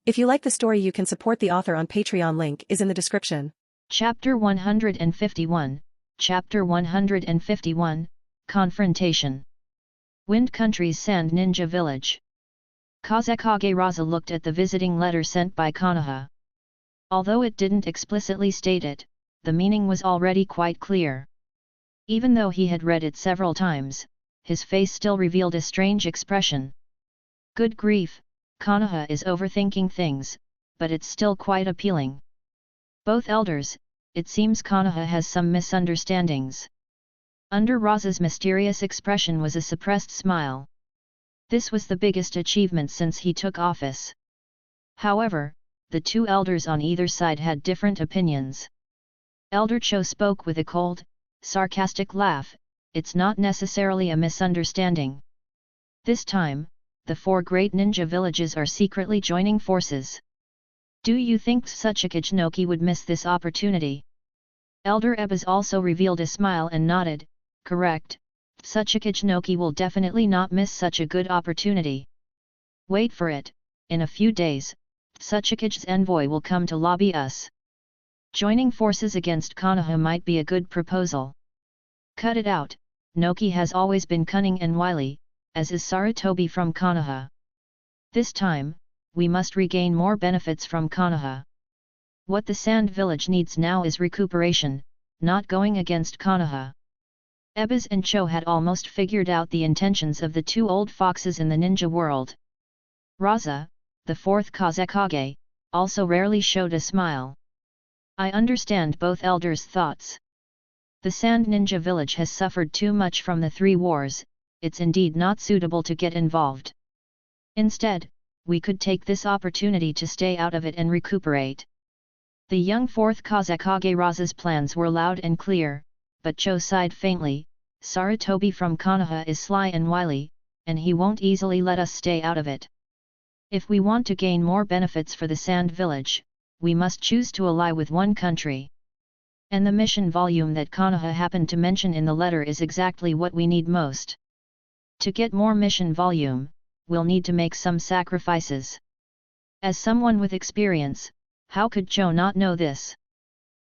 If you like the story, you can support the author on Patreon. Link is in the description. Chapter 151. Chapter 151, Confrontation. Wind Country's Sand Ninja Village. Kazekage Raza looked at the visiting letter sent by Konoha. Although it didn't explicitly state it, the meaning was already quite clear. Even though he had read it several times, his face still revealed a strange expression. Good grief, Konoha is overthinking things, but it's still quite appealing. Both elders, it seems Konoha has some misunderstandings. Under Raza's mysterious expression was a suppressed smile. This was the biggest achievement since he took office. However, the two elders on either side had different opinions. Elder Cho spoke with a cold, sarcastic laugh. It's not necessarily a misunderstanding. This time, the four great ninja villages are secretly joining forces. Do you think Tsuchikage Noki would miss this opportunity? Elder Ebas also revealed a smile and nodded. Correct, Tsuchikage Noki will definitely not miss such a good opportunity. Wait for it, in a few days, Tsuchikage's envoy will come to lobby us. Joining forces against Konoha might be a good proposal. Cut it out, Noki has always been cunning and wily, as is Sarutobi from Konoha. This time, we must regain more benefits from Konoha. What the Sand Village needs now is recuperation, not going against Konoha. Ebas and Cho had almost figured out the intentions of the two old foxes in the ninja world. Raza, the fourth Kazekage, also rarely showed a smile. I understand both elders' thoughts. The Sand Ninja Village has suffered too much from the three wars. It's indeed not suitable to get involved. Instead, we could take this opportunity to stay out of it and recuperate. The young fourth Kazekage Raza's plans were loud and clear, but Cho sighed faintly. Sarutobi from Konoha is sly and wily, and he won't easily let us stay out of it. If we want to gain more benefits for the Sand Village, we must choose to ally with one country. And the mission volume that Konoha happened to mention in the letter is exactly what we need most. To get more mission volume, we'll need to make some sacrifices. As someone with experience, how could Cho not know this?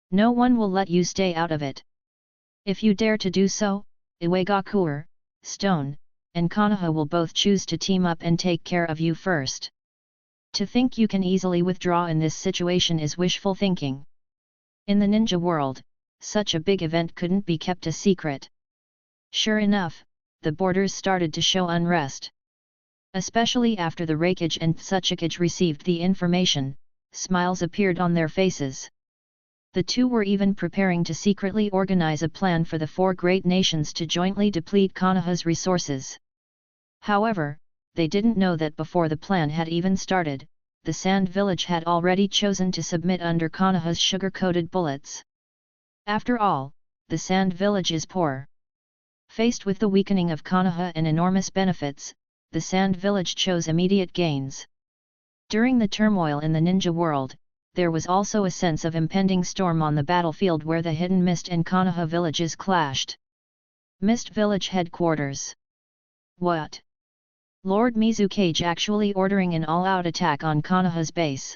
No one will let you stay out of it. If you dare to do so, Iwagakuer, Stone, and Konoha will both choose to team up and take care of you first. To think you can easily withdraw in this situation is wishful thinking. In the ninja world, such a big event couldn't be kept a secret. Sure enough, the borders started to show unrest. Especially after the Raikage and Tsuchikage received the information, smiles appeared on their faces. The two were even preparing to secretly organize a plan for the four great nations to jointly deplete Konoha's resources. However, they didn't know that before the plan had even started, the Sand Village had already chosen to submit under Konoha's sugar-coated bullets. After all, the Sand Village is poor. Faced with the weakening of Konoha and enormous benefits, the Sand Village chose immediate gains. During the turmoil in the ninja world, there was also a sense of impending storm on the battlefield where the Hidden Mist and Konoha villages clashed. Mist Village Headquarters. What? Lord Mizukage actually ordering an all-out attack on Konoha's base.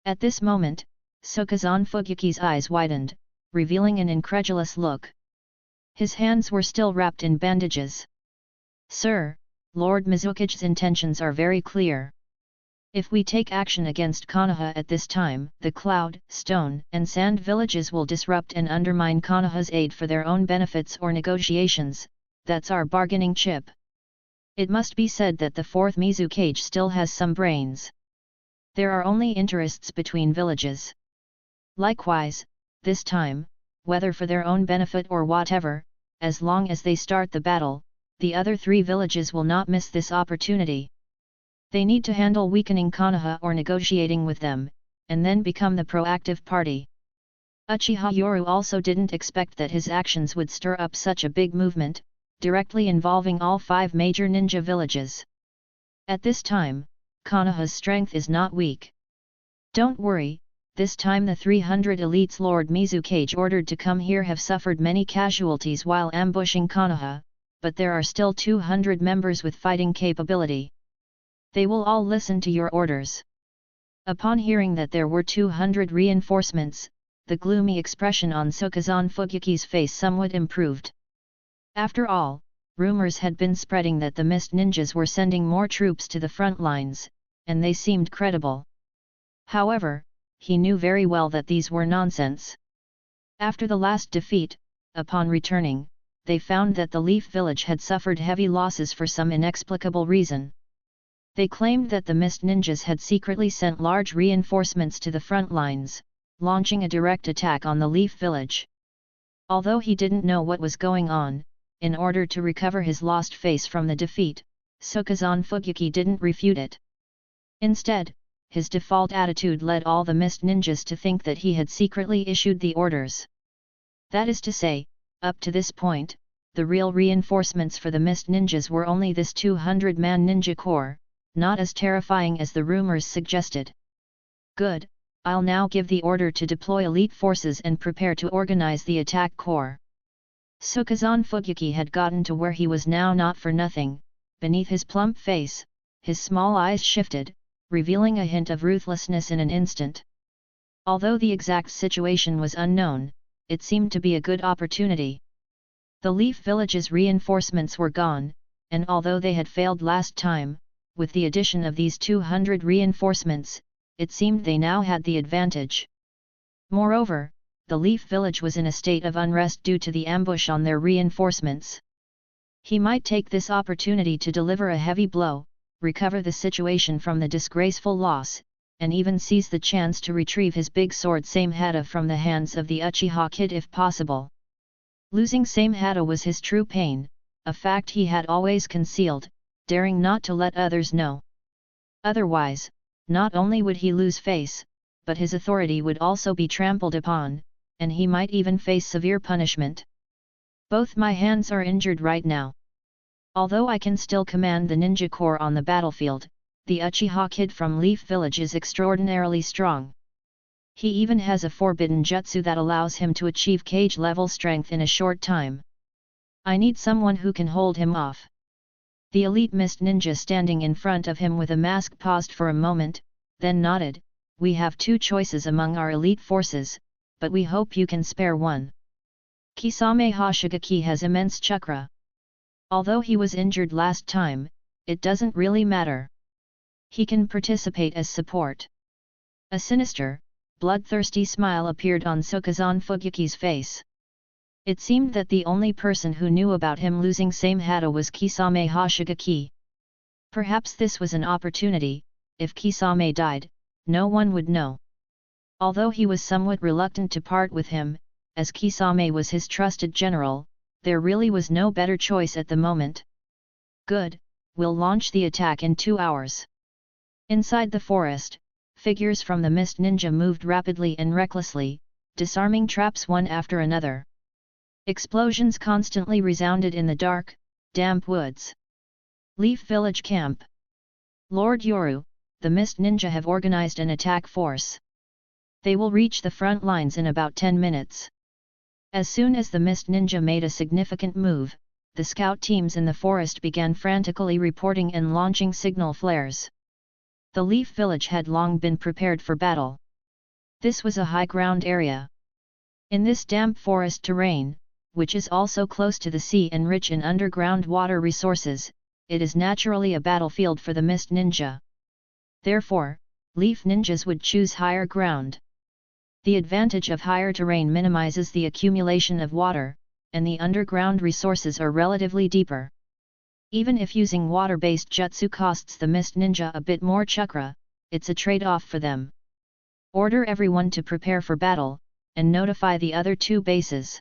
At this moment, Sukazan Fugyuki's eyes widened, revealing an incredulous look. His hands were still wrapped in bandages. Sir, Lord Mizukage's intentions are very clear. If we take action against Konoha at this time, the Cloud, Stone, and Sand villages will disrupt and undermine Konoha's aid for their own benefits or negotiations. That's our bargaining chip. It must be said that the fourth Mizukage still has some brains. There are only interests between villages. Likewise, this time, whether for their own benefit or whatever, as long as they start the battle, the other three villages will not miss this opportunity. They need to handle weakening Konoha or negotiating with them, and then become the proactive party. Uchiha Yoru also didn't expect that his actions would stir up such a big movement, directly involving all 5 major ninja villages. At this time, Konoha's strength is not weak. Don't worry, this time the 300 elites Lord Mizukage ordered to come here have suffered many casualties while ambushing Konoha, but there are still 200 members with fighting capability. They will all listen to your orders. Upon hearing that there were 200 reinforcements, the gloomy expression on Sokazan Fugyuki's face somewhat improved. After all, rumors had been spreading that the Mist Ninjas were sending more troops to the front lines, and they seemed credible. However, he knew very well that these were nonsense. After the last defeat, upon returning, they found that the Leaf Village had suffered heavy losses for some inexplicable reason. They claimed that the Mist Ninjas had secretly sent large reinforcements to the front lines, launching a direct attack on the Leaf Village. Although he didn't know what was going on, in order to recover his lost face from the defeat, Sokazan Fugyuki didn't refute it. Instead, his default attitude led all the Mist Ninjas to think that he had secretly issued the orders. That is to say, up to this point, the real reinforcements for the Mist Ninjas were only this 200-man ninja corps, not as terrifying as the rumors suggested. Good, I'll now give the order to deploy elite forces and prepare to organize the attack corps. Sokazan Fugyuki had gotten to where he was now not for nothing. Beneath his plump face, his small eyes shifted, revealing a hint of ruthlessness in an instant. Although the exact situation was unknown, it seemed to be a good opportunity. The Leaf Village's reinforcements were gone, and although they had failed last time, with the addition of these 200 reinforcements, it seemed they now had the advantage. Moreover, the Leaf Village was in a state of unrest due to the ambush on their reinforcements. He might take this opportunity to deliver a heavy blow, recover the situation from the disgraceful loss, and even seize the chance to retrieve his big sword Samehada from the hands of the Uchiha kid if possible. Losing Samehada was his true pain, a fact he had always concealed, daring not to let others know. Otherwise, not only would he lose face, but his authority would also be trampled upon, and he might even face severe punishment. Both my hands are injured right now. Although I can still command the ninja corps on the battlefield, the Uchiha kid from Leaf Village is extraordinarily strong. He even has a forbidden jutsu that allows him to achieve cage-level strength in a short time. I need someone who can hold him off. The elite Mist Ninja standing in front of him with a mask paused for a moment, then nodded. We have two choices among our elite forces, but we hope you can spare one. Kisame Hoshigaki has immense chakra. Although he was injured last time, it doesn't really matter. He can participate as support. A sinister, bloodthirsty smile appeared on Sokazan Fugyuki's face. It seemed that the only person who knew about him losing Samehada was Kisame Hoshigaki. Perhaps this was an opportunity. If Kisame died, no one would know. Although he was somewhat reluctant to part with him, as Kisame was his trusted general, there really was no better choice at the moment. Good, we'll launch the attack in 2 hours. Inside the forest, figures from the Mist Ninja moved rapidly and recklessly, disarming traps one after another. Explosions constantly resounded in the dark, damp woods. Leaf Village Camp. Lord Yoru, the Mist Ninja have organized an attack force. They will reach the front lines in about 10 minutes. As soon as the Mist Ninja made a significant move, the scout teams in the forest began frantically reporting and launching signal flares. The Leaf Village had long been prepared for battle. This was a high ground area. In this damp forest terrain, which is also close to the sea and rich in underground water resources, it is naturally a battlefield for the Mist Ninja. Therefore, Leaf Ninjas would choose higher ground. The advantage of higher terrain minimizes the accumulation of water, and the underground resources are relatively deeper. Even if using water-based jutsu costs the Mist Ninja a bit more chakra, it's a trade-off for them. Order everyone to prepare for battle, and notify the other two bases.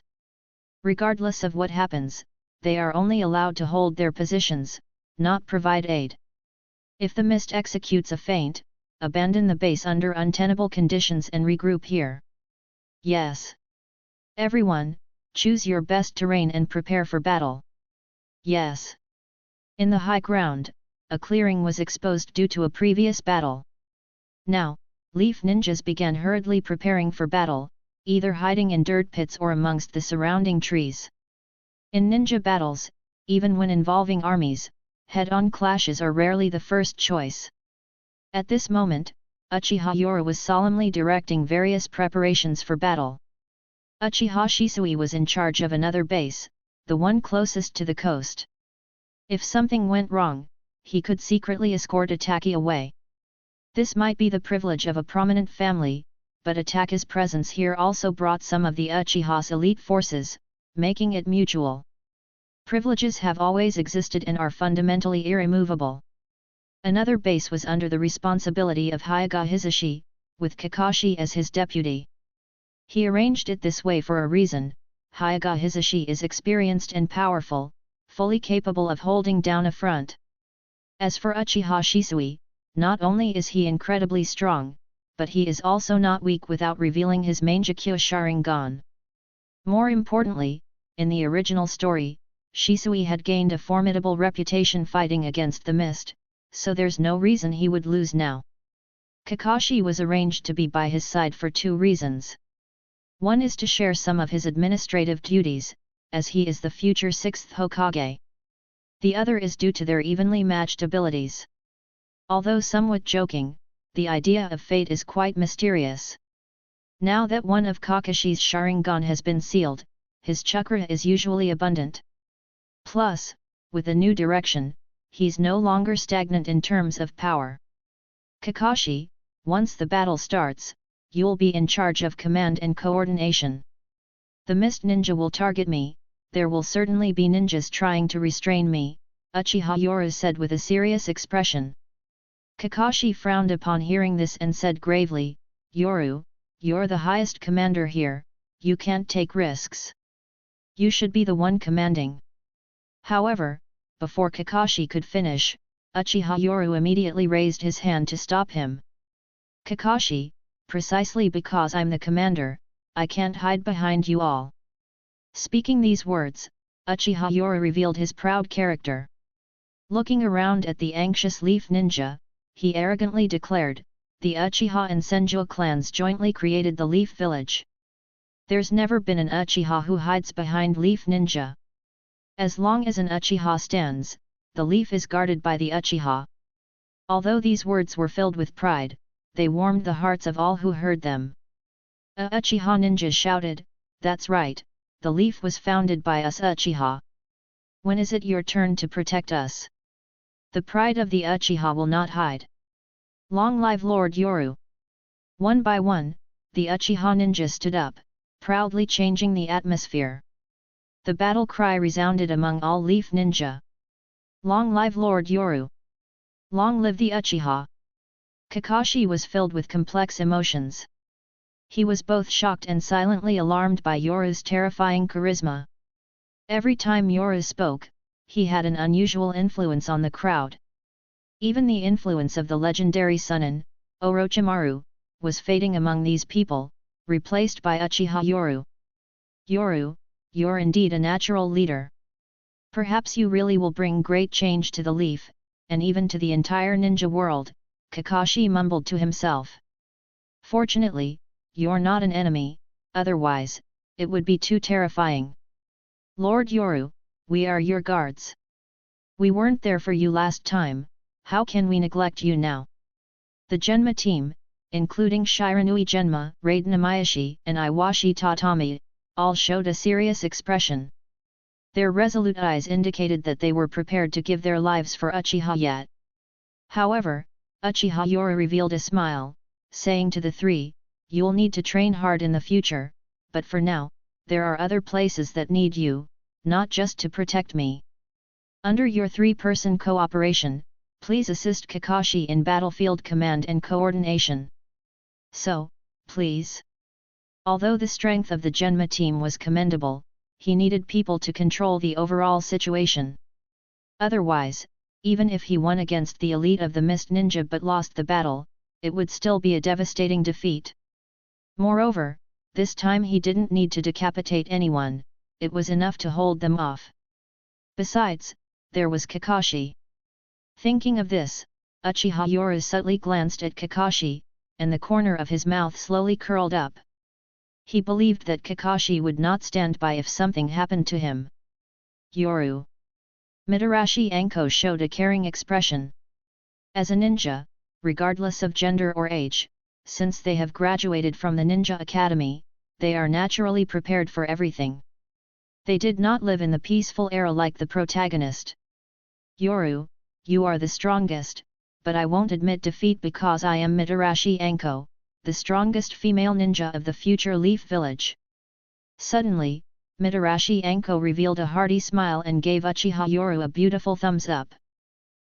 Regardless of what happens, they are only allowed to hold their positions, not provide aid. If the Mist executes a feint, abandon the base under untenable conditions and regroup here. Yes. Everyone, choose your best terrain and prepare for battle. Yes. In the high ground, a clearing was exposed due to a previous battle. Now, Leaf Ninjas began hurriedly preparing for battle, either hiding in dirt pits or amongst the surrounding trees. In ninja battles, even when involving armies, head-on clashes are rarely the first choice. At this moment, Uchiha Yoru was solemnly directing various preparations for battle. Uchiha Shisui was in charge of another base, the one closest to the coast. If something went wrong, he could secretly escort Ataki away. This might be the privilege of a prominent family, but Ataki's presence here also brought some of the Uchiha's elite forces, making it mutual. Privileges have always existed and are fundamentally irremovable. Another base was under the responsibility of Hyuga Hisashi, with Kakashi as his deputy. He arranged it this way for a reason. Hyuga Hisashi is experienced and powerful, fully capable of holding down a front. As for Uchiha Shisui, not only is he incredibly strong, but he is also not weak without revealing his Mangekyo Sharingan. More importantly, in the original story, Shisui had gained a formidable reputation fighting against the Mist, so there's no reason he would lose now. Kakashi was arranged to be by his side for two reasons. One is to share some of his administrative duties, as he is the future 6th Hokage. The other is due to their evenly matched abilities. Although somewhat joking, the idea of fate is quite mysterious. Now that one of Kakashi's Sharingan has been sealed, his chakra is usually abundant. Plus, with a new direction, he's no longer stagnant in terms of power. Kakashi, once the battle starts, you'll be in charge of command and coordination. The Mist Ninja will target me, there will certainly be ninjas trying to restrain me, Uchiha Yoru said with a serious expression. Kakashi frowned upon hearing this and said gravely, Yoru, you're the highest commander here, you can't take risks. You should be the one commanding. However, before Kakashi could finish, Uchiha Yoru immediately raised his hand to stop him. Kakashi, precisely because I'm the commander, I can't hide behind you all. Speaking these words, Uchiha Yoru revealed his proud character. Looking around at the anxious Leaf Ninja, he arrogantly declared, the Uchiha and Senju clans jointly created the Leaf Village. There's never been an Uchiha who hides behind Leaf Ninja. As long as an Uchiha stands, the leaf is guarded by the Uchiha. Although these words were filled with pride, they warmed the hearts of all who heard them. A Uchiha ninja shouted, that's right, the leaf was founded by us Uchiha. When is it your turn to protect us? The pride of the Uchiha will not hide. Long live Lord Yoru! One by one, the Uchiha ninja stood up, proudly changing the atmosphere. The battle cry resounded among all Leaf Ninja. Long live Lord Yoru! Long live the Uchiha! Kakashi was filled with complex emotions. He was both shocked and silently alarmed by Yoru's terrifying charisma. Every time Yoru spoke, he had an unusual influence on the crowd. Even the influence of the legendary Sunin, Orochimaru, was fading among these people, replaced by Uchiha Yoru. Yoru, you're indeed a natural leader. Perhaps you really will bring great change to the leaf, and even to the entire ninja world, Kakashi mumbled to himself. Fortunately, you're not an enemy, otherwise, it would be too terrifying. Lord Yoru, we are your guards. We weren't there for you last time, how can we neglect you now? The Genma team, including Shiranui Genma, Raiden Amayashi and Iwashi Tatami, all showed a serious expression. Their resolute eyes indicated that they were prepared to give their lives for Uchiha yet. However, Uchiha Yoru revealed a smile, saying to the three, you'll need to train hard in the future, but for now, there are other places that need you, not just to protect me. Under your three-person cooperation, please assist Kakashi in battlefield command and coordination. So, please. Although the strength of the Genma team was commendable, he needed people to control the overall situation. Otherwise, even if he won against the elite of the Mist Ninja but lost the battle, it would still be a devastating defeat. Moreover, this time he didn't need to decapitate anyone, it was enough to hold them off. Besides, there was Kakashi. Thinking of this, Uchiha Yoru subtly glanced at Kakashi, and the corner of his mouth slowly curled up. He believed that Kakashi would not stand by if something happened to him. Yoru! Mitarashi Anko showed a caring expression. As a ninja, regardless of gender or age, since they have graduated from the Ninja Academy, they are naturally prepared for everything. They did not live in the peaceful era like the protagonist. Yoru, you are the strongest, but I won't admit defeat because I am Mitarashi Anko, the strongest female ninja of the future Leaf Village. Suddenly, Mitarashi Anko revealed a hearty smile and gave Uchiha Yoru a beautiful thumbs up.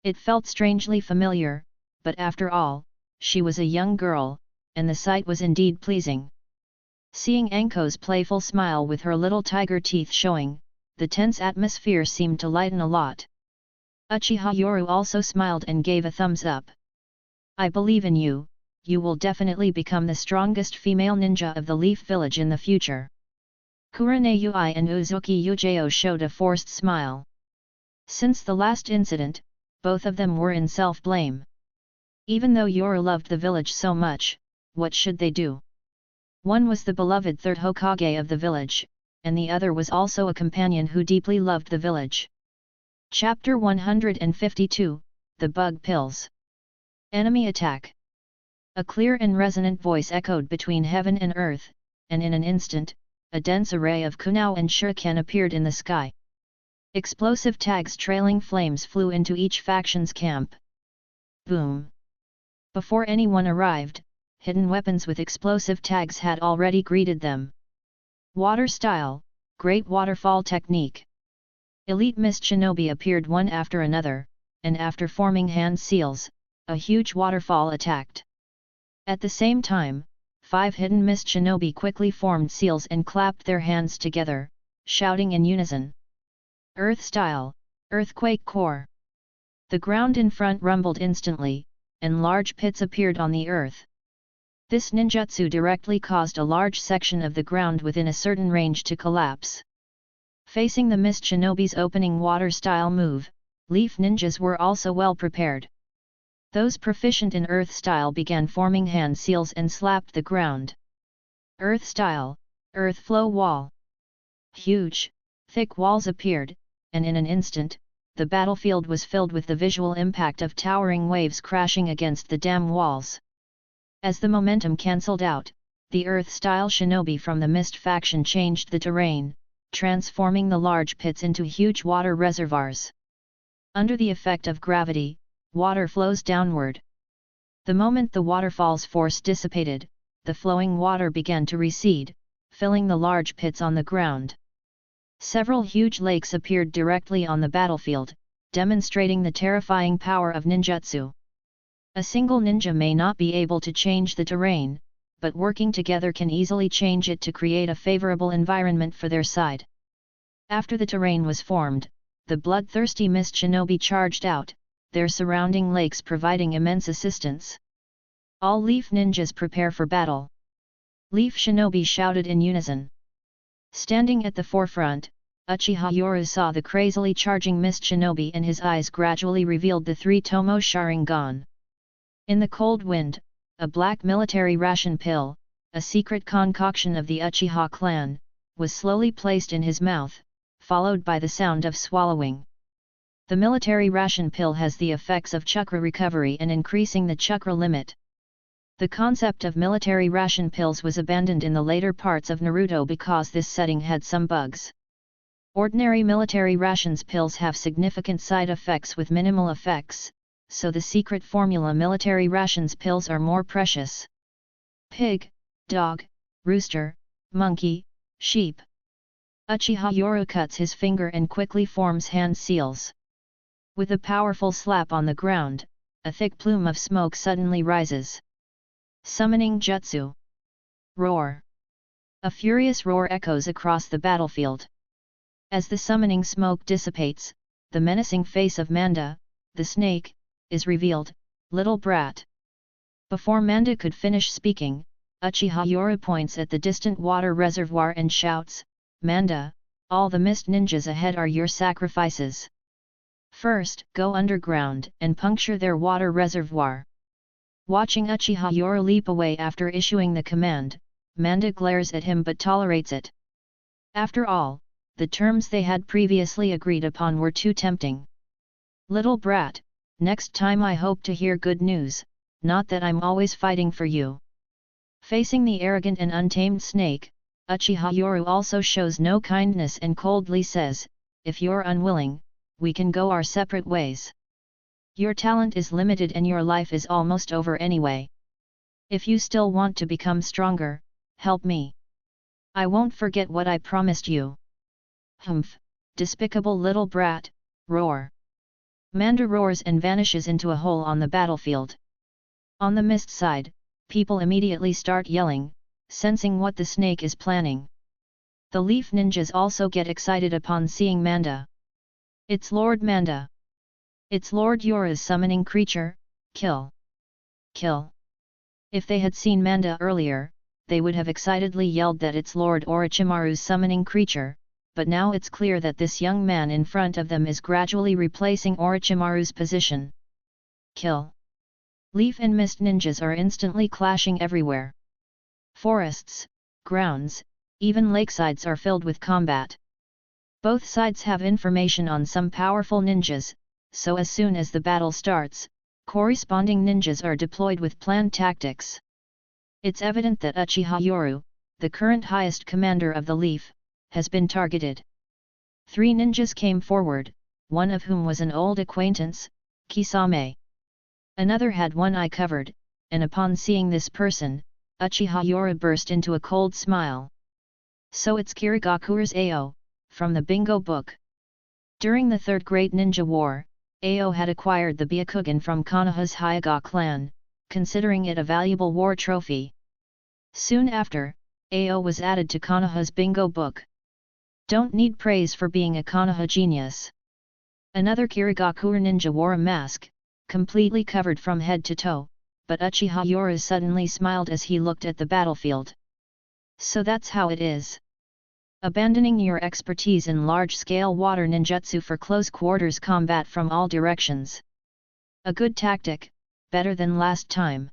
It felt strangely familiar, but after all, she was a young girl, and the sight was indeed pleasing. Seeing Anko's playful smile with her little tiger teeth showing, the tense atmosphere seemed to lighten a lot. Uchiha Yoru also smiled and gave a thumbs up. I believe in you, you will definitely become the strongest female ninja of the Leaf Village in the future. Kurane Ui and Uzuki Ujeo showed a forced smile. Since the last incident, both of them were in self-blame. Even though Yoru loved the village so much, what should they do? One was the beloved third Hokage of the village, and the other was also a companion who deeply loved the village. Chapter 152, The Bug Pills. Enemy Attack. A clear and resonant voice echoed between heaven and earth, and in an instant, a dense array of kunao and shuriken appeared in the sky. Explosive tags trailing flames flew into each faction's camp. Boom! Before anyone arrived, hidden weapons with explosive tags had already greeted them. Water Style, Great Waterfall Technique. Elite Mist Shinobi appeared one after another, and after forming hand seals, a huge waterfall attacked. At the same time, 5 hidden Mist Shinobi quickly formed seals and clapped their hands together, shouting in unison. Earth Style, Earthquake Core. The ground in front rumbled instantly, and large pits appeared on the earth. This ninjutsu directly caused a large section of the ground within a certain range to collapse. Facing the Mist Shinobi's opening water style move, Leaf ninjas were also well prepared. Those proficient in Earth style began forming hand seals and slapped the ground. Earth Style, Earth Flow Wall. Huge, thick walls appeared, and in an instant, the battlefield was filled with the visual impact of towering waves crashing against the dam walls. As the momentum cancelled out, the Earth-style shinobi from the Mist faction changed the terrain, transforming the large pits into huge water reservoirs. Under the effect of gravity, water flows downward. The moment the waterfall's force dissipated, the flowing water began to recede, filling the large pits on the ground. Several huge lakes appeared directly on the battlefield, demonstrating the terrifying power of ninjutsu. A single ninja may not be able to change the terrain, but working together can easily change it to create a favorable environment for their side. After the terrain was formed, the bloodthirsty Mist Shinobi charged out, their surrounding lakes providing immense assistance. All Leaf ninjas prepare for battle. Leaf Shinobi shouted in unison. Standing at the forefront, Uchiha Yoru saw the crazily charging Mist Shinobi and his eyes gradually revealed the 3 Tomo Sharingan. In the cold wind, a black military ration pill, a secret concoction of the Uchiha clan, was slowly placed in his mouth, followed by the sound of swallowing. The military ration pill has the effects of chakra recovery and increasing the chakra limit. The concept of military ration pills was abandoned in the later parts of Naruto because this setting had some bugs. Ordinary military rations pills have significant side effects with minimal effects, so the secret formula military rations pills are more precious. Pig, dog, rooster, monkey, sheep. Uchiha Yoru cuts his finger and quickly forms hand seals. With a powerful slap on the ground, a thick plume of smoke suddenly rises. Summoning Jutsu. Roar. A furious roar echoes across the battlefield. As the summoning smoke dissipates, the menacing face of Manda, the snake, is revealed, little brat. Before Manda could finish speaking, Uchiha Yoru points at the distant water reservoir and shouts, Manda, all the mist ninjas ahead are your sacrifices. First, go underground and puncture their water reservoir. Watching Uchiha Yoru leap away after issuing the command, Manda glares at him but tolerates it. After all, the terms they had previously agreed upon were too tempting. Little brat, next time I hope to hear good news, not that I'm always fighting for you. Facing the arrogant and untamed snake, Uchiha Yoru also shows no kindness and coldly says, if you're unwilling, we can go our separate ways. Your talent is limited and your life is almost over anyway. If you still want to become stronger, help me. I won't forget what I promised you. Humph, despicable little brat, roar. Manda roars and vanishes into a hole on the battlefield. On the mist side, people immediately start yelling, sensing what the snake is planning. The leaf ninjas also get excited upon seeing Manda. It's Lord Manda. It's Lord Yoru's summoning creature, kill. Kill. If they had seen Manda earlier, they would have excitedly yelled that it's Lord Orochimaru's summoning creature, but now it's clear that this young man in front of them is gradually replacing Orochimaru's position. Kill. Leaf and mist ninjas are instantly clashing everywhere. Forests, grounds, even lakesides are filled with combat. Both sides have information on some powerful ninjas, so as soon as the battle starts, corresponding ninjas are deployed with planned tactics. It's evident that Uchiha Yoru, the current highest commander of the Leaf, has been targeted. 3 ninjas came forward, one of whom was an old acquaintance, Kisame. Another had one eye covered, and upon seeing this person, Uchiha Yoru burst into a cold smile. So it's Kirigakuru's Ao, from the bingo book. During the Third Great Ninja War, Ao had acquired the Byakugan from Konoha's Hyuga clan, considering it a valuable war trophy. Soon after, Ao was added to Konoha's bingo book. Don't need praise for being a Konoha genius. Another Kirigakure ninja wore a mask, completely covered from head to toe, but Uchiha Yoru suddenly smiled as he looked at the battlefield. So that's how it is. Abandoning your expertise in large-scale water ninjutsu for close-quarters combat from all directions. A good tactic, better than last time.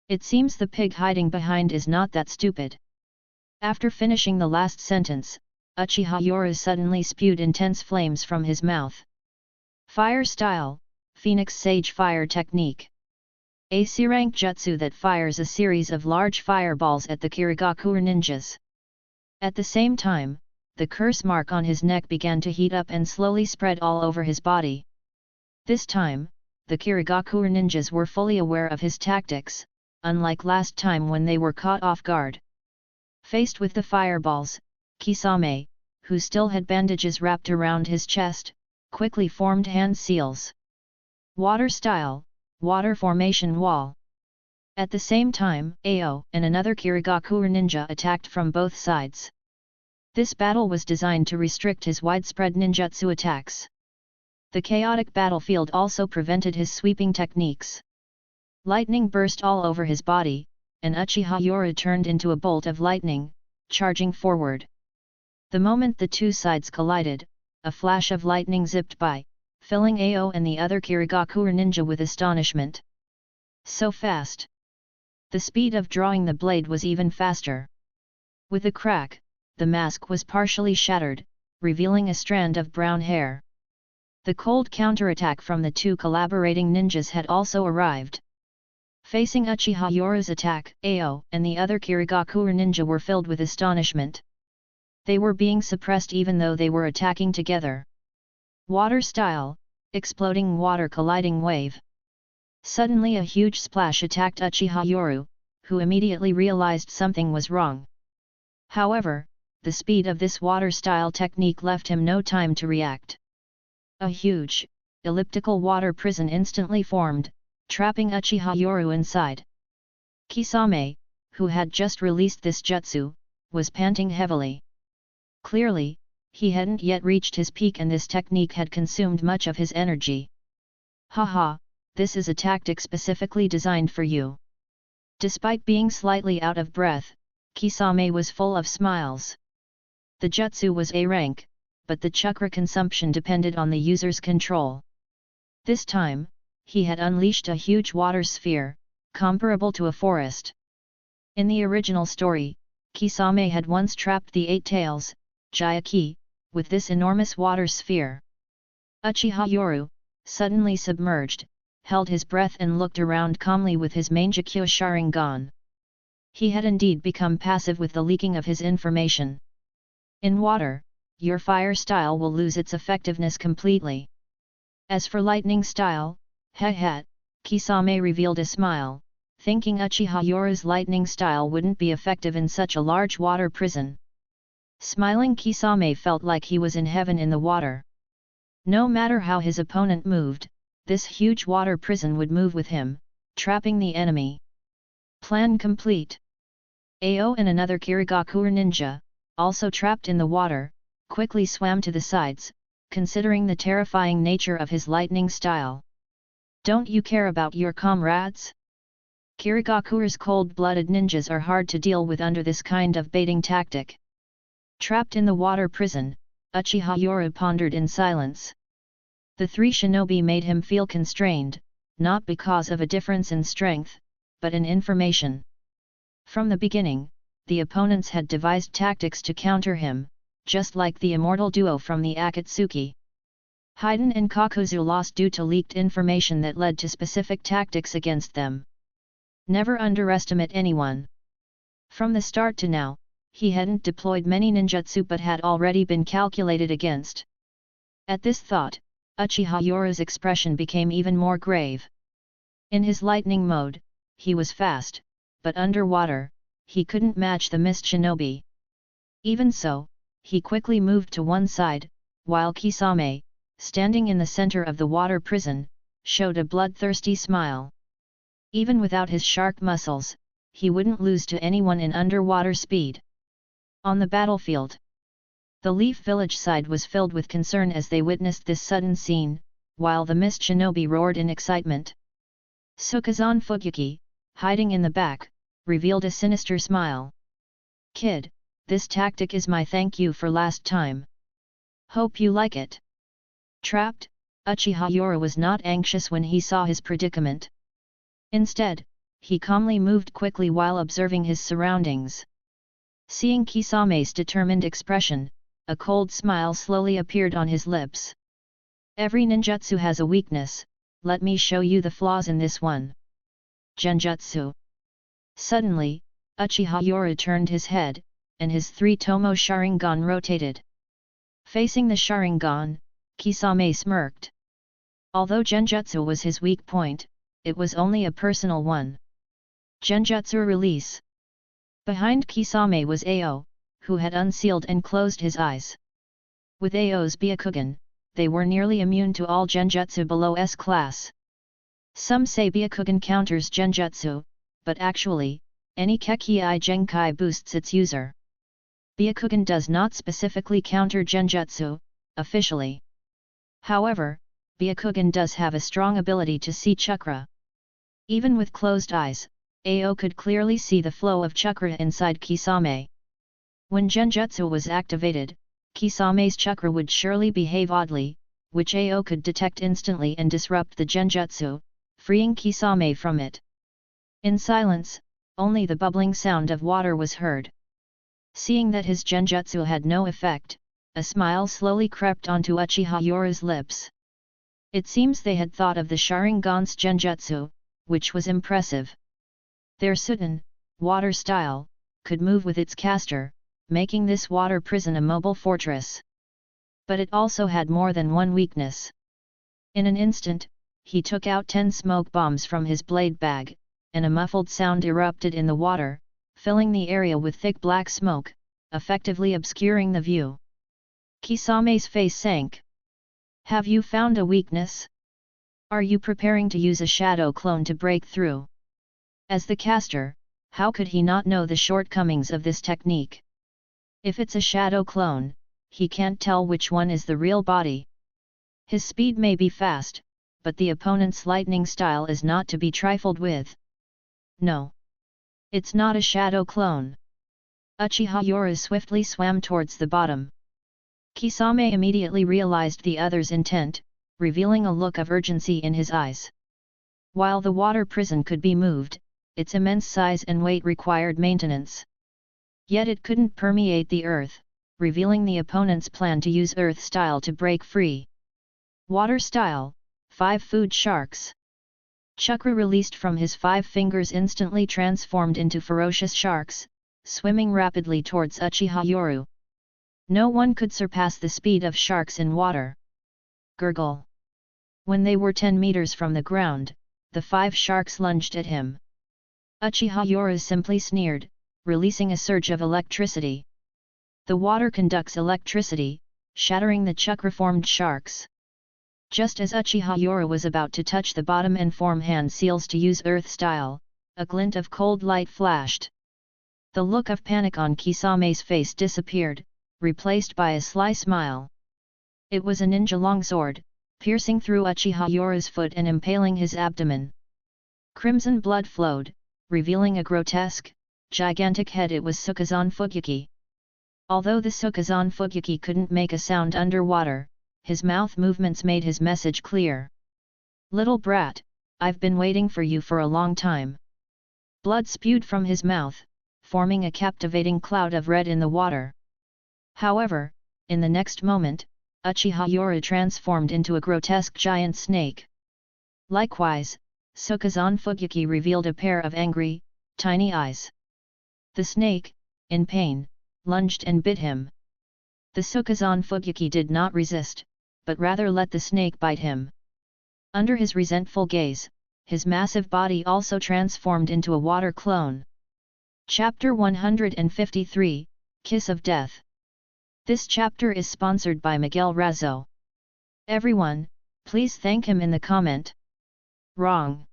It seems the pig hiding behind is not that stupid. After finishing the last sentence, Uchiha Yoru suddenly spewed intense flames from his mouth. Fire style, Phoenix Sage Fire Technique. A C-rank jutsu that fires a series of large fireballs at the Kirigakure ninjas. At the same time, the curse mark on his neck began to heat up and slowly spread all over his body. This time, the Kirigakure ninjas were fully aware of his tactics, unlike last time when they were caught off guard. Faced with the fireballs, Kisame, who still had bandages wrapped around his chest, quickly formed hand seals. Water style, water formation wall. At the same time, Ao and another Kirigakure ninja attacked from both sides. This battle was designed to restrict his widespread ninjutsu attacks. The chaotic battlefield also prevented his sweeping techniques. Lightning burst all over his body, and Uchiha Yoru turned into a bolt of lightning, charging forward. The moment the two sides collided, a flash of lightning zipped by, filling Ao and the other Kirigakure ninja with astonishment. So fast! The speed of drawing the blade was even faster. With a crack, the mask was partially shattered, revealing a strand of brown hair. The cold counterattack from the two collaborating ninjas had also arrived. Facing Uchiha Yoru's attack, Ao and the other Kirigakure ninja were filled with astonishment. They were being suppressed even though they were attacking together. Water style, exploding water colliding wave. Suddenly a huge splash attacked Uchiha Yoru, who immediately realized something was wrong. However, the speed of this water-style technique left him no time to react. A huge, elliptical water prison instantly formed, trapping Uchiha Yoru inside. Kisame, who had just released this jutsu, was panting heavily. Clearly, he hadn't yet reached his peak and this technique had consumed much of his energy. Haha, this is a tactic specifically designed for you. Despite being slightly out of breath, Kisame was full of smiles. The jutsu was A rank, but the chakra consumption depended on the user's control. This time, he had unleashed a huge water sphere, comparable to a forest. In the original story, Kisame had once trapped the Eight Tails, Jayaki, with this enormous water sphere. Uchiha Yoru, suddenly submerged, held his breath and looked around calmly with his Mangekyo Sharingan. He had indeed become passive with the leaking of his information. In water, your fire style will lose its effectiveness completely. As for lightning style, Kisame revealed a smile, thinking Uchiha Yoru's lightning style wouldn't be effective in such a large water prison. Smiling, Kisame felt like he was in heaven in the water. No matter how his opponent moved, this huge water prison would move with him, trapping the enemy. Plan complete. Ao and another Kirigakure ninja, also trapped in the water, quickly swam to the sides, considering the terrifying nature of his lightning style. Don't you care about your comrades? Kirigakure's cold-blooded ninjas are hard to deal with under this kind of baiting tactic. Trapped in the water prison, Uchiha Yoru pondered in silence. The three shinobi made him feel constrained, not because of a difference in strength, but in information. From the beginning, the opponents had devised tactics to counter him, just like the immortal duo from the Akatsuki. Haiden and Kakuzu lost due to leaked information that led to specific tactics against them. Never underestimate anyone. From the start to now, he hadn't deployed many ninjutsu but had already been calculated against. At this thought, Uchiha Yoru's expression became even more grave. In his lightning mode, he was fast, but underwater, he couldn't match the mist shinobi. Even so, he quickly moved to one side, while Kisame, standing in the center of the water prison, showed a bloodthirsty smile. Even without his shark muscles, he wouldn't lose to anyone in underwater speed. On the battlefield, the Leaf Village side was filled with concern as they witnessed this sudden scene, while the mist shinobi roared in excitement. Sukazan Fugyuki, hiding in the back, revealed a sinister smile. "Kid, this tactic is my thank you for last time. Hope you like it." Trapped, Uchiha Yoru was not anxious when he saw his predicament. Instead, he calmly moved quickly while observing his surroundings. Seeing Kisame's determined expression, a cold smile slowly appeared on his lips. "Every ninjutsu has a weakness, let me show you the flaws in this one. Genjutsu." Suddenly, Uchiha Yoru turned his head, and his three-tomo Sharingan rotated. Facing the Sharingan, Kisame smirked. Although Genjutsu was his weak point, it was only a personal one. Genjutsu release. Behind Kisame was Ao, who had unsealed and closed his eyes. With Ao's Byakugan, they were nearly immune to all Genjutsu below S class. Some say Byakugan counters Genjutsu, but actually, any Kekii Genkai boosts its user. Byakugan does not specifically counter Genjutsu, officially. However, Byakugan does have a strong ability to see chakra. Even with closed eyes, Ao could clearly see the flow of chakra inside Kisame. When Genjutsu was activated, Kisame's chakra would surely behave oddly, which Ao could detect instantly and disrupt the Genjutsu, freeing Kisame from it. In silence, only the bubbling sound of water was heard. Seeing that his Genjutsu had no effect, a smile slowly crept onto Uchiha Yoru's lips. It seems they had thought of the Sharingan's Genjutsu, which was impressive. Their Suten, water style, could move with its caster, making this water prison a mobile fortress. But it also had more than one weakness. In an instant, he took out 10 smoke bombs from his blade bag, and a muffled sound erupted in the water, filling the area with thick black smoke, effectively obscuring the view. Kisame's face sank. "Have you found a weakness? Are you preparing to use a shadow clone to break through?" As the caster, how could he not know the shortcomings of this technique? If it's a shadow clone, he can't tell which one is the real body. His speed may be fast, but the opponent's lightning style is not to be trifled with. No. It's not a shadow clone. Uchiha Yoru swiftly swam towards the bottom. Kisame immediately realized the other's intent, revealing a look of urgency in his eyes. While the water prison could be moved, its immense size and weight required maintenance. Yet it couldn't permeate the earth, revealing the opponent's plan to use Earth style to break free. Water style, 5 food sharks. Chakra released from his 5 fingers instantly transformed into ferocious sharks, swimming rapidly towards Uchiha Yoru. No one could surpass the speed of sharks in water. Gurgle. When they were 10 meters from the ground, the 5 sharks lunged at him. Uchiha Yoru simply sneered, releasing a surge of electricity. The water conducts electricity, shattering the chakra-formed sharks. Just as Uchiha Yoru was about to touch the bottom and form hand seals to use Earth style, a glint of cold light flashed. The look of panic on Kisame's face disappeared, replaced by a sly smile. It was a ninja longsword, piercing through Uchiha Yoru's foot and impaling his abdomen. Crimson blood flowed, revealing a grotesque, gigantic head. It was Sukazan Fugyuki. Although the Sukazan Fugyuki couldn't make a sound underwater, his mouth movements made his message clear. "Little brat, I've been waiting for you for a long time." Blood spewed from his mouth, forming a captivating cloud of red in the water. However, in the next moment, Uchiha Yoru transformed into a grotesque giant snake. Likewise, Sukazan Fugyuki revealed a pair of angry, tiny eyes. The snake, in pain, lunged and bit him. The Sukazan Fugyuki did not resist, but rather let the snake bite him. Under his resentful gaze, his massive body also transformed into a water clone. Chapter 153, Kiss of Death. This chapter is sponsored by Miguel Razzo. Everyone, please thank him in the comment. Wrong.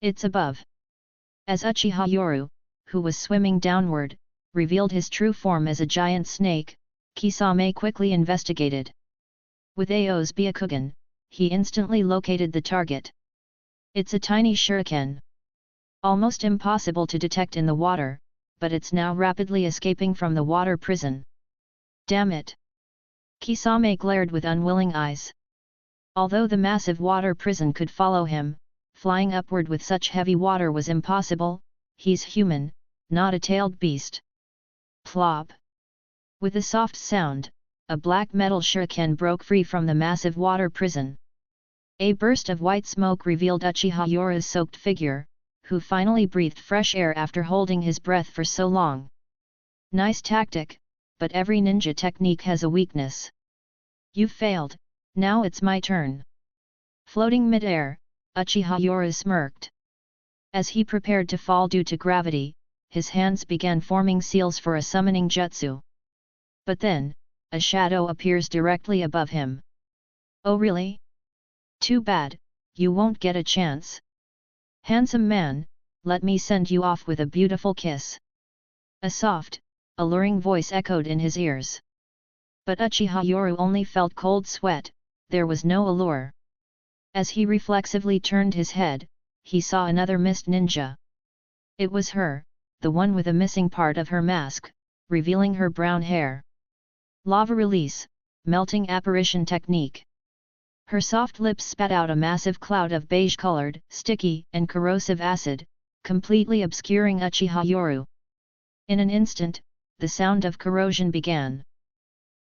It's above. As Uchiha Yoru, who was swimming downward, revealed his true form as a giant snake, Kisame quickly investigated. With Ao's Byakugan, he instantly located the target. It's a tiny shuriken. Almost impossible to detect in the water, but it's now rapidly escaping from the water prison. Damn it! Kisame glared with unwilling eyes. Although the massive water prison could follow him, flying upward with such heavy water was impossible. He's human, not a tailed beast. Plop! With a soft sound, a black metal shuriken broke free from the massive water prison. A burst of white smoke revealed Uchiha Yoru's soaked figure, who finally breathed fresh air after holding his breath for so long. Nice tactic, but every ninja technique has a weakness. You've failed, now it's my turn. Floating mid-air, Uchiha Yoru smirked. As he prepared to fall due to gravity, his hands began forming seals for a summoning jutsu. But then, a shadow appears directly above him. Oh really? Too bad, you won't get a chance. Handsome man, let me send you off with a beautiful kiss. A soft, alluring voice echoed in his ears. But Uchiha Yoru only felt cold sweat, there was no allure. As he reflexively turned his head, he saw another mist ninja. It was her, the one with a missing part of her mask, revealing her brown hair. Lava release, melting apparition technique. Her soft lips spat out a massive cloud of beige-colored, sticky and corrosive acid, completely obscuring Uchiha Yoru. In an instant, the sound of corrosion began.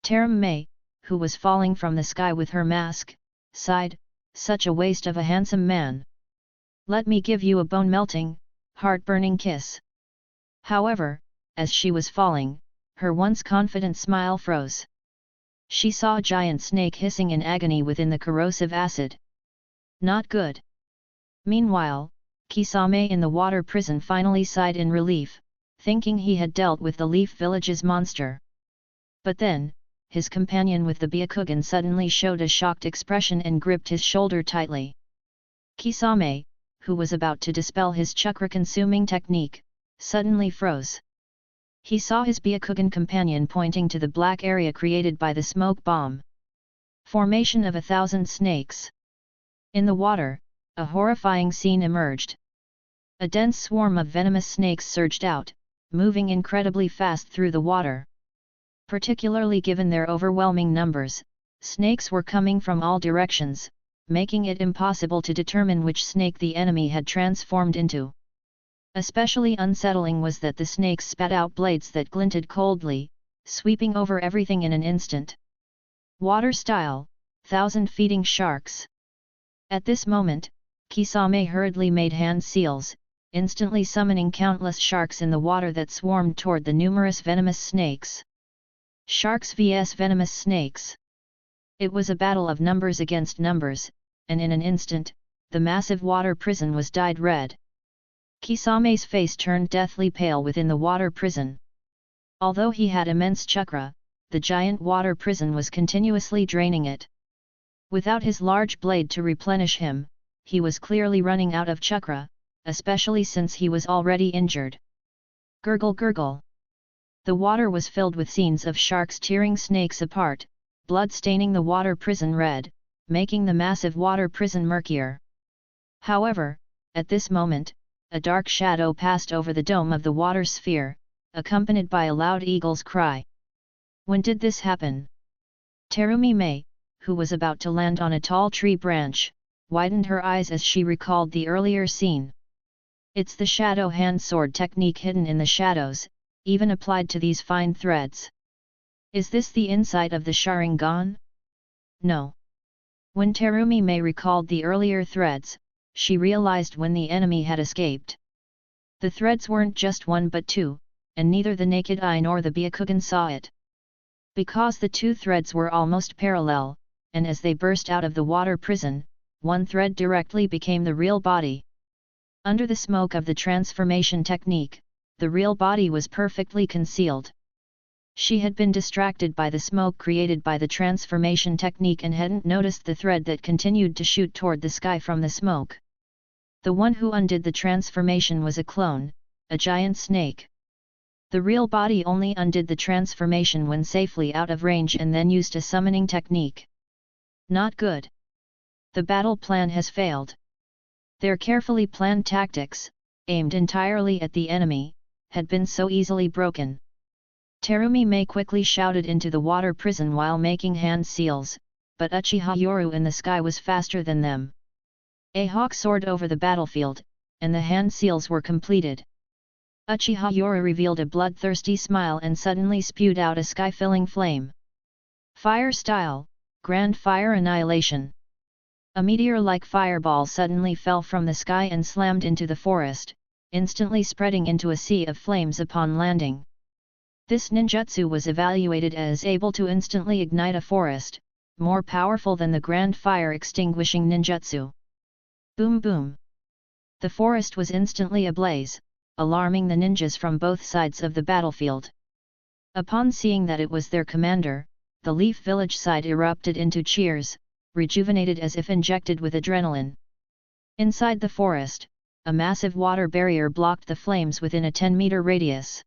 Taram Mei, who was falling from the sky with her mask, sighed, such a waste of a handsome man. Let me give you a bone-melting, heart-burning kiss. However, as she was falling, her once confident smile froze. She saw a giant snake hissing in agony within the corrosive acid. Not good. Meanwhile, Kisame in the water prison finally sighed in relief, thinking he had dealt with the Leaf Village's monster. But then, his companion with the Byakugan suddenly showed a shocked expression and gripped his shoulder tightly. Kisame, who was about to dispel his chakra-consuming technique, suddenly froze. He saw his Byakugan companion pointing to the black area created by the smoke bomb. Formation of 1,000 snakes. In the water, a horrifying scene emerged. A dense swarm of venomous snakes surged out, moving incredibly fast through the water. Particularly given their overwhelming numbers, snakes were coming from all directions, making it impossible to determine which snake the enemy had transformed into. Especially unsettling was that the snakes spat out blades that glinted coldly, sweeping over everything in an instant. Water style, 1,000 feeding sharks. At this moment, Kisame hurriedly made hand seals, instantly summoning countless sharks in the water that swarmed toward the numerous venomous snakes. Sharks vs venomous snakes. It was a battle of numbers against numbers, and in an instant, the massive water prison was dyed red. Kisame's face turned deathly pale within the water prison. Although he had immense chakra, the giant water prison was continuously draining it. Without his large blade to replenish him, he was clearly running out of chakra, especially since he was already injured. Gurgle gurgle. The water was filled with scenes of sharks tearing snakes apart, blood staining the water prison red, making the massive water prison murkier. However, at this moment, a dark shadow passed over the dome of the water sphere, accompanied by a loud eagle's cry. When did this happen? Terumi Mei, who was about to land on a tall tree branch, widened her eyes as she recalled the earlier scene. It's the shadow hand sword technique hidden in the shadows, even applied to these fine threads. Is this the insight of the Sharingan? No. When Terumi Mei recalled the earlier threads, she realized when the enemy had escaped. The threads weren't just one but two, and neither the naked eye nor the Byakugan saw it. Because the two threads were almost parallel, and as they burst out of the water prison, one thread directly became the real body. Under the smoke of the transformation technique, the real body was perfectly concealed. She had been distracted by the smoke created by the transformation technique and hadn't noticed the thread that continued to shoot toward the sky from the smoke. The one who undid the transformation was a clone, a giant snake. The real body only undid the transformation when safely out of range and then used a summoning technique. Not good. The battle plan has failed. Their carefully planned tactics, aimed entirely at the enemy, had been so easily broken. Terumi Mei quickly shouted into the water prison while making hand seals, but Uchiha Yoru in the sky was faster than them. A hawk soared over the battlefield, and the hand seals were completed. Uchiha Yoru revealed a bloodthirsty smile and suddenly spewed out a sky-filling flame. Fire style, Grand Fire Annihilation. A meteor-like fireball suddenly fell from the sky and slammed into the forest, instantly spreading into a sea of flames upon landing. This ninjutsu was evaluated as able to instantly ignite a forest, more powerful than the Grand Fire Extinguishing Ninjutsu. Boom boom! The forest was instantly ablaze, alarming the ninjas from both sides of the battlefield. Upon seeing that it was their commander, the Leaf Village side erupted into cheers, rejuvenated as if injected with adrenaline. Inside the forest, a massive water barrier blocked the flames within a 10-meter radius.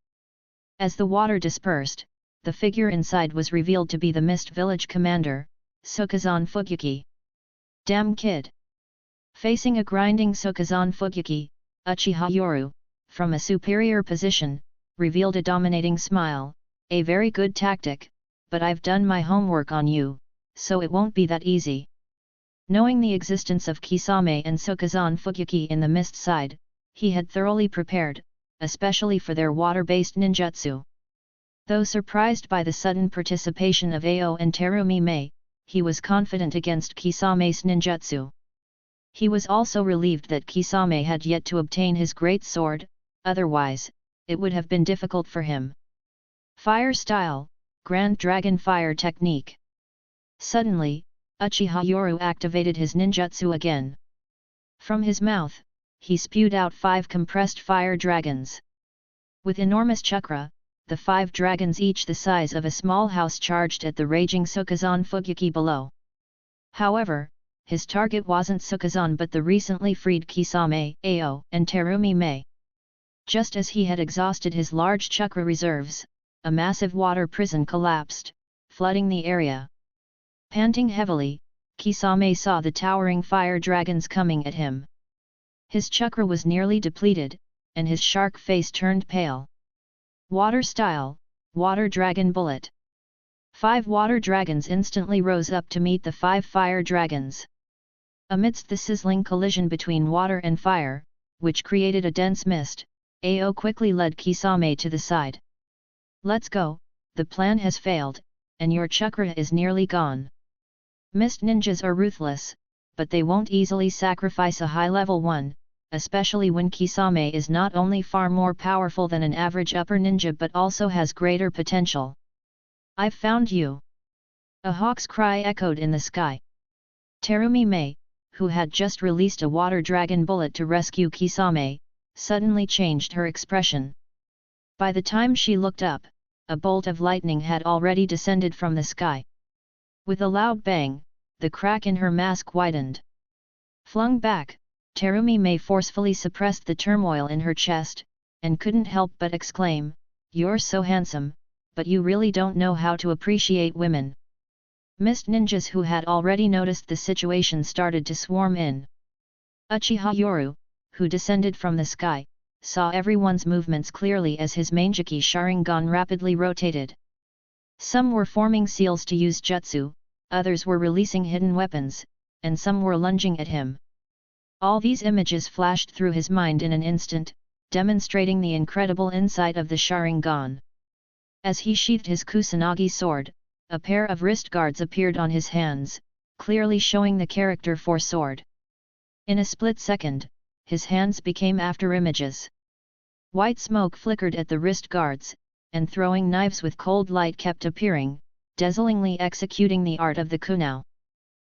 As the water dispersed, the figure inside was revealed to be the Mist Village commander, Sokazan Fugyuki. Damn kid! Facing a grinding Sokazan Fugyuki, Uchiha Yoru, from a superior position, revealed a dominating smile. A very good tactic, but I've done my homework on you, so it won't be that easy. Knowing the existence of Kisame and Sokazan Fugyuki in the mist side, he had thoroughly prepared, especially for their water-based ninjutsu. Though surprised by the sudden participation of Ao and Terumi Mei, he was confident against Kisame's ninjutsu. He was also relieved that Kisame had yet to obtain his great sword, otherwise, it would have been difficult for him. Fire style, Grand Dragon Fire Technique. Suddenly, Uchiha Yoru activated his ninjutsu again. From his mouth, he spewed out 5 compressed fire dragons. With enormous chakra, the 5 dragons each the size of a small house charged at the raging Sokazan Fugyuki below. However, his target wasn't Sokazan but the recently freed Kisame, Ao, and Terumi Mei. Just as he had exhausted his large chakra reserves, a massive water prison collapsed, flooding the area. Panting heavily, Kisame saw the towering fire dragons coming at him. His chakra was nearly depleted, and his shark face turned pale. Water style, Water Dragon Bullet. 5 water dragons instantly rose up to meet the 5 fire dragons. Amidst the sizzling collision between water and fire, which created a dense mist, Ao quickly led Kisame to the side. Let's go, the plan has failed, and your chakra is nearly gone. Mist ninjas are ruthless, but they won't easily sacrifice a high-level one, especially when Kisame is not only far more powerful than an average upper ninja but also has greater potential. I've found you! A hawk's cry echoed in the sky. Terumi Mei, who had just released a water dragon bullet to rescue Kisame, suddenly changed her expression. By the time she looked up, a bolt of lightning had already descended from the sky. With a loud bang, the crack in her mask widened. Flung back, Terumi Mei forcefully suppressed the turmoil in her chest, and couldn't help but exclaim, "You're so handsome, but you really don't know how to appreciate women." Mist ninjas who had already noticed the situation started to swarm in. Uchiha Yoru, who descended from the sky, saw everyone's movements clearly as his Mangeki Sharingan rapidly rotated. Some were forming seals to use jutsu, others were releasing hidden weapons, and some were lunging at him. All these images flashed through his mind in an instant, demonstrating the incredible insight of the Sharingan. As he sheathed his Kusanagi sword, a pair of wrist guards appeared on his hands, clearly showing the character for sword. In a split second, his hands became after images. White smoke flickered at the wrist guards, and throwing knives with cold light kept appearing, dazzlingly executing the art of the kunao.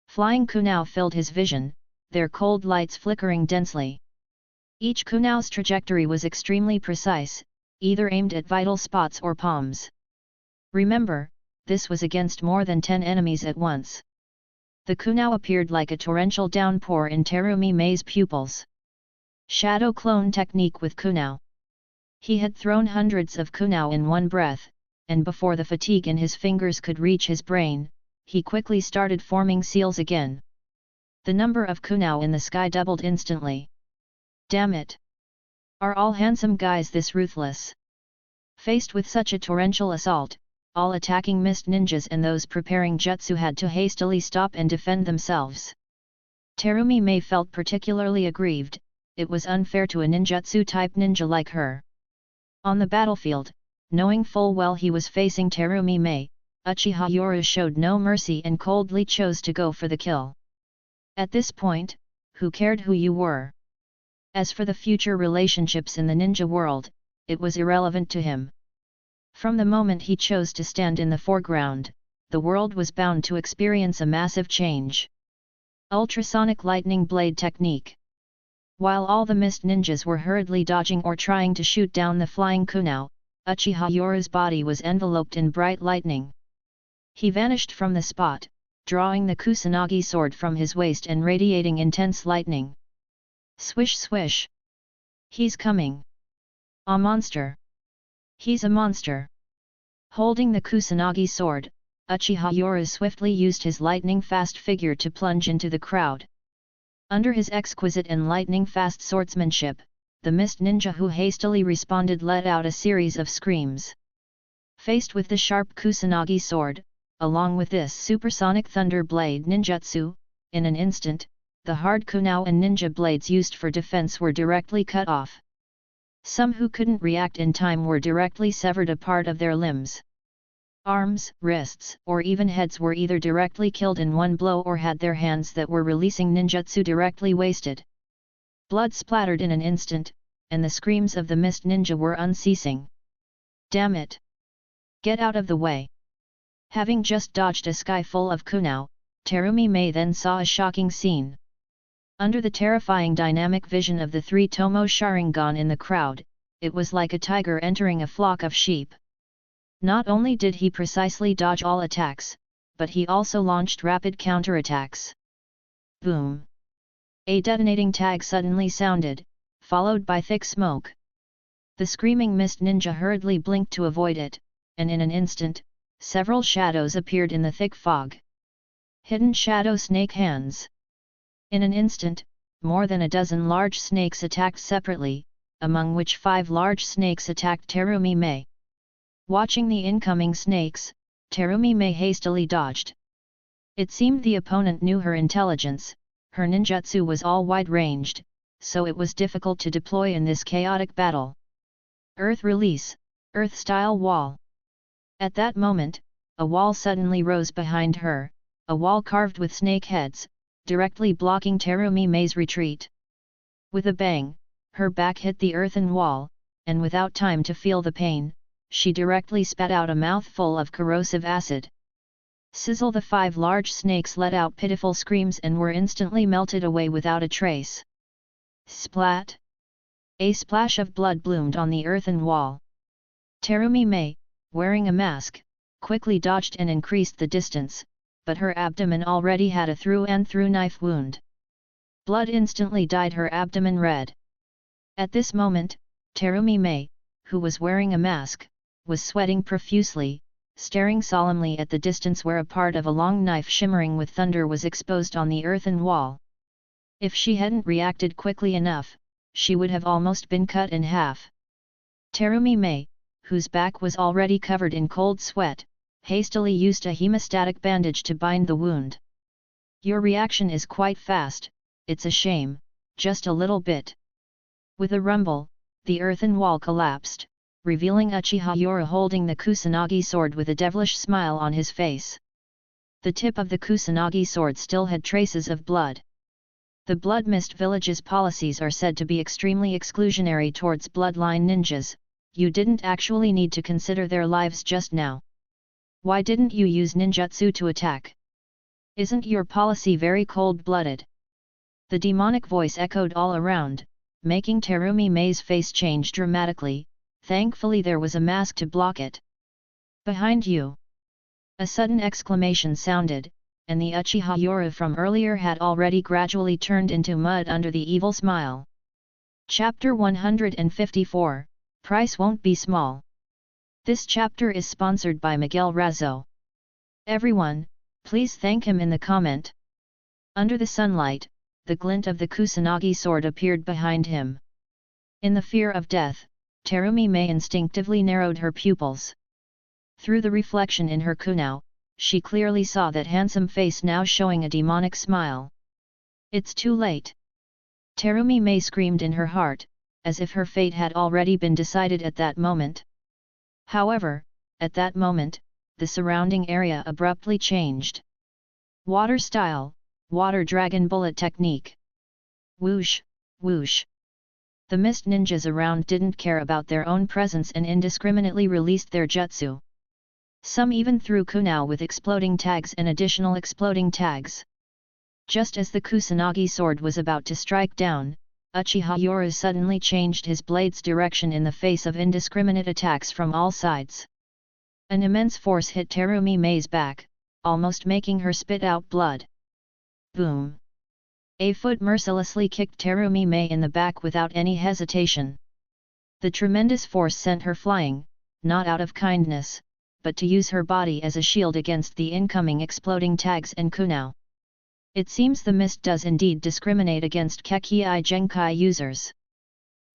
Flying kunao filled his vision, their cold lights flickering densely. Each kunao's trajectory was extremely precise, either aimed at vital spots or palms. Remember, this was against more than 10 enemies at once. The kunao appeared like a torrential downpour in Terumi Mei's pupils. Shadow clone technique with kunao. He had thrown hundreds of kunao in one breath, and before the fatigue in his fingers could reach his brain, he quickly started forming seals again. The number of kunao in the sky doubled instantly. Damn it! Are all handsome guys this ruthless? Faced with such a torrential assault, all attacking mist ninjas and those preparing jutsu had to hastily stop and defend themselves. Terumi Mei felt particularly aggrieved, it was unfair to a ninjutsu-type ninja like her. On the battlefield, knowing full well he was facing Terumi Mei, Uchiha Yoru showed no mercy and coldly chose to go for the kill. At this point, who cared who you were? As for the future relationships in the ninja world, it was irrelevant to him. From the moment he chose to stand in the foreground, the world was bound to experience a massive change. Ultrasonic lightning blade technique. While all the mist ninjas were hurriedly dodging or trying to shoot down the flying kunao, Uchiha Yoru's body was enveloped in bright lightning. He vanished from the spot, drawing the Kusanagi sword from his waist and radiating intense lightning. Swish swish! He's coming! A monster! He's a monster! Holding the Kusanagi sword, Uchiha Yoru swiftly used his lightning-fast figure to plunge into the crowd. Under his exquisite and lightning-fast swordsmanship, the mist ninja who hastily responded let out a series of screams. Faced with the sharp Kusanagi sword, along with this supersonic thunder blade ninjutsu, in an instant, the hard kunao and ninja blades used for defense were directly cut off. Some who couldn't react in time were directly severed a part of their limbs. Arms, wrists, or even heads were either directly killed in one blow or had their hands that were releasing ninjutsu directly wasted. Blood splattered in an instant, and the screams of the mist ninja were unceasing. Damn it! Get out of the way! Having just dodged a sky full of kunao, Terumi Mei then saw a shocking scene. Under the terrifying dynamic vision of the three Tomo Sharingan in the crowd, it was like a tiger entering a flock of sheep. Not only did he precisely dodge all attacks, but he also launched rapid counterattacks. Boom! A detonating tag suddenly sounded, followed by thick smoke. The screaming mist ninja hurriedly blinked to avoid it, and in an instant, several shadows appeared in the thick fog. Hidden shadow snake hands. In an instant, more than a dozen large snakes attacked separately, among which 5 large snakes attacked Terumi Mei. Watching the incoming snakes, Terumi Mei hastily dodged. It seemed the opponent knew her intelligence, her ninjutsu was all wide-ranged, so it was difficult to deploy in this chaotic battle. Earth release, Earth-style wall. At that moment, a wall suddenly rose behind her, a wall carved with snake heads, directly blocking Terumi Mei's retreat. With a bang, her back hit the earthen wall, and without time to feel the pain, she directly spat out a mouthful of corrosive acid. Sizzle! The 5 large snakes let out pitiful screams and were instantly melted away without a trace. Splat! A splash of blood bloomed on the earthen wall. Terumi Mei, wearing a mask, quickly dodged and increased the distance, but her abdomen already had a through-and-through knife wound. Blood instantly dyed her abdomen red. At this moment, Terumi Mei, who was wearing a mask, was sweating profusely, staring solemnly at the distance where a part of a long knife shimmering with thunder was exposed on the earthen wall. If she hadn't reacted quickly enough, she would have almost been cut in half. Terumi Mei, whose back was already covered in cold sweat, hastily used a hemostatic bandage to bind the wound. Your reaction is quite fast, it's a shame, just a little bit. With a rumble, the earthen wall collapsed, revealing Uchiha Yura holding the Kusanagi sword with a devilish smile on his face. The tip of the Kusanagi sword still had traces of blood. The Blood Mist Village's policies are said to be extremely exclusionary towards bloodline ninjas. You didn't actually need to consider their lives just now. Why didn't you use ninjutsu to attack? Isn't your policy very cold-blooded? The demonic voice echoed all around, making Terumi Mei's face change dramatically. Thankfully there was a mask to block it. Behind you! A sudden exclamation sounded, and the Uchiha Yura from earlier had already gradually turned into mud under the evil smile. Chapter 154, Price Won't Be Small. This chapter is sponsored by Miguel Razzo. Everyone, please thank him in the comment. Under the sunlight, the glint of the Kusanagi sword appeared behind him. In the fear of death, Terumi Mei instinctively narrowed her pupils. Through the reflection in her kunao, she clearly saw that handsome face now showing a demonic smile. It's too late! Terumi Mei screamed in her heart, as if her fate had already been decided at that moment. However, at that moment, the surrounding area abruptly changed. Water style, water dragon bullet technique. Whoosh, whoosh. The mist ninjas around didn't care about their own presence and indiscriminately released their jutsu. Some even threw kunao with exploding tags and additional exploding tags. Just as the Kusanagi sword was about to strike down, Uchiha Yura suddenly changed his blade's direction in the face of indiscriminate attacks from all sides. An immense force hit Terumi Mei's back, almost making her spit out blood. Boom! A foot mercilessly kicked Terumi Mei in the back without any hesitation. The tremendous force sent her flying, not out of kindness, but to use her body as a shield against the incoming exploding tags and kunao. It seems the mist does indeed discriminate against Kekkei Genkai users.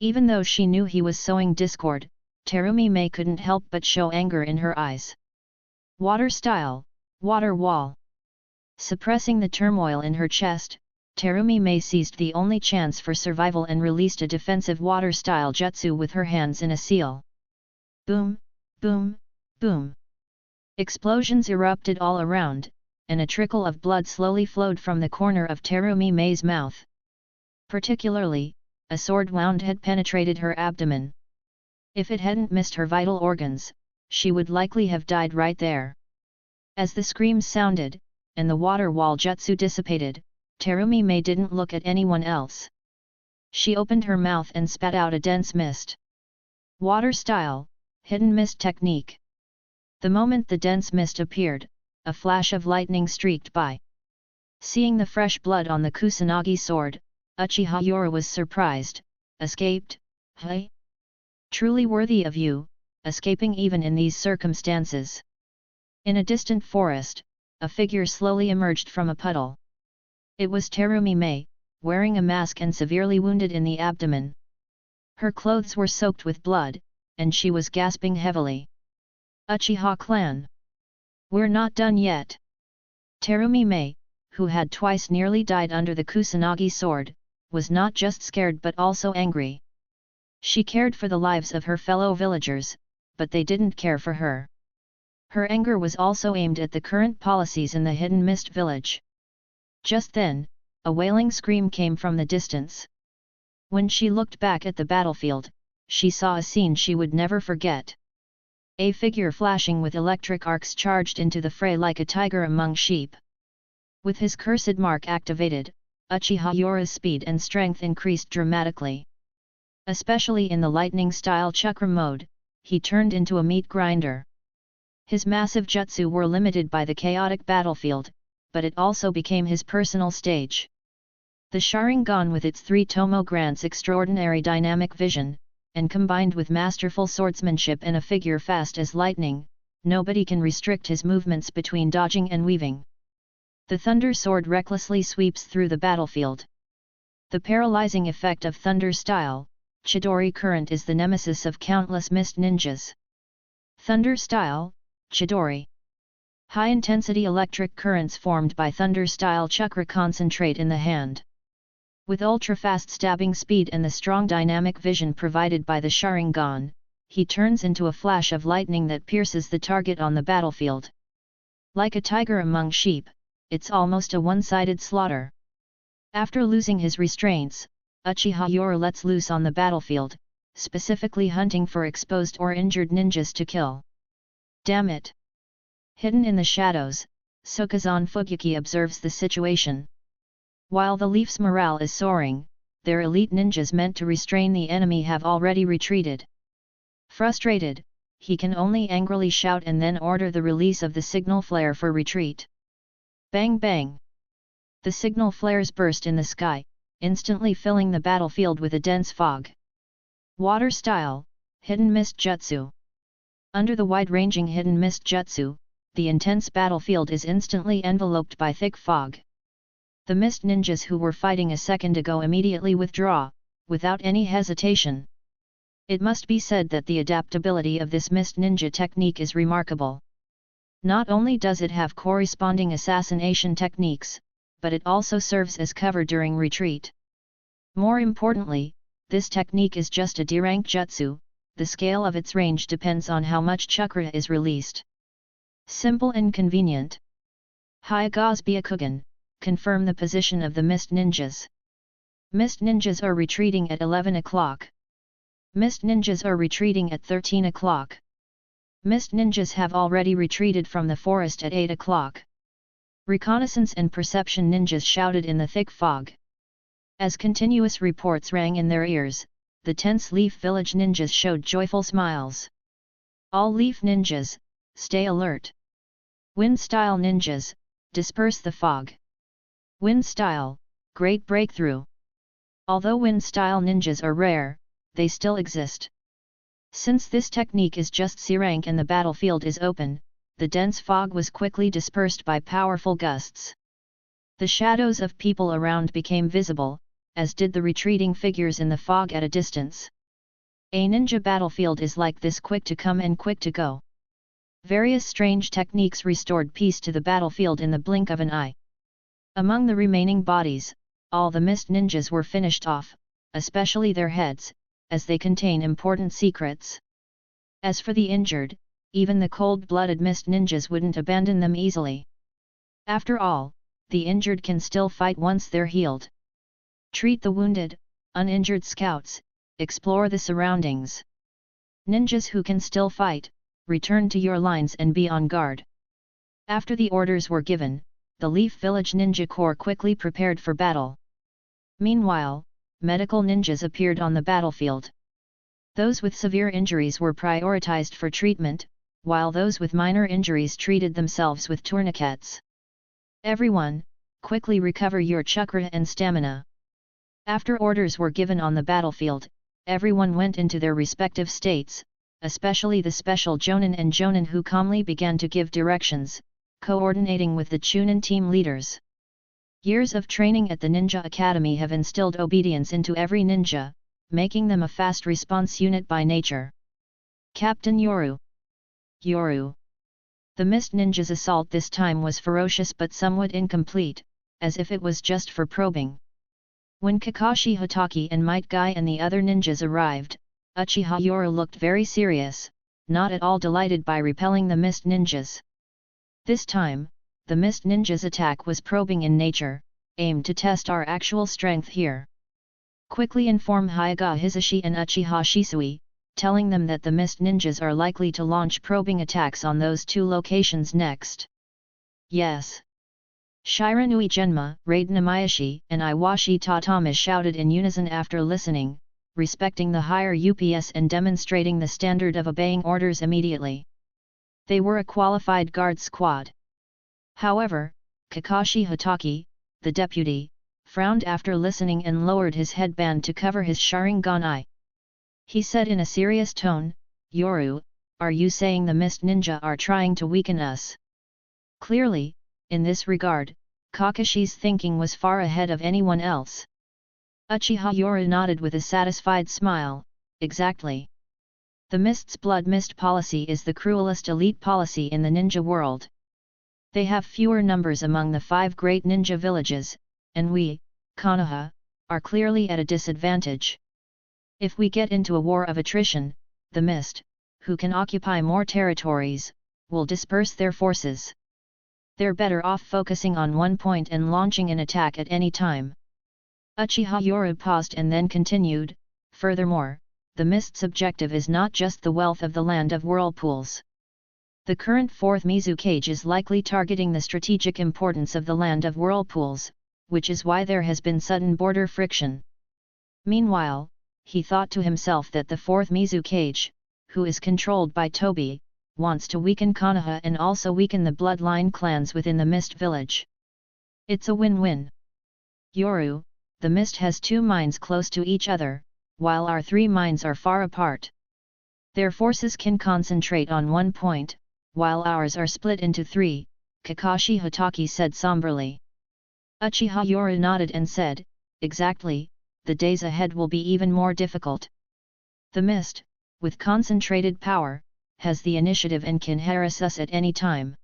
Even though she knew he was sowing discord, Terumi Mei couldn't help but show anger in her eyes. Water style, water wall. Suppressing the turmoil in her chest, Terumi Mei seized the only chance for survival and released a defensive water-style jutsu with her hands in a seal. Boom, boom, boom. Explosions erupted all around, and a trickle of blood slowly flowed from the corner of Terumi Mei's mouth. Particularly, a sword wound had penetrated her abdomen. If it hadn't missed her vital organs, she would likely have died right there. As the screams sounded, and the water wall jutsu dissipated, Terumi Mei didn't look at anyone else. She opened her mouth and spat out a dense mist. Water style, hidden mist technique. The moment the dense mist appeared, a flash of lightning streaked by. Seeing the fresh blood on the Kusanagi sword, Uchiha Yura was surprised. Escaped? Hey? Truly worthy of you, escaping even in these circumstances. In a distant forest, a figure slowly emerged from a puddle. It was Terumi Mei, wearing a mask and severely wounded in the abdomen. Her clothes were soaked with blood, and she was gasping heavily. Uchiha clan! We're not done yet! Terumi Mei, who had twice nearly died under the Kusanagi sword, was not just scared but also angry. She cared for the lives of her fellow villagers, but they didn't care for her. Her anger was also aimed at the current policies in the Hidden Mist village. Just then, a wailing scream came from the distance. When she looked back at the battlefield, she saw a scene she would never forget. A figure flashing with electric arcs charged into the fray like a tiger among sheep. With his cursed mark activated, Uchiha Yora's speed and strength increased dramatically. Especially in the lightning-style chakra mode, he turned into a meat grinder. His massive jutsu were limited by the chaotic battlefield, but it also became his personal stage. The Sharingan with its 3 Tomo grants extraordinary dynamic vision, and combined with masterful swordsmanship and a figure fast as lightning, nobody can restrict his movements between dodging and weaving. The Thunder Sword recklessly sweeps through the battlefield. The paralyzing effect of Thunder Style, Chidori Current is the nemesis of countless mist ninjas. Thunder Style, Chidori. High-intensity electric currents formed by Thunder-style chakra concentrate in the hand. With ultra-fast stabbing speed and the strong dynamic vision provided by the Sharingan, he turns into a flash of lightning that pierces the target on the battlefield. Like a tiger among sheep, it's almost a one-sided slaughter. After losing his restraints, Uchiha Yora lets loose on the battlefield, specifically hunting for exposed or injured ninjas to kill. Damn it! Hidden in the shadows, Sokazan Fugyuki observes the situation. While the Leaf's morale is soaring, their elite ninjas meant to restrain the enemy have already retreated. Frustrated, he can only angrily shout and then order the release of the signal flare for retreat. Bang bang! The signal flares burst in the sky, instantly filling the battlefield with a dense fog. Water Style, Hidden Mist Jutsu. Under the wide-ranging Hidden Mist Jutsu, the intense battlefield is instantly enveloped by thick fog. The mist ninjas who were fighting a second ago immediately withdraw, without any hesitation. It must be said that the adaptability of this mist ninja technique is remarkable. Not only does it have corresponding assassination techniques, but it also serves as cover during retreat. More importantly, this technique is just a D-rank jutsu, the scale of its range depends on how much chakra is released. Simple and convenient. Hyaga's Byakugan, confirm the position of the Mist Ninjas. Mist Ninjas are retreating at 11 o'clock. Mist Ninjas are retreating at 13 o'clock. Mist Ninjas have already retreated from the forest at 8 o'clock. Reconnaissance and perception ninjas shouted in the thick fog. As continuous reports rang in their ears, the tense Leaf Village ninjas showed joyful smiles. All Leaf ninjas, stay alert. Wind Style ninjas, disperse the fog. Wind Style, great breakthrough. Although Wind Style ninjas are rare, they still exist. Since this technique is just C-rank and the battlefield is open, the dense fog was quickly dispersed by powerful gusts. The shadows of people around became visible, as did the retreating figures in the fog at a distance. A ninja battlefield is like this, quick to come and quick to go. Various strange techniques restored peace to the battlefield in the blink of an eye. Among the remaining bodies, all the mist ninjas were finished off, especially their heads, as they contain important secrets. As for the injured, even the cold-blooded mist ninjas wouldn't abandon them easily. After all, the injured can still fight once they're healed. Treat the wounded, uninjured scouts, explore the surroundings. Ninjas who can still fight, return to your lines and be on guard. After the orders were given, the Leaf Village Ninja Corps quickly prepared for battle. Meanwhile, medical ninjas appeared on the battlefield. Those with severe injuries were prioritized for treatment, while those with minor injuries treated themselves with tourniquets. Everyone, quickly recover your chakra and stamina. After orders were given on the battlefield, everyone went into their respective states, especially the special Jonin and Jonin who calmly began to give directions, coordinating with the Chunin team leaders. Years of training at the Ninja Academy have instilled obedience into every ninja, making them a fast response unit by nature. Captain Yoru. Yoru. The Mist Ninja's assault this time was ferocious but somewhat incomplete, as if it was just for probing. When Kakashi Hatake and Might Guy and the other ninjas arrived, Uchiha Yoru looked very serious, not at all delighted by repelling the mist ninjas. This time, the mist ninjas' attack was probing in nature, aimed to test our actual strength here. Quickly inform Hyuga Hisashi and Uchiha Shisui, telling them that the mist ninjas are likely to launch probing attacks on those two locations next. Yes. Shiranui Genma, Raid Namayashi, and Iwashi Tatama shouted in unison after listening, respecting the higher UPS and demonstrating the standard of obeying orders immediately. They were a qualified guard squad. However, Kakashi Hatake, the deputy, frowned after listening and lowered his headband to cover his Sharingan eye. He said in a serious tone, "Yoru, are you saying the mist ninja are trying to weaken us?" Clearly, in this regard, Kakashi's thinking was far ahead of anyone else. Uchiha Yoru nodded with a satisfied smile, "Exactly. The Mist's blood mist policy is the cruelest elite policy in the ninja world. They have fewer numbers among the 5 great ninja villages, and we, Konoha, are clearly at a disadvantage. If we get into a war of attrition, the Mist, who can occupy more territories, will disperse their forces. They're better off focusing on one point and launching an attack at any time." Uchiha Yoru paused and then continued, "Furthermore, the Mist's objective is not just the wealth of the land of whirlpools. The current 4th Mizukage is likely targeting the strategic importance of the land of whirlpools, which is why there has been sudden border friction." Meanwhile, he thought to himself that the 4th Mizukage, who is controlled by Tobi, wants to weaken Konoha and also weaken the bloodline clans within the Mist village. It's a win-win. "Yoru, the Mist has 2 mines close to each other, while our 3 mines are far apart. Their forces can concentrate on one point, while ours are split into 3, Kakashi Hatake said somberly. Uchiha Yoru nodded and said, "Exactly, the days ahead will be even more difficult. The Mist, with concentrated power, has the initiative and can harass us at any time.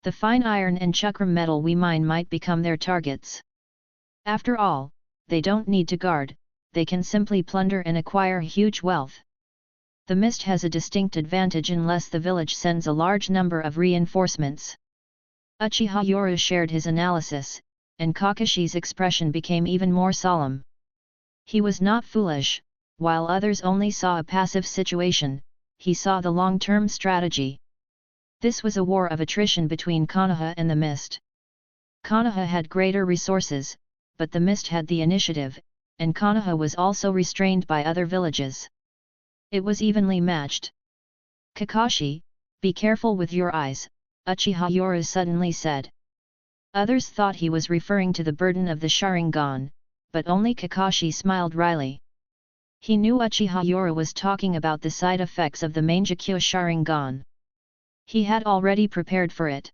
The fine iron and chukram metal we mine might become their targets. After all, they don't need to guard, they can simply plunder and acquire huge wealth. The Mist has a distinct advantage unless the village sends a large number of reinforcements." Uchiha Yoru shared his analysis, and Kakashi's expression became even more solemn. He was not foolish, while others only saw a passive situation, he saw the long-term strategy. This was a war of attrition between Konoha and the Mist. Konoha had greater resources, but the Mist had the initiative, and Konoha was also restrained by other villages. It was evenly matched. "Kakashi, be careful with your eyes," Uchiha Yoru suddenly said. Others thought he was referring to the burden of the Sharingan, but only Kakashi smiled wryly. He knew Uchiha Yoru was talking about the side effects of the Mangekyo Sharingan. He had already prepared for it.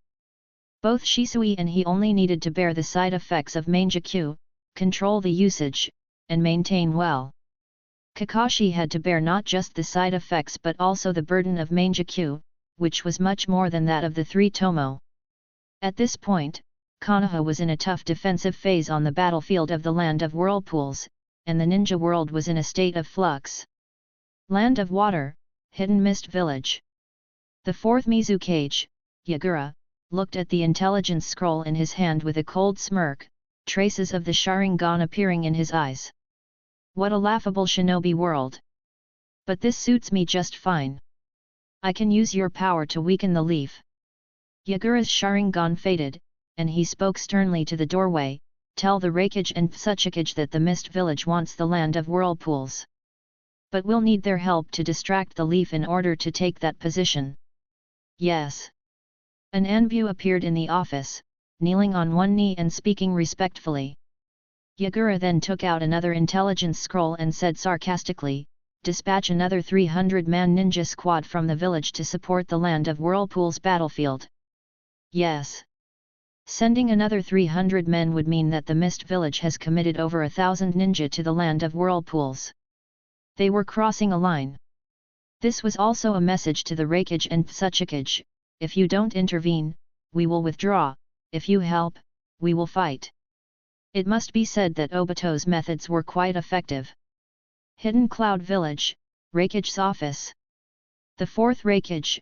Both Shisui and he only needed to bear the side effects of Mangekyo, control the usage, and maintain well. Kakashi had to bear not just the side effects but also the burden of Mangekyo, which was much more than that of the 3 Tomo. At this point, Konoha was in a tough defensive phase on the battlefield of the land of whirlpools, and the ninja world was in a state of flux. Land of Water, Hidden Mist Village. The 4th Mizukage, Yagura, looked at the intelligence scroll in his hand with a cold smirk, traces of the Sharingan appearing in his eyes. "What a laughable shinobi world! But this suits me just fine. I can use your power to weaken the leaf." Yagura's Sharingan faded, and he spoke sternly to the doorway, "Tell the Raikage and Psuchikage that the Mist Village wants the land of whirlpools. But we'll need their help to distract the leaf in order to take that position." "Yes." An Anbu appeared in the office, kneeling on one knee and speaking respectfully. Yagura then took out another intelligence scroll and said sarcastically, "Dispatch another 300-man ninja squad from the village to support the land of whirlpools battlefield." "Yes." Sending another 300 men would mean that the Mist Village has committed over 1,000 ninja to the land of whirlpools. They were crossing a line. This was also a message to the Raikage and Psuchikage, "If you don't intervene, we will withdraw, if you help, we will fight." It must be said that Obito's methods were quite effective. Hidden Cloud Village, Raikage's office. The fourth Raikage,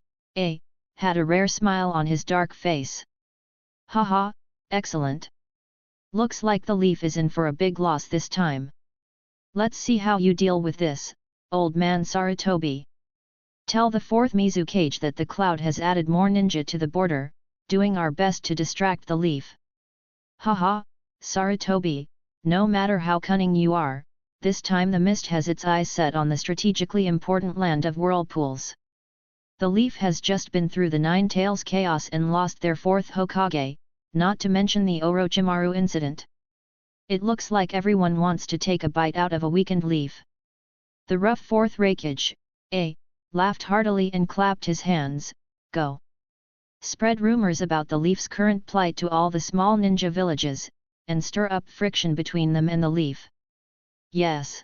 had a rare smile on his dark face. Haha, excellent. Looks like the leaf is in for a big loss this time. Let's see how you deal with this, old man Sarutobi. Tell the fourth Mizukage that the cloud has added more ninja to the border, doing our best to distract the leaf. Haha, Sarutobi, no matter how cunning you are, this time the mist has its eyes set on the strategically important land of whirlpools. The leaf has just been through the Nine Tails chaos and lost their fourth Hokage, not to mention the Orochimaru incident. It looks like everyone wants to take a bite out of a weakened leaf. The rough fourth Raikage, laughed heartily and clapped his hands. Go! Spread rumors about the leaf's current plight to all the small ninja villages, and stir up friction between them and the leaf. Yes.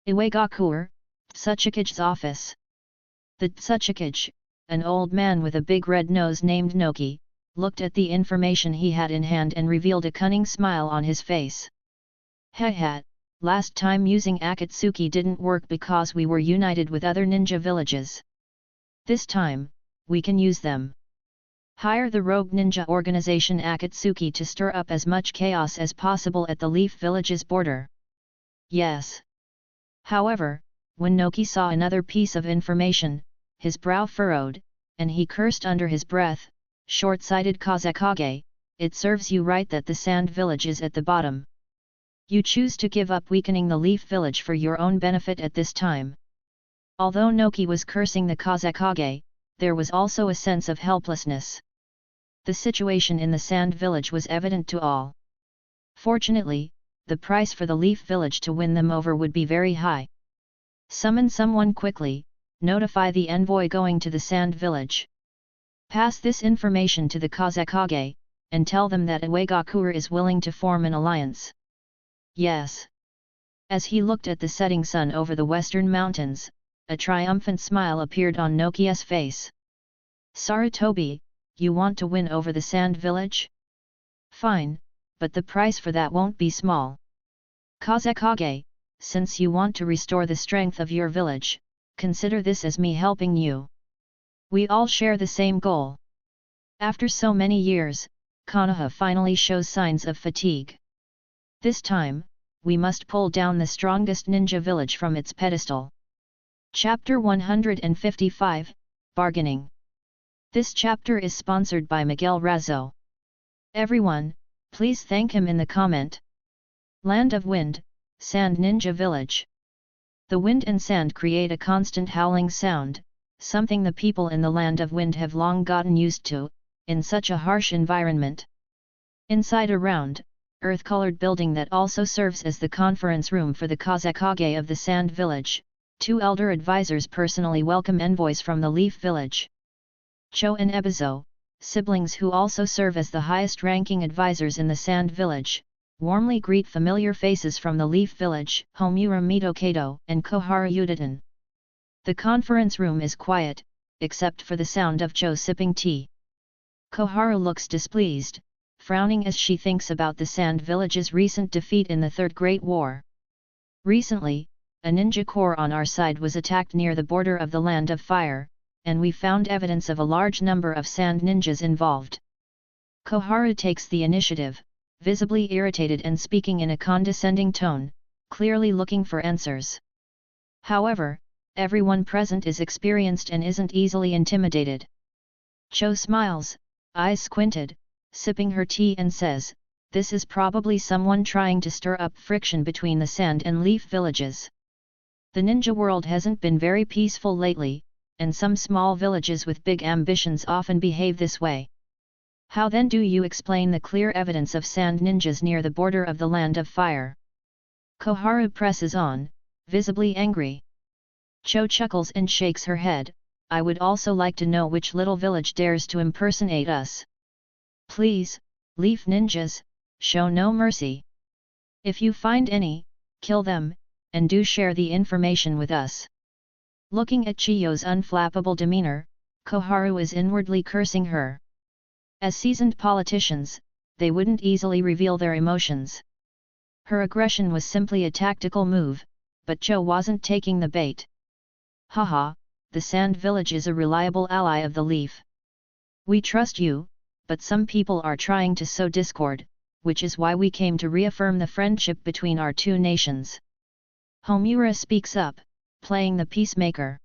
Iwagakure, Tsuchikage's office. The Tsuchikage, an old man with a big red nose named Noki, looked at the information he had in hand and revealed a cunning smile on his face. Hehe, last time using Akatsuki didn't work because we were united with other ninja villages. This time, we can use them. Hire the rogue ninja organization Akatsuki to stir up as much chaos as possible at the Leaf Village's border. Yes. However, when Noki saw another piece of information, his brow furrowed, and he cursed under his breath, short-sighted Kazekage, it serves you right that the Sand Village is at the bottom. You choose to give up weakening the Leaf Village for your own benefit at this time. Although Noki was cursing the Kazekage, there was also a sense of helplessness. The situation in the Sand Village was evident to all. Fortunately, the price for the Leaf Village to win them over would be very high. Summon someone quickly, notify the envoy going to the Sand Village. Pass this information to the Kazekage, and tell them that Iwagakure is willing to form an alliance. Yes. As he looked at the setting sun over the western mountains, a triumphant smile appeared on Nokia's face. Sarutobi, you want to win over the Sand Village? Fine, but the price for that won't be small. Kazekage, since you want to restore the strength of your village, consider this as me helping you. We all share the same goal. After so many years, Konoha finally shows signs of fatigue. This time, we must pull down the strongest ninja village from its pedestal. Chapter 155, Bargaining. This chapter is sponsored by Miguel Razzo. Everyone, please thank him in the comment. Land of Wind, Sand Ninja Village. The wind and sand create a constant howling sound, something the people in the Land of Wind have long gotten used to, in such a harsh environment. Inside a round, earth-colored building that also serves as the conference room for the Kazekage of the Sand Village, two elder advisors personally welcome envoys from the Leaf Village. Cho and Ebizo, siblings who also serve as the highest-ranking advisors in the Sand Village, warmly greet familiar faces from the Leaf Village, Homura Mitokado and Koharu Udaten. The conference room is quiet, except for the sound of Cho sipping tea. Koharu looks displeased, frowning as she thinks about the Sand Village's recent defeat in the Third Great War. Recently, a ninja corps on our side was attacked near the border of the Land of Fire, and we found evidence of a large number of sand ninjas involved. Koharu takes the initiative, visibly irritated and speaking in a condescending tone, clearly looking for answers. However, everyone present is experienced and isn't easily intimidated. Cho smiles, eyes squinted, sipping her tea and says, "This is probably someone trying to stir up friction between the Sand and Leaf villages. The ninja world hasn't been very peaceful lately, and some small villages with big ambitions often behave this way. How then do you explain the clear evidence of sand ninjas near the border of the Land of Fire?" Koharu presses on, visibly angry. Cho chuckles and shakes her head, "I would also like to know which little village dares to impersonate us. Please, Leaf Ninjas, show no mercy. If you find any, kill them, and do share the information with us." Looking at Chiyo's unflappable demeanor, Koharu is inwardly cursing her. As seasoned politicians, they wouldn't easily reveal their emotions. Her aggression was simply a tactical move, but Cho wasn't taking the bait. "Haha, the Sand Village is a reliable ally of the Leaf. We trust you, but some people are trying to sow discord, which is why we came to reaffirm the friendship between our two nations. Homura speaks up, playing the peacemaker.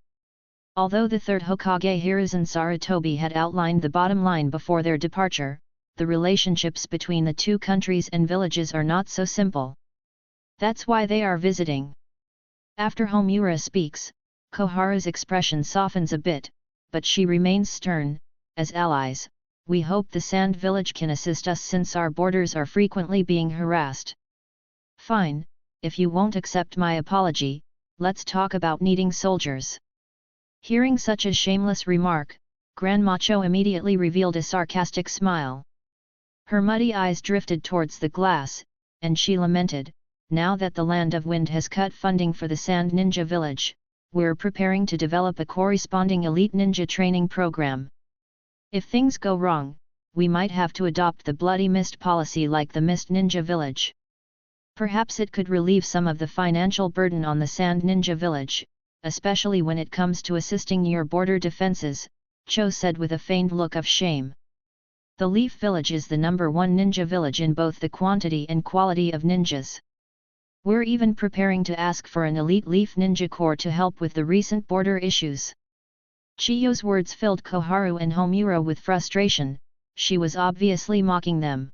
Although the third Hokage Hiruzen Sarutobi had outlined the bottom line before their departure, the relationships between the two countries and villages are not so simple. That's why they are visiting. After Homura speaks, Koharu's expression softens a bit, but she remains stern. As allies, we hope the Sand Village can assist us since our borders are frequently being harassed. Fine, if you won't accept my apology, let's talk about needing soldiers. Hearing such a shameless remark, Grandma Cho immediately revealed a sarcastic smile. Her muddy eyes drifted towards the glass, and she lamented, now that the Land of Wind has cut funding for the Sand Ninja Village, we're preparing to develop a corresponding elite ninja training program. If things go wrong, we might have to adopt the Bloody Mist policy like the Mist Ninja Village. Perhaps it could relieve some of the financial burden on the Sand Ninja Village, especially when it comes to assisting your border defenses, Cho said with a feigned look of shame. The Leaf Village is the #1 ninja village in both the quantity and quality of ninjas. We're even preparing to ask for an elite Leaf Ninja Corps to help with the recent border issues. Chiyo's words filled Koharu and Homura with frustration. She was obviously mocking them.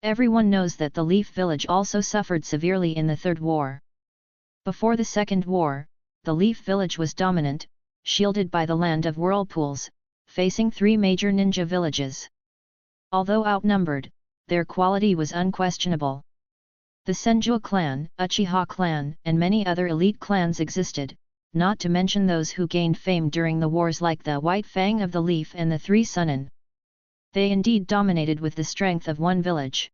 Everyone knows that the Leaf Village also suffered severely in the Third War. Before the Second War, the Leaf Village was dominant, shielded by the Land of Whirlpools, facing 3 major ninja villages. Although outnumbered, their quality was unquestionable. The Senju clan, Uchiha clan, and many other elite clans existed, not to mention those who gained fame during the wars like the White Fang of the Leaf and the Three Sunin. They indeed dominated with the strength of one village.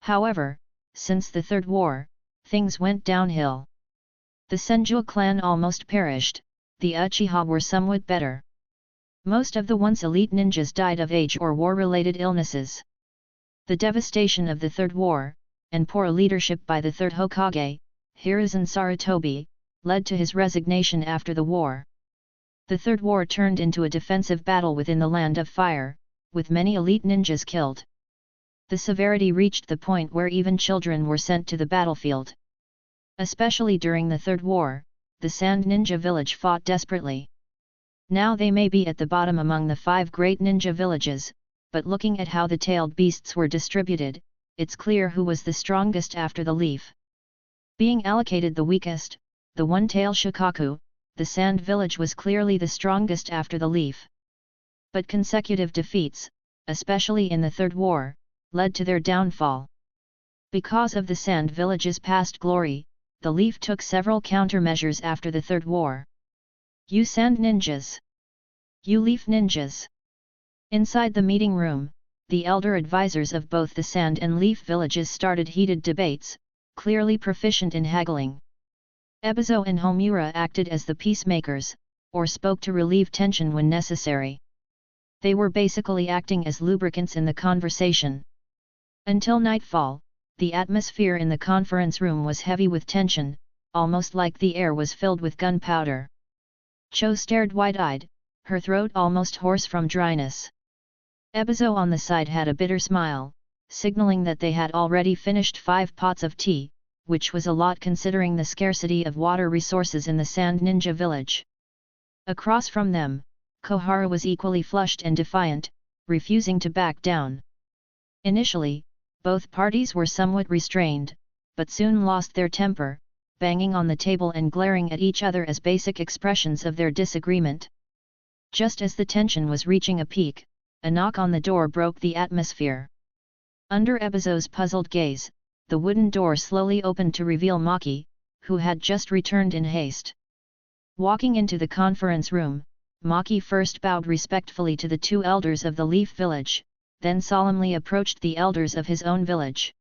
However, since the Third War, things went downhill. The Senju clan almost perished, the Uchiha were somewhat better. Most of the once elite ninjas died of age or war-related illnesses. The devastation of the Third War, and poor leadership by the third Hokage, Hiruzen Sarutobi, led to his resignation after the war. The Third War turned into a defensive battle within the Land of Fire, with many elite ninjas killed. The severity reached the point where even children were sent to the battlefield. Especially during the Third War, the Sand Ninja Village fought desperately. Now they may be at the bottom among the 5 great ninja villages, but looking at how the tailed beasts were distributed, it's clear who was the strongest after the Leaf. Being allocated the weakest, the one-tail Shikaku, the Sand Village was clearly the strongest after the Leaf. But consecutive defeats, especially in the Third War, led to their downfall. Because of the Sand Village's past glory, the Leaf took several countermeasures after the Third War. You Sand Ninjas! You Leaf Ninjas! Inside the meeting room, the elder advisors of both the Sand and Leaf villages started heated debates, clearly proficient in haggling. Ebizo and Homura acted as the peacemakers, or spoke to relieve tension when necessary. They were basically acting as lubricants in the conversation. Until nightfall, the atmosphere in the conference room was heavy with tension, almost like the air was filled with gunpowder. Cho stared wide-eyed, her throat almost hoarse from dryness. Ebizo on the side had a bitter smile, signaling that they had already finished 5 pots of tea, which was a lot considering the scarcity of water resources in the Sand Ninja Village. Across from them, Koharu was equally flushed and defiant, refusing to back down. Initially, both parties were somewhat restrained, but soon lost their temper, banging on the table and glaring at each other as basic expressions of their disagreement. Just as the tension was reaching a peak, a knock on the door broke the atmosphere. Under Ebizo's puzzled gaze, the wooden door slowly opened to reveal Maki, who had just returned in haste. Walking into the conference room, Maki first bowed respectfully to the 2 elders of the Leaf Village, then solemnly approached the elders of his own village.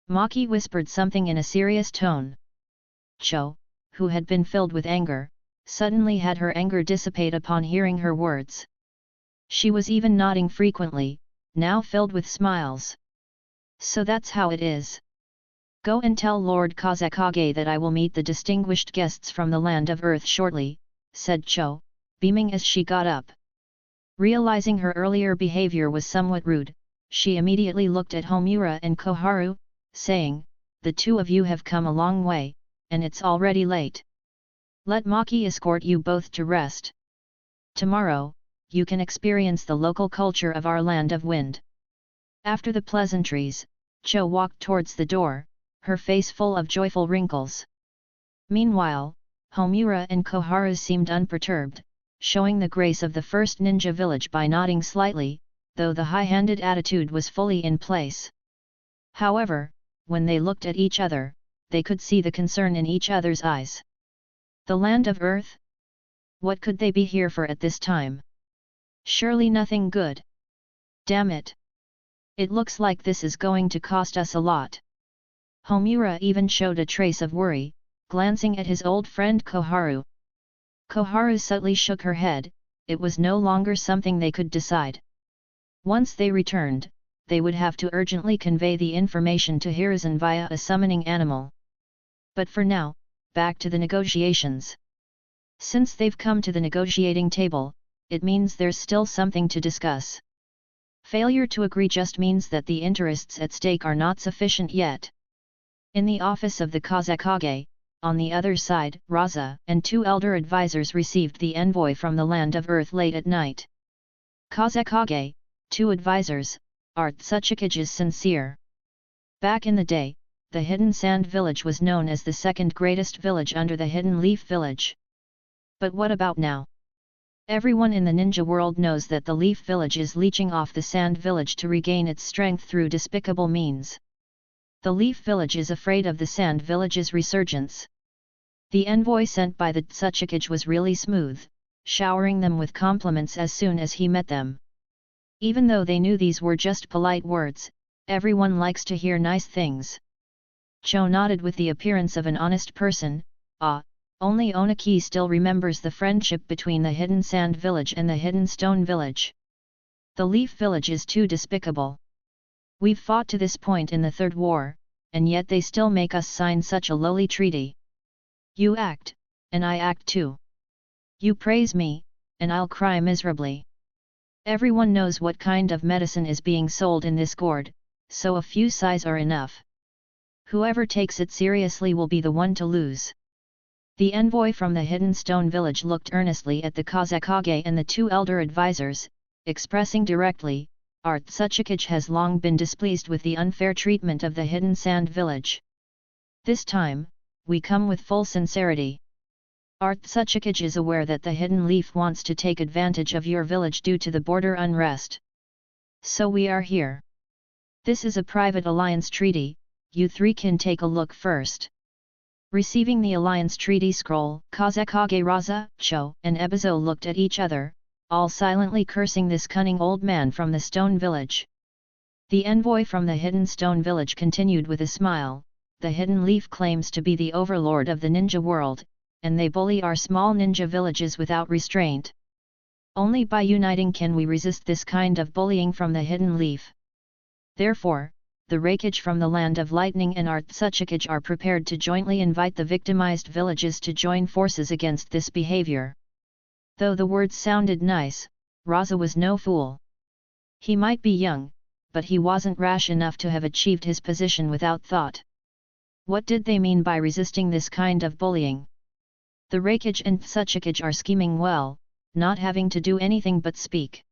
Maki whispered something in a serious tone. Cho, who had been filled with anger, suddenly had her anger dissipate upon hearing her words. She was even nodding frequently, now filled with smiles. So that's how it is. Go and tell Lord Kazekage that I will meet the distinguished guests from the Land of Earth shortly, said Cho, beaming as she got up. Realizing her earlier behavior was somewhat rude, she immediately looked at Homura and Koharu, saying, "The two of you have come a long way, and it's already late. Let Maki escort you both to rest. Tomorrow, you can experience the local culture of our land of wind." After the pleasantries, Cho walked towards the door, her face full of joyful wrinkles. Meanwhile, Homura and Koharu seemed unperturbed, showing the grace of the first ninja village by nodding slightly, though the high-handed attitude was fully in place. However, when they looked at each other, they could see the concern in each other's eyes. The land of Earth? What could they be here for at this time? Surely nothing good. Damn it! It looks like this is going to cost us a lot. Homura even showed a trace of worry, glancing at his old friend Koharu. Koharu subtly shook her head, it was no longer something they could decide. Once they returned, they would have to urgently convey the information to Hiruzen via a summoning animal. But for now, back to the negotiations. Since they've come to the negotiating table, it means there's still something to discuss. Failure to agree just means that the interests at stake are not sufficient yet. In the office of the Kazekage, on the other side, Raza and two elder advisors received the envoy from the land of Earth late at night. Kazekage, two advisors, are Tsuchikage's sincere. Back in the day, the Hidden Sand Village was known as the second greatest village under the Hidden Leaf Village. But what about now? Everyone in the ninja world knows that the Leaf Village is leeching off the Sand Village to regain its strength through despicable means. The Leaf Village is afraid of the Sand Village's resurgence. The envoy sent by the Tsuchikage was really smooth, showering them with compliments as soon as he met them. Even though they knew these were just polite words, everyone likes to hear nice things. Cho nodded with the appearance of an honest person. Only Onaki still remembers the friendship between the Hidden Sand Village and the Hidden Stone Village. The Leaf Village is too despicable. We've fought to this point in the Third War, and yet they still make us sign such a lowly treaty. You act, and I act too. You praise me, and I'll cry miserably. Everyone knows what kind of medicine is being sold in this gourd, so a few sighs are enough. Whoever takes it seriously will be the one to lose. The envoy from the Hidden Stone Village looked earnestly at the Kazekage and the two elder advisors, expressing directly, "Our Tsuchikage has long been displeased with the unfair treatment of the Hidden Sand Village. This time, we come with full sincerity. Our Tsuchikage is aware that the Hidden Leaf wants to take advantage of your village due to the border unrest. So we are here. This is a private alliance treaty, you three can take a look first." Receiving the alliance treaty scroll, Kazekage Raza, Cho, and Ebizo looked at each other, all silently cursing this cunning old man from the Stone Village. The envoy from the Hidden Stone Village continued with a smile, "The Hidden Leaf claims to be the overlord of the ninja world, and they bully our small ninja villages without restraint. Only by uniting can we resist this kind of bullying from the Hidden Leaf. Therefore, the Raikage from the Land of Lightning and our Tsuchikage are prepared to jointly invite the victimized villages to join forces against this behavior." Though the words sounded nice, Raza was no fool. He might be young, but he wasn't rash enough to have achieved his position without thought. What did they mean by resisting this kind of bullying? The Raikage and Tsuchikage are scheming well, not having to do anything but speak.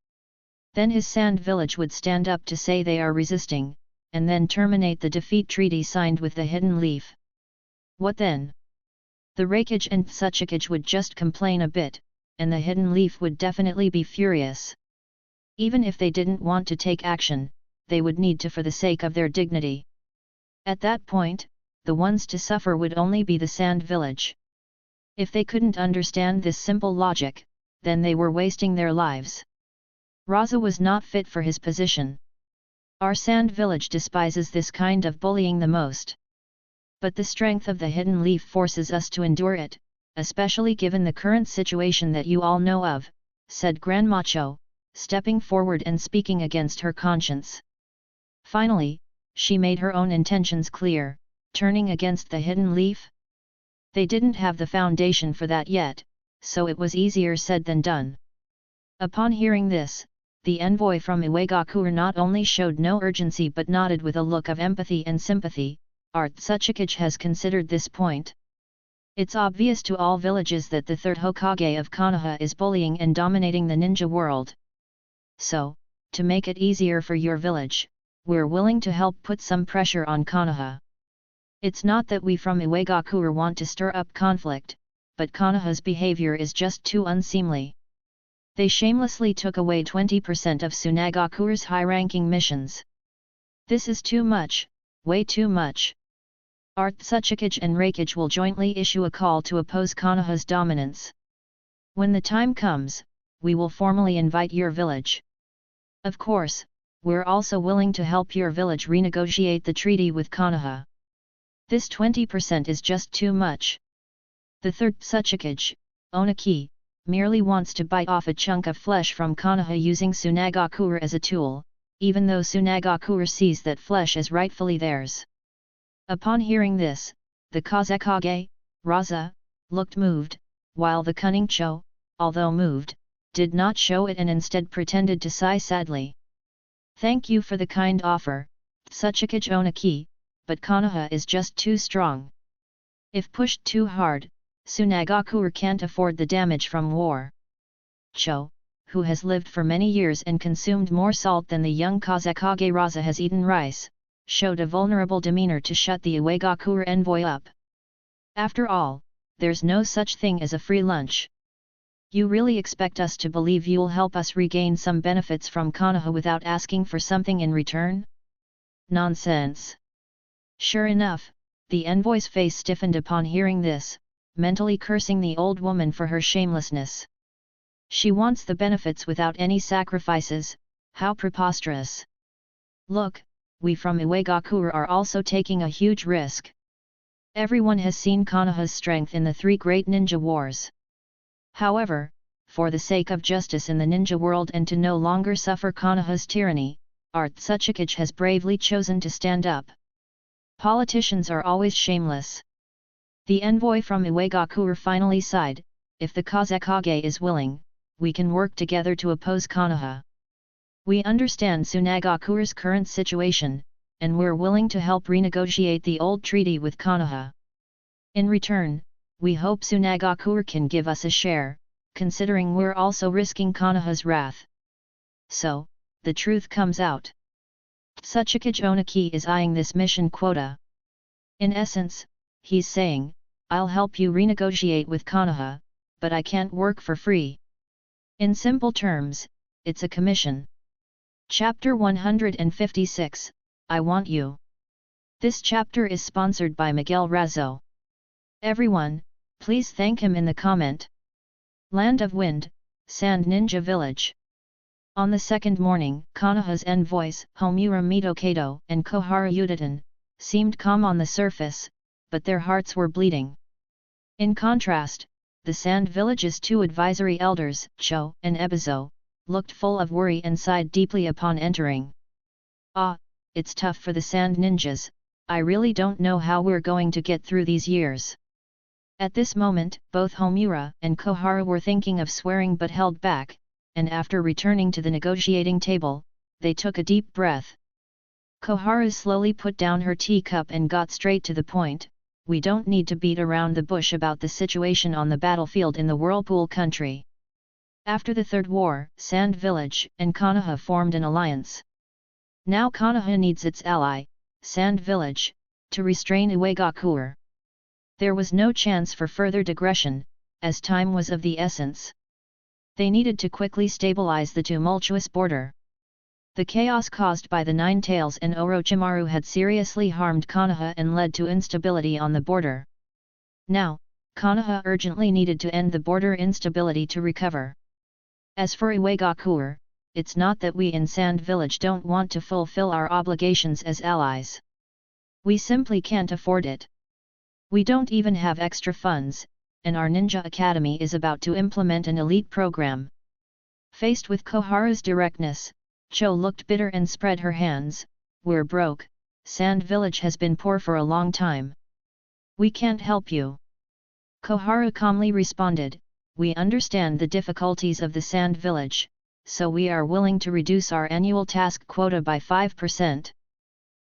Then his Sand Village would stand up to say they are resisting, and then terminate the defeat treaty signed with the Hidden Leaf. What then? The Raikage and Tsuchikage would just complain a bit, and the Hidden Leaf would definitely be furious. Even if they didn't want to take action, they would need to for the sake of their dignity. At that point, the ones to suffer would only be the Sand Village. If they couldn't understand this simple logic, then they were wasting their lives. Raza was not fit for his position. Our Sand Village despises this kind of bullying the most. But the strength of the Hidden Leaf forces us to endure it, especially given the current situation that you all know of, said Grandma Cho, stepping forward and speaking against her conscience. Finally, she made her own intentions clear, turning against the Hidden Leaf. They didn't have the foundation for that yet, so it was easier said than done. Upon hearing this, the envoy from Iwagakure not only showed no urgency but nodded with a look of empathy and sympathy. Tsuchikage has considered this point. It's obvious to all villages that the third Hokage of Konoha is bullying and dominating the ninja world. So, to make it easier for your village, we're willing to help put some pressure on Konoha. It's not that we from Iwagakure want to stir up conflict, but Konoha's behavior is just too unseemly. They shamelessly took away 20% of Tsunagakure's high-ranking missions. This is too much, way too much. Tsuchikage and Reikage will jointly issue a call to oppose Konoha's dominance. When the time comes, we will formally invite your village. Of course, we're also willing to help your village renegotiate the treaty with Konoha. This 20% is just too much. The third Tsuchikage, Onaki, merely wants to bite off a chunk of flesh from Konoha using Tsunagakure as a tool, even though Tsunagakure sees that flesh is rightfully theirs. Upon hearing this, the Kazekage, Raza, looked moved, while the cunning Cho, although moved, did not show it and instead pretended to sigh sadly. Thank you for the kind offer, Tsuchikage Onaki, but Konoha is just too strong. If pushed too hard, Tsunagakure can't afford the damage from war. Cho, who has lived for many years and consumed more salt than the young Kazekage Raza has eaten rice, showed a vulnerable demeanor to shut the Iwagakure envoy up. After all, there's no such thing as a free lunch. You really expect us to believe you'll help us regain some benefits from Konoha without asking for something in return? Nonsense. Sure enough, the envoy's face stiffened upon hearing this, mentally cursing the old woman for her shamelessness. She wants the benefits without any sacrifices, how preposterous. Look, we from Iwagakure are also taking a huge risk. Everyone has seen Konoha's strength in the three great ninja wars. However, for the sake of justice in the ninja world and to no longer suffer Konoha's tyranny, Tsuchikage has bravely chosen to stand up. Politicians are always shameless. The envoy from Iwagakure finally sighed, if the Kazekage is willing, we can work together to oppose Konoha. We understand Tsunagakure's current situation, and we're willing to help renegotiate the old treaty with Konoha. In return, we hope Tsunagakure can give us a share, considering we're also risking Konoha's wrath. So, the truth comes out. Tsuchikage Onaki is eyeing this mission quota. In essence, he's saying, I'll help you renegotiate with Konoha, but I can't work for free. In simple terms, it's a commission. Chapter 156, I Want You. This chapter is sponsored by Miguel Razzo. Everyone, please thank him in the comment. Land of Wind, Sand Ninja Village. On the second morning, Konoha's envoys, Homura Mitokado and Kohara Udaten, seemed calm on the surface, but their hearts were bleeding. In contrast, the Sand Village's two advisory elders, Cho and Ebizo, looked full of worry and sighed deeply upon entering. Ah, it's tough for the Sand Ninjas, I really don't know how we're going to get through these years. At this moment, both Homura and Kohara were thinking of swearing but held back, and after returning to the negotiating table, they took a deep breath. Kohara slowly put down her teacup and got straight to the point, we don't need to beat around the bush about the situation on the battlefield in the Whirlpool country. After the Third War, Sand Village and Konoha formed an alliance. Now Konoha needs its ally, Sand Village, to restrain Iwagakure. There was no chance for further digression, as time was of the essence. They needed to quickly stabilize the tumultuous border. The chaos caused by the Nine Tails and Orochimaru had seriously harmed Konoha and led to instability on the border. Now, Konoha urgently needed to end the border instability to recover. As for Iwagakure, it's not that we in Sand Village don't want to fulfill our obligations as allies. We simply can't afford it. We don't even have extra funds, and our Ninja Academy is about to implement an elite program. Faced with Kohara's directness, Cho looked bitter and spread her hands, we're broke, Sand Village has been poor for a long time. We can't help you. Kohara calmly responded, we understand the difficulties of the Sand Village, so we are willing to reduce our annual task quota by 5%.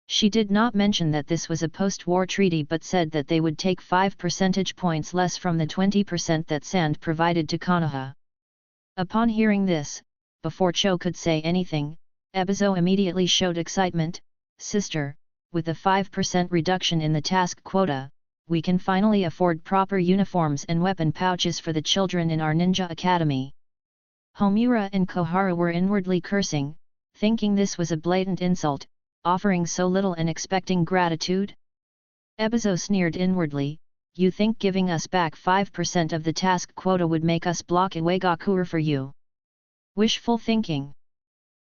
She did not mention that this was a post-war treaty but said that they would take 5 percentage points less from the 20% that Sand provided to Konoha. Upon hearing this, before Cho could say anything, Ebizo immediately showed excitement. Sister, with a 5% reduction in the task quota, we can finally afford proper uniforms and weapon pouches for the children in our ninja academy. Homura and Koharu were inwardly cursing, thinking this was a blatant insult, offering so little and expecting gratitude? Ebizo sneered inwardly, you think giving us back 5% of the task quota would make us block Iwagakure for you? Wishful thinking.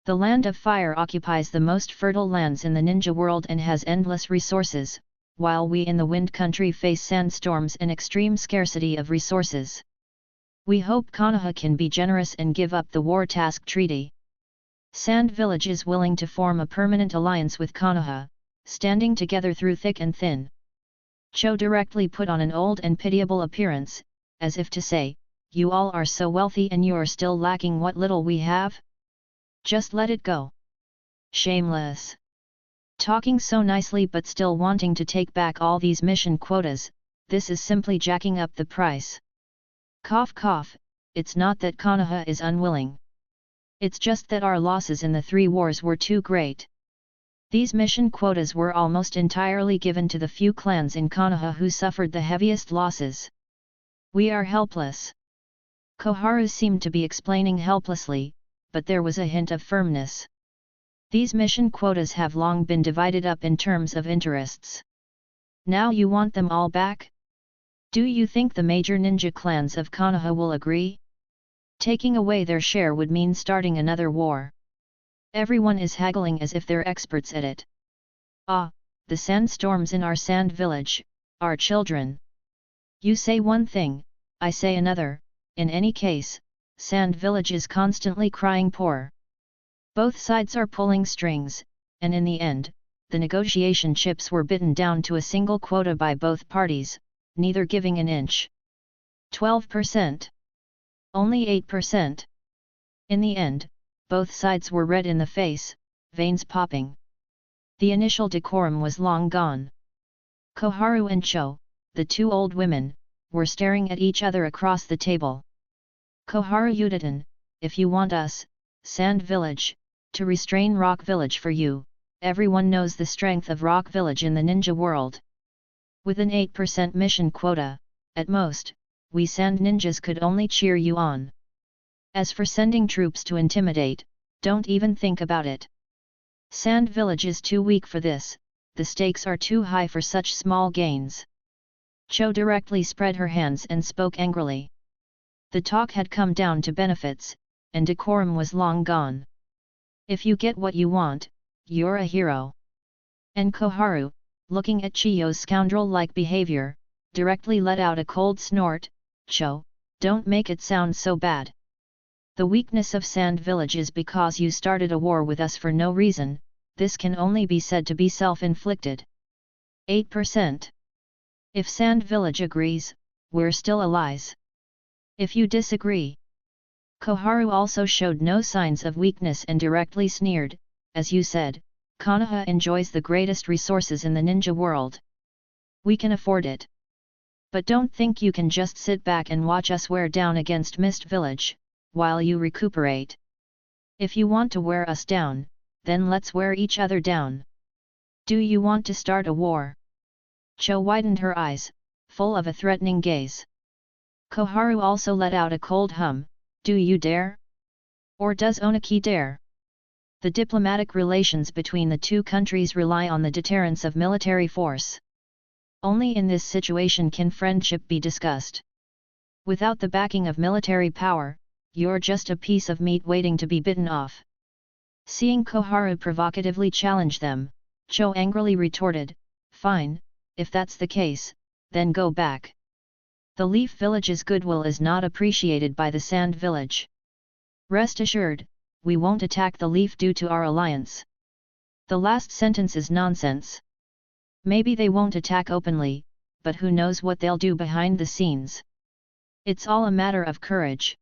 The Land of Fire occupies the most fertile lands in the ninja world and has endless resources, while we in the Wind Country face sandstorms and extreme scarcity of resources. We hope Konoha can be generous and give up the War Task Treaty. Sand Village is willing to form a permanent alliance with Konoha, standing together through thick and thin. Cho directly put on an old and pitiable appearance, as if to say, you all are so wealthy and you are still lacking what little we have? Just let it go. Shameless. Talking so nicely but still wanting to take back all these mission quotas, this is simply jacking up the price. Cough cough, it's not that Konoha is unwilling. It's just that our losses in the 3 wars were too great. These mission quotas were almost entirely given to the few clans in Konoha who suffered the heaviest losses. We are helpless. Koharu seemed to be explaining helplessly, but there was a hint of firmness. These mission quotas have long been divided up in terms of interests. Now you want them all back? Do you think the major ninja clans of Konoha will agree? Taking away their share would mean starting another war. Everyone is haggling as if they're experts at it. Ah, the sandstorms in our sand village, our children. You say one thing, I say another, in any case, Sand Village is constantly crying poor. Both sides are pulling strings, and in the end, the negotiation chips were bitten down to a single quota by both parties, neither giving an inch. 12%. Only 8%. In the end, both sides were red in the face, veins popping. The initial decorum was long gone. Koharu and Cho, the 2 old women, were staring at each other across the table. Koharu Yudatan, if you want us, Sand Village, to restrain Rock Village for you, everyone knows the strength of Rock Village in the ninja world. With an 8% mission quota, at most, we Sand Ninjas could only cheer you on. As for sending troops to intimidate, don't even think about it. Sand Village is too weak for this, the stakes are too high for such small gains. Cho directly spread her hands and spoke angrily. The talk had come down to benefits, and decorum was long gone. If you get what you want, you're a hero. And Koharu, looking at Chiyo's scoundrel-like behavior, directly let out a cold snort. Cho, don't make it sound so bad. The weakness of Sand Village is because you started a war with us for no reason, this can only be said to be self-inflicted. 8%. If Sand Village agrees, we're still allies. If you disagree. Koharu also showed no signs of weakness and directly sneered, as you said, Konoha enjoys the greatest resources in the ninja world. We can afford it. But don't think you can just sit back and watch us wear down against Mist Village, while you recuperate. If you want to wear us down, then let's wear each other down. Do you want to start a war? Cho widened her eyes, full of a threatening gaze. Koharu also let out a cold hum, do you dare? Or does Oniki dare? The diplomatic relations between the 2 countries rely on the deterrence of military force. Only in this situation can friendship be discussed. Without the backing of military power, you're just a piece of meat waiting to be bitten off. Seeing Koharu provocatively challenge them, Cho angrily retorted, fine, if that's the case, then go back. The Leaf Village's goodwill is not appreciated by the Sand Village. Rest assured, we won't attack the Leaf due to our alliance. The last sentence is nonsense. Maybe they won't attack openly, but who knows what they'll do behind the scenes. It's all a matter of courage.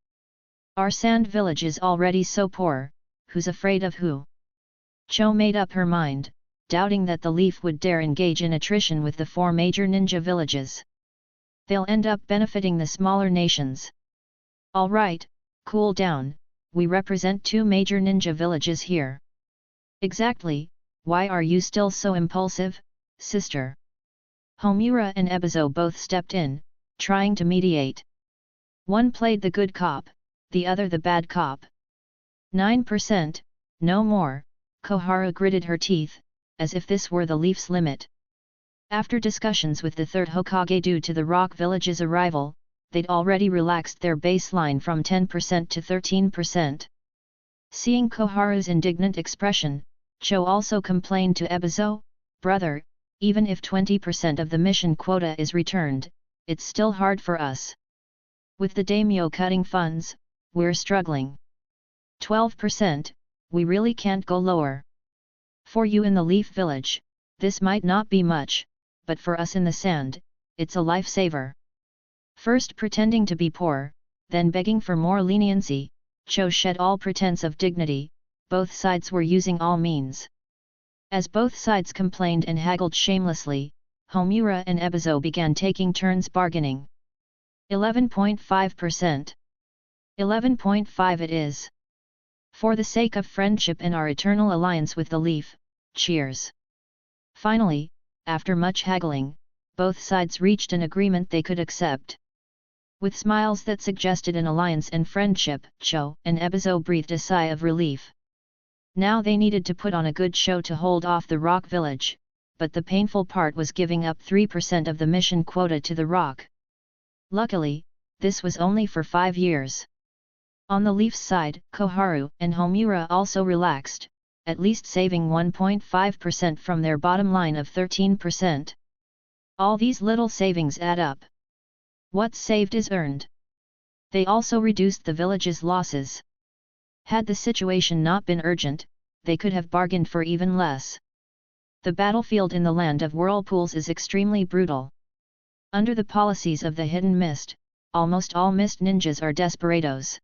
Our sand village is already so poor, who's afraid of who? Cho made up her mind, doubting that the leaf would dare engage in attrition with the 4 major ninja villages. They'll end up benefiting the smaller nations. Alright, cool down, we represent 2 major ninja villages here. Exactly, why are you still so impulsive, sister? Homura and Ebizo both stepped in, trying to mediate. One played the good cop, the other the bad cop. 9%, no more, Koharu gritted her teeth, as if this were the leaf's limit. After discussions with the 3rd Hokage due to the Rock Village's arrival, they'd already relaxed their baseline from 10% to 13%. Seeing Koharu's indignant expression, Cho also complained to Ebizo, brother, even if 20% of the mission quota is returned, it's still hard for us. With the daimyo cutting funds, we're struggling. 12%, we really can't go lower. For you in the Leaf Village, this might not be much, but for us in the sand, it's a lifesaver. First pretending to be poor, then begging for more leniency, Cho shed all pretense of dignity, both sides were using all means. As both sides complained and haggled shamelessly, Homura and Ebizo began taking turns bargaining. 11.5%. 11.5 it is. For the sake of friendship and our eternal alliance with the Leaf, cheers. Finally, after much haggling, both sides reached an agreement they could accept. With smiles that suggested an alliance and friendship, Cho and Ebizo breathed a sigh of relief. Now they needed to put on a good show to hold off the Rock Village, but the painful part was giving up 3% of the mission quota to the Rock. Luckily, this was only for 5 years. On the Leaf's side, Koharu and Homura also relaxed, at least saving 1.5% from their bottom line of 13%. All these little savings add up. What's saved is earned. They also reduced the village's losses. Had the situation not been urgent, they could have bargained for even less. The battlefield in the land of whirlpools is extremely brutal. Under the policies of the Hidden Mist, almost all mist ninjas are desperados.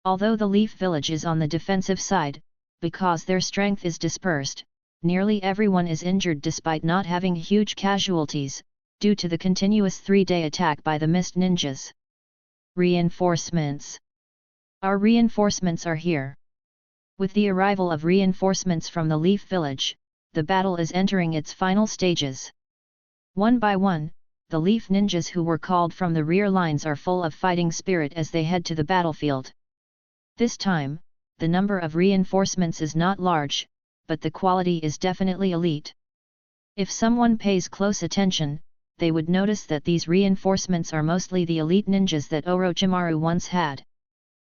Although the Leaf Village is on the defensive side, because their strength is dispersed, nearly everyone is injured despite not having huge casualties, due to the continuous 3-day attack by the mist ninjas. Reinforcements. Our reinforcements are here. With the arrival of reinforcements from the Leaf Village, the battle is entering its final stages. One by one, the Leaf ninjas who were called from the rear lines are full of fighting spirit as they head to the battlefield. This time, the number of reinforcements is not large, but the quality is definitely elite. If someone pays close attention, they would notice that these reinforcements are mostly the elite ninjas that Orochimaru once had.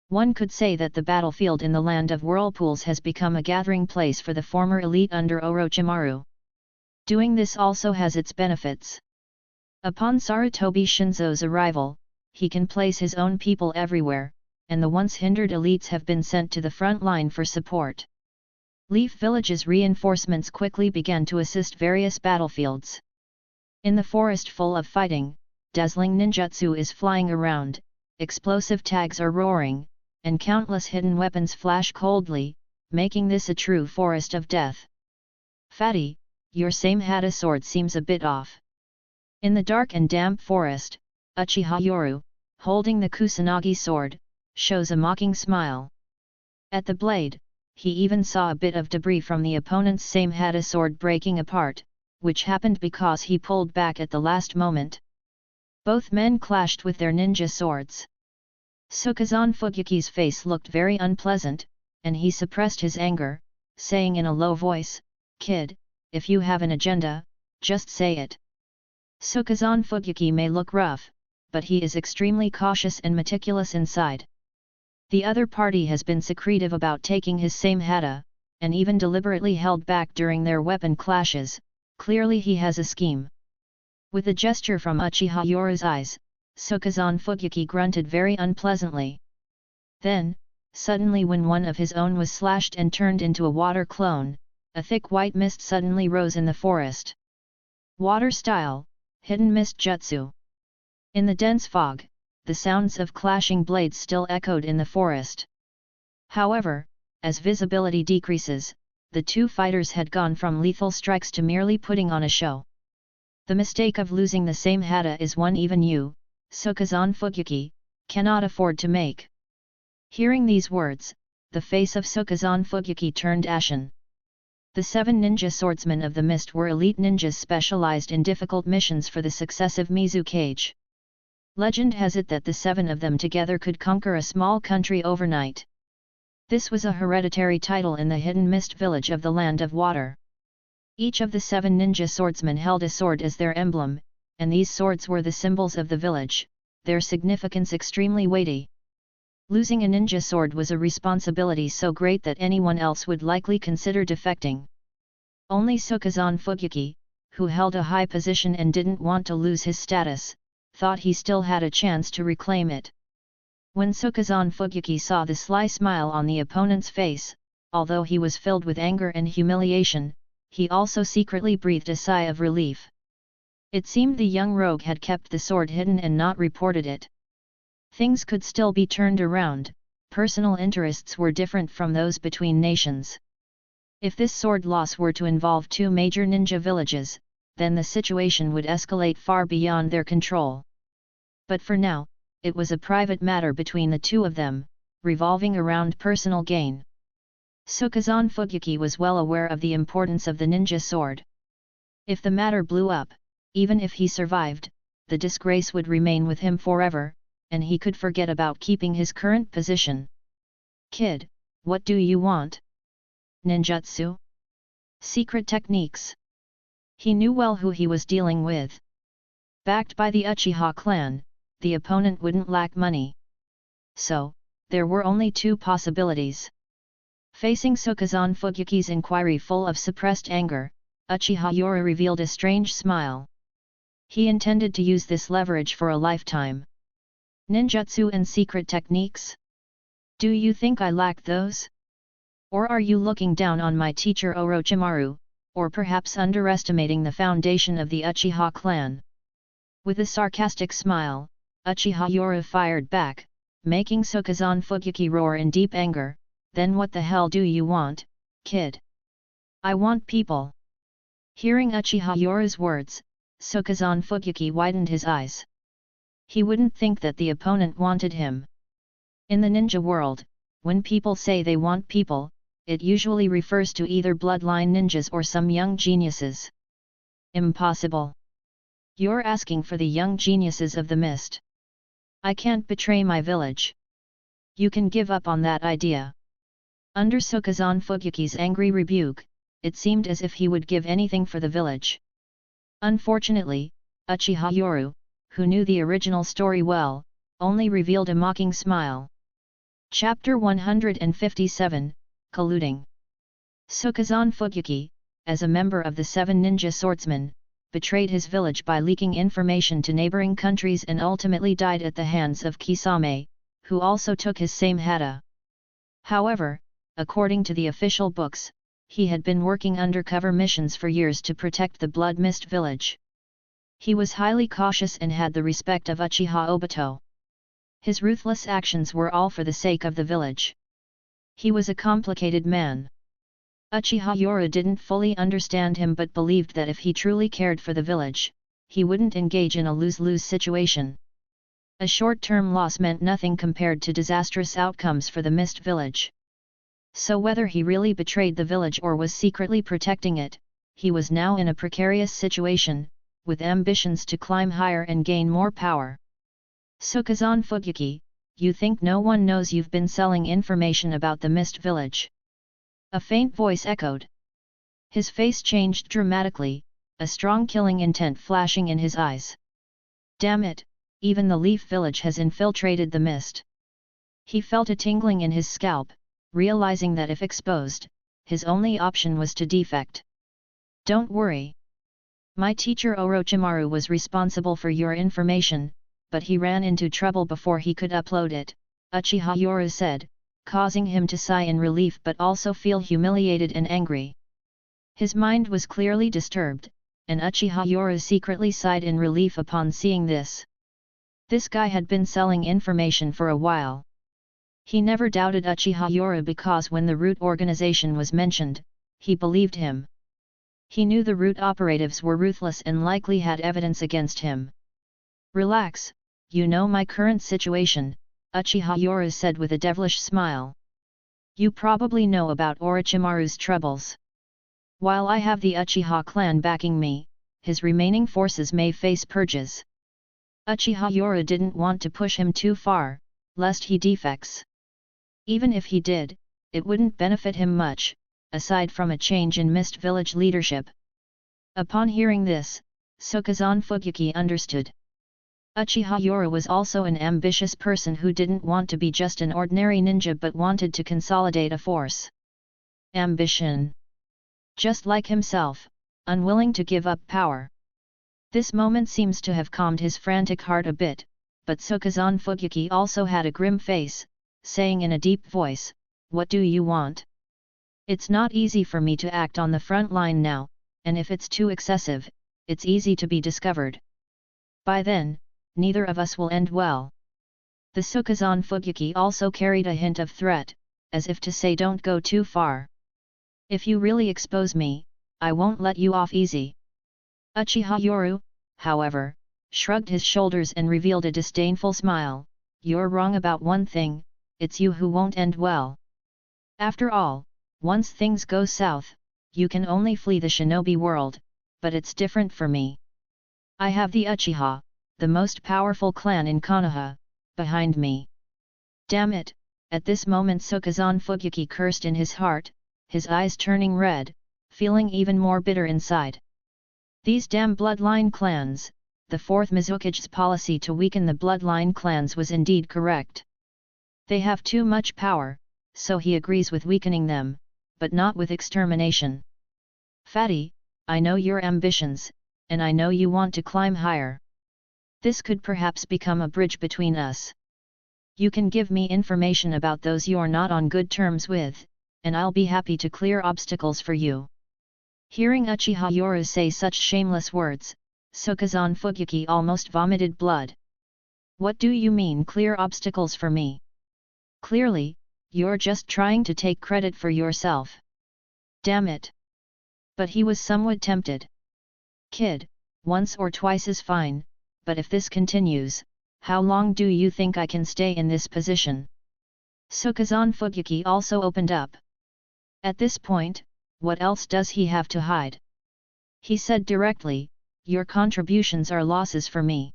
One could say that the battlefield in the land of whirlpools has become a gathering place for the former elite under Orochimaru. Doing this also has its benefits. Upon Sarutobi Shinzo's arrival, he can place his own people everywhere, and the once hindered elites have been sent to the front line for support. Leaf Village's reinforcements quickly began to assist various battlefields. In the forest full of fighting, dazzling ninjutsu is flying around, explosive tags are roaring, and countless hidden weapons flash coldly, making this a true forest of death. Fatty, your same Hada sword seems a bit off. In the dark and damp forest, Uchiha Yoru, holding the Kusanagi sword, shows a mocking smile. At the blade, he even saw a bit of debris from the opponent's same Hada sword breaking apart, which happened because he pulled back at the last moment. Both men clashed with their ninja swords. Sukazan Fugyuki's face looked very unpleasant, and he suppressed his anger, saying in a low voice, "Kid, if you have an agenda, just say it." Sukazan Fugyuki may look rough, but he is extremely cautious and meticulous inside. The other party has been secretive about taking his same Hada, and even deliberately held back during their weapon clashes. Clearly he has a scheme. With a gesture from Uchiha Yoru's eyes, Sukazan Fugyuki grunted very unpleasantly. Then, suddenly when one of his own was slashed and turned into a water clone, a thick white mist suddenly rose in the forest. Water style, hidden mist jutsu. In the dense fog, the sounds of clashing blades still echoed in the forest. However, as visibility decreases, the two fighters had gone from lethal strikes to merely putting on a show. The mistake of losing the same hata is one even you, Sokazan Fugyuki, cannot afford to make. Hearing these words, the face of Sokazan Fugyuki turned ashen. The 7 ninja swordsmen of the mist were elite ninjas specialized in difficult missions for the successive Mizu Cage. Legend has it that the 7 of them together could conquer a small country overnight. This was a hereditary title in the hidden mist village of the Land of Water. Each of the 7 ninja swordsmen held a sword as their emblem, and these swords were the symbols of the village, their significance extremely weighty. Losing a ninja sword was a responsibility so great that anyone else would likely consider defecting. Only Sokazan Fugyuki, who held a high position and didn't want to lose his status, thought he still had a chance to reclaim it. When Sokazan Fugyuki saw the sly smile on the opponent's face, although he was filled with anger and humiliation, he also secretly breathed a sigh of relief. It seemed the young rogue had kept the sword hidden and not reported it. Things could still be turned around, personal interests were different from those between nations. If this sword loss were to involve 2 major ninja villages, then the situation would escalate far beyond their control. But for now, it was a private matter between the 2 of them, revolving around personal gain. Sokazan Fugyuki was well aware of the importance of the ninja sword. If the matter blew up, even if he survived, the disgrace would remain with him forever, and he could forget about keeping his current position. Kid, what do you want? Ninjutsu? Secret techniques? He knew well who he was dealing with. Backed by the Uchiha clan, the opponent wouldn't lack money. So, there were only 2 possibilities. Facing Sokazan Fugyuki's inquiry full of suppressed anger, Uchiha Yora revealed a strange smile. He intended to use this leverage for a lifetime. Ninjutsu and secret techniques? Do you think I lack those? Or are you looking down on my teacher Orochimaru, or perhaps underestimating the foundation of the Uchiha clan? With a sarcastic smile, Uchiha Yora fired back, making Sokazan Fugyuki roar in deep anger. Then what the hell do you want, kid? I want people. Hearing Uchiha Yora's words, Sokazan Fugyuki widened his eyes. He wouldn't think that the opponent wanted him. In the ninja world, when people say they want people, it usually refers to either bloodline ninjas or some young geniuses. Impossible. You're asking for the young geniuses of the mist. I can't betray my village. You can give up on that idea. Under Sokazan Fugyuki's angry rebuke, it seemed as if he would give anything for the village. Unfortunately, Uchiha Yoru, who knew the original story well, only revealed a mocking smile. Chapter 157, Colluding. Sokazan Fugyuki, as a member of the 7 ninja swordsmen, betrayed his village by leaking information to neighboring countries and ultimately died at the hands of Kisame, who also took his same hata. However, according to the official books, he had been working undercover missions for years to protect the Blood Mist village. He was highly cautious and had the respect of Uchiha Obito. His ruthless actions were all for the sake of the village. He was a complicated man. Uchiha Yora didn't fully understand him but believed that if he truly cared for the village, he wouldn't engage in a lose-lose situation. A short-term loss meant nothing compared to disastrous outcomes for the Mist village. So whether he really betrayed the village or was secretly protecting it, he was now in a precarious situation, with ambitions to climb higher and gain more power. Sokazan Fugyuki, you think no one knows you've been selling information about the Mist village? A faint voice echoed. His face changed dramatically, a strong killing intent flashing in his eyes. Damn it, even the Leaf village has infiltrated the Mist. He felt a tingling in his scalp, realizing that if exposed, his only option was to defect. Don't worry. My teacher Orochimaru was responsible for your information, but he ran into trouble before he could upload it, Uchiha Yora said, causing him to sigh in relief but also feel humiliated and angry. His mind was clearly disturbed, and Uchiha Yora secretly sighed in relief upon seeing this. This guy had been selling information for a while. He never doubted Uchiha Yoru because when the root organization was mentioned, he believed him. He knew the root operatives were ruthless and likely had evidence against him. Relax, you know my current situation, Uchiha Yoru said with a devilish smile. You probably know about Orochimaru's troubles. While I have the Uchiha clan backing me, his remaining forces may face purges. Uchiha Yoru didn't want to push him too far, lest he defects. Even if he did, it wouldn't benefit him much, aside from a change in Mist Village leadership. Upon hearing this, Sokazan Fugyuki understood. Uchiha Yoru was also an ambitious person who didn't want to be just an ordinary ninja but wanted to consolidate a force. Ambition. Just like himself, unwilling to give up power. This moment seems to have calmed his frantic heart a bit, but Sokazan Fugyuki also had a grim face, saying in a deep voice, "What do you want? It's not easy for me to act on the front line now, and if it's too excessive, it's easy to be discovered. By then, neither of us will end well." The Sokazan Fugyuki also carried a hint of threat, as if to say don't go too far. If you really expose me, I won't let you off easy. Uchiha Yoru, however, shrugged his shoulders and revealed a disdainful smile. You're wrong about one thing, it's you who won't end well. After all, once things go south, you can only flee the shinobi world, but it's different for me. I have the Uchiha, the most powerful clan in Konoha, behind me. Damn it, at this moment Sokazan Fugyuki cursed in his heart, his eyes turning red, feeling even more bitter inside. These damn bloodline clans, the fourth Mizukage's policy to weaken the bloodline clans was indeed correct. They have too much power, so he agrees with weakening them, but not with extermination. Fatty, I know your ambitions, and I know you want to climb higher. This could perhaps become a bridge between us. You can give me information about those you're not on good terms with, and I'll be happy to clear obstacles for you. Hearing Uchiha Yoru say such shameless words, Sokazan Fugyuki almost vomited blood. What do you mean clear obstacles for me? Clearly, you're just trying to take credit for yourself. Damn it! But he was somewhat tempted. Kid, once or twice is fine, but if this continues, how long do you think I can stay in this position? Sokazan Fugyuki also opened up. At this point, what else does he have to hide? He said directly, your contributions are losses for me.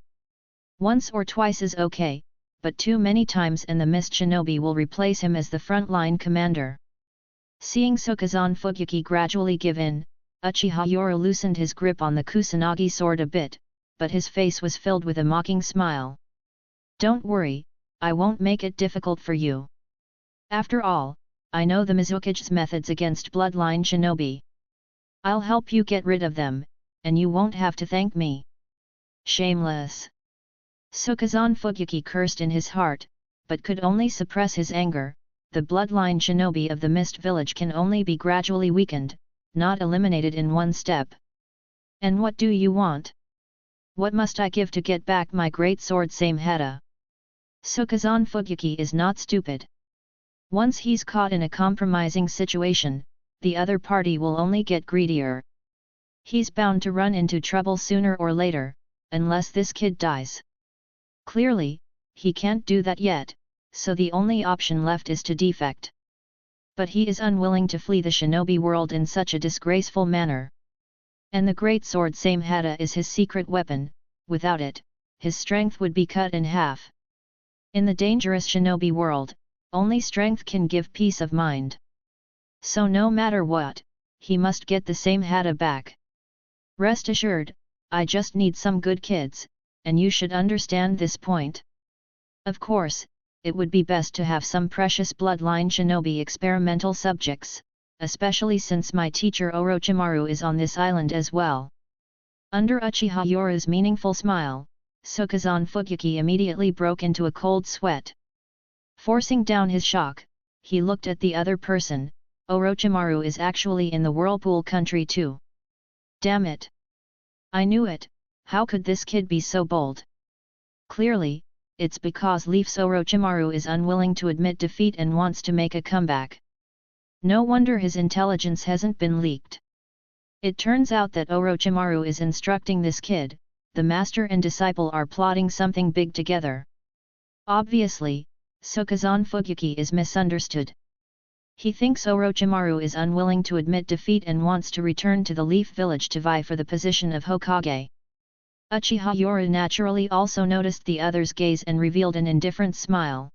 Once or twice is okay, but too many times and the Mist Shinobi will replace him as the frontline commander. Seeing Sokazan Fugyuki gradually give in, Uchiha Yoru loosened his grip on the Kusanagi sword a bit, but his face was filled with a mocking smile. Don't worry, I won't make it difficult for you. After all, I know the Mizukage's methods against bloodline shinobi. I'll help you get rid of them, and you won't have to thank me. Shameless! Sokazan Fugyuki cursed in his heart, but could only suppress his anger. The bloodline shinobi of the Mist Village can only be gradually weakened, not eliminated in one step. And what do you want? What must I give to get back my great sword Samehada? Sokazan Fugyuki is not stupid. Once he's caught in a compromising situation, the other party will only get greedier. He's bound to run into trouble sooner or later, unless this kid dies. Clearly, he can't do that yet, so the only option left is to defect. But he is unwilling to flee the shinobi world in such a disgraceful manner. And the great sword Samehada is his secret weapon, without it, his strength would be cut in half. In the dangerous shinobi world, only strength can give peace of mind. So no matter what, he must get the Samehada back. Rest assured, I just need some good kids, and you should understand this point. Of course, it would be best to have some precious bloodline shinobi experimental subjects, especially since my teacher Orochimaru is on this island as well. Under Uchiha Yoru's meaningful smile, Sokazan Fugyuki immediately broke into a cold sweat. Forcing down his shock, he looked at the other person. Orochimaru is actually in the whirlpool country too. Damn it! I knew it, how could this kid be so bold? Clearly, it's because Leaf's Orochimaru is unwilling to admit defeat and wants to make a comeback. No wonder his intelligence hasn't been leaked. It turns out that Orochimaru is instructing this kid, the master and disciple are plotting something big together. Obviously, Sokazan Fugyuki is misunderstood. He thinks Orochimaru is unwilling to admit defeat and wants to return to the Leaf Village to vie for the position of Hokage. Uchiha Yora naturally also noticed the other's gaze and revealed an indifferent smile.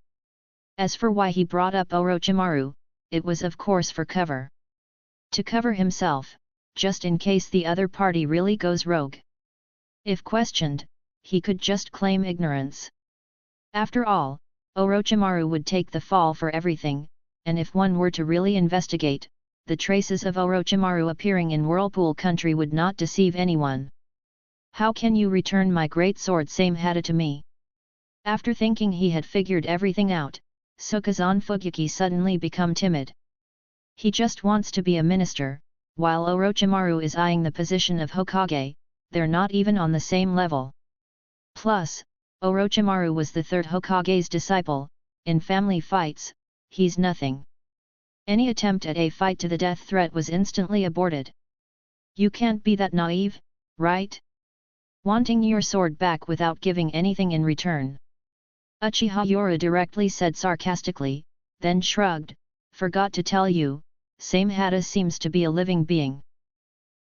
As for why he brought up Orochimaru, it was of course for cover. To cover himself, just in case the other party really goes rogue. If questioned, he could just claim ignorance. After all, Orochimaru would take the fall for everything, and if one were to really investigate, the traces of Orochimaru appearing in Whirlpool country would not deceive anyone. How can you return my great sword Samehada to me? After thinking he had figured everything out, Sokazan Fugyuki suddenly become timid. He just wants to be a minister, while Orochimaru is eyeing the position of Hokage, they're not even on the same level. Plus, Orochimaru was the third Hokage's disciple, in family fights, he's nothing. Any attempt at a fight to the death threat was instantly aborted. You can't be that naive, right? Wanting your sword back without giving anything in return. Uchiha Yora directly said sarcastically, then shrugged, forgot to tell you, Samehada seems to be a living being.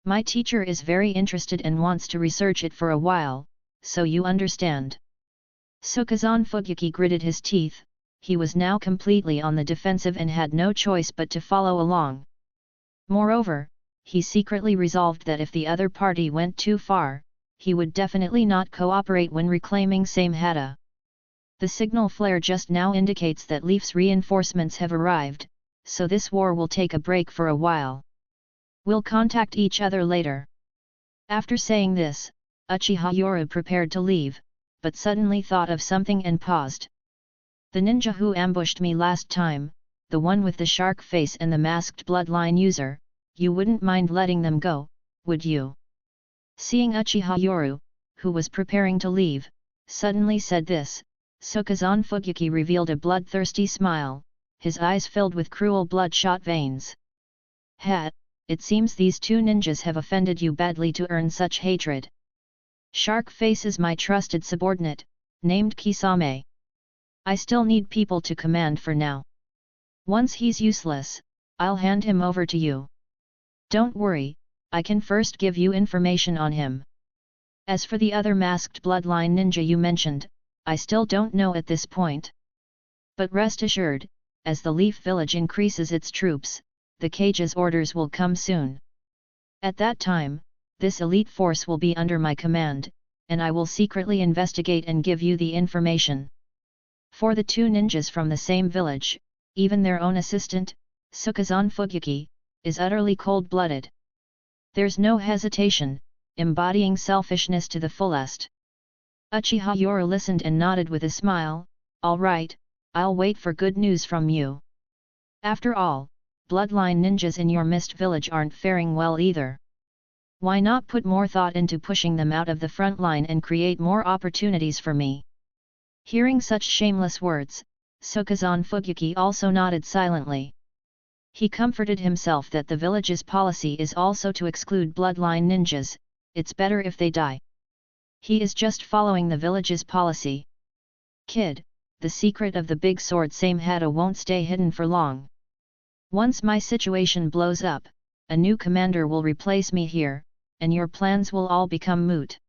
My teacher is very interested and wants to research it for a while, so you understand. Sokazan Fugyuki gritted his teeth, he was now completely on the defensive and had no choice but to follow along. Moreover, he secretly resolved that if the other party went too far, he would definitely not cooperate when reclaiming Samehada. The signal flare just now indicates that Leaf's reinforcements have arrived, so this war will take a break for a while. We'll contact each other later. After saying this, Uchiha Yora prepared to leave, but suddenly thought of something and paused. The ninja who ambushed me last time, the one with the shark face and the masked bloodline user, you wouldn't mind letting them go, would you? Seeing Uchiha Yoru, who was preparing to leave, suddenly said this, Sokazan Fugyuki revealed a bloodthirsty smile, his eyes filled with cruel bloodshot veins. It seems these two ninjas have offended you badly to earn such hatred. Shark Face is my trusted subordinate, named Kisame. I still need people to command for now. Once he's useless, I'll hand him over to you. Don't worry, I can first give you information on him. As for the other masked bloodline ninja you mentioned, I still don't know at this point. But rest assured, as the Leaf Village increases its troops, the Cage's orders will come soon. At that time, this elite force will be under my command, and I will secretly investigate and give you the information. For the two ninjas from the same village, even their own assistant, Sokazan Fugyuki, is utterly cold-blooded. There's no hesitation, embodying selfishness to the fullest. Uchiha Yora listened and nodded with a smile, all right, I'll wait for good news from you. After all, bloodline ninjas in your mist village aren't faring well either. Why not put more thought into pushing them out of the front line and create more opportunities for me? Hearing such shameless words, Sokazan Fugyuki also nodded silently. He comforted himself that the village's policy is also to exclude bloodline ninjas, it's better if they die. He is just following the village's policy. Kid, the secret of the big sword Samehada won't stay hidden for long. Once my situation blows up, a new commander will replace me here, and your plans will all become moot.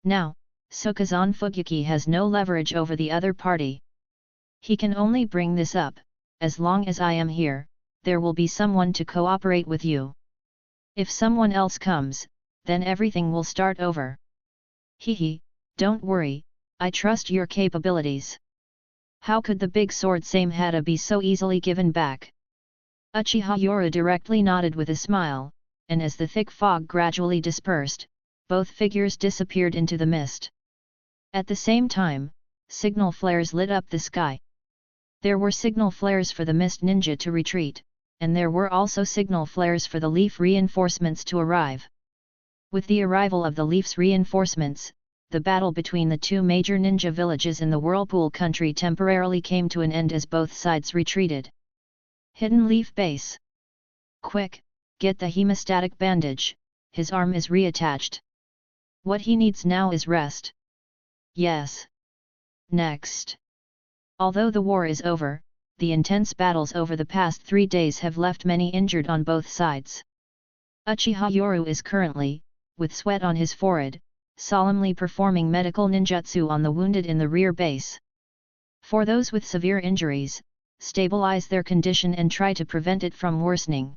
Now, Sokazan Fugyuki has no leverage over the other party. He can only bring this up, as long as I am here, there will be someone to cooperate with you. If someone else comes, then everything will start over. Hehe, don't worry, I trust your capabilities. How could the big sword Samehada be so easily given back? Uchiha Yora directly nodded with a smile, and as the thick fog gradually dispersed, both figures disappeared into the mist. At the same time, signal flares lit up the sky. There were signal flares for the mist ninja to retreat, and there were also signal flares for the leaf reinforcements to arrive. With the arrival of the leaf's reinforcements, the battle between the two major ninja villages in the Whirlpool country temporarily came to an end as both sides retreated. Hidden Leaf Base. Quick, get the hemostatic bandage, his arm is reattached. What he needs now is rest. Yes. Next. Although the war is over, the intense battles over the past 3 days have left many injured on both sides. Uchiha Yoru is currently, with sweat on his forehead, solemnly performing medical ninjutsu on the wounded in the rear base. For those with severe injuries, stabilize their condition and try to prevent it from worsening.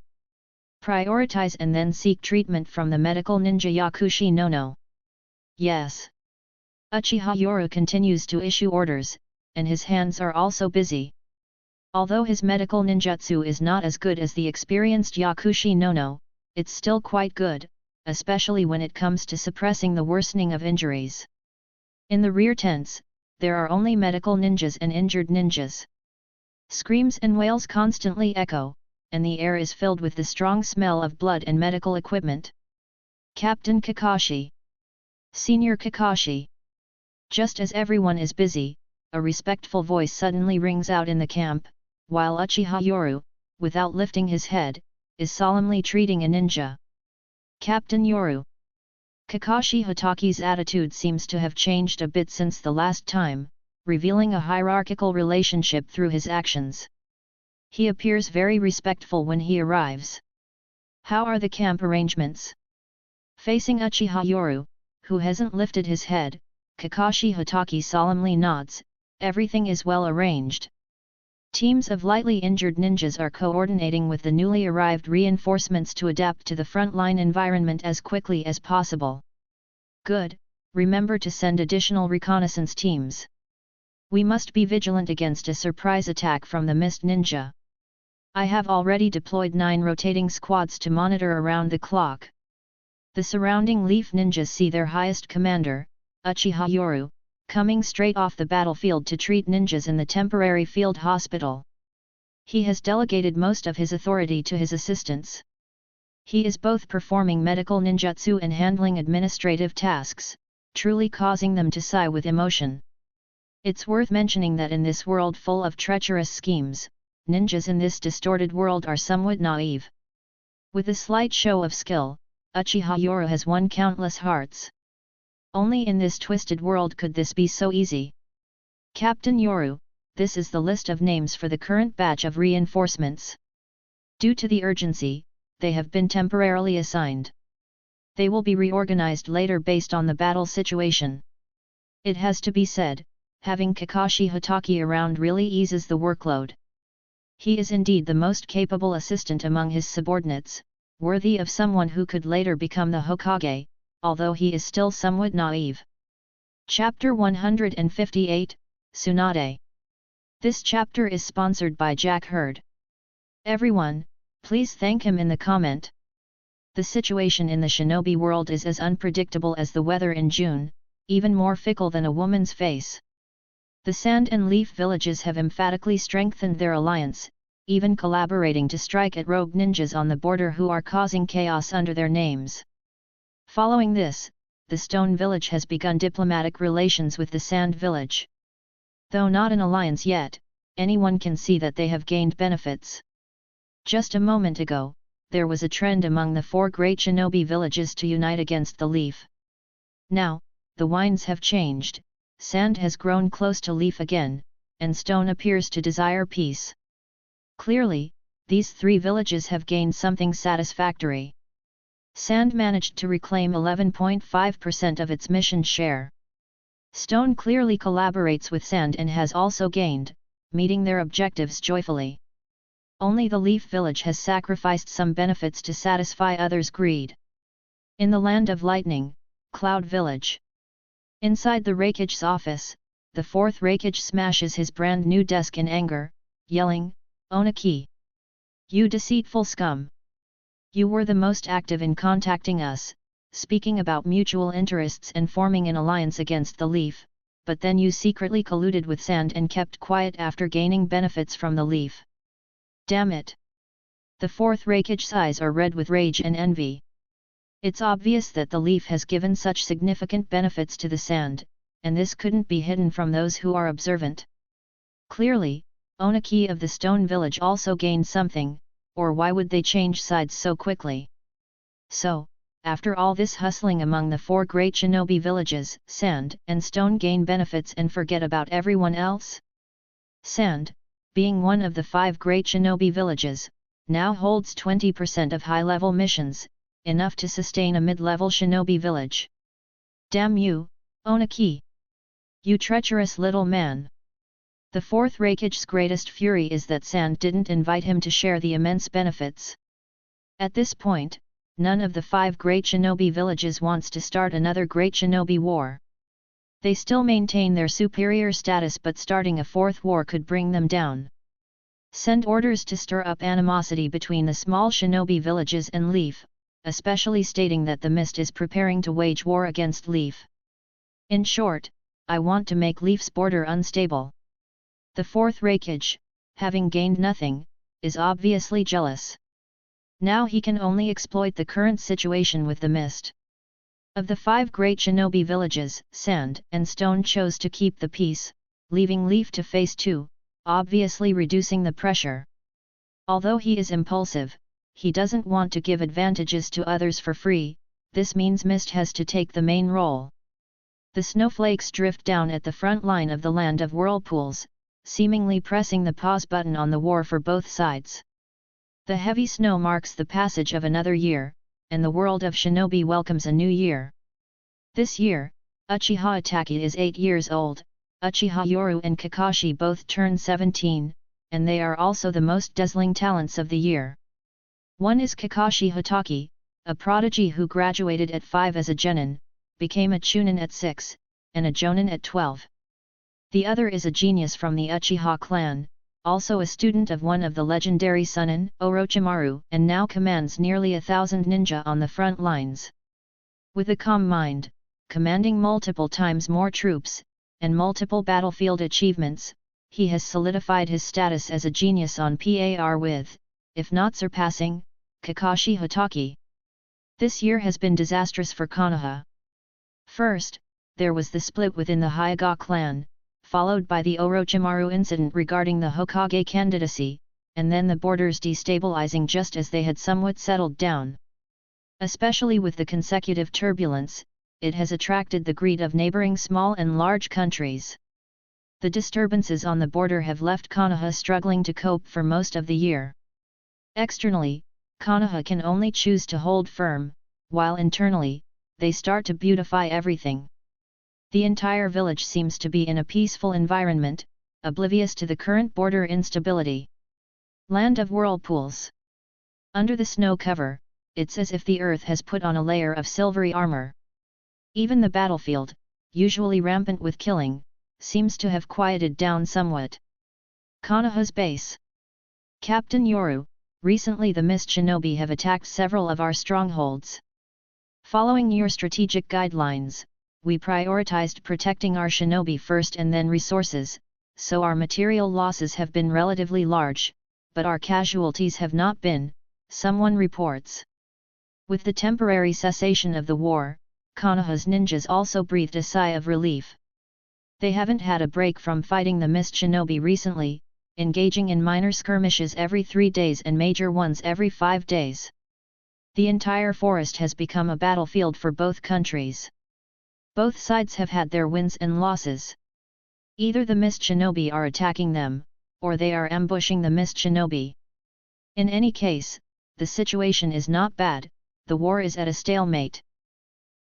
Prioritize and then seek treatment from the medical ninja Yakushi no. Yes. Uchiha Yoru continues to issue orders, and his hands are also busy. Although his medical ninjutsu is not as good as the experienced Yakushi no, it's still quite good, especially when it comes to suppressing the worsening of injuries. In the rear tents, there are only medical ninjas and injured ninjas. Screams and wails constantly echo, and the air is filled with the strong smell of blood and medical equipment. Captain Kakashi. Senior Kakashi. Just as everyone is busy, a respectful voice suddenly rings out in the camp, while Uchiha Yoru, without lifting his head, is solemnly treating a ninja. Captain Yoru. Kakashi Hataki's attitude seems to have changed a bit since the last time, revealing a hierarchical relationship through his actions. He appears very respectful when he arrives. How are the camp arrangements? Facing Uchiha Yoru, who hasn't lifted his head, Kakashi Hataki solemnly nods, everything is well arranged. Teams of lightly injured ninjas are coordinating with the newly arrived reinforcements to adapt to the frontline environment as quickly as possible. Good, remember to send additional reconnaissance teams. We must be vigilant against a surprise attack from the Mist Ninja. I have already deployed 9 rotating squads to monitor around the clock. The surrounding Leaf Ninjas see their highest commander, Uchiha Yoru, coming straight off the battlefield to treat ninjas in the temporary field hospital. He has delegated most of his authority to his assistants. He is both performing medical ninjutsu and handling administrative tasks, truly causing them to sigh with emotion. It's worth mentioning that in this world full of treacherous schemes, ninjas in this distorted world are somewhat naive. With a slight show of skill, Uchiha Yoru has won countless hearts. Only in this twisted world could this be so easy. Captain Yoru, this is the list of names for the current batch of reinforcements. Due to the urgency, they have been temporarily assigned. They will be reorganized later based on the battle situation. It has to be said, having Kakashi Hataki around really eases the workload. He is indeed the most capable assistant among his subordinates, worthy of someone who could later become the Hokage, although he is still somewhat naive. Chapter 158, Tsunade. This chapter is sponsored by Jack Hurd. Everyone, please thank him in the comment. The situation in the shinobi world is as unpredictable as the weather in June, even more fickle than a woman's face. The Sand and Leaf villages have emphatically strengthened their alliance, even collaborating to strike at rogue ninjas on the border who are causing chaos under their names. Following this, the Stone Village has begun diplomatic relations with the Sand Village. Though not an alliance yet, anyone can see that they have gained benefits. Just a moment ago, there was a trend among the 4 great shinobi villages to unite against the Leaf. Now, the winds have changed, Sand has grown close to Leaf again, and Stone appears to desire peace. Clearly, these 3 villages have gained something satisfactory. Sand managed to reclaim 11.5% of its mission share. Stone clearly collaborates with Sand and has also gained, meeting their objectives joyfully. Only the Leaf Village has sacrificed some benefits to satisfy others' greed. In the Land of Lightning, Cloud Village. Inside the Raikage's office, the 4th Raikage smashes his brand new desk in anger, yelling, "Onaki! You deceitful scum! You were the most active in contacting us, speaking about mutual interests and forming an alliance against the Leaf, but then you secretly colluded with Sand and kept quiet after gaining benefits from the Leaf. Damn it! The 4th Raikage's eyes are red with rage and envy. It's obvious that the leaf has given such significant benefits to the sand, and this couldn't be hidden from those who are observant. Clearly, Onaki of the Stone Village also gained something, or why would they change sides so quickly? So, after all this hustling among the 4 great shinobi villages, Sand and Stone gain benefits and forget about everyone else? Sand, being one of the 5 great shinobi villages, now holds 20% of high-level missions, enough to sustain a mid-level shinobi village. Damn you, Onaki! You treacherous little man! The 4th Raikage's greatest fury is that Sand didn't invite him to share the immense benefits. At this point, none of the 5 great shinobi villages wants to start another great shinobi war. They still maintain their superior status, but starting a 4th war could bring them down. Send orders to stir up animosity between the small shinobi villages and Leaf, especially stating that the Mist is preparing to wage war against Leaf. In short, I want to make Leaf's border unstable. The 4th Raikage, having gained nothing, is obviously jealous. Now he can only exploit the current situation with the Mist. Of the 5 great shinobi villages, Sand and Stone chose to keep the peace, leaving Leaf to face 2, obviously reducing the pressure. Although he is impulsive, he doesn't want to give advantages to others for free, this means Mist has to take the main role. The snowflakes drift down at the front line of the land of whirlpools, seemingly pressing the pause button on the war for both sides. The heavy snow marks the passage of another year, and the world of shinobi welcomes a new year. This year, Uchiha Itachi is 8 years old, Uchiha Yoru and Kakashi both turn 17, and they are also the most dazzling talents of the year. One is Kakashi Hitaki, a prodigy who graduated at 5 as a genin, became a chunin at 6, and a jonin at 12. The other is a genius from the Uchiha clan, also a student of one of the legendary Sunin, Orochimaru, and now commands nearly 1,000 ninja on the front lines. With a calm mind, commanding multiple times more troops, and multiple battlefield achievements, he has solidified his status as a genius on par with, if not surpassing, Kakashi Hitaki. This year has been disastrous for Konoha. First, there was the split within the Hyuga clan, followed by the Orochimaru incident regarding the Hokage candidacy, and then the borders destabilizing just as they had somewhat settled down. Especially with the consecutive turbulence, it has attracted the greed of neighboring small and large countries. The disturbances on the border have left Konoha struggling to cope for most of the year. Externally, Konoha can only choose to hold firm, while internally, they start to beautify everything. The entire village seems to be in a peaceful environment, oblivious to the current border instability. Land of whirlpools. Under the snow cover, it's as if the earth has put on a layer of silvery armor. Even the battlefield, usually rampant with killing, seems to have quieted down somewhat. Konoha's base. Captain Yoru, recently the Mist Shinobi have attacked several of our strongholds. Following your strategic guidelines, we prioritized protecting our shinobi first and then resources, so our material losses have been relatively large, but our casualties have not been, someone reports. With the temporary cessation of the war, Konoha's ninjas also breathed a sigh of relief. They haven't had a break from fighting the Mist Shinobi recently, engaging in minor skirmishes every 3 days and major ones every 5 days. The entire forest has become a battlefield for both countries. Both sides have had their wins and losses. Either the Mist Shinobi are attacking them, or they are ambushing the Mist Shinobi. In any case, the situation is not bad, the war is at a stalemate.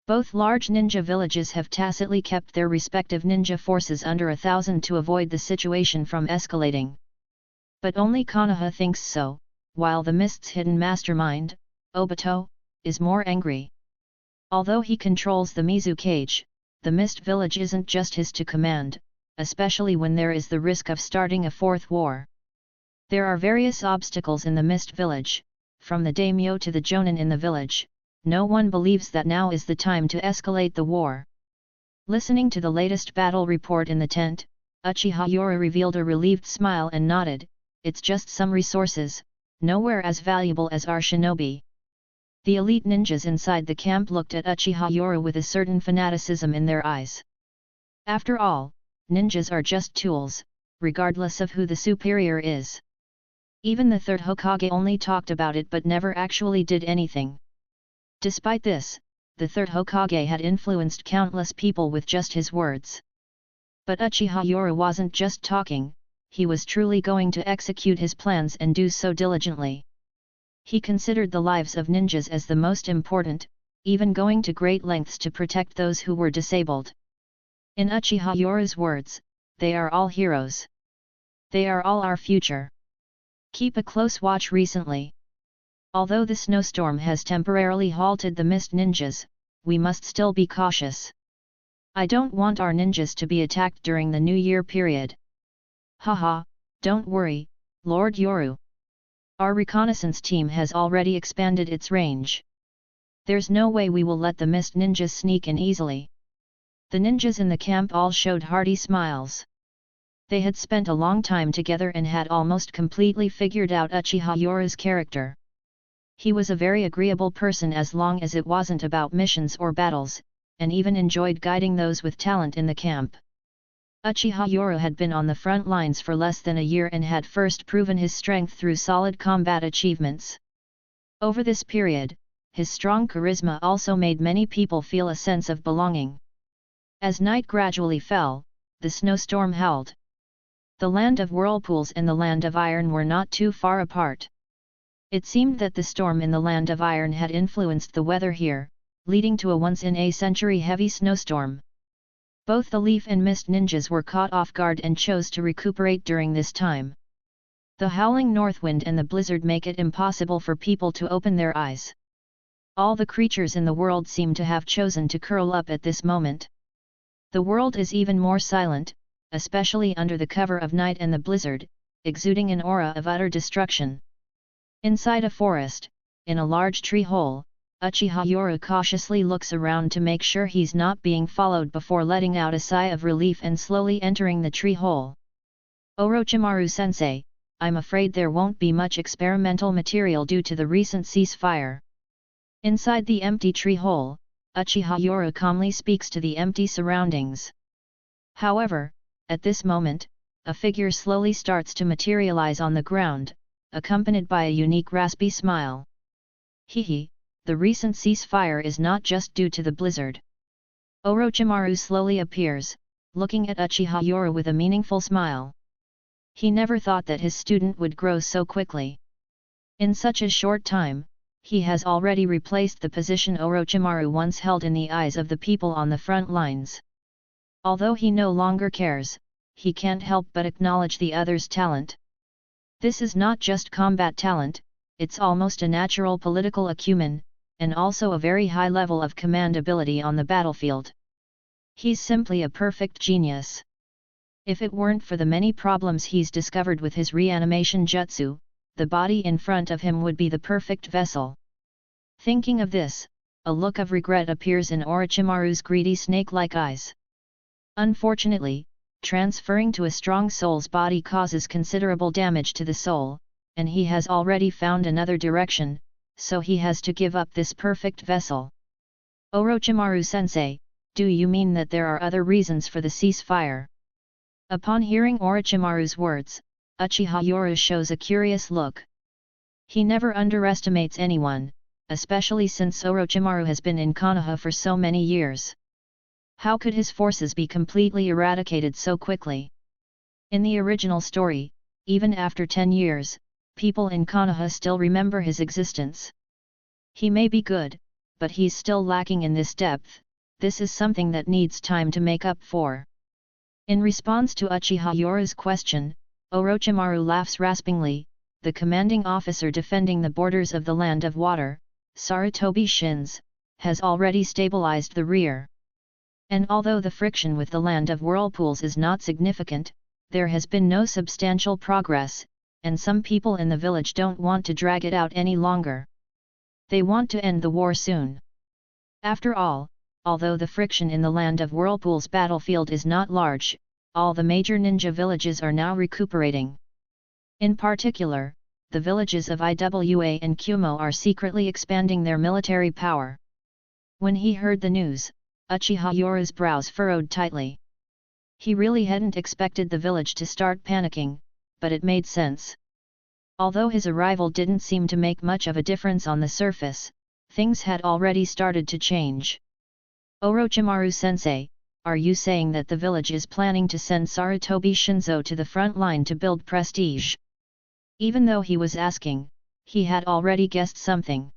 Both large ninja villages have tacitly kept their respective ninja forces under 1,000 to avoid the situation from escalating. But only Konoha thinks so, while the Mist's hidden mastermind, Obito, is more angry. Although he controls the Mizu Cage, the Mist Village isn't just his to command, especially when there is the risk of starting a 4th war. There are various obstacles in the Mist Village, from the daimyo to the jonin in the village. No one believes that now is the time to escalate the war. Listening to the latest battle report in the tent, Uchiha Yoru revealed a relieved smile and nodded, "It's just some resources, nowhere as valuable as our shinobi." The elite ninjas inside the camp looked at Uchiha Yoru with a certain fanaticism in their eyes. After all, ninjas are just tools, regardless of who the superior is. Even the third Hokage only talked about it but never actually did anything. Despite this, the third Hokage had influenced countless people with just his words. But Uchiha Yoru wasn't just talking, he was truly going to execute his plans and do so diligently. He considered the lives of ninjas as the most important, even going to great lengths to protect those who were disabled. In Uchiha Yoru's words, they are all heroes. They are all our future. Keep a close watch recently. Although the snowstorm has temporarily halted the mist ninjas, we must still be cautious. I don't want our ninjas to be attacked during the New Year period. Haha, don't worry, Lord Yoru. Our reconnaissance team has already expanded its range. There's no way we will let the mist ninjas sneak in easily. The ninjas in the camp all showed hearty smiles. They had spent a long time together and had almost completely figured out Uchiha Yoru's character. He was a very agreeable person as long as it wasn't about missions or battles, and even enjoyed guiding those with talent in the camp. Uchiha Yoru had been on the front lines for less than a year and had first proven his strength through solid combat achievements. Over this period, his strong charisma also made many people feel a sense of belonging. As night gradually fell, the snowstorm howled. The land of whirlpools and the land of iron were not too far apart. It seemed that the storm in the land of iron had influenced the weather here, leading to a once-in-a-century heavy snowstorm. Both the leaf and mist ninjas were caught off guard and chose to recuperate during this time. The howling north wind and the blizzard make it impossible for people to open their eyes. All the creatures in the world seem to have chosen to curl up at this moment. The world is even more silent, especially under the cover of night and the blizzard, exuding an aura of utter destruction. Inside a forest, in a large tree hole, Uchiha Yoru cautiously looks around to make sure he's not being followed before letting out a sigh of relief and slowly entering the tree hole. Orochimaru-sensei, I'm afraid there won't be much experimental material due to the recent ceasefire. Inside the empty tree hole, Uchiha Yoru calmly speaks to the empty surroundings. However, at this moment, a figure slowly starts to materialize on the ground, accompanied by a unique raspy smile. Hehe, the recent ceasefire is not just due to the blizzard. Orochimaru slowly appears, looking at Uchiha Yoru with a meaningful smile. He never thought that his student would grow so quickly. In such a short time, he has already replaced the position Orochimaru once held in the eyes of the people on the front lines. Although he no longer cares, he can't help but acknowledge the other's talent. This is not just combat talent, it's almost a natural political acumen, and also a very high level of command ability on the battlefield. He's simply a perfect genius. If it weren't for the many problems he's discovered with his reanimation jutsu, the body in front of him would be the perfect vessel. Thinking of this, a look of regret appears in Orochimaru's greedy snake-like eyes. Unfortunately, transferring to a strong soul's body causes considerable damage to the soul, and he has already found another direction, so he has to give up this perfect vessel. Orochimaru-sensei, do you mean that there are other reasons for the ceasefire? Upon hearing Orochimaru's words, Uchiha Yoru shows a curious look. He never underestimates anyone, especially since Orochimaru has been in Konoha for so many years. How could his forces be completely eradicated so quickly? In the original story, even after 10 years, people in Konoha still remember his existence. He may be good, but he's still lacking in this depth. This is something that needs time to make up for. In response to Uchiha Yoru's question, Orochimaru laughs raspingly. The commanding officer defending the borders of the land of water, Sarutobi Shins, has already stabilized the rear. And although the friction with the land of whirlpools is not significant, there has been no substantial progress, and some people in the village don't want to drag it out any longer. They want to end the war soon. After all, although the friction in the land of whirlpools battlefield is not large, all the major ninja villages are now recuperating. In particular, the villages of Iwa and Kumo are secretly expanding their military power. When he heard the news, Uchiha Yoru's brows furrowed tightly. He really hadn't expected the village to start panicking, but it made sense. Although his arrival didn't seem to make much of a difference on the surface, things had already started to change. Orochimaru-sensei, are you saying that the village is planning to send Sarutobi Shinzo to the front line to build prestige? Even though he was asking, he had already guessed something.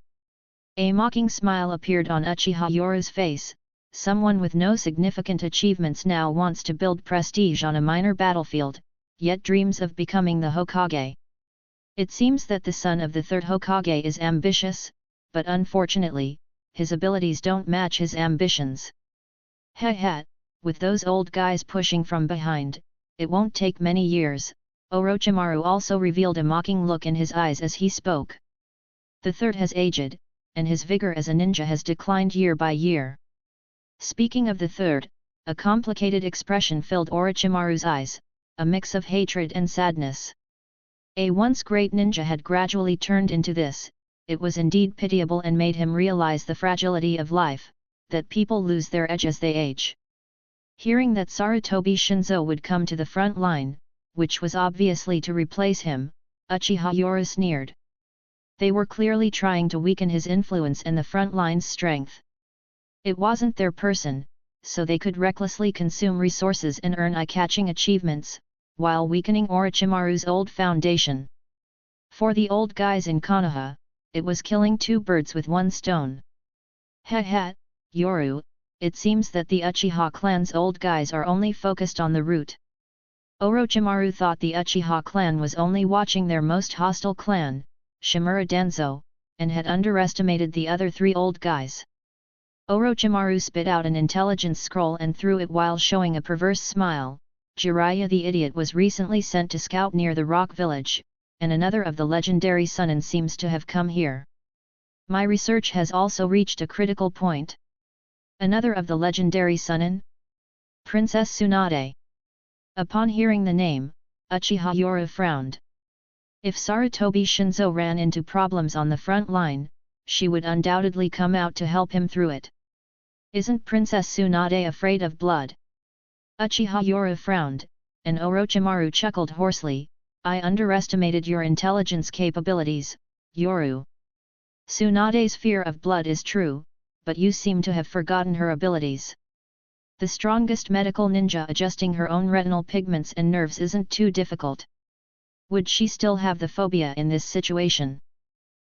A mocking smile appeared on Uchiha Yoru's face. Someone with no significant achievements now wants to build prestige on a minor battlefield, yet dreams of becoming the Hokage. It seems that the son of the third Hokage is ambitious, but unfortunately, his abilities don't match his ambitions. Heh, with those old guys pushing from behind, it won't take many years. Orochimaru also revealed a mocking look in his eyes as he spoke. The third has aged, and his vigor as a ninja has declined year by year. Speaking of the third, a complicated expression filled Orochimaru's eyes, a mix of hatred and sadness. A once great ninja had gradually turned into this. It was indeed pitiable and made him realize the fragility of life, that people lose their edge as they age. Hearing that Sarutobi Shinzo would come to the front line, which was obviously to replace him, Uchiha Yoru sneered. They were clearly trying to weaken his influence and the front line's strength. It wasn't their person, so they could recklessly consume resources and earn eye-catching achievements, while weakening Orochimaru's old foundation. For the old guys in Konoha, it was killing two birds with one stone. Heh, Yoru, it seems that the Uchiha clan's old guys are only focused on the root. Orochimaru thought the Uchiha clan was only watching their most hostile clan, Shimura Danzo, and had underestimated the other three old guys. Orochimaru spit out an intelligence scroll and threw it while showing a perverse smile. Jiraiya the idiot was recently sent to scout near the rock village, and another of the legendary Sunin seems to have come here. My research has also reached a critical point. Another of the legendary Sunin? Princess Tsunade. Upon hearing the name, Uchiha Yoru frowned. If Sarutobi Shinzo ran into problems on the front line, she would undoubtedly come out to help him through it. Isn't Princess Tsunade afraid of blood? Uchiha Yoru frowned, and Orochimaru chuckled hoarsely. I underestimated your intelligence capabilities, Yoru. Tsunade's fear of blood is true, but you seem to have forgotten her abilities. The strongest medical ninja adjusting her own retinal pigments and nerves isn't too difficult. Would she still have the phobia in this situation?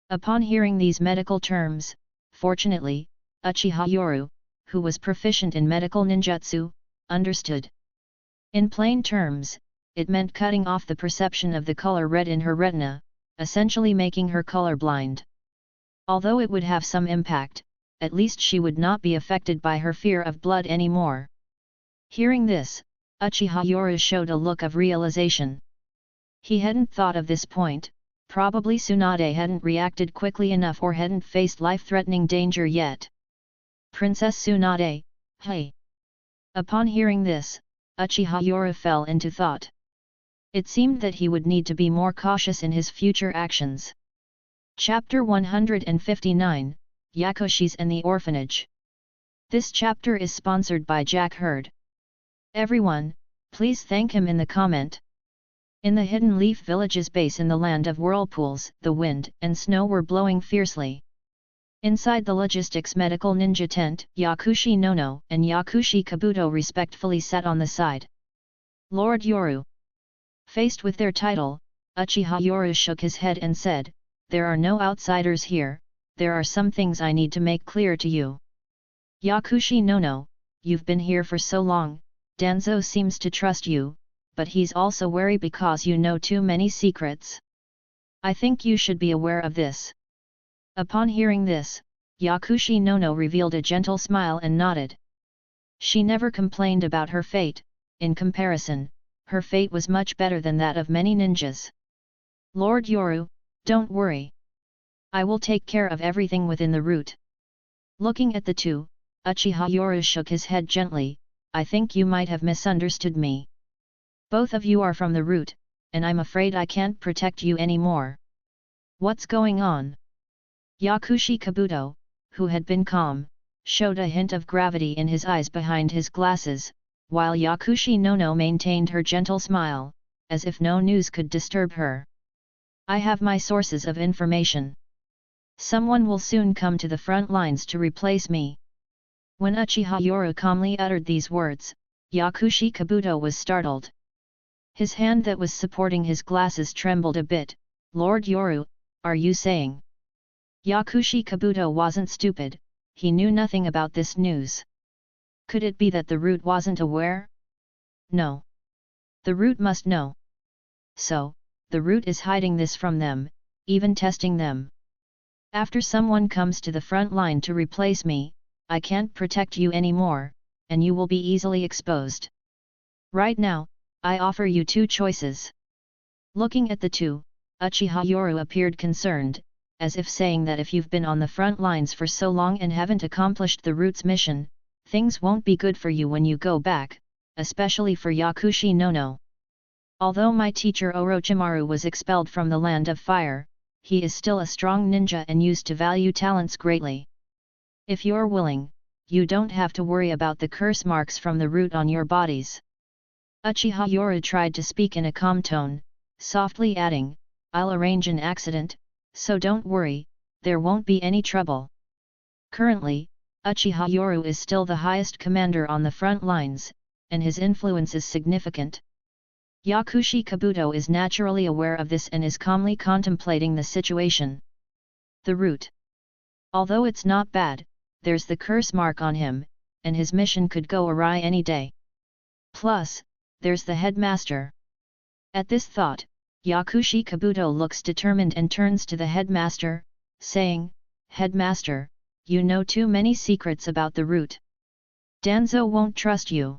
Upon hearing these medical terms, fortunately, Uchiha Yoru, who was proficient in medical ninjutsu, understood. In plain terms, it meant cutting off the perception of the color red in her retina, essentially making her colorblind. Although it would have some impact, at least she would not be affected by her fear of blood anymore. Hearing this, Uchiha Yoru showed a look of realization. He hadn't thought of this point. Probably Tsunade hadn't reacted quickly enough or hadn't faced life-threatening danger yet. Princess Tsunade, hey! Upon hearing this, Uchiha Yoru fell into thought. It seemed that he would need to be more cautious in his future actions. Chapter 159, Yakushis and the Orphanage. This chapter is sponsored by Jack Hurd. Everyone, please thank him in the comment. In the Hidden Leaf Village's base in the land of whirlpools, the wind and snow were blowing fiercely. Inside the logistics medical ninja tent, Yakushi Nono and Yakushi Kabuto respectfully sat on the side. Lord Yoru. Faced with their title, Uchiha Yoru shook his head and said, there are no outsiders here, there are some things I need to make clear to you. Yakushi Nono, you've been here for so long, Danzo seems to trust you, but he's also wary because you know too many secrets. I think you should be aware of this. Upon hearing this, Yakushi Nono revealed a gentle smile and nodded. She never complained about her fate. In comparison, her fate was much better than that of many ninjas. Lord Yoru, don't worry. I will take care of everything within the route. Looking at the two, Uchiha Yoru shook his head gently. I think you might have misunderstood me. Both of you are from the route, and I'm afraid I can't protect you anymore. What's going on? Yakushi Kabuto, who had been calm, showed a hint of gravity in his eyes behind his glasses, while Yakushi Nono maintained her gentle smile, as if no news could disturb her. I have my sources of information. Someone will soon come to the front lines to replace me. When Uchiha Yoru calmly uttered these words, Yakushi Kabuto was startled. His hand that was supporting his glasses trembled a bit. Lord Yoru, are you saying? Yakushi Kabuto wasn't stupid, he knew nothing about this news. Could it be that the root wasn't aware? No. The root must know. So, the root is hiding this from them, even testing them. After someone comes to the front line to replace me, I can't protect you anymore, and you will be easily exposed. Right now, I offer you two choices. Looking at the two, Uchiha Yoru appeared concerned, as if saying that if you've been on the front lines for so long and haven't accomplished the root's mission, things won't be good for you when you go back, especially for Yakushi Nono. Although my teacher Orochimaru was expelled from the Land of Fire, he is still a strong ninja and used to value talents greatly. If you're willing, you don't have to worry about the curse marks from the root on your bodies. Uchiha Yoru tried to speak in a calm tone, softly adding, I'll arrange an accident, so don't worry, there won't be any trouble. Currently, Uchiha Yoru is still the highest commander on the front lines, and his influence is significant. Yakushi Kabuto is naturally aware of this and is calmly contemplating the situation. The root. Although it's not bad, there's the curse mark on him, and his mission could go awry any day. Plus, there's the headmaster. At this thought, Yakushi Kabuto looks determined and turns to the headmaster, saying, Headmaster, you know too many secrets about the root. Danzo won't trust you.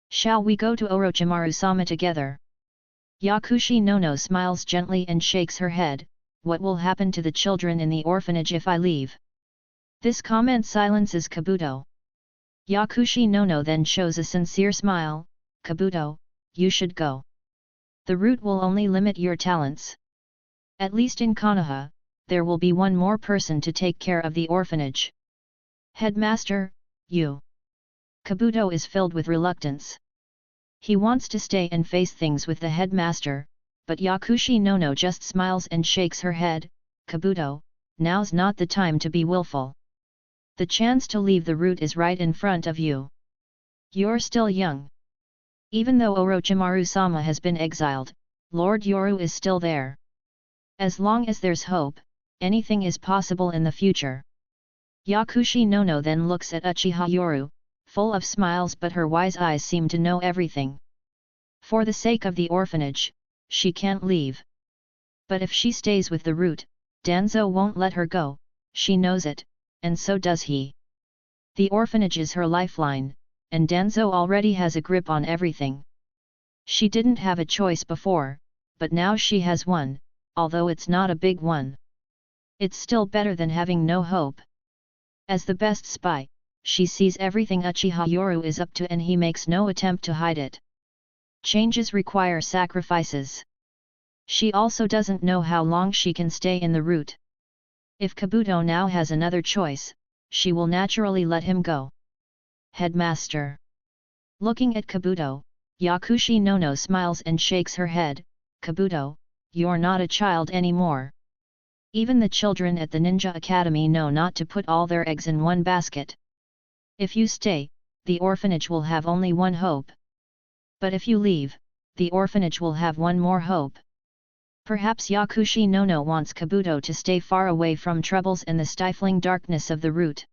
Shall we go to Orochimaru-sama together? Yakushi Nono smiles gently and shakes her head. What will happen to the children in the orphanage if I leave? This comment silences Kabuto. Yakushi Nono then shows a sincere smile. Kabuto, you should go. The root will only limit your talents. At least in Konoha, there will be one more person to take care of the orphanage. Headmaster, you. Kabuto is filled with reluctance. He wants to stay and face things with the headmaster, but Yakushi Nono just smiles and shakes her head. Kabuto, now's not the time to be willful. The chance to leave the root is right in front of you. You're still young. Even though Orochimaru-sama has been exiled, Lord Yoru is still there. As long as there's hope, anything is possible in the future. Yakushi Nono then looks at Uchiha Yoru, full of smiles, but her wise eyes seem to know everything. For the sake of the orphanage, she can't leave. But if she stays with the root, Danzo won't let her go, she knows it, and so does he. The orphanage is her lifeline, and Danzo already has a grip on everything. She didn't have a choice before, but now she has one, although it's not a big one. It's still better than having no hope. As the best spy, she sees everything Uchiha Yoru is up to and he makes no attempt to hide it. Changes require sacrifices. She also doesn't know how long she can stay in the root. If Kabuto now has another choice, she will naturally let him go. Headmaster. Looking at Kabuto, Yakushi Nono smiles and shakes her head. Kabuto, you're not a child anymore. Even the children at the Ninja Academy know not to put all their eggs in one basket. If you stay, the orphanage will have only one hope. But if you leave, the orphanage will have one more hope. Perhaps Yakushi Nono wants Kabuto to stay far away from troubles and the stifling darkness of the root.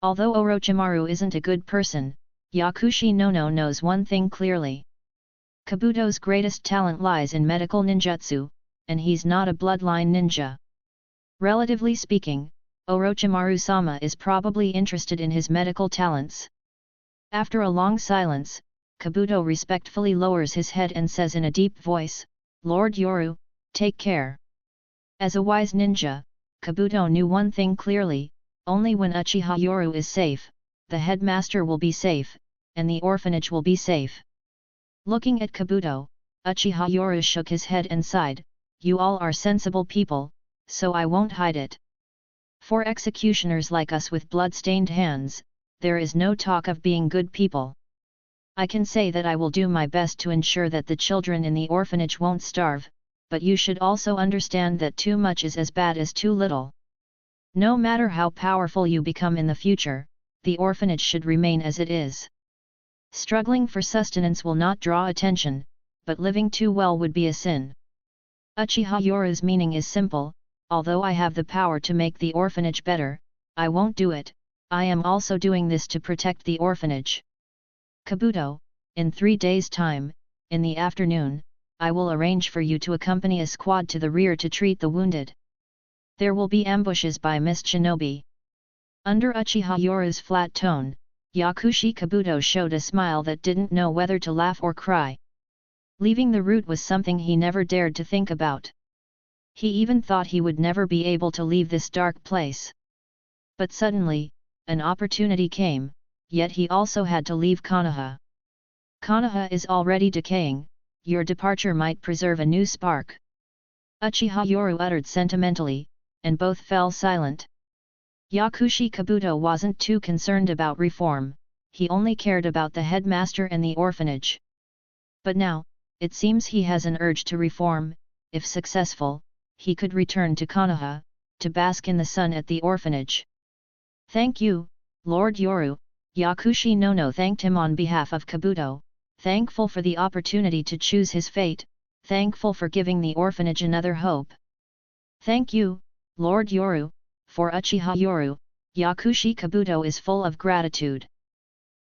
Although Orochimaru isn't a good person, Yakushi Nono knows one thing clearly. Kabuto's greatest talent lies in medical ninjutsu, and he's not a bloodline ninja. Relatively speaking, Orochimaru-sama is probably interested in his medical talents. After a long silence, Kabuto respectfully lowers his head and says in a deep voice, Lord Yoru, take care. As a wise ninja, Kabuto knew one thing clearly, only when Uchiha Yoru is safe, the headmaster will be safe, and the orphanage will be safe. Looking at Kabuto, Uchiha Yoru shook his head and sighed, you all are sensible people, so I won't hide it. For executioners like us with blood-stained hands, there is no talk of being good people. I can say that I will do my best to ensure that the children in the orphanage won't starve, but you should also understand that too much is as bad as too little. No matter how powerful you become in the future, the orphanage should remain as it is. Struggling for sustenance will not draw attention, but living too well would be a sin. Uchiha Yoru's meaning is simple: although I have the power to make the orphanage better, I won't do it. I am also doing this to protect the orphanage. Kabuto, in 3 days' time, in the afternoon, I will arrange for you to accompany a squad to the rear to treat the wounded. There will be ambushes by Mist Shinobi. Under Uchiha Yoru's flat tone, Yakushi Kabuto showed a smile that didn't know whether to laugh or cry. Leaving the route was something he never dared to think about. He even thought he would never be able to leave this dark place. But suddenly, an opportunity came, yet he also had to leave Konoha. Konoha is already decaying, your departure might preserve a new spark. Uchiha Yoru uttered sentimentally, and both fell silent. Yakushi Kabuto wasn't too concerned about reform, he only cared about the headmaster and the orphanage. But now, it seems he has an urge to reform. If successful, he could return to Konoha, to bask in the sun at the orphanage. Thank you, Lord Yoru. Yakushi Nono thanked him on behalf of Kabuto, thankful for the opportunity to choose his fate, thankful for giving the orphanage another hope. Thank you, Lord Yoru. For Uchiha Yoru, Yakushi Kabuto is full of gratitude.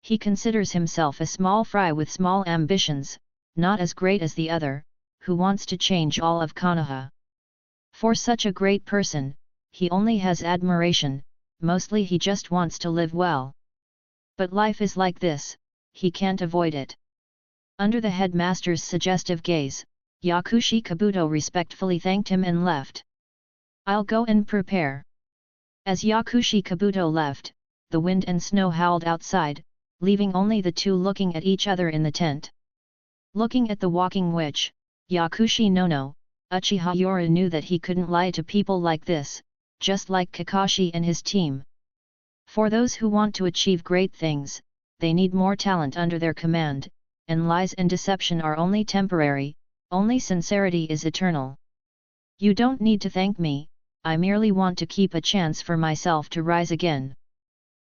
He considers himself a small fry with small ambitions, not as great as the other, who wants to change all of Konoha. For such a great person, he only has admiration, mostly he just wants to live well. But life is like this, he can't avoid it. Under the headmaster's suggestive gaze, Yakushi Kabuto respectfully thanked him and left. I'll go and prepare. As Yakushi Kabuto left, the wind and snow howled outside, leaving only the two looking at each other in the tent. Looking at the walking witch, Yakushi Nono, Uchiha Yoru knew that he couldn't lie to people like this, just like Kakashi and his team. For those who want to achieve great things, they need more talent under their command, and lies and deception are only temporary, only sincerity is eternal. You don't need to thank me, I merely want to keep a chance for myself to rise again.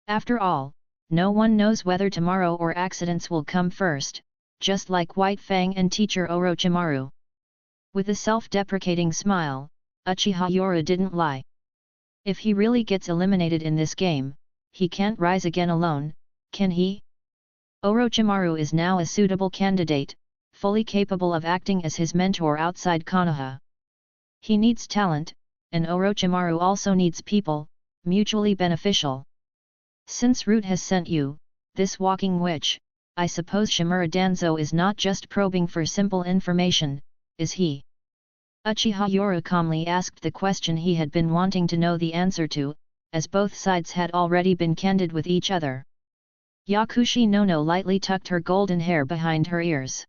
After all, no one knows whether tomorrow or accidents will come first, just like White Fang and teacher Orochimaru. With a self-deprecating smile, Uchiha Yoru didn't lie. If he really gets eliminated in this game, he can't rise again alone, can he? Orochimaru is now a suitable candidate, fully capable of acting as his mentor outside Konoha. He needs talent, and Orochimaru also needs people, mutually beneficial. Since Root has sent you, this walking witch, I suppose Shimura Danzo is not just probing for simple information, is he? Uchiha Yoru calmly asked the question he had been wanting to know the answer to, as both sides had already been candid with each other. Yakushi Nono lightly tucked her golden hair behind her ears.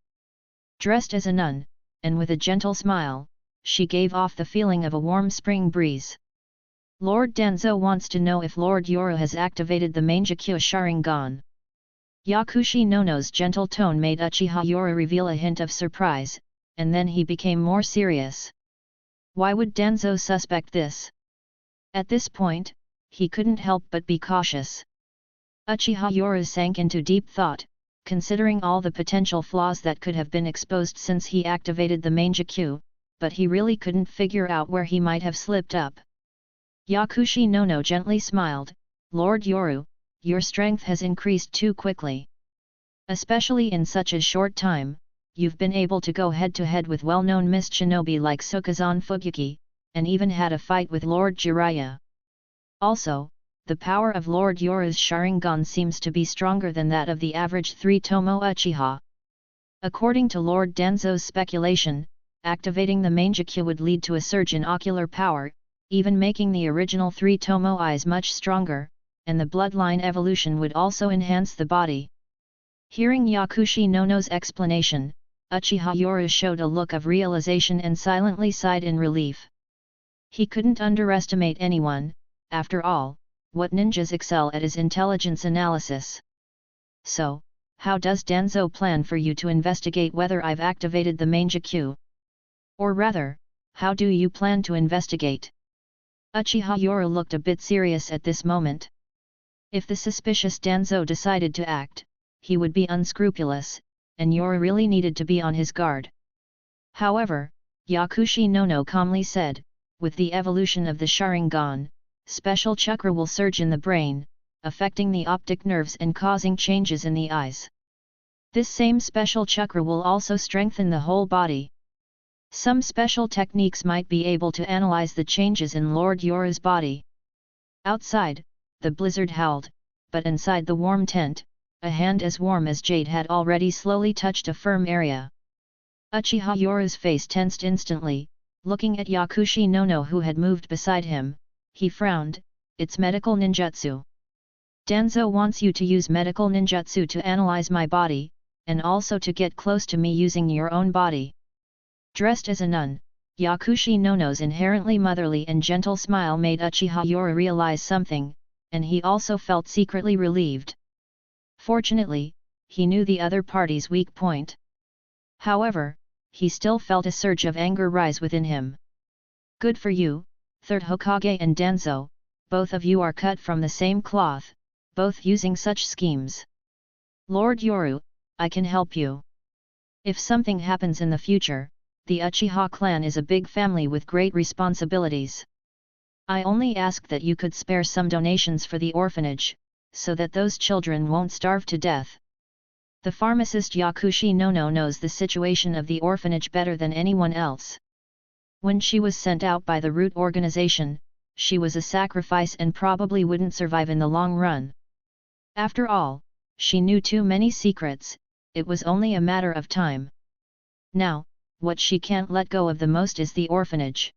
Dressed as a nun, and with a gentle smile, she gave off the feeling of a warm spring breeze. Lord Danzo wants to know if Lord Yoru has activated the Mangekyo Sharingan. Yakushi Nono's gentle tone made Uchiha Yoru reveal a hint of surprise, and then he became more serious. Why would Danzo suspect this? At this point, he couldn't help but be cautious. Uchiha Yoru sank into deep thought, considering all the potential flaws that could have been exposed since he activated the Mangekyo, but he really couldn't figure out where he might have slipped up. Yakushi Nono gently smiled, Lord Yoru, your strength has increased too quickly. Especially in such a short time, you've been able to go head-to-head with well-known mist shinobi like Sukazan Fugyuki, and even had a fight with Lord Jiraiya. Also, the power of Lord Yoru's Sharingan seems to be stronger than that of the average 3-tomo Uchiha. According to Lord Danzo's speculation, activating the Mangekyo would lead to a surge in ocular power, even making the original 3-tomo eyes much stronger, and the bloodline evolution would also enhance the body. Hearing Yakushi Nono's explanation, Uchiha Yoru showed a look of realization and silently sighed in relief. He couldn't underestimate anyone, after all, what ninjas excel at is intelligence analysis. So, how does Danzo plan for you to investigate whether I've activated the Mangekyou? Or rather, how do you plan to investigate? Uchiha Yoru looked a bit serious at this moment. If the suspicious Danzo decided to act, he would be unscrupulous, and Yoru really needed to be on his guard. However, Yakushi no calmly said, with the evolution of the Sharingan, special chakra will surge in the brain, affecting the optic nerves and causing changes in the eyes. This same special chakra will also strengthen the whole body. Some special techniques might be able to analyze the changes in Lord Yoru's body. Outside, the blizzard howled, but inside the warm tent, a hand as warm as jade had already slowly touched a firm area. Uchiha Yoru's face tensed instantly, looking at Yakushi no who had moved beside him, he frowned. It's medical ninjutsu. Danzo wants you to use medical ninjutsu to analyze my body, and also to get close to me using your own body. Dressed as a nun, Yakushi no's inherently motherly and gentle smile made Uchiha Yoru realize something, and he also felt secretly relieved. Fortunately, he knew the other party's weak point. However, he still felt a surge of anger rise within him. Good for you, Third Hokage and Danzo, both of you are cut from the same cloth, both using such schemes. Lord Yoru, I can help you. If something happens in the future, the Uchiha clan is a big family with great responsibilities. I only ask that you could spare some donations for the orphanage, so that those children won't starve to death. The pharmacist Yakushi no knows the situation of the orphanage better than anyone else. When she was sent out by the root organization, she was a sacrifice and probably wouldn't survive in the long run. After all, she knew too many secrets, it was only a matter of time. Now, what she can't let go of the most is the orphanage.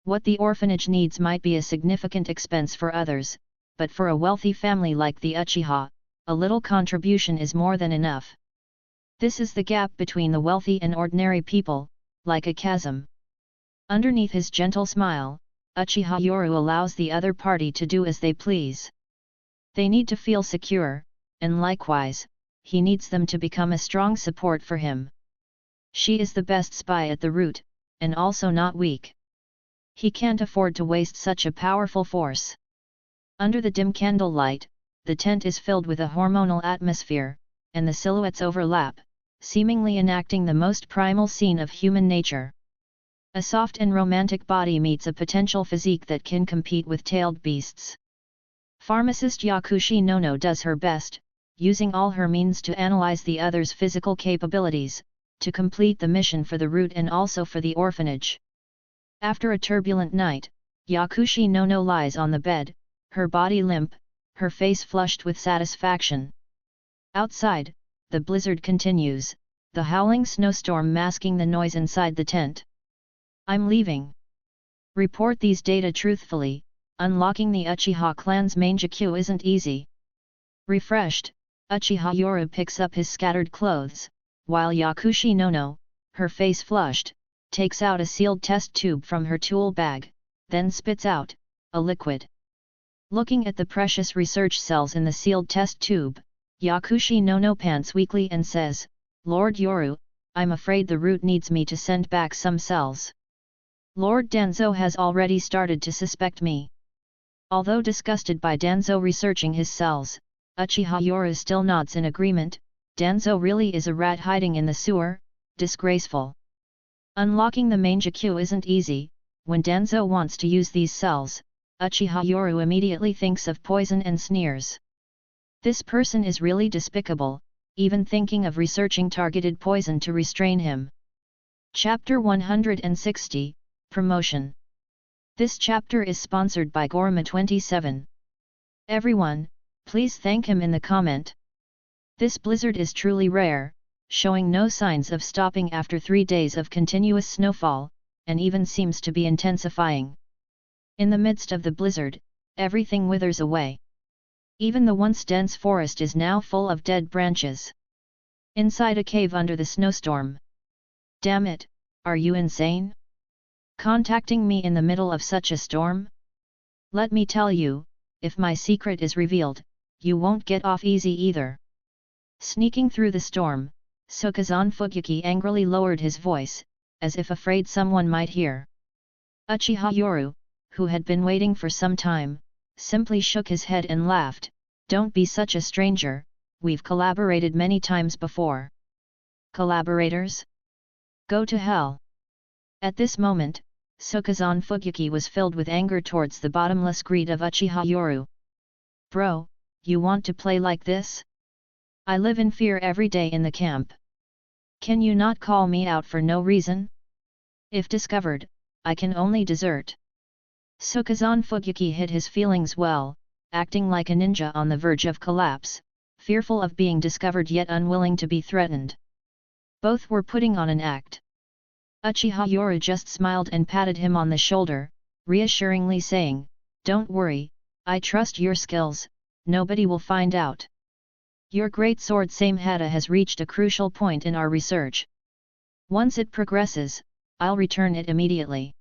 What the orphanage needs might be a significant expense for others, but for a wealthy family like the Uchiha, a little contribution is more than enough. This is the gap between the wealthy and ordinary people, like a chasm. Underneath his gentle smile, Uchiha Yoru allows the other party to do as they please. They need to feel secure, and likewise, he needs them to become a strong support for him. She is the best spy at the root, and also not weak. He can't afford to waste such a powerful force. Under the dim candlelight, the tent is filled with a hormonal atmosphere, and the silhouettes overlap, seemingly enacting the most primal scene of human nature. A soft and romantic body meets a potential physique that can compete with tailed beasts. Pharmacist Yakushi no does her best, using all her means to analyze the other's physical capabilities, to complete the mission for the root and also for the orphanage. After a turbulent night, Yakushi no lies on the bed, her body limp, her face flushed with satisfaction. Outside, the blizzard continues, the howling snowstorm masking the noise inside the tent. I'm leaving. Report these data truthfully, unlocking the Uchiha clan's Mangekyou isn't easy. Refreshed, Uchiha Yoru picks up his scattered clothes, while Yakushi no, her face flushed, takes out a sealed test tube from her tool bag, then spits out a liquid. Looking at the precious research cells in the sealed test tube, Yakushi no pants weakly and says, Lord Yoru, I'm afraid the root needs me to send back some cells. Lord Danzo has already started to suspect me. Although disgusted by Danzo researching his cells, Uchiha Yoru still nods in agreement. Danzo really is a rat hiding in the sewer, disgraceful. Unlocking the Mangekyou isn't easy. When Danzo wants to use these cells, Uchiha Yoru immediately thinks of poison and sneers. This person is really despicable, even thinking of researching targeted poison to restrain him. Chapter 160, Promotion. This chapter is sponsored by Gorma27. Everyone, please thank him in the comment. This blizzard is truly rare, showing no signs of stopping after 3 days of continuous snowfall, and even seems to be intensifying. In the midst of the blizzard, everything withers away. Even the once dense forest is now full of dead branches. Inside a cave under the snowstorm. Damn it, are you insane? Contacting me in the middle of such a storm? Let me tell you, if my secret is revealed, you won't get off easy either. Sneaking through the storm, Sokazan Fugyuki angrily lowered his voice, as if afraid someone might hear. Uchiha Yoru, who had been waiting for some time, simply shook his head and laughed. Don't be such a stranger, we've collaborated many times before. Collaborators? Go to hell. At this moment, Sokazan Fugyuki was filled with anger towards the bottomless greed of Uchiha Yoru. Bro, you want to play like this? I live in fear every day in the camp. Can you not call me out for no reason? If discovered, I can only desert. Sokazan Fugyuki hid his feelings well, acting like a ninja on the verge of collapse, fearful of being discovered yet unwilling to be threatened. Both were putting on an act. Uchiha Yoru just smiled and patted him on the shoulder, reassuringly saying, "Don't worry, I trust your skills, nobody will find out. Your great sword Samehada has reached a crucial point in our research. Once it progresses, I'll return it immediately."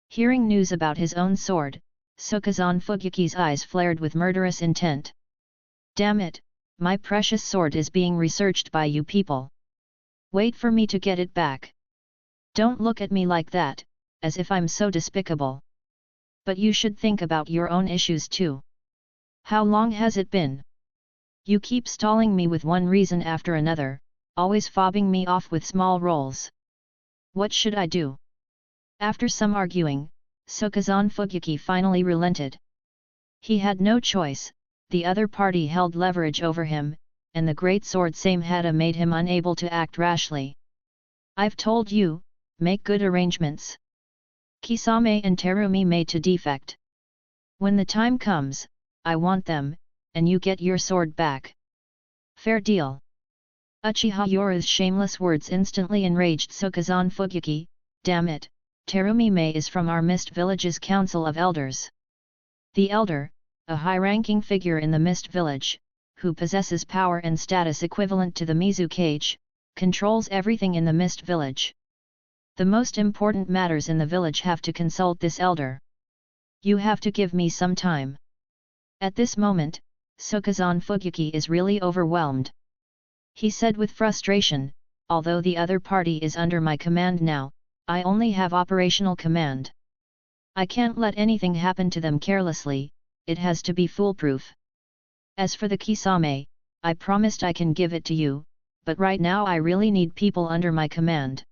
Hearing news about his own sword, Sokazan Fugyuki's eyes flared with murderous intent. Damn it, my precious sword is being researched by you people. Wait for me to get it back. Don't look at me like that, as if I'm so despicable. But you should think about your own issues too. How long has it been? You keep stalling me with one reason after another, always fobbing me off with small roles. What should I do? After some arguing, Sokazan Fugyuki finally relented. He had no choice, the other party held leverage over him, and the great sword Samehada made him unable to act rashly. I've told you, make good arrangements. Kisame and Terumi made to defect. When the time comes, I want them, and you get your sword back. Fair deal. Uchiha Yoru's shameless words instantly enraged Sokazan Fugyuki. Damn it, Terumi Mei is from our Mist Village's Council of Elders. The Elder, a high-ranking figure in the Mist Village, who possesses power and status equivalent to the Mizukage, controls everything in the Mist Village. The most important matters in the village have to consult this elder. You have to give me some time. At this moment, Sokazan Fugyuki is really overwhelmed. He said with frustration, although the other party is under my command now, I only have operational command. I can't let anything happen to them carelessly, it has to be foolproof. As for the Kisame, I promised I can give it to you, but right now I really need people under my command.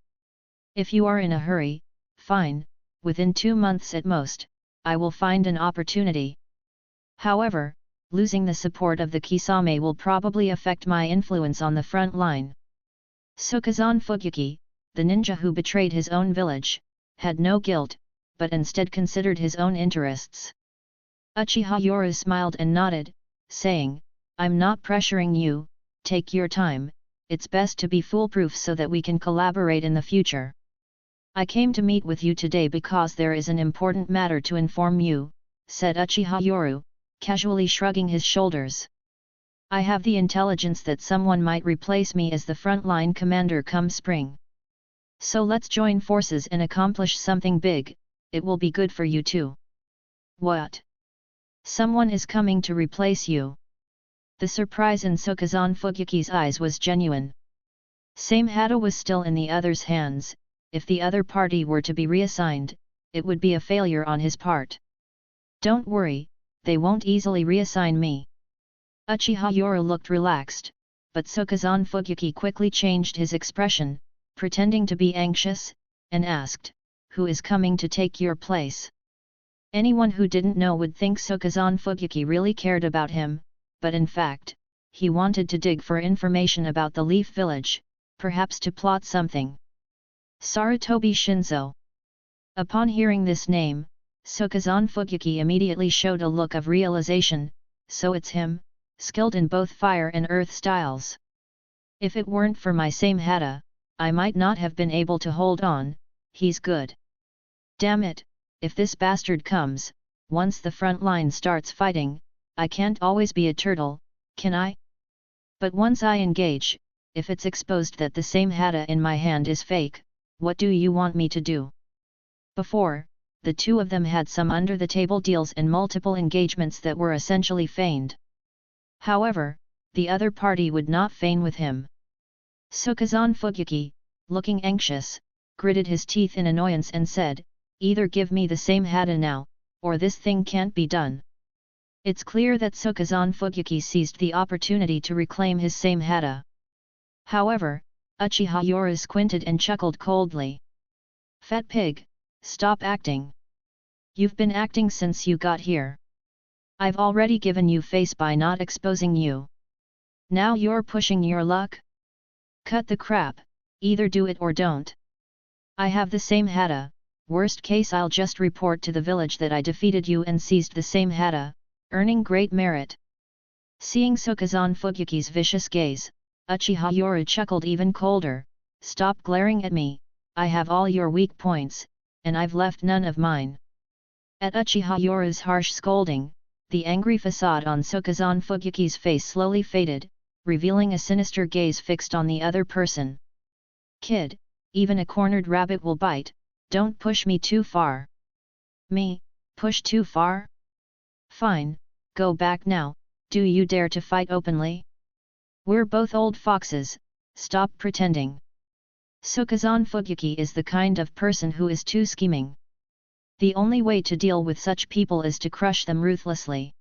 If you are in a hurry, fine, within 2 months at most, I will find an opportunity. However, losing the support of the Kisame will probably affect my influence on the front line. Sokazan Fugyuki, the ninja who betrayed his own village, had no guilt, but instead considered his own interests. Uchiha Yoru smiled and nodded, saying, I'm not pressuring you, take your time, it's best to be foolproof so that we can collaborate in the future. I came to meet with you today because there is an important matter to inform you, said Uchiha Yoru, casually shrugging his shoulders. I have the intelligence that someone might replace me as the frontline commander come spring. So let's join forces and accomplish something big, it will be good for you too. What? Someone is coming to replace you? The surprise in Sokazan Fugyuki's eyes was genuine. Samehada was still in the other's hands. If the other party were to be reassigned, it would be a failure on his part. Don't worry, they won't easily reassign me. Uchiha Yoru looked relaxed, but Sokazan Fugyuki quickly changed his expression, pretending to be anxious, and asked, who is coming to take your place? Anyone who didn't know would think Sokazan Fugyuki really cared about him, but in fact, he wanted to dig for information about the Leaf Village, perhaps to plot something. Sarutobi Shinzo. Upon hearing this name, Sokazan Fugyuki immediately showed a look of realization, so it's him, skilled in both fire and earth styles. If it weren't for my Samehada, I might not have been able to hold on, he's good. Damn it, if this bastard comes, once the front line starts fighting, I can't always be a turtle, can I? But once I engage, if it's exposed that the Samehada in my hand is fake, what do you want me to do? Before, the two of them had some under-the-table deals and multiple engagements that were essentially feigned. However, the other party would not feign with him. Sukazan Fugyuki, looking anxious, gritted his teeth in annoyance and said, "Either give me the same hata now, or this thing can't be done." It's clear that Sukazan Fugyuki seized the opportunity to reclaim his same hata. However, Uchiha Yoru squinted and chuckled coldly. "Fat pig, stop acting. You've been acting since you got here. I've already given you face by not exposing you. Now you're pushing your luck? Cut the crap, either do it or don't. I have the same hata, worst case I'll just report to the village that I defeated you and seized the same hata, earning great merit." Seeing Sukazan Fugyuki's vicious gaze, Uchiha Yoru chuckled even colder. "Stop glaring at me, I have all your weak points, and I've left none of mine." At Uchiha Yoru's harsh scolding, the angry facade on Sukazan Fugyuki's face slowly faded, revealing a sinister gaze fixed on the other person. "Kid, even a cornered rabbit will bite, don't push me too far." "Me, push too far? Fine, go back now, do you dare to fight openly? We're both old foxes, stop pretending." Sukazan Fugyuki is the kind of person who is too scheming. The only way to deal with such people is to crush them ruthlessly.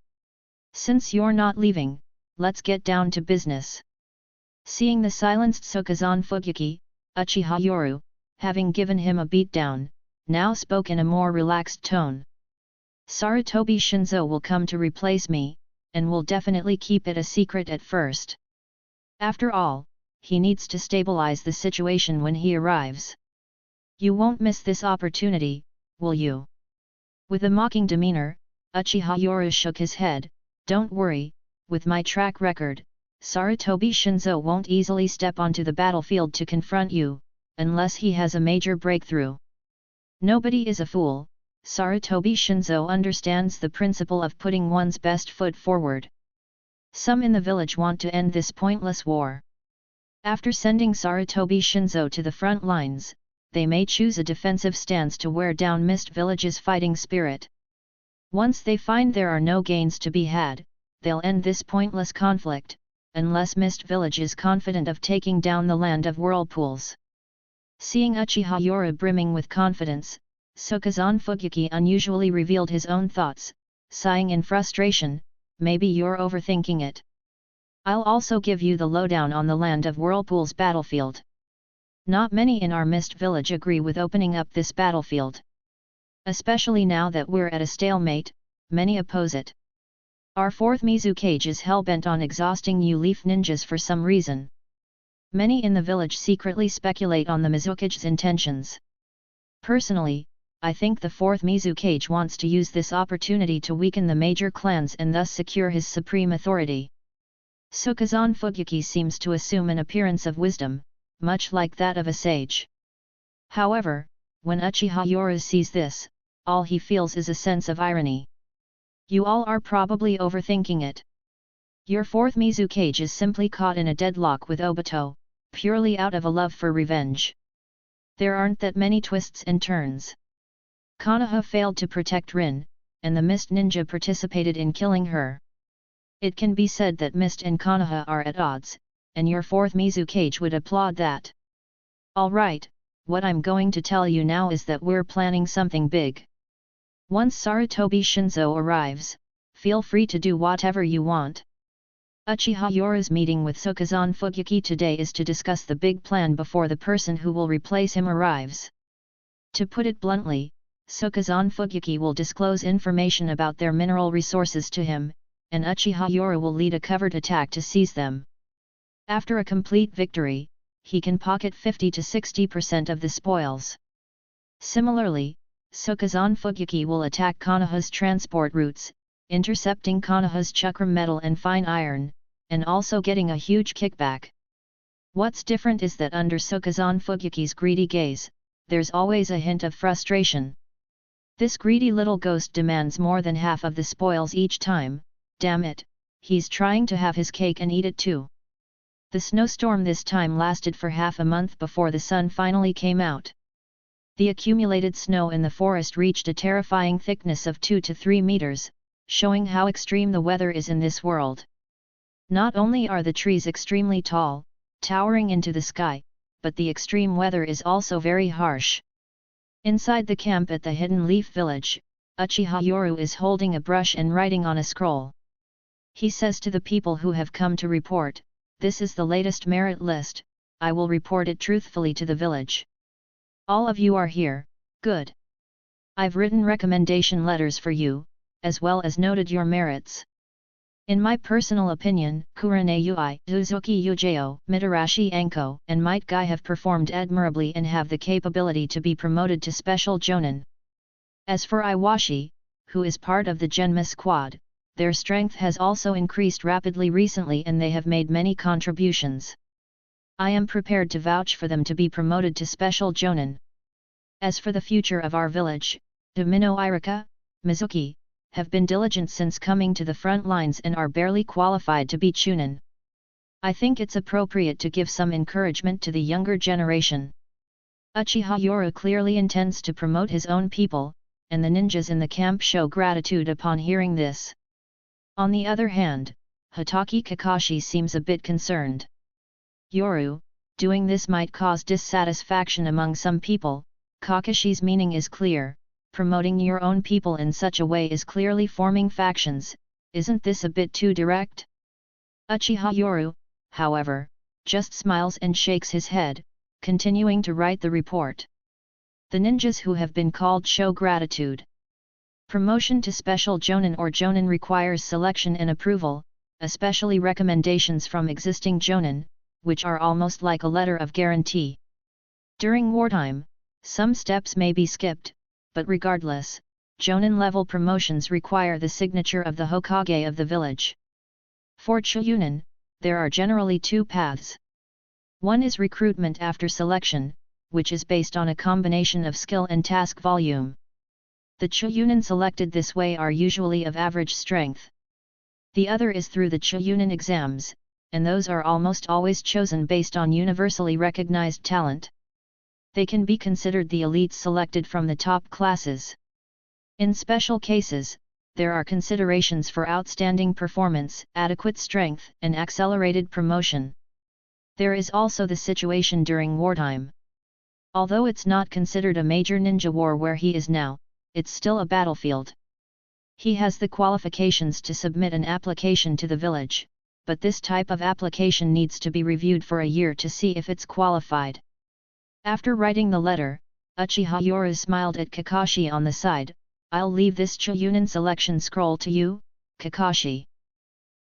"Since you're not leaving, let's get down to business." Seeing the silenced Sukazan Fugyuki, Uchiha Yoru, having given him a beatdown, now spoke in a more relaxed tone. "Sarutobi Shinzo will come to replace me, and will definitely keep it a secret at first. After all, he needs to stabilize the situation when he arrives. You won't miss this opportunity, will you?" With a mocking demeanor, Uchiha Yoru shook his head. "Don't worry, with my track record, Sarutobi Shinzo won't easily step onto the battlefield to confront you, unless he has a major breakthrough. Nobody is a fool, Sarutobi Shinzo understands the principle of putting one's best foot forward. Some in the village want to end this pointless war. After sending Sarutobi Shinzo to the front lines, they may choose a defensive stance to wear down Mist Village's fighting spirit. Once they find there are no gains to be had, they'll end this pointless conflict, unless Mist Village is confident of taking down the land of whirlpools." Seeing Uchiha Yoru brimming with confidence, Sukazan Fugyuki unusually revealed his own thoughts, sighing in frustration, "Maybe you're overthinking it. I'll also give you the lowdown on the land of whirlpools battlefield. Not many in our Mist Village agree with opening up this battlefield. Especially now that we're at a stalemate, many oppose it. Our fourth Mizukage is hell-bent on exhausting you leaf ninjas for some reason. Many in the village secretly speculate on the Mizukage's intentions. Personally, I think the fourth Mizukage wants to use this opportunity to weaken the major clans and thus secure his supreme authority." Sukazan Fugyuki seems to assume an appearance of wisdom, much like that of a sage. However, when Uchiha Yoru sees this, all he feels is a sense of irony. "You all are probably overthinking it. Your fourth Mizukage is simply caught in a deadlock with Obito, purely out of a love for revenge. There aren't that many twists and turns. Konoha failed to protect Rin, and the Mist Ninja participated in killing her. It can be said that Mist and Konoha are at odds, and your fourth Mizukage would applaud that. Alright, what I'm going to tell you now is that we're planning something big. Once Sarutobi Shinzo arrives, feel free to do whatever you want." Uchiha Yoru's meeting with Sukazan Fugyuki today is to discuss the big plan before the person who will replace him arrives. To put it bluntly, Sukazan Fugyuki will disclose information about their mineral resources to him, and Uchiha Yoru will lead a covered attack to seize them. After a complete victory, he can pocket 50 to 60% of the spoils. Similarly, Sukazan Fugyuki will attack Konoha's transport routes, intercepting Konoha's chakram metal and fine iron, and also getting a huge kickback. What's different is that under Sukazan Fugyuki's greedy gaze, there's always a hint of frustration. This greedy little ghost demands more than half of the spoils each time. Damn it, he's trying to have his cake and eat it too. The snowstorm this time lasted for half a month before the sun finally came out. The accumulated snow in the forest reached a terrifying thickness of 2 to 3 meters, showing how extreme the weather is in this world. Not only are the trees extremely tall, towering into the sky, but the extreme weather is also very harsh. Inside the camp at the Hidden Leaf Village, Uchiha Yoru is holding a brush and writing on a scroll. He says to the people who have come to report, "This is the latest merit list, I will report it truthfully to the village. All of you are here, good. I've written recommendation letters for you, as well as noted your merits. In my personal opinion, Kurane Ui, Uzuki Ujeo, Mitarashi Anko, and Might Guy have performed admirably and have the capability to be promoted to Special Jonin. As for Iwashi, who is part of the Genma squad, their strength has also increased rapidly recently and they have made many contributions. I am prepared to vouch for them to be promoted to Special Jonin. As for the future of our village, Domino Irika, Mizuki, have been diligent since coming to the front lines and are barely qualified to be Chunin. I think it's appropriate to give some encouragement to the younger generation." Uchiha Yoru clearly intends to promote his own people, and the ninjas in the camp show gratitude upon hearing this. On the other hand, Hitaki Kakashi seems a bit concerned. "Yoru, doing this might cause dissatisfaction among some people. Kakashi's meaning is clear. Promoting your own people in such a way is clearly forming factions, isn't this a bit too direct?" Uchiha Yoru, however, just smiles and shakes his head, continuing to write the report. The ninjas who have been called show gratitude. Promotion to Special Jonin or Jonin requires selection and approval, especially recommendations from existing Jonin, which are almost like a letter of guarantee. During wartime, some steps may be skipped, but regardless, Jonin-level promotions require the signature of the Hokage of the village. For Chunin, there are generally two paths. One is recruitment after selection, which is based on a combination of skill and task volume. The Chunin selected this way are usually of average strength. The other is through the Chunin exams, and those are almost always chosen based on universally recognized talent. They can be considered the elites selected from the top classes. In special cases, there are considerations for outstanding performance, adequate strength, and accelerated promotion. There is also the situation during wartime. Although it's not considered a major ninja war where he is now, it's still a battlefield. He has the qualifications to submit an application to the village, but this type of application needs to be reviewed for a year to see if it's qualified. After writing the letter, Uchiha Yoru smiled at Kakashi on the side. "I'll leave this Chunin selection scroll to you, Kakashi.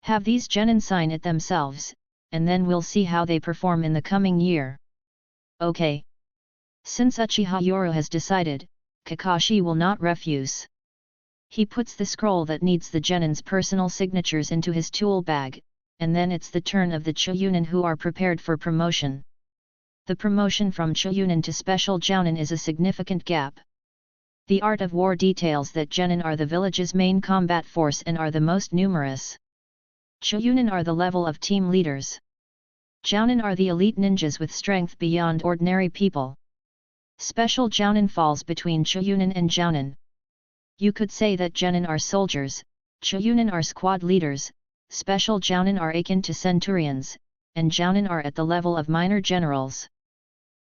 Have these genin sign it themselves, and then we'll see how they perform in the coming year." "Okay." Since Uchiha Yoru has decided, Kakashi will not refuse. He puts the scroll that needs the genin's personal signatures into his tool bag, and then it's the turn of the Chunin who are prepared for promotion. The promotion from Chunin to Special Jounin is a significant gap. The art of war details that genin are the village's main combat force and are the most numerous. Chunin are the level of team leaders. Jounin are the elite ninjas with strength beyond ordinary people. Special Jounin falls between Chunin and Jounin. You could say that genin are soldiers, Chunin are squad leaders, Special Jounin are akin to centurions, and Jounin are at the level of minor generals.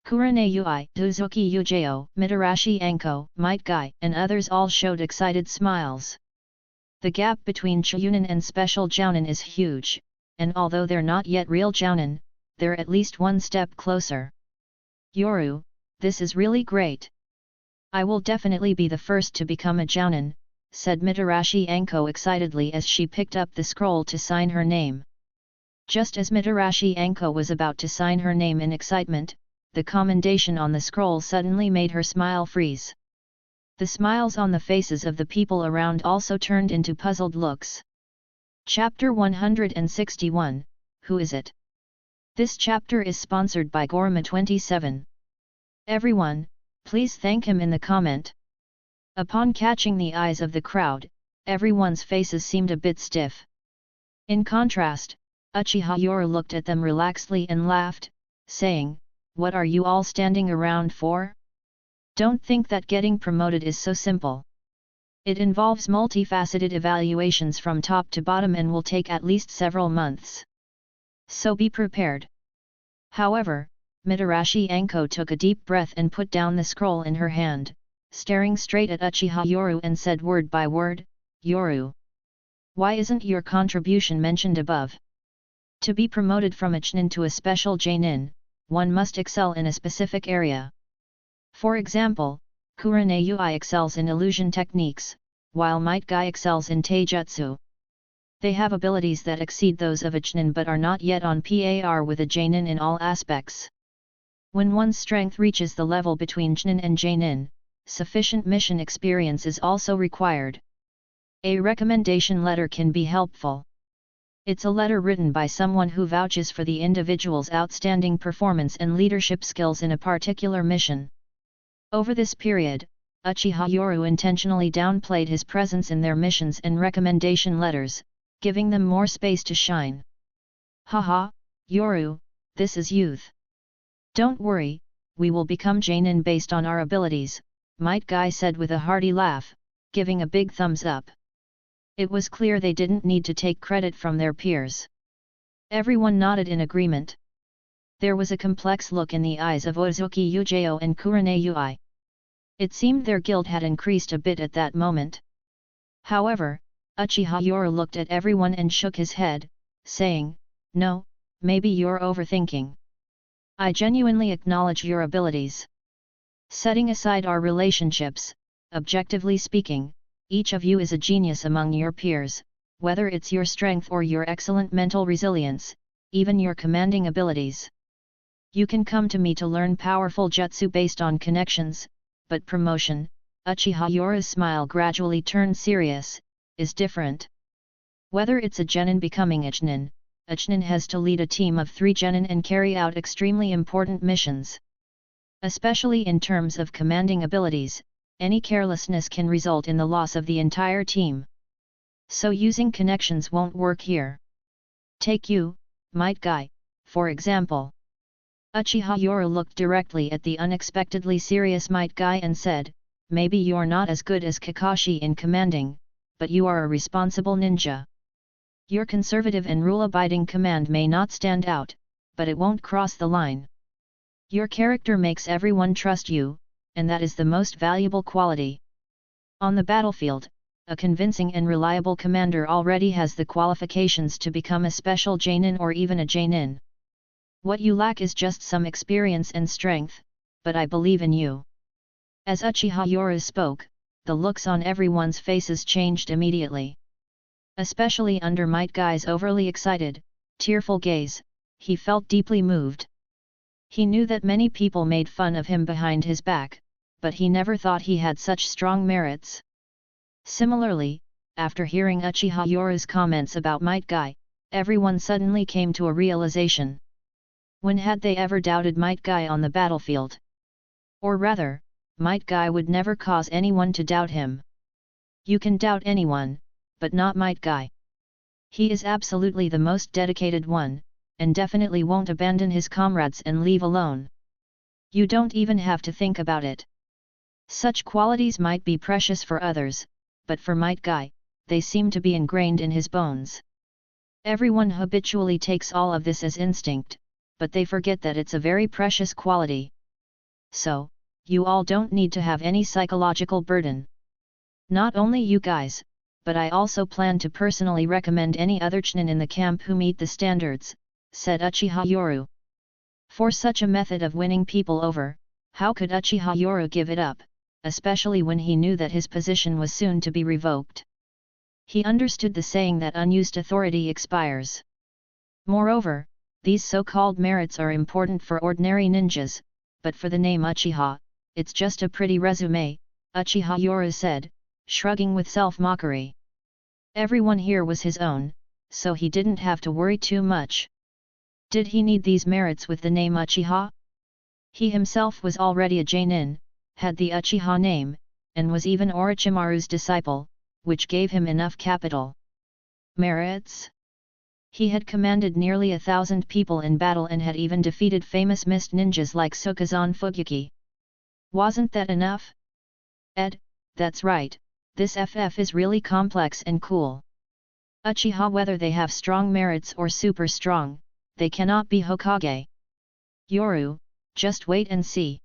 Kurane Ui, Uzuki Ujeo, Mitarashi Anko, Might Guy, and others all showed excited smiles. The gap between Chunin and Special Jounin is huge, and although they're not yet real Jounin, they're at least one step closer. "Yoru, this is really great. I will definitely be the first to become a Jounin," said Mitarashi Anko excitedly as she picked up the scroll to sign her name. Just as Mitarashi Anko was about to sign her name in excitement, the commendation on the scroll suddenly made her smile freeze. The smiles on the faces of the people around also turned into puzzled looks. Chapter 161, Who is it? This chapter is sponsored by Gorma27. Everyone, please thank him in the comment. Upon catching the eyes of the crowd, everyone's faces seemed a bit stiff. In contrast, Uchiha Yoru looked at them relaxedly and laughed, saying, "What are you all standing around for? Don't think that getting promoted is so simple. It involves multifaceted evaluations from top to bottom and will take at least several months. So be prepared. However, Mitarashi Anko took a deep breath and put down the scroll in her hand, staring straight at Uchiha Yoru and said word by word, Yoru. Why isn't your contribution mentioned above? To be promoted from a Chunin to a special Jonin, one must excel in a specific area. For example, Kurane Ui excels in illusion techniques, while Might Guy excels in Taijutsu. They have abilities that exceed those of a Chunin but are not yet on par with a Jonin in all aspects. When one's strength reaches the level between Chunin and Jonin, sufficient mission experience is also required. A recommendation letter can be helpful. It's a letter written by someone who vouches for the individual's outstanding performance and leadership skills in a particular mission. Over this period, Uchiha Yoru intentionally downplayed his presence in their missions and recommendation letters, giving them more space to shine. Haha, Yoru, this is youth. Don't worry, we will become Jonin based on our abilities, Might Guy said with a hearty laugh, giving a big thumbs up. It was clear they didn't need to take credit from their peers. Everyone nodded in agreement. There was a complex look in the eyes of Ozuki Yujeo and Kurane Ui. It seemed their guilt had increased a bit at that moment. However, Uchiha Yoru looked at everyone and shook his head, saying, No, maybe you're overthinking. I genuinely acknowledge your abilities. Setting aside our relationships, objectively speaking, each of you is a genius among your peers, whether it's your strength or your excellent mental resilience, even your commanding abilities. You can come to me to learn powerful jutsu based on connections, but promotion, Uchiha Yoru's smile gradually turned serious, is different. Whether it's a genin becoming a Chunin has to lead a team of 3 genin and carry out extremely important missions. Especially in terms of commanding abilities, any carelessness can result in the loss of the entire team. So using connections won't work here. Take you, Might Guy, for example. Uchiha Yoru looked directly at the unexpectedly serious Might Guy and said, maybe you're not as good as Kakashi in commanding, but you are a responsible ninja. Your conservative and rule-abiding command may not stand out, but it won't cross the line. Your character makes everyone trust you, and that is the most valuable quality. On the battlefield, a convincing and reliable commander already has the qualifications to become a special Jonin or even a Jonin. What you lack is just some experience and strength, but I believe in you. As Uchiha Yoru spoke, the looks on everyone's faces changed immediately. Especially under Might Guy's overly excited, tearful gaze, he felt deeply moved. He knew that many people made fun of him behind his back, but he never thought he had such strong merits. Similarly, after hearing Uchiha Yoru's comments about Might Guy, everyone suddenly came to a realization. When had they ever doubted Might Guy on the battlefield? Or rather, Might Guy would never cause anyone to doubt him. You can doubt anyone, but not Might Guy. He is absolutely the most dedicated one, and definitely won't abandon his comrades and leave alone. You don't even have to think about it. Such qualities might be precious for others, but for Might Guy, they seem to be ingrained in his bones. Everyone habitually takes all of this as instinct, but they forget that it's a very precious quality. So, you all don't need to have any psychological burden. Not only you guys, but I also plan to personally recommend any other Chunin in the camp who meet the standards, said Uchiha Yoru. For such a method of winning people over, how could Uchiha Yoru give it up, especially when he knew that his position was soon to be revoked? He understood the saying that unused authority expires. Moreover, these so-called merits are important for ordinary ninjas, but for the name Uchiha, it's just a pretty resume, Uchiha Yoru said, shrugging with self-mockery. Everyone here was his own, so he didn't have to worry too much. Did he need these merits with the name Uchiha? He himself was already a Jonin, had the Uchiha name, and was even Orochimaru's disciple, which gave him enough capital. Merits? He had commanded nearly 1,000 people in battle and had even defeated famous mist ninjas like Sukazan Fugyuki. Wasn't that enough? Ed, that's right, this FF is really complex and cool. Uchiha, whether they have strong merits or super strong, they cannot be Hokage. Yoru, just wait and see.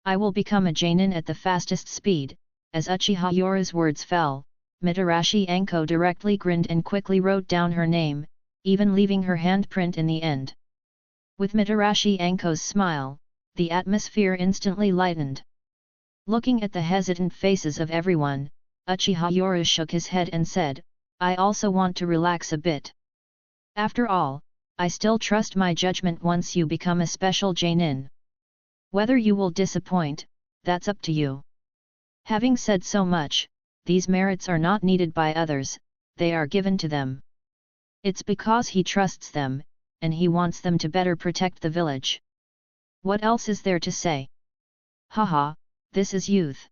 I will become a Jonin at the fastest speed. As Uchiha Yoru's words fell, Mitarashi Anko directly grinned and quickly wrote down her name, even leaving her handprint in the end. With Mitarashi Anko's smile, the atmosphere instantly lightened. Looking at the hesitant faces of everyone, Uchiha Yoru shook his head and said, I also want to relax a bit. After all, I still trust my judgment once you become a special Jonin. Whether you will disappoint, that's up to you. Having said so much, these merits are not needed by others, they are given to them. It's because he trusts them, and he wants them to better protect the village. What else is there to say? Haha, this is youth.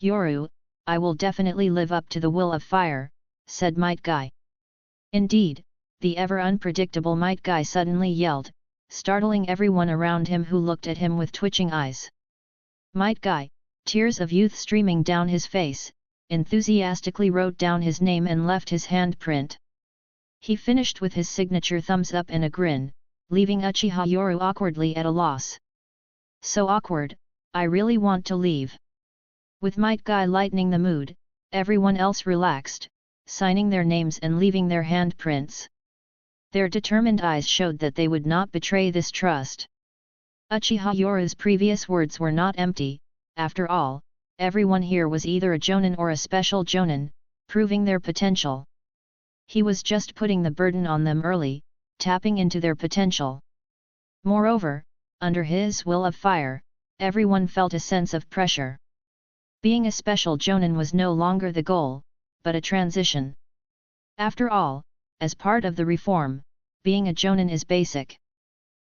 Yoru, I will definitely live up to the will of fire, said Might Guy. Indeed, the ever unpredictable Might Guy suddenly yelled, startling everyone around him who looked at him with twitching eyes. Might Guy, tears of youth streaming down his face, enthusiastically wrote down his name and left his handprint. He finished with his signature thumbs up and a grin, leaving Uchiha Yoru awkwardly at a loss. So awkward, I really want to leave. With Might Guy lightening the mood, everyone else relaxed, signing their names and leaving their handprints. Their determined eyes showed that they would not betray this trust. Uchiha Yoru's previous words were not empty. After all, everyone here was either a Jonin or a special Jonin, proving their potential. He was just putting the burden on them early, tapping into their potential. Moreover, under his will of fire, everyone felt a sense of pressure. Being a special Jonin was no longer the goal, but a transition. After all, as part of the reform, being a Jonin is basic.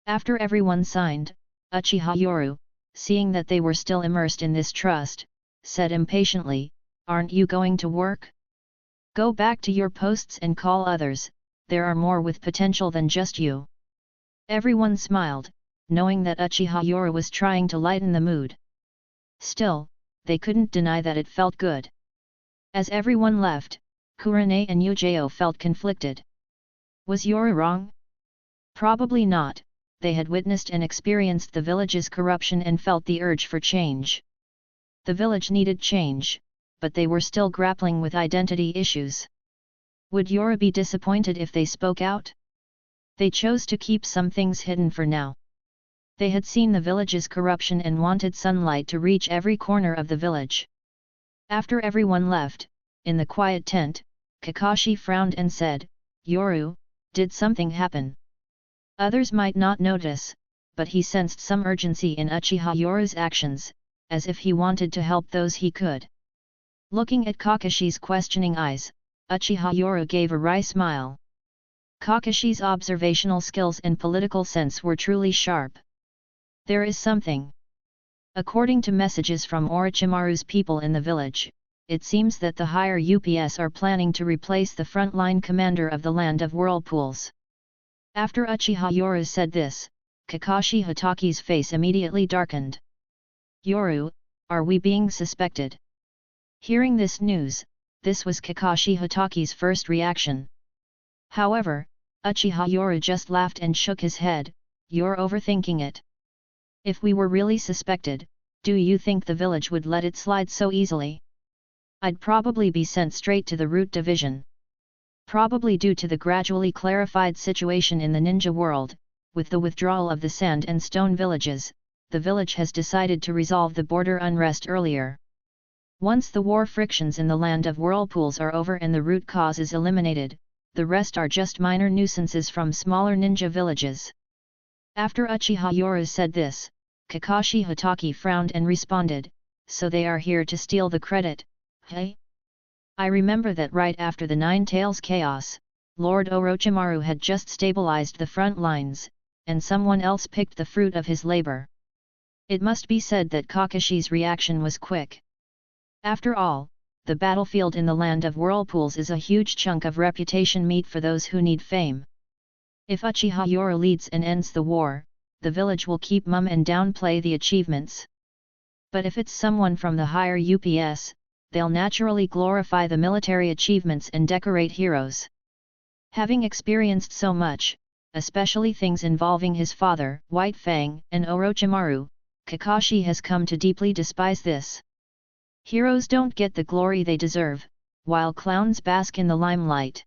After everyone signed, Uchiha Yoru, seeing that they were still immersed in this trust, said impatiently, aren't you going to work? Go back to your posts and call others, there are more with potential than just you. Everyone smiled, knowing that Uchiha Yoru was trying to lighten the mood. Still, they couldn't deny that it felt good. As everyone left, Kurane and Yujao felt conflicted. Was Yoru wrong? Probably not. They had witnessed and experienced the village's corruption and felt the urge for change. The village needed change, but they were still grappling with identity issues. Would Yoru be disappointed if they spoke out? They chose to keep some things hidden for now. They had seen the village's corruption and wanted sunlight to reach every corner of the village. After everyone left, in the quiet tent, Kakashi frowned and said, Yoru, did something happen? Others might not notice, but he sensed some urgency in Uchiha Yoru's actions, as if he wanted to help those he could. Looking at Kakashi's questioning eyes, Uchiha Yoru gave a wry smile. Kakashi's observational skills and political sense were truly sharp. There is something. According to messages from Orochimaru's people in the village, it seems that the higher UPS are planning to replace the frontline commander of the land of whirlpools. After Uchiha Yoru said this, Kakashi Hataki's face immediately darkened. Yoru, are we being suspected? Hearing this news, this was Kakashi Hataki's first reaction. However, Uchiha Yoru just laughed and shook his head, you're overthinking it. If we were really suspected, do you think the village would let it slide so easily? I'd probably be sent straight to the root division. Probably due to the gradually clarified situation in the ninja world, with the withdrawal of the sand and stone villages, the village has decided to resolve the border unrest earlier. Once the war frictions in the land of whirlpools are over and the root cause is eliminated, the rest are just minor nuisances from smaller ninja villages. After Uchiha Yoru said this, Kakashi Hatake frowned and responded, so they are here to steal the credit, hey? I remember that right after the Nine Tails chaos, Lord Orochimaru had just stabilized the front lines, and someone else picked the fruit of his labor. It must be said that Kakashi's reaction was quick. After all, the battlefield in the land of whirlpools is a huge chunk of reputation meat for those who need fame. If Uchiha Yoru leads and ends the war, the village will keep mum and downplay the achievements. But if it's someone from the higher UPS, they'll naturally glorify the military achievements and decorate heroes. Having experienced so much, especially things involving his father, White Fang, and Orochimaru, Kakashi has come to deeply despise this. Heroes don't get the glory they deserve, while clowns bask in the limelight.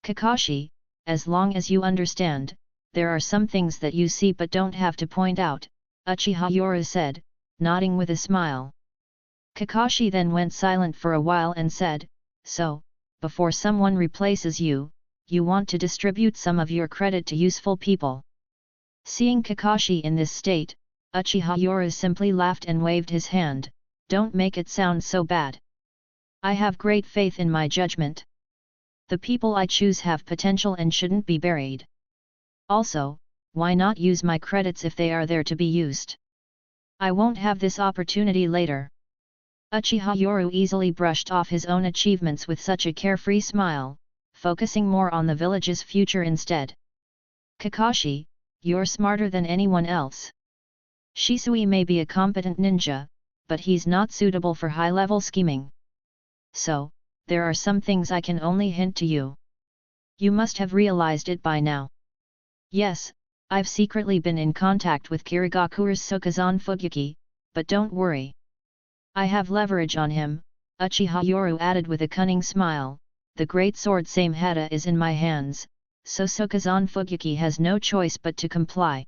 Kakashi, as long as you understand, there are some things that you see but don't have to point out, Uchiha Yoru said, nodding with a smile. Kakashi then went silent for a while and said, "So, before someone replaces you, you want to distribute some of your credit to useful people." Seeing Kakashi in this state, Uchiha Yoru simply laughed and waved his hand. "Don't make it sound so bad. I have great faith in my judgment. The people I choose have potential and shouldn't be buried. Also, why not use my credits if they are there to be used? I won't have this opportunity later." Uchiha Yoru easily brushed off his own achievements with such a carefree smile, focusing more on the village's future instead. "Kakashi, you're smarter than anyone else. Shisui may be a competent ninja, but he's not suitable for high-level scheming. So, there are some things I can only hint to you. You must have realized it by now. Yes, I've secretly been in contact with Kirigakuru's Sokuzan Fugyuki, but don't worry. I have leverage on him," Uchiha Yoru added with a cunning smile. "The great sword Samehada is in my hands, so Sokuzan Fugyuki has no choice but to comply."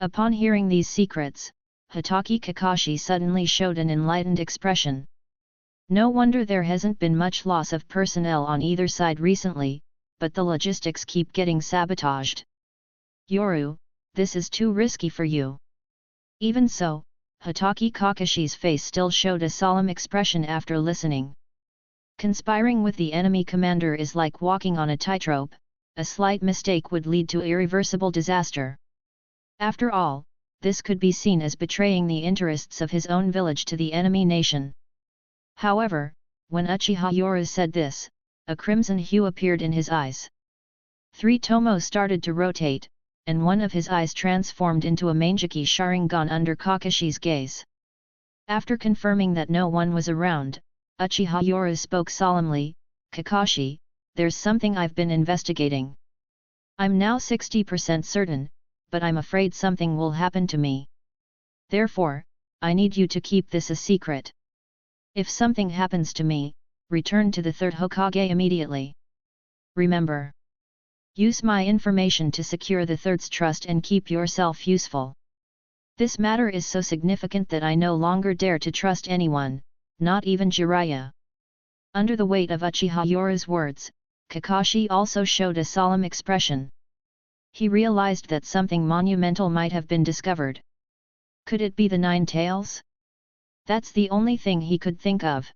Upon hearing these secrets, Hatake Kakashi suddenly showed an enlightened expression. No wonder there hasn't been much loss of personnel on either side recently, but the logistics keep getting sabotaged. "Yoru, this is too risky for you." Even so, Hatake Kakashi's face still showed a solemn expression after listening. Conspiring with the enemy commander is like walking on a tightrope. A slight mistake would lead to irreversible disaster. After all, this could be seen as betraying the interests of his own village to the enemy nation. However, when Uchiha Yoru said this, a crimson hue appeared in his eyes. 3 tomo started to rotate, and one of his eyes transformed into a Mangeki Sharingan under Kakashi's gaze. After confirming that no one was around, Uchiha Yoru spoke solemnly, "Kakashi, there's something I've been investigating. I'm now 60% certain, but I'm afraid something will happen to me. Therefore, I need you to keep this a secret. If something happens to me, return to the 3rd Hokage immediately. Remember. Use my information to secure the 3rd's trust and keep yourself useful. This matter is so significant that I no longer dare to trust anyone, not even Jiraiya." Under the weight of Uchiha Yoru's words, Kakashi also showed a solemn expression. He realized that something monumental might have been discovered. Could it be the 9 tails? That's the only thing he could think of.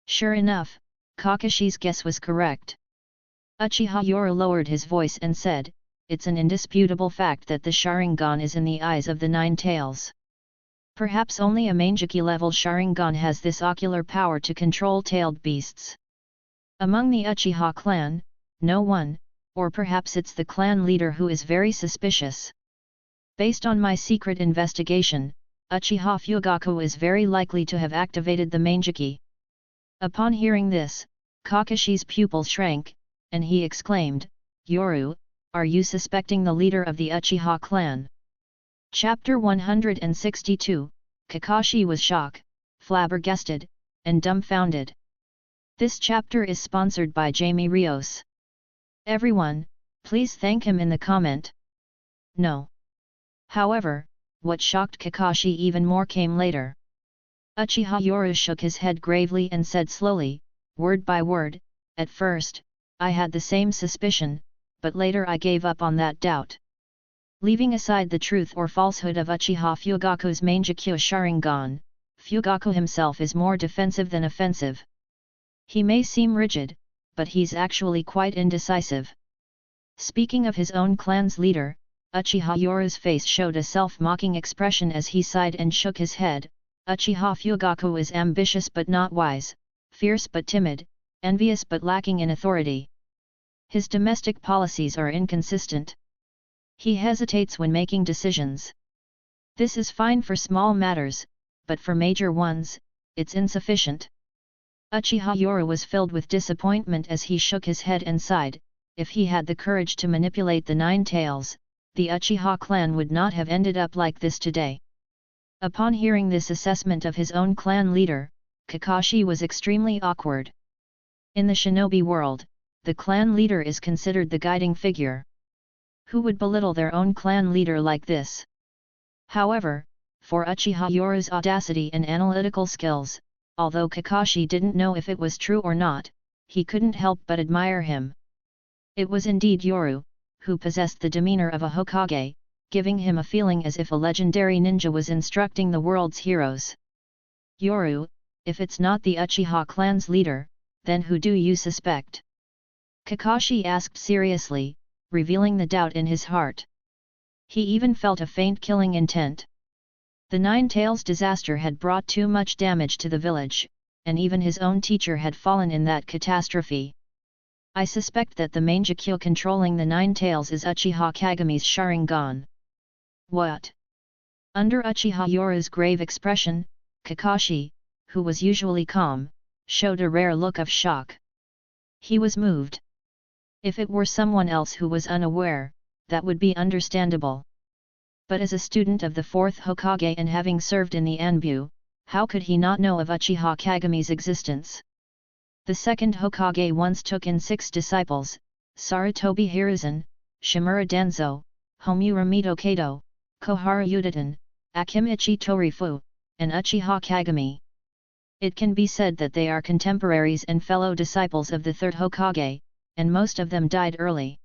Sure enough, Kakashi's guess was correct. Uchiha Yoru lowered his voice and said, "It's an indisputable fact that the Sharingan is in the eyes of the 9 tails. Perhaps only a Mangeki-level Sharingan has this ocular power to control tailed beasts. Among the Uchiha clan, no one, or perhaps it's the clan leader who is very suspicious. Based on my secret investigation, Uchiha Fugaku is very likely to have activated the Mangeki." Upon hearing this, Kakashi's pupil shrank, and he exclaimed, "Yoru, are you suspecting the leader of the Uchiha clan?" Chapter 162, Kakashi was shocked, flabbergasted, and dumbfounded. This chapter is sponsored by Jamie Rios. Everyone, please thank him in the comment. No. However, what shocked Kakashi even more came later. Uchiha Yoru shook his head gravely and said slowly, word by word, "At first, I had the same suspicion, but later I gave up on that doubt." Leaving aside the truth or falsehood of Uchiha Fugaku's Mangekyo Sharingan, Fugaku himself is more defensive than offensive. He may seem rigid, but he's actually quite indecisive. Speaking of his own clan's leader, Uchiha Yoru's face showed a self-mocking expression as he sighed and shook his head. Uchiha Fugaku is ambitious but not wise, fierce but timid, envious but lacking in authority. His domestic policies are inconsistent. He hesitates when making decisions. This is fine for small matters, but for major ones, it's insufficient. Uchiha Yoru was filled with disappointment as he shook his head and sighed. If he had the courage to manipulate the Nine Tails, the Uchiha clan would not have ended up like this today. Upon hearing this assessment of his own clan leader, Kakashi was extremely awkward. In the shinobi world, the clan leader is considered the guiding figure. Who would belittle their own clan leader like this? However, for Uchiha Yoru's audacity and analytical skills, although Kakashi didn't know if it was true or not, he couldn't help but admire him. It was indeed Yoru, who possessed the demeanor of a Hokage, giving him a feeling as if a legendary ninja was instructing the world's heroes. Yoru, if it's not the Uchiha clan's leader, then who do you suspect? Kakashi asked seriously, revealing the doubt in his heart. He even felt a faint killing intent. The Nine Tails disaster had brought too much damage to the village, and even his own teacher had fallen in that catastrophe. I suspect that the Mangekyo controlling the Nine Tails is Uchiha Kagami's Sharingan. What? Under Uchiha Yoru's grave expression, Kakashi, who was usually calm, showed a rare look of shock. He was moved. If it were someone else who was unaware, that would be understandable. But as a student of the fourth Hokage and having served in the Anbu, how could he not know of Uchiha Kagami's existence? The second Hokage once took in 6 disciples: Sarutobi Hiruzen, Shimura Danzo, Homura Mito Kato, Koharu Udaten, Akimichi Torifu, and Uchiha Kagami. It can be said that they are contemporaries and fellow disciples of the third Hokage, and most of them died early.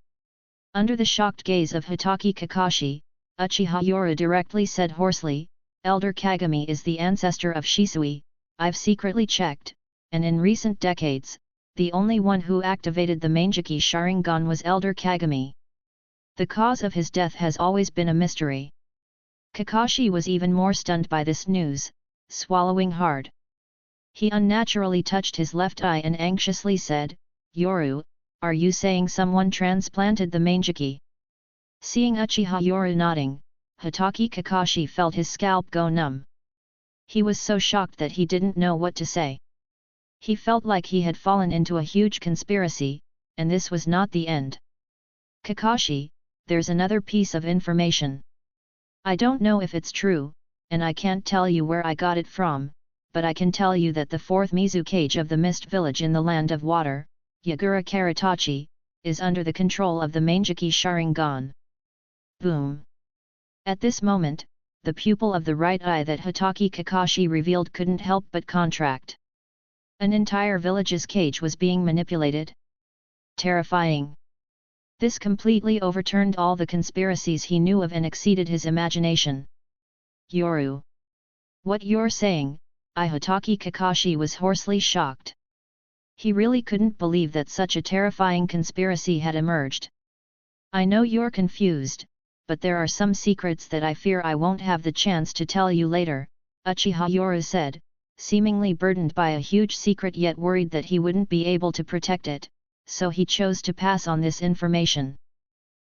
Under the shocked gaze of Hitaki Kakashi, Uchiha Yoru directly said hoarsely, "Elder Kagami is the ancestor of Shisui, I've secretly checked, and in recent decades, the only one who activated the Mangekyo Sharingan was Elder Kagami. The cause of his death has always been a mystery." Kakashi was even more stunned by this news, swallowing hard. He unnaturally touched his left eye and anxiously said, "Yoru, are you saying someone transplanted the Mangekyo?" Seeing Uchiha Yoru nodding, Hitaki Kakashi felt his scalp go numb. He was so shocked that he didn't know what to say. He felt like he had fallen into a huge conspiracy, and this was not the end. "Kakashi, there's another piece of information. I don't know if it's true, and I can't tell you where I got it from, but I can tell you that the 4th Mizukage of the Mist Village in the Land of Water, Yagura Karatachi, is under the control of the Mangekyo Sharingan." Boom! At this moment, the pupil of the right eye that Hitaki Kakashi revealed couldn't help but contract. An entire village's cage was being manipulated. Terrifying! This completely overturned all the conspiracies he knew of and exceeded his imagination. "Yoru! What you're saying?" Hitaki Kakashi was hoarsely shocked. He really couldn't believe that such a terrifying conspiracy had emerged. "I know you're confused, but there are some secrets that I fear I won't have the chance to tell you later," Uchiha Yoru said, seemingly burdened by a huge secret yet worried that he wouldn't be able to protect it, so he chose to pass on this information.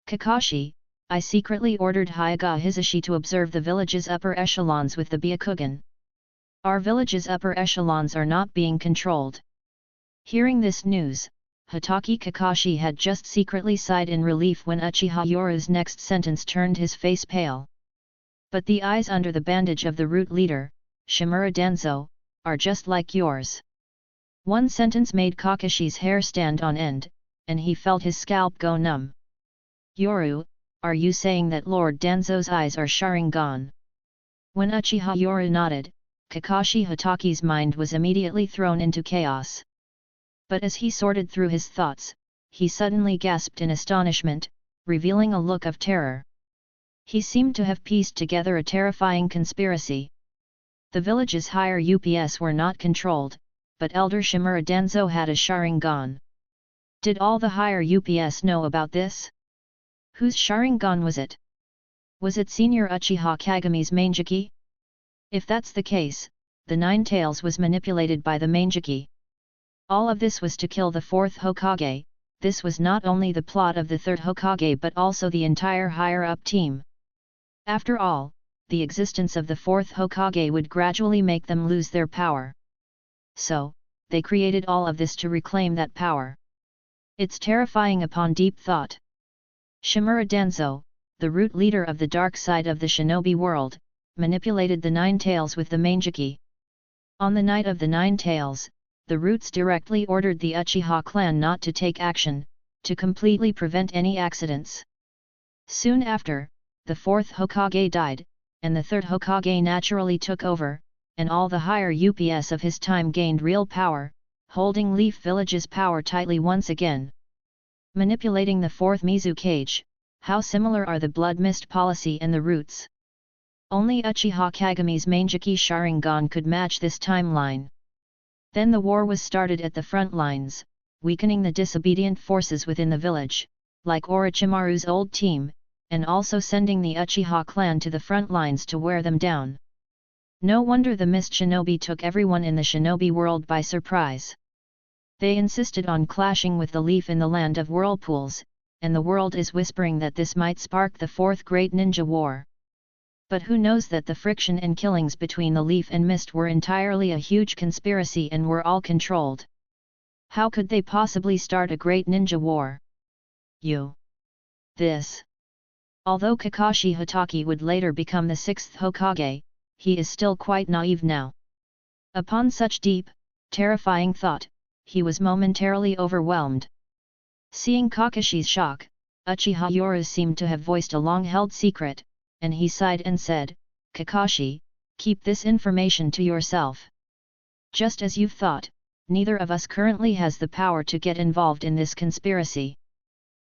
"Kakashi, I secretly ordered Hyaga Hizashi to observe the village's upper echelons with the Byakugan. Our village's upper echelons are not being controlled." Hearing this news, Hitaki Kakashi had just secretly sighed in relief when Uchiha Yoru's next sentence turned his face pale. "But the eyes under the bandage of the root leader, Shimura Danzo, are just like yours." One sentence made Kakashi's hair stand on end, and he felt his scalp go numb. "Yoru, are you saying that Lord Danzo's eyes are Sharingan?" When Uchiha Yoru nodded, Kakashi Hitaki's mind was immediately thrown into chaos. But as he sorted through his thoughts, he suddenly gasped in astonishment, revealing a look of terror. He seemed to have pieced together a terrifying conspiracy. The village's higher UPS were not controlled, but Elder Shimura Danzo had a Sharingan. Did all the higher UPS know about this? Whose Sharingan was it? Was it Senior Uchiha Kagami's Mangekyo? If that's the case, the Nine Tails was manipulated by the Mangekyo. All of this was to kill the 4th Hokage. This was not only the plot of the 3rd Hokage but also the entire higher-up team. After all, the existence of the fourth Hokage would gradually make them lose their power. So, they created all of this to reclaim that power. It's terrifying upon deep thought. Shimura Danzo, the root leader of the dark side of the shinobi world, manipulated the Nine Tails with the Mangeki. On the night of the Nine Tails, the roots directly ordered the Uchiha clan not to take action, to completely prevent any accidents. Soon after, the fourth Hokage died, and the third Hokage naturally took over, and all the higher UPS of his time gained real power, holding Leaf Village's power tightly once again. Manipulating the fourth Mizukage, how similar are the Blood Mist policy and the roots? Only Uchiha Kagami's Mangeki Sharingan could match this timeline. Then the war was started at the front lines, weakening the disobedient forces within the village, like Orochimaru's old team, and also sending the Uchiha clan to the front lines to wear them down. No wonder the Mist Shinobi took everyone in the shinobi world by surprise. They insisted on clashing with the Leaf in the land of whirlpools, and the world is whispering that this might spark the fourth great ninja war. But who knows that the friction and killings between the Leaf and Mist were entirely a huge conspiracy and were all controlled. How could they possibly start a great ninja war? This. Although Kakashi Hatake would later become the sixth Hokage, he is still quite naive now. Upon such deep, terrifying thought, he was momentarily overwhelmed. Seeing Kakashi's shock, Uchiha Yoru seemed to have voiced a long-held secret, and he sighed and said, "Kakashi, keep this information to yourself. Just as you've thought, neither of us currently has the power to get involved in this conspiracy.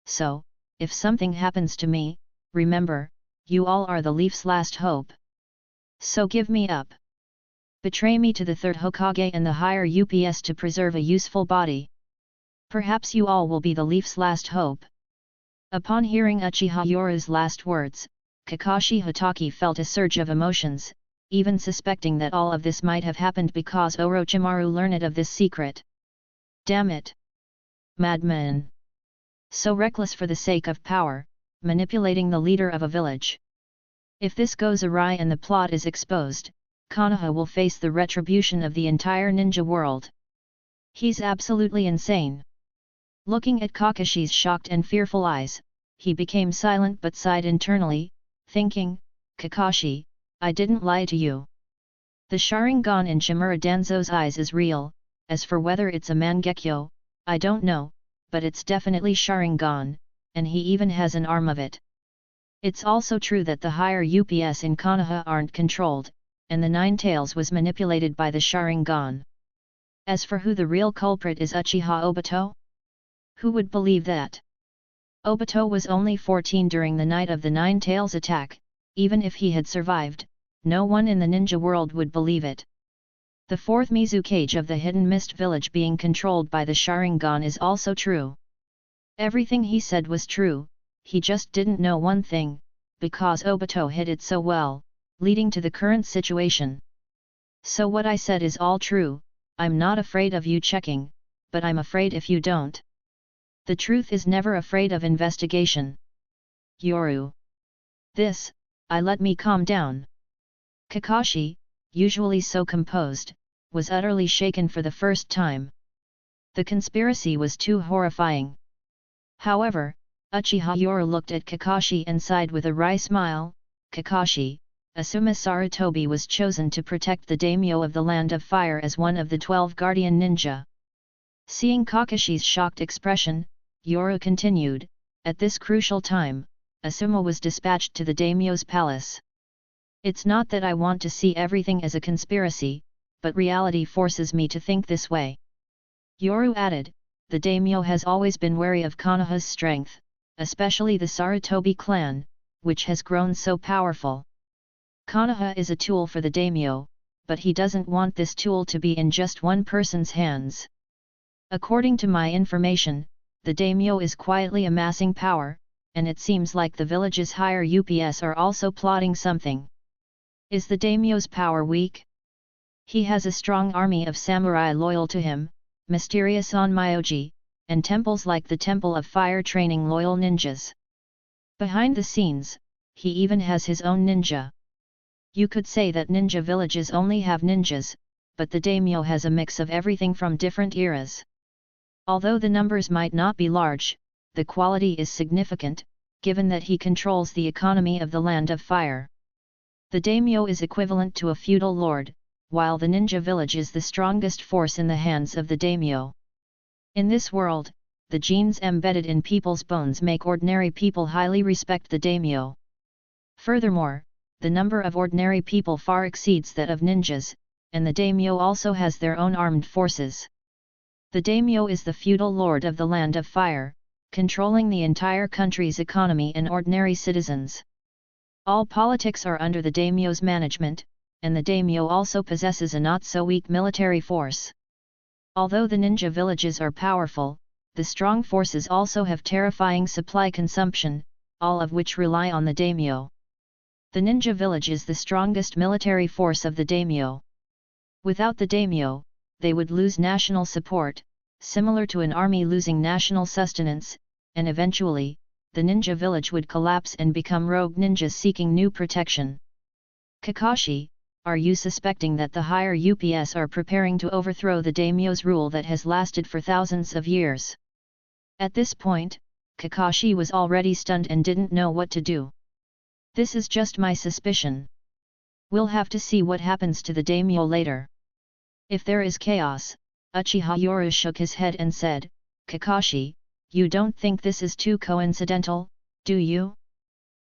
So, if something happens to me, remember, you all are the Leaf's last hope. So give me up. Betray me to the third Hokage and the higher UPS to preserve a useful body. Perhaps you all will be the Leaf's last hope." Upon hearing Uchiha Yoru's last words, Kakashi Hatake felt a surge of emotions, even suspecting that all of this might have happened because Orochimaru learned of this secret. Damn it! Madman! So reckless for the sake of power, manipulating the leader of a village. If this goes awry and the plot is exposed, Konoha will face the retribution of the entire ninja world. He's absolutely insane. Looking at Kakashi's shocked and fearful eyes, he became silent but sighed internally, thinking, "Kakashi, I didn't lie to you. The Sharingan in Shimura Danzo's eyes is real, as for whether it's a Mangekyo, I don't know, but it's definitely Sharingan, and he even has an arm of it. It's also true that the higher UPS in Konoha aren't controlled, and the Nine Tails was manipulated by the Sharingan. As for who the real culprit is, Uchiha Obito? Who would believe that? Obito was only 14 during the night of the Nine Tails attack. Even if he had survived, no one in the ninja world would believe it. The fourth Mizukage of the Hidden Mist Village being controlled by the Sharingan is also true. Everything he said was true, he just didn't know one thing, because Obito hid it so well, leading to the current situation. So what I said is all true, I'm not afraid of you checking, but I'm afraid if you don't. The truth is never afraid of investigation. Yoru. This, let me calm down." Kakashi, usually so composed, was utterly shaken for the first time. The conspiracy was too horrifying. However, Uchiha Yoru looked at Kakashi and sighed with a wry smile. "Kakashi, Asuma Sarutobi was chosen to protect the daimyo of the Land of Fire as one of the 12 guardian ninja." Seeing Kakashi's shocked expression, Yoru continued, "At this crucial time, Asuma was dispatched to the daimyo's palace. It's not that I want to see everything as a conspiracy, but reality forces me to think this way." Yoru added, "The daimyo has always been wary of Konoha's strength, especially the Sarutobi clan, which has grown so powerful. Konoha is a tool for the daimyo, but he doesn't want this tool to be in just one person's hands. According to my information, the daimyo is quietly amassing power, and it seems like the village's higher UPS are also plotting something. Is the daimyo's power weak? He has a strong army of samurai loyal to him, mysterious onmyoji, and temples like the Temple of Fire training loyal ninjas. Behind the scenes, he even has his own ninja. You could say that ninja villages only have ninjas, but the daimyo has a mix of everything from different eras. Although the numbers might not be large, the quality is significant, given that he controls the economy of the Land of Fire. The daimyo is equivalent to a feudal lord, while the ninja village is the strongest force in the hands of the daimyo. In this world, the genes embedded in people's bones make ordinary people highly respect the daimyo. Furthermore, the number of ordinary people far exceeds that of ninjas, and the daimyo also has their own armed forces. The daimyo is the feudal lord of the Land of Fire, controlling the entire country's economy and ordinary citizens. All politics are under the daimyo's management, and the daimyo also possesses a not-so-weak military force. Although the ninja villages are powerful, the strong forces also have terrifying supply consumption, all of which rely on the daimyo. The ninja village is the strongest military force of the daimyo. Without the daimyo, they would lose national support, similar to an army losing national sustenance, and eventually, the ninja village would collapse and become rogue ninjas seeking new protection. Kakashi, are you suspecting that the higher UPS are preparing to overthrow the daimyo's rule that has lasted for thousands of years? At this point, Kakashi was already stunned and didn't know what to do. This is just my suspicion. We'll have to see what happens to the daimyo later. If there is chaos, Uchiha Yoru shook his head and said, Kakashi, you don't think this is too coincidental, do you?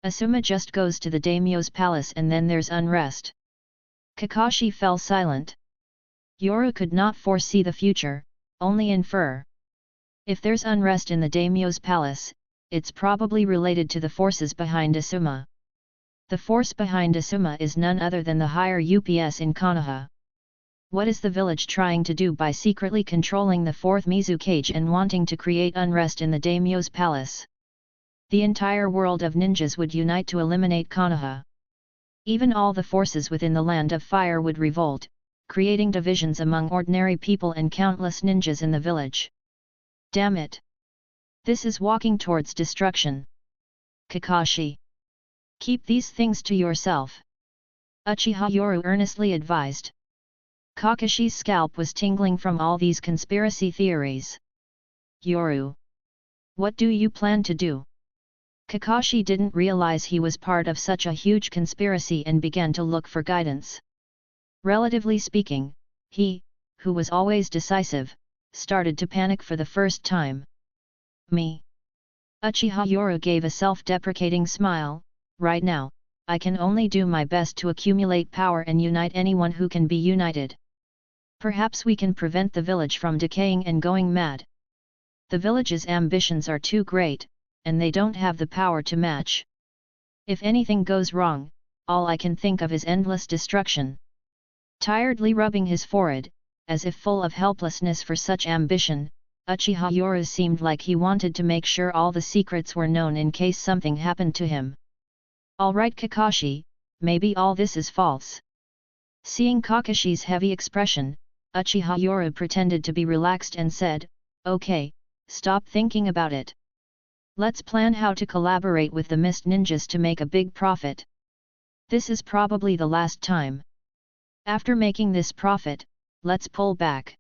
Asuma just goes to the daimyo's palace and then there's unrest. Kakashi fell silent. Yoru could not foresee the future, only infer. If there's unrest in the daimyo's palace, it's probably related to the forces behind Asuma. The force behind Asuma is none other than the higher UPS in Konoha. What is the village trying to do by secretly controlling the 4th Mizukage and wanting to create unrest in the daimyo's palace? The entire world of ninjas would unite to eliminate Konoha. Even all the forces within the Land of Fire would revolt, creating divisions among ordinary people and countless ninjas in the village. Damn it! This is walking towards destruction. Kakashi, keep these things to yourself. Uchiha Yoru earnestly advised. Kakashi's scalp was tingling from all these conspiracy theories. Yoru, what do you plan to do? Kakashi didn't realize he was part of such a huge conspiracy and began to look for guidance. Relatively speaking, he, who was always decisive, started to panic for the first time. Me? Uchiha Yoru gave a self-deprecating smile. Right now, I can only do my best to accumulate power and unite anyone who can be united. Perhaps we can prevent the village from decaying and going mad. The village's ambitions are too great, and they don't have the power to match. If anything goes wrong, all I can think of is endless destruction. Tiredly rubbing his forehead, as if full of helplessness for such ambition, Uchiha Yoru seemed like he wanted to make sure all the secrets were known in case something happened to him. Alright Kakashi, maybe all this is false. Seeing Kakashi's heavy expression, Uchiha Yoru pretended to be relaxed and said, okay, stop thinking about it. Let's plan how to collaborate with the Mist Ninjas to make a big profit. This is probably the last time. After making this profit, let's pull back.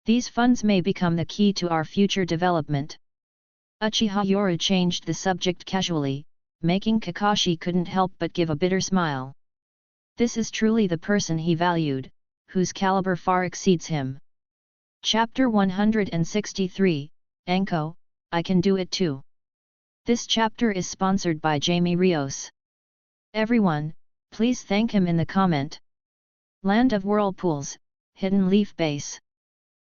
These funds may become the key to our future development. Uchiha Yoru changed the subject casually, making Kakashi couldn't help but give a bitter smile. This is truly the person he valued, whose caliber far exceeds him. Chapter 163, Anko, I Can Do It Too. This chapter is sponsored by Jamie Rios. Everyone, please thank him in the comment. Land of Whirlpools, Hidden Leaf Base.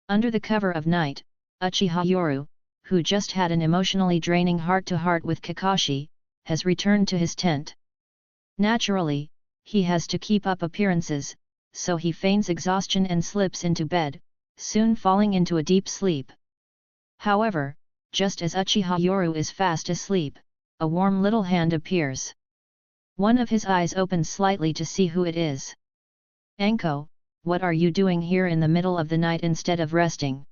Under the cover of night, Uchiha Yoru, who just had an emotionally draining heart-to-heart with Kakashi, has returned to his tent. Naturally, he has to keep up appearances, so he feigns exhaustion and slips into bed, soon falling into a deep sleep. However, just as Uchiha Yoru is fast asleep, a warm little hand appears. One of his eyes opens slightly to see who it is. Anko, what are you doing here in the middle of the night instead of resting?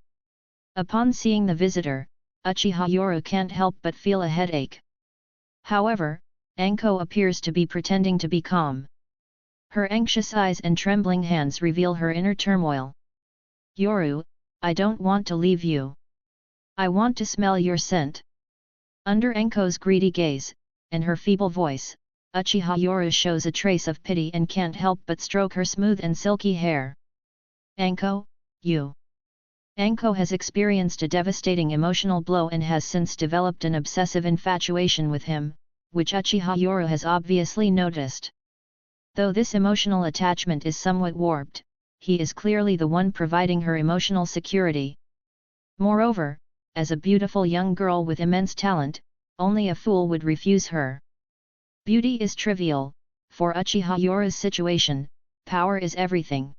Upon seeing the visitor, Uchiha Yoru can't help but feel a headache. However, Anko appears to be pretending to be calm. Her anxious eyes and trembling hands reveal her inner turmoil. Yoru, I don't want to leave you. I want to smell your scent. Under Anko's greedy gaze, and her feeble voice, Uchiha Yoru shows a trace of pity and can't help but stroke her smooth and silky hair. Anko, you. Anko has experienced a devastating emotional blow and has since developed an obsessive infatuation with him, which Uchiha Yoru has obviously noticed. Though this emotional attachment is somewhat warped, he is clearly the one providing her emotional security. Moreover, as a beautiful young girl with immense talent, only a fool would refuse her. Beauty is trivial, for Uchiha Yoru's situation, power is everything.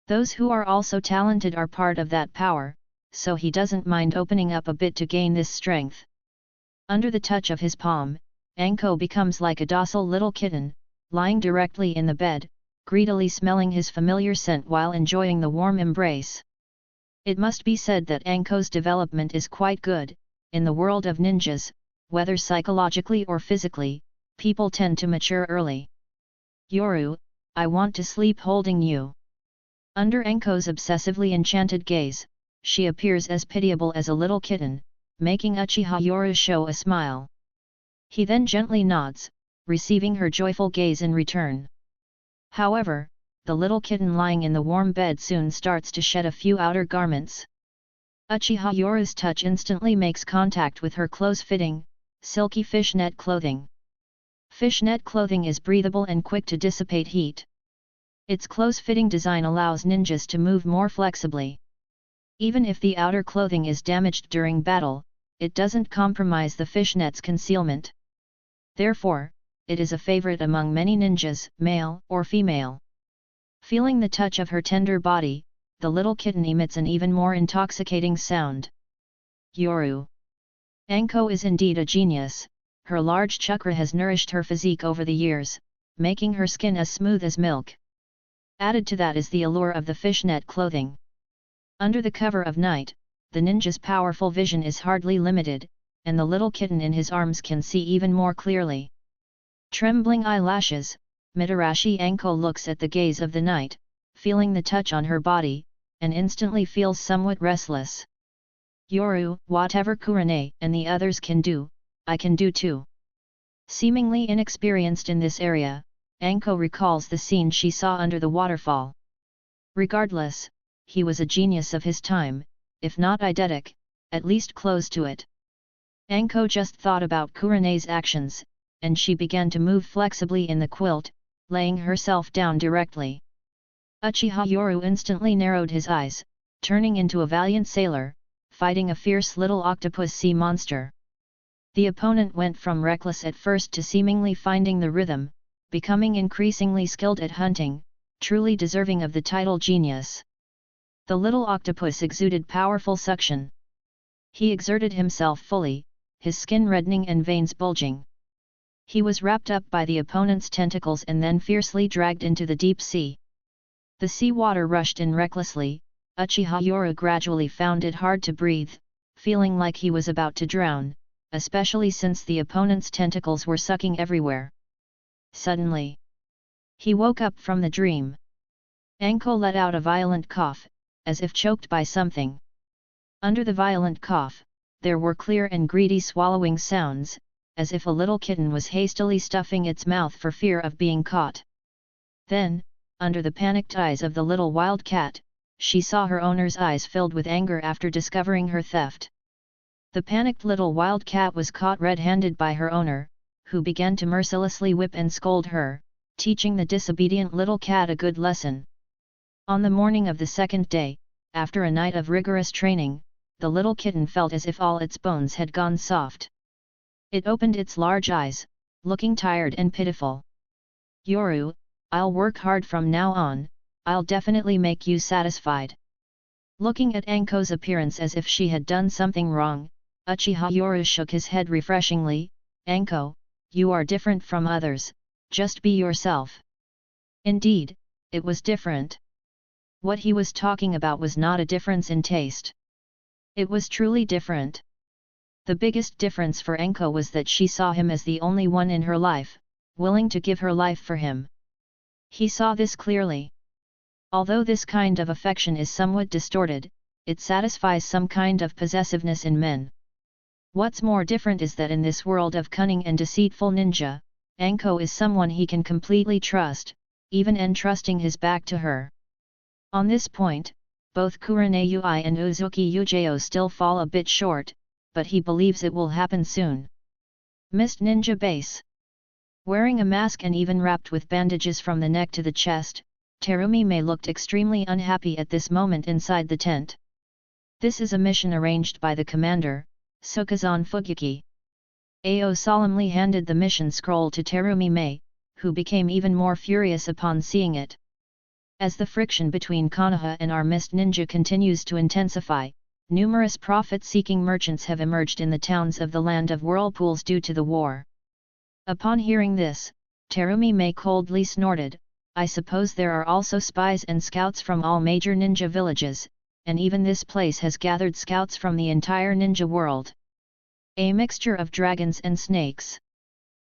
Those who are also talented are part of that power, so he doesn't mind opening up a bit to gain this strength. Under the touch of his palm, Anko becomes like a docile little kitten, lying directly in the bed, greedily smelling his familiar scent while enjoying the warm embrace. It must be said that Anko's development is quite good. In the world of ninjas, whether psychologically or physically, people tend to mature early. Yoru, I want to sleep holding you. Under Anko's obsessively enchanted gaze, she appears as pitiable as a little kitten, making Uchiha Yoru show a smile. He then gently nods, receiving her joyful gaze in return. However, the little kitten lying in the warm bed soon starts to shed a few outer garments. Uchiha Yoru's touch instantly makes contact with her close-fitting, silky fishnet clothing. Fishnet clothing is breathable and quick to dissipate heat. Its close-fitting design allows ninjas to move more flexibly. Even if the outer clothing is damaged during battle, it doesn't compromise the fishnet's concealment. Therefore, it is a favorite among many ninjas, male or female. Feeling the touch of her tender body, the little kitten emits an even more intoxicating sound. Yoru. Anko is indeed a genius. Her large chakra has nourished her physique over the years, making her skin as smooth as milk. Added to that is the allure of the fishnet clothing. Under the cover of night, the ninja's powerful vision is hardly limited, and the little kitten in his arms can see even more clearly. Trembling eyelashes, Mitarashi Anko looks at the gaze of the night, feeling the touch on her body, and instantly feels somewhat restless. Yoru, whatever Kurane and the others can do, I can do too. Seemingly inexperienced in this area, Anko recalls the scene she saw under the waterfall. Regardless, he was a genius of his time, if not eidetic, at least close to it. Anko just thought about Kurane's actions, and she began to move flexibly in the quilt, laying herself down directly. Uchiha Yoru instantly narrowed his eyes, turning into a valiant sailor, fighting a fierce little octopus sea monster. The opponent went from reckless at first to seemingly finding the rhythm, becoming increasingly skilled at hunting, truly deserving of the title genius. The little octopus exuded powerful suction. He exerted himself fully, his skin reddening and veins bulging. He was wrapped up by the opponent's tentacles and then fiercely dragged into the deep sea. The sea water rushed in recklessly. Uchiha Yoru gradually found it hard to breathe, feeling like he was about to drown, especially since the opponent's tentacles were sucking everywhere. Suddenly, he woke up from the dream. Anko let out a violent cough, as if choked by something. Under the violent cough, there were clear and greedy swallowing sounds, as if a little kitten was hastily stuffing its mouth for fear of being caught. Then, under the panicked eyes of the little wild cat, she saw her owner's eyes filled with anger after discovering her theft. The panicked little wild cat was caught red-handed by her owner, who began to mercilessly whip and scold her, teaching the disobedient little cat a good lesson. On the morning of the second day, after a night of rigorous training, the little kitten felt as if all its bones had gone soft. It opened its large eyes, looking tired and pitiful. Yoru, I'll work hard from now on, I'll definitely make you satisfied. Looking at Anko's appearance as if she had done something wrong, Uchiha Yoru shook his head refreshingly. Anko, you are different from others, just be yourself. Indeed, it was different. What he was talking about was not a difference in taste. It was truly different. The biggest difference for Anko was that she saw him as the only one in her life, willing to give her life for him. He saw this clearly. Although this kind of affection is somewhat distorted, it satisfies some kind of possessiveness in men. What's more different is that in this world of cunning and deceitful ninja, Anko is someone he can completely trust, even entrusting his back to her. On this point, both Kurenai and Uzuki Ujeo still fall a bit short, but he believes it will happen soon. Mist Ninja Base. Wearing a mask and even wrapped with bandages from the neck to the chest, Terumi Mei looked extremely unhappy at this moment inside the tent. This is a mission arranged by the commander, Sukazan Fugyuki. Ao solemnly handed the mission scroll to Terumi Mei, who became even more furious upon seeing it. As the friction between Konoha and our Mist Ninja continues to intensify, numerous profit-seeking merchants have emerged in the towns of the Land of Whirlpools due to the war. Upon hearing this, Terumi Mei coldly snorted, "I suppose there are also spies and scouts from all major ninja villages, and even this place has gathered scouts from the entire ninja world. A mixture of dragons and snakes."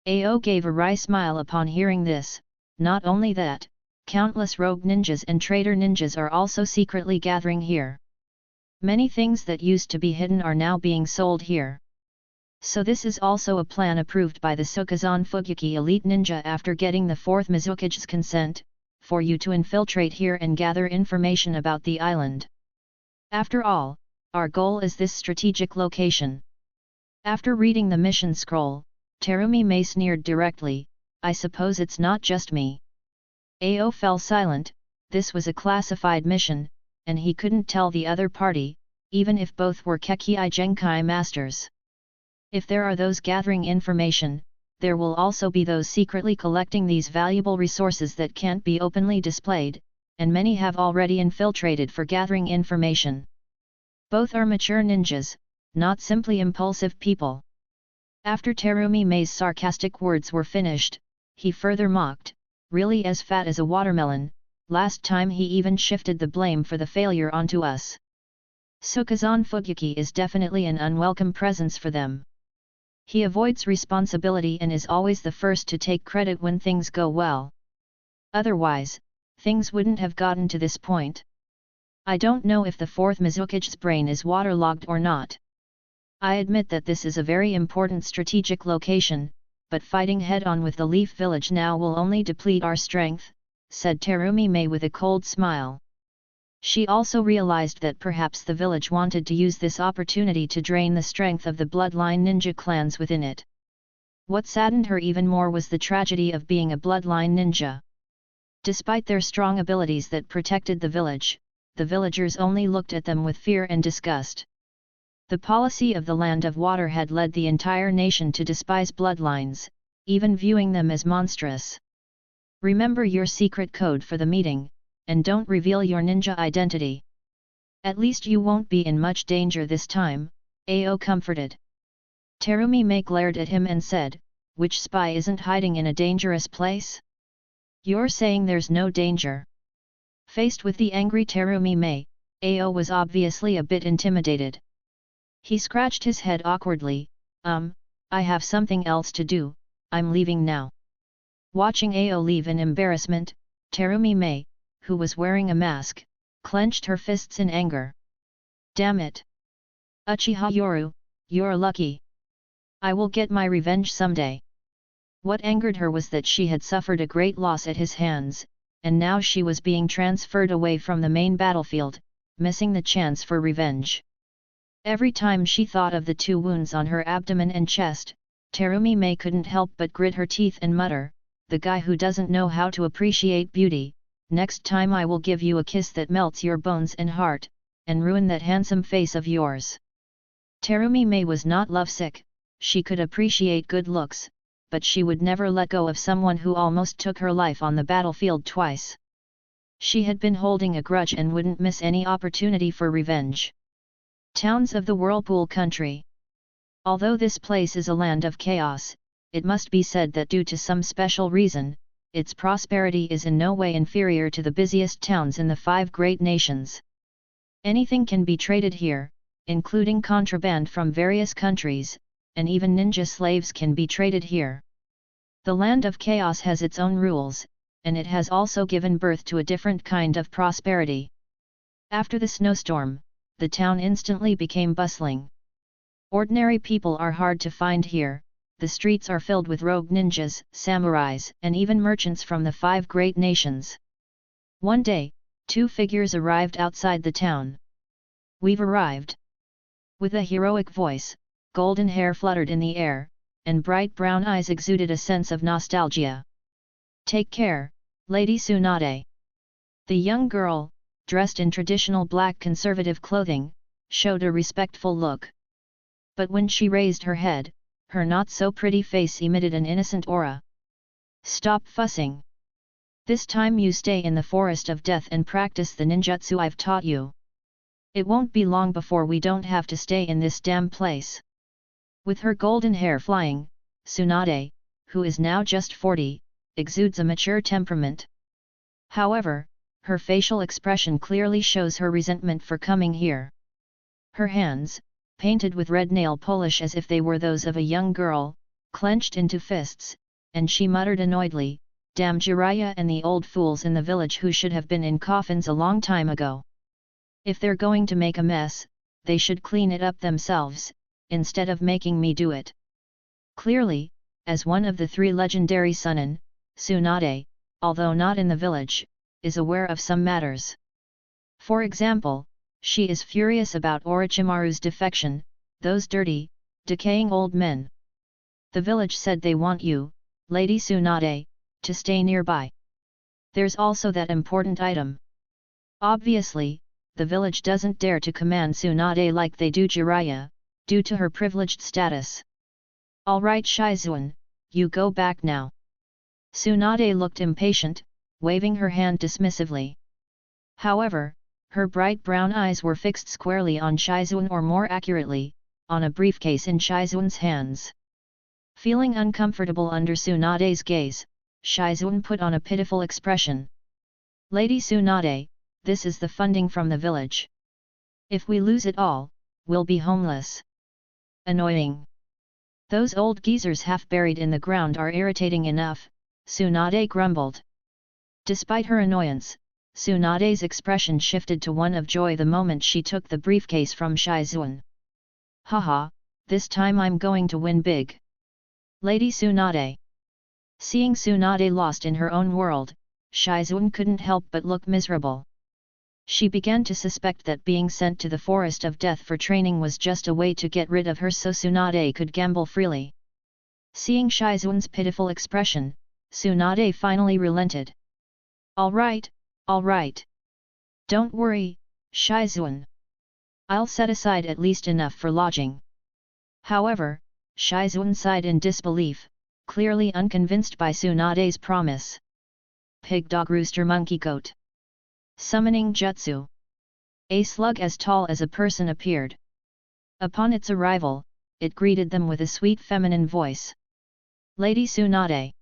Ao gave a wry smile upon hearing this. Not only that, countless rogue ninjas and traitor ninjas are also secretly gathering here. Many things that used to be hidden are now being sold here. So this is also a plan approved by the Sukazan Fugyuki elite ninja after getting the 4th Mizukage's consent, for you to infiltrate here and gather information about the island. After all, our goal is this strategic location. After reading the mission scroll, Terumi Mei sneered directly, "I suppose it's not just me." Ao fell silent. This was a classified mission, and he couldn't tell the other party, even if both were Kekkei Genkai masters. If there are those gathering information, there will also be those secretly collecting these valuable resources that can't be openly displayed, and many have already infiltrated for gathering information. Both are mature ninjas, not simply impulsive people. After Terumi Mei's sarcastic words were finished, he further mocked, "Really as fat as a watermelon, last time he even shifted the blame for the failure onto us." Sukazan Fugyuki is definitely an unwelcome presence for them. He avoids responsibility and is always the first to take credit when things go well. Otherwise, things wouldn't have gotten to this point. I don't know if the 4th Mizukage's brain is waterlogged or not. I admit that this is a very important strategic location, but fighting head-on with the Leaf Village now will only deplete our strength, said Terumi Mei with a cold smile. She also realized that perhaps the village wanted to use this opportunity to drain the strength of the bloodline ninja clans within it. What saddened her even more was the tragedy of being a bloodline ninja. Despite their strong abilities that protected the villagers only looked at them with fear and disgust. The policy of the Land of Water had led the entire nation to despise bloodlines, even viewing them as monstrous. Remember your secret code for the meeting, and don't reveal your ninja identity. At least you won't be in much danger this time, Ao comforted. Terumi Mei glared at him and said, "Which spy isn't hiding in a dangerous place? You're saying there's no danger?" Faced with the angry Terumi Mei, Ao was obviously a bit intimidated. He scratched his head awkwardly, I have something else to do, I'm leaving now." Watching Ao leave in embarrassment, Terumi Mei, who was wearing a mask, clenched her fists in anger. "Damn it! Uchiha Yoru, you're lucky. I will get my revenge someday." What angered her was that she had suffered a great loss at his hands, and now she was being transferred away from the main battlefield, missing the chance for revenge. Every time she thought of the 2 wounds on her abdomen and chest, Terumi Mei couldn't help but grit her teeth and mutter, "The guy who doesn't know how to appreciate beauty, next time I will give you a kiss that melts your bones and heart, and ruin that handsome face of yours." Terumi Mei was not lovesick, she could appreciate good looks, but she would never let go of someone who almost took her life on the battlefield twice. She had been holding a grudge and wouldn't miss any opportunity for revenge. Towns of the Whirlpool country. Although this place is a land of chaos, it must be said that due to some special reason, its prosperity is in no way inferior to the busiest towns in the 5 great nations. Anything can be traded here, including contraband from various countries, and even ninja slaves can be traded here. The Land of Chaos has its own rules, and it has also given birth to a different kind of prosperity. After the snowstorm, the town instantly became bustling. Ordinary people are hard to find here, the streets are filled with rogue ninjas, samurais, and even merchants from the 5 great nations. One day, 2 figures arrived outside the town. "We've arrived." With a heroic voice, golden hair fluttered in the air, and bright brown eyes exuded a sense of nostalgia. "Take care, Lady Tsunade." The young girl, dressed in traditional black conservative clothing, showed a respectful look. But when she raised her head, her not-so-pretty face emitted an innocent aura. "Stop fussing. This time you stay in the forest of death and practice the ninjutsu I've taught you. It won't be long before we don't have to stay in this damn place." With her golden hair flying, Tsunade, who is now just 40, exudes a mature temperament. However, her facial expression clearly shows her resentment for coming here. Her hands, painted with red nail polish as if they were those of a young girl, clenched into fists, and she muttered annoyedly, "Damn Jiraiya and the old fools in the village who should have been in coffins a long time ago. If they're going to make a mess, they should clean it up themselves, instead of making me do it." Clearly, as one of the 3 legendary Sunin, Tsunade, although not in the village, is aware of some matters. For example, she is furious about Orochimaru's defection, those dirty, decaying old men. "The village said they want you, Lady Tsunade, to stay nearby. There's also that important item." Obviously, the village doesn't dare to command Tsunade like they do Jiraiya, due to her privileged status. "All right Shizuan, you go back now." Tsunade looked impatient, waving her hand dismissively. However, her bright brown eyes were fixed squarely on Shizuan, or more accurately, on a briefcase in Shizuan's hands. Feeling uncomfortable under Tsunade's gaze, Shizuan put on a pitiful expression. "Lady Tsunade, this is the funding from the village. If we lose it all, we'll be homeless." "Annoying. Those old geezers half buried in the ground are irritating enough," Tsunade grumbled. Despite her annoyance, Tsunade's expression shifted to one of joy the moment she took the briefcase from Shizuan. "Haha, this time I'm going to win big." Lady Tsunade. Seeing Tsunade lost in her own world, Shizuan couldn't help but look miserable. She began to suspect that being sent to the Forest of Death for training was just a way to get rid of her so Tsunade could gamble freely. Seeing Shizuan's pitiful expression, Tsunade finally relented. All right. Don't worry, Shizuan. I'll set aside at least enough for lodging." However, Shizuan sighed in disbelief, clearly unconvinced by Tsunade's promise. Pig dog rooster monkey goat. Summoning jutsu. A slug as tall as a person appeared. Upon its arrival, it greeted them with a sweet feminine voice. "Lady Tsunade."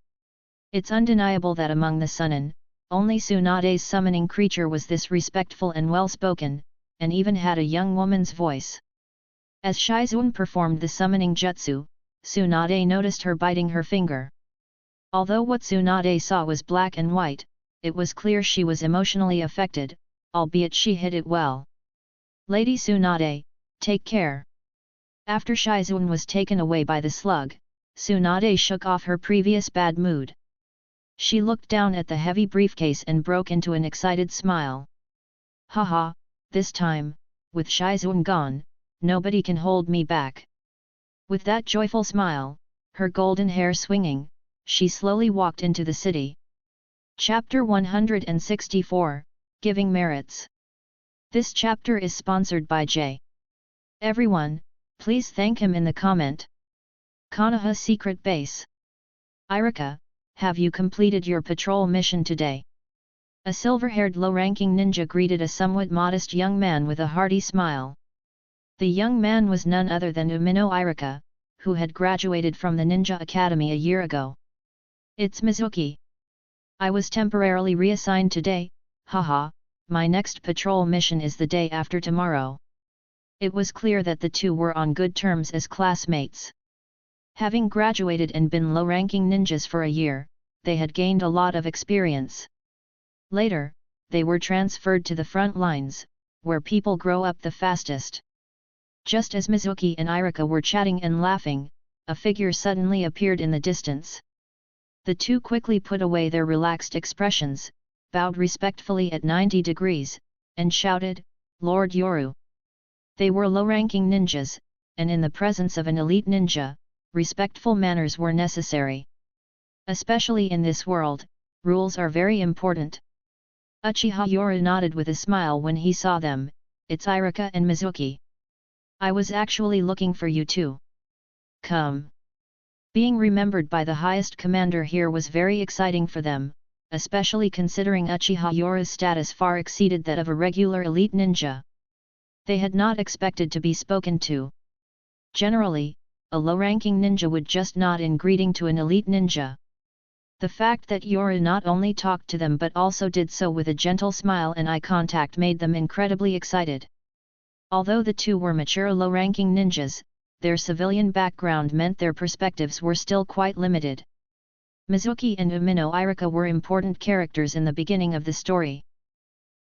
It's undeniable that among the Sunin, only Tsunade's summoning creature was this respectful and well-spoken, and even had a young woman's voice. As Shizuan performed the summoning jutsu, Tsunade noticed her biting her finger. Although what Tsunade saw was black and white, it was clear she was emotionally affected, albeit she hid it well. "Lady Tsunade, take care." After Shizuan was taken away by the slug, Tsunade shook off her previous bad mood. She looked down at the heavy briefcase and broke into an excited smile. "Haha, this time, with Shizuan gone, nobody can hold me back." With that joyful smile, her golden hair swinging, she slowly walked into the city. Chapter 164, Giving Merits. This chapter is sponsored by J. Everyone, please thank him in the comment. Konoha Secret Base. Irika, have you completed your patrol mission today? A silver-haired low-ranking ninja greeted a somewhat modest young man with a hearty smile. The young man was none other than Umino Irika, who had graduated from the Ninja Academy a year ago. "It's Mizuki. I was temporarily reassigned today, haha, my next patrol mission is the day after tomorrow." It was clear that the two were on good terms as classmates. Having graduated and been low-ranking ninjas for a year, they had gained a lot of experience. Later, they were transferred to the front lines, where people grow up the fastest. Just as Mizuki and Irika were chatting and laughing, a figure suddenly appeared in the distance. The two quickly put away their relaxed expressions, bowed respectfully at 90 degrees, and shouted, "Lord Yoru." They were low-ranking ninjas, and in the presence of an elite ninja, respectful manners were necessary. Especially in this world, rules are very important. Uchiha Yoru nodded with a smile when he saw them. "It's Irika and Mizuki. I was actually looking for you too. Come." Being remembered by the highest commander here was very exciting for them, especially considering Uchiha Yoru's status far exceeded that of a regular elite ninja. They had not expected to be spoken to. Generally, a low-ranking ninja would just nod in greeting to an elite ninja. The fact that Yoru not only talked to them but also did so with a gentle smile and eye contact made them incredibly excited. Although the two were mature low-ranking ninjas, their civilian background meant their perspectives were still quite limited. Mizuki and Umino Irika were important characters in the beginning of the story.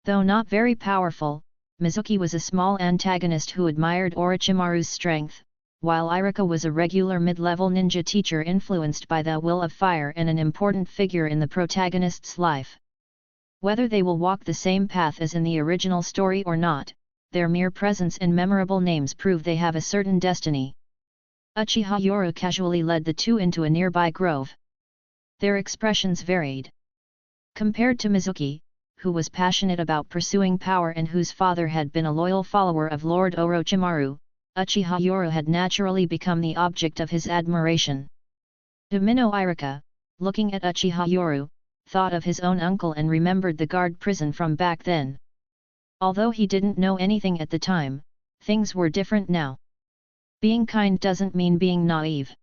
Though not very powerful, Mizuki was a small antagonist who admired Orochimaru's strength, while Irika was a regular mid-level ninja teacher influenced by the will of fire and an important figure in the protagonist's life. Whether they will walk the same path as in the original story or not, their mere presence and memorable names prove they have a certain destiny. Uchiha Yoru casually led the two into a nearby grove. Their expressions varied. Compared to Mizuki, who was passionate about pursuing power and whose father had been a loyal follower of Lord Orochimaru, Uchiha Yoru had naturally become the object of his admiration. Umino Irika, looking at Uchiha Yoru, thought of his own uncle and remembered the guard prison from back then. Although he didn't know anything at the time, things were different now. Being kind doesn't mean being naive.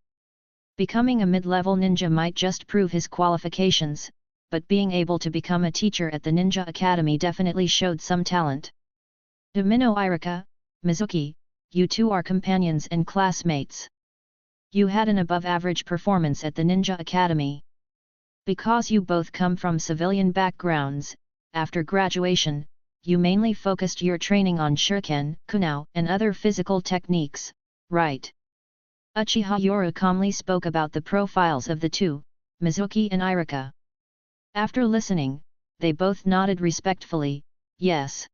Becoming a mid-level ninja might just prove his qualifications, but being able to become a teacher at the Ninja Academy definitely showed some talent. Umino Irika, Mizuki, you two are companions and classmates. You had an above-average performance at the Ninja Academy. Because you both come from civilian backgrounds, after graduation, you mainly focused your training on shuriken, kunao, and other physical techniques, right? Uchiha Yoru calmly spoke about the profiles of the two, Mizuki and Irika. After listening, they both nodded respectfully, yes.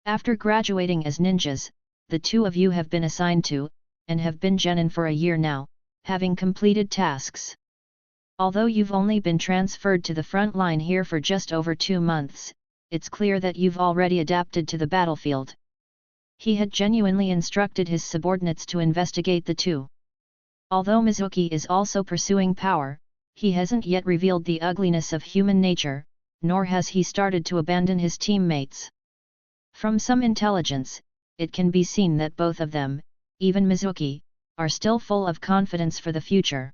After graduating as ninjas, the two of you have been assigned to, and have been genin for a year now, having completed tasks. Although you've only been transferred to the front line here for just over 2 months, it's clear that you've already adapted to the battlefield. He had genuinely instructed his subordinates to investigate the two. Although Mizuki is also pursuing power, he hasn't yet revealed the ugliness of human nature, nor has he started to abandon his teammates. From some intelligence, it can be seen that both of them, even Mizuki, are still full of confidence for the future.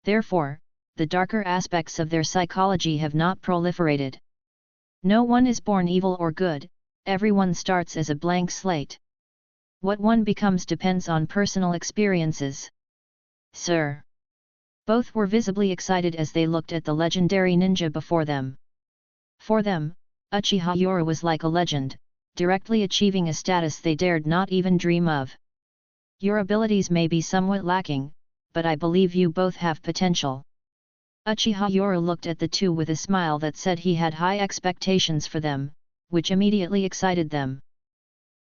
Therefore, the darker aspects of their psychology have not proliferated. No one is born evil or good, everyone starts as a blank slate. What one becomes depends on personal experiences. Sir. Both were visibly excited as they looked at the legendary ninja before them. For them, Uchiha Yoru was like a legend, directly achieving a status they dared not even dream of. Your abilities may be somewhat lacking, but I believe you both have potential. Uchiha Yoru looked at the two with a smile that said he had high expectations for them, which immediately excited them.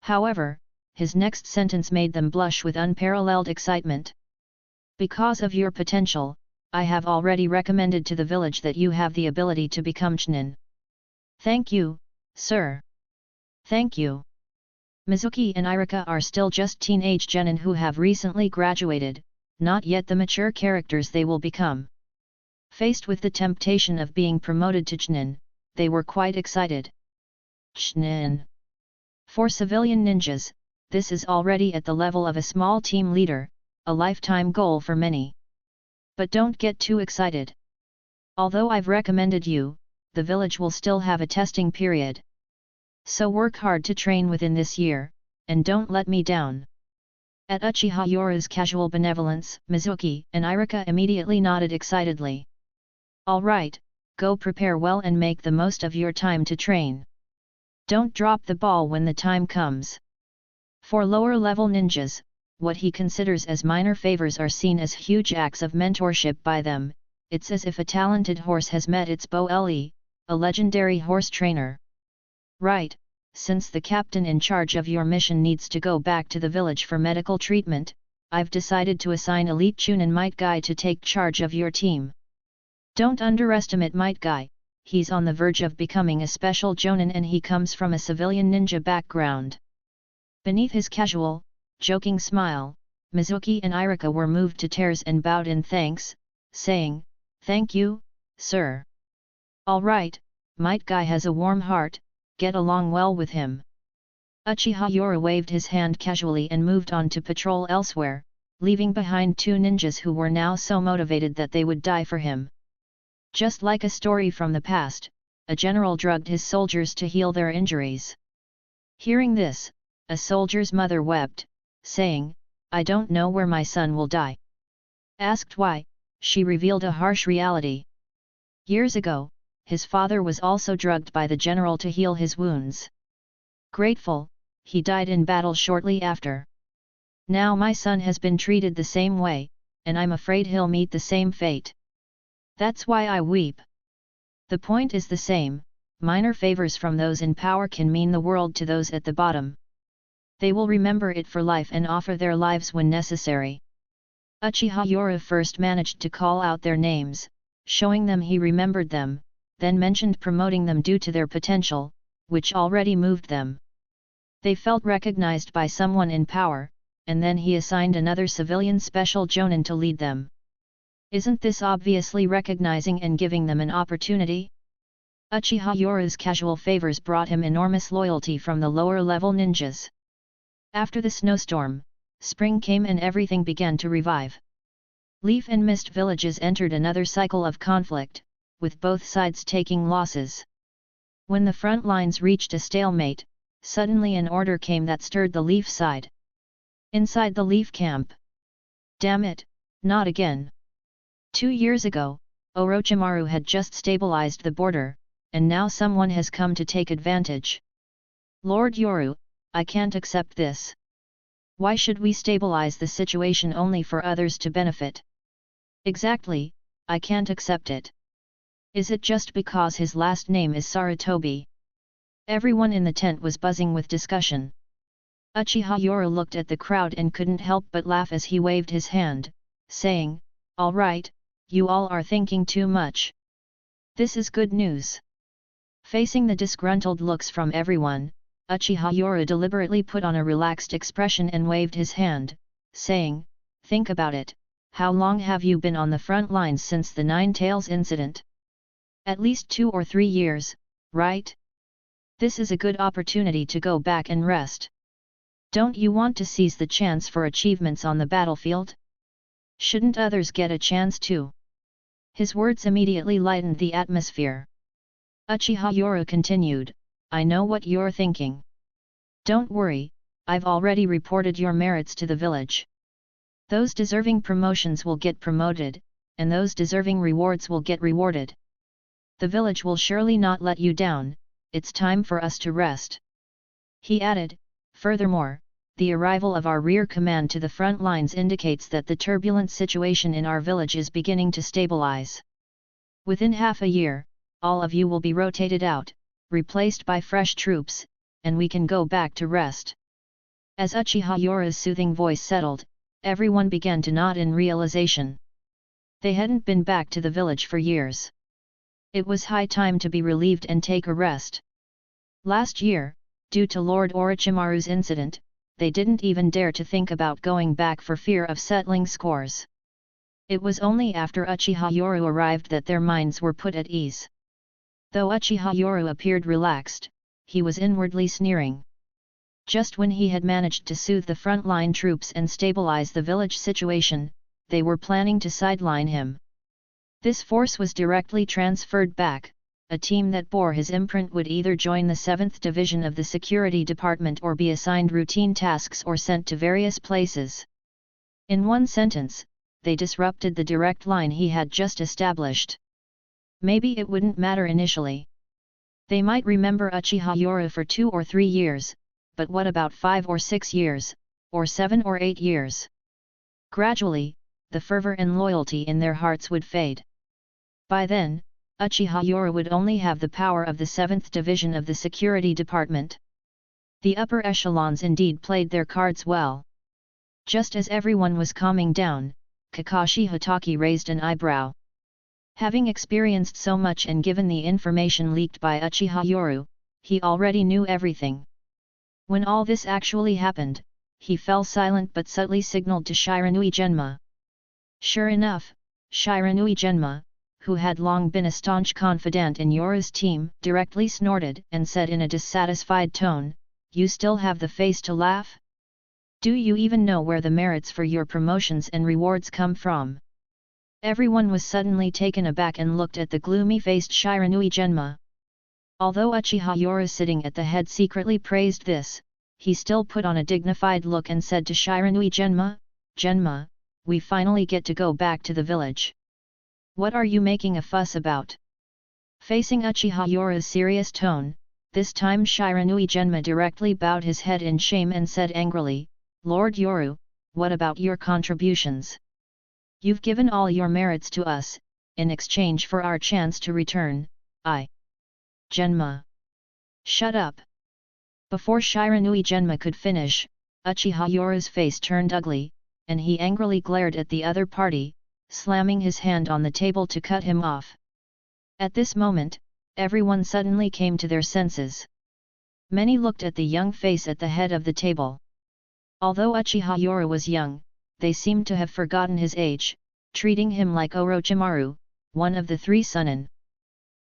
However, his next sentence made them blush with unparalleled excitement. Because of your potential, I have already recommended to the village that you have the ability to become Chunin. Thank you, sir. Thank you. Mizuki and Irika are still just teenage genin who have recently graduated, not yet the mature characters they will become. Faced with the temptation of being promoted to Chunin, they were quite excited. Chunin. For civilian ninjas, this is already at the level of a small team leader, a lifetime goal for many. But don't get too excited. Although I've recommended you, the village will still have a testing period. So work hard to train within this year, and don't let me down. At Uchiha Yoru's casual benevolence, Mizuki and Irika immediately nodded excitedly. Alright, go prepare well and make the most of your time to train. Don't drop the ball when the time comes. For lower level ninjas, what he considers as minor favors are seen as huge acts of mentorship by them. It's as if a talented horse has met its Bo-Le, a legendary horse trainer. Right, since the captain in charge of your mission needs to go back to the village for medical treatment, I've decided to assign Elite Chunin Might Guy to take charge of your team. Don't underestimate Might Guy, he's on the verge of becoming a special Jonin and he comes from a civilian ninja background. Beneath his casual, joking smile, Mizuki and Irika were moved to tears and bowed in thanks, saying, "Thank you, sir. Alright, Might Guy has a warm heart, get along well with him." Uchiha Yora waved his hand casually and moved on to patrol elsewhere, leaving behind two ninjas who were now so motivated that they would die for him. Just like a story from the past, a general drugged his soldiers to heal their injuries. Hearing this, a soldier's mother wept, saying, "I don't know where my son will die." Asked why, she revealed a harsh reality. Years ago, his father was also drugged by the general to heal his wounds. Grateful, he died in battle shortly after. Now my son has been treated the same way, and I'm afraid he'll meet the same fate. That's why I weep. The point is the same, minor favors from those in power can mean the world to those at the bottom. They will remember it for life and offer their lives when necessary. Uchiha Yora first managed to call out their names, showing them he remembered them, then mentioned promoting them due to their potential, which already moved them. They felt recognized by someone in power, and then he assigned another civilian special Jonin to lead them. Isn't this obviously recognizing and giving them an opportunity? Uchiha Yora's casual favors brought him enormous loyalty from the lower-level ninjas. After the snowstorm, spring came and everything began to revive. Leaf and Mist villages entered another cycle of conflict, with both sides taking losses. When the front lines reached a stalemate, suddenly an order came that stirred the Leaf side. Inside the Leaf camp. Damn it, not again. 2 years ago, Orochimaru had just stabilized the border, and now someone has come to take advantage. Lord Yoru, I can't accept this. Why should we stabilize the situation only for others to benefit? Exactly, I can't accept it. Is it just because his last name is Sarutobi? Everyone in the tent was buzzing with discussion. Uchiha Yora looked at the crowd and couldn't help but laugh as he waved his hand, saying, "All right, you all are thinking too much. This is good news." Facing the disgruntled looks from everyone, Uchiha Yora deliberately put on a relaxed expression and waved his hand, saying, "Think about it, how long have you been on the front lines since the Nine Tails incident? At least 2 or 3 years, right? This is a good opportunity to go back and rest. Don't you want to seize the chance for achievements on the battlefield? Shouldn't others get a chance too?" His words immediately lightened the atmosphere. Uchiha Yora continued, "I know what you're thinking. Don't worry, I've already reported your merits to the village. Those deserving promotions will get promoted, and those deserving rewards will get rewarded. The village will surely not let you down, it's time for us to rest." He added, "Furthermore, the arrival of our rear command to the front lines indicates that the turbulent situation in our village is beginning to stabilize. Within half a year, all of you will be rotated out, replaced by fresh troops, and we can go back to rest." As Uchiha Yora's soothing voice settled, everyone began to nod in realization. They hadn't been back to the village for years. It was high time to be relieved and take a rest. Last year, due to Lord Orochimaru's incident, they didn't even dare to think about going back for fear of settling scores. It was only after Uchiha Yoru arrived that their minds were put at ease. Though Uchiha Yoru appeared relaxed, he was inwardly sneering. Just when he had managed to soothe the front-line troops and stabilize the village situation, they were planning to sideline him. This force was directly transferred back. A team that bore his imprint would either join the 7th Division of the Security Department or be assigned routine tasks or sent to various places. In one sentence, they disrupted the direct line he had just established. Maybe it wouldn't matter initially. They might remember Uchiha Yoru for 2 or 3 years, but what about 5 or 6 years, or 7 or 8 years? Gradually, the fervor and loyalty in their hearts would fade. By then, Uchiha Yoru would only have the power of the 7th Division of the Security Department. The upper echelons indeed played their cards well. Just as everyone was calming down, Kakashi Hatake raised an eyebrow. Having experienced so much and given the information leaked by Uchiha Yoru, he already knew everything. When all this actually happened, he fell silent but subtly signaled to Shiranui Genma. Sure enough, Shiranui Genma, who had long been a staunch confidant in Yoru's team, directly snorted and said in a dissatisfied tone, "You still have the face to laugh? Do you even know where the merits for your promotions and rewards come from?" Everyone was suddenly taken aback and looked at the gloomy-faced Shiranui Genma. Although Uchiha Yoru sitting at the head secretly praised this, he still put on a dignified look and said to Shiranui Genma, "Genma, we finally get to go back to the village. What are you making a fuss about?" Facing Uchiha Yoru's serious tone, this time Shiranui Genma directly bowed his head in shame and said angrily, "Lord Yoru, what about your contributions? You've given all your merits to us, in exchange for our chance to return, Genma. Shut up." Before Shiranui Genma could finish, Uchiha Yoru's face turned ugly, and he angrily glared at the other party, slamming his hand on the table to cut him off. At this moment, everyone suddenly came to their senses. Many looked at the young face at the head of the table. Although Uchiha Yoru was young, they seemed to have forgotten his age, treating him like Orochimaru, one of the 3 Sunin.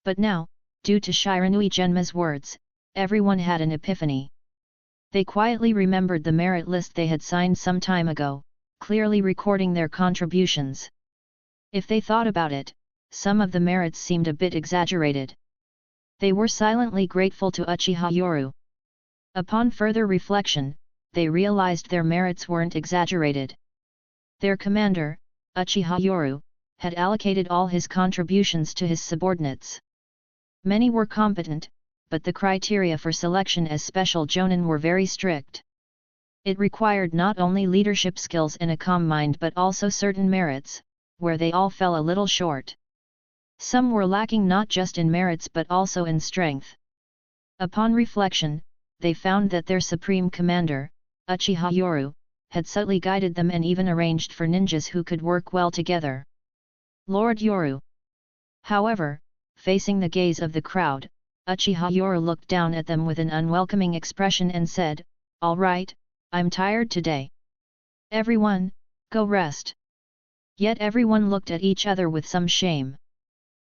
But now, due to Shiranui Genma's words, everyone had an epiphany. They quietly remembered the merit list they had signed some time ago, clearly recording their contributions. If they thought about it, some of the merits seemed a bit exaggerated. They were silently grateful to Uchiha Yoru. Upon further reflection, they realized their merits weren't exaggerated. Their commander, Uchiha Yoru, had allocated all his contributions to his subordinates. Many were competent, but the criteria for selection as special jonin were very strict. It required not only leadership skills and a calm mind but also certain merits, where they all fell a little short. Some were lacking not just in merits but also in strength. Upon reflection, they found that their supreme commander, Uchiha Yoru, had subtly guided them and even arranged for ninjas who could work well together. Lord Yoru. However, facing the gaze of the crowd, Uchiha Yoru looked down at them with an unwelcoming expression and said, "All right, I'm tired today. Everyone, go rest." Yet everyone looked at each other with some shame.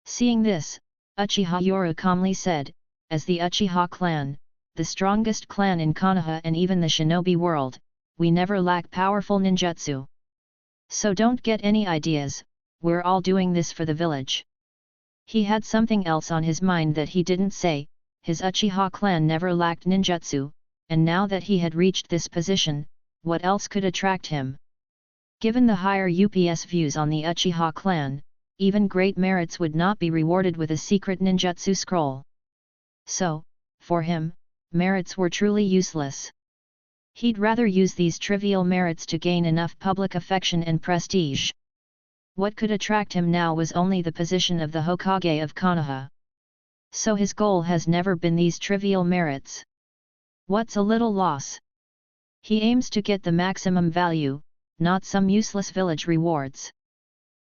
Seeing this, Uchiha Yoru calmly said, "As the Uchiha clan, the strongest clan in Konoha and even the shinobi world, we never lack powerful ninjutsu. So don't get any ideas, we're all doing this for the village." He had something else on his mind that he didn't say. His Uchiha clan never lacked ninjutsu, and now that he had reached this position, what else could attract him? Given the higher UPS views on the Uchiha clan, even great merits would not be rewarded with a secret ninjutsu scroll. So, for him, merits were truly useless. He'd rather use these trivial merits to gain enough public affection and prestige. What could attract him now was only the position of the Hokage of Konoha. So his goal has never been these trivial merits. What's a little loss? He aims to get the maximum value, not some useless village rewards.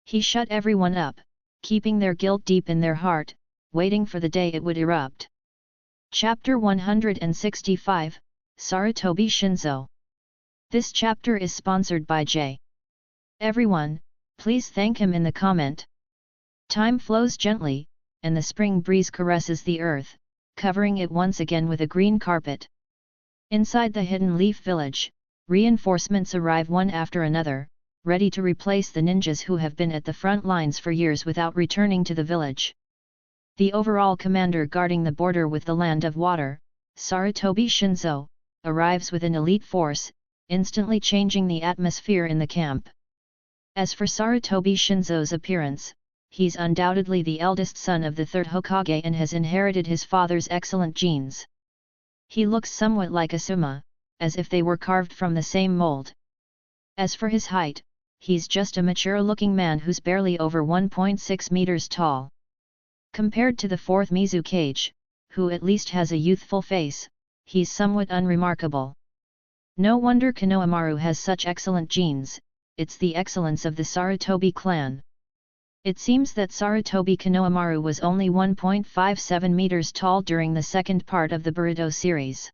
He shut everyone up, keeping their guilt deep in their heart, waiting for the day it would erupt. Chapter 165, Sarutobi Shinzo. This chapter is sponsored by J. Everyone, please thank him in the comment. Time flows gently, and the spring breeze caresses the earth, covering it once again with a green carpet. Inside the Hidden Leaf Village, reinforcements arrive one after another, ready to replace the ninjas who have been at the front lines for years without returning to the village. The overall commander guarding the border with the Land of Water, Sarutobi Shinzo, arrives with an elite force, instantly changing the atmosphere in the camp. As for Sarutobi Shinzo's appearance, he's undoubtedly the eldest son of the third Hokage and has inherited his father's excellent genes. He looks somewhat like Asuma, as if they were carved from the same mold. As for his height, he's just a mature-looking man who's barely over 1.6 meters tall. Compared to the fourth Mizukage, who at least has a youthful face, he's somewhat unremarkable. No wonder Konohamaru has such excellent genes, it's the excellence of the Sarutobi clan. It seems that Sarutobi Konohamaru was only 1.57 meters tall during the second part of the Boruto series.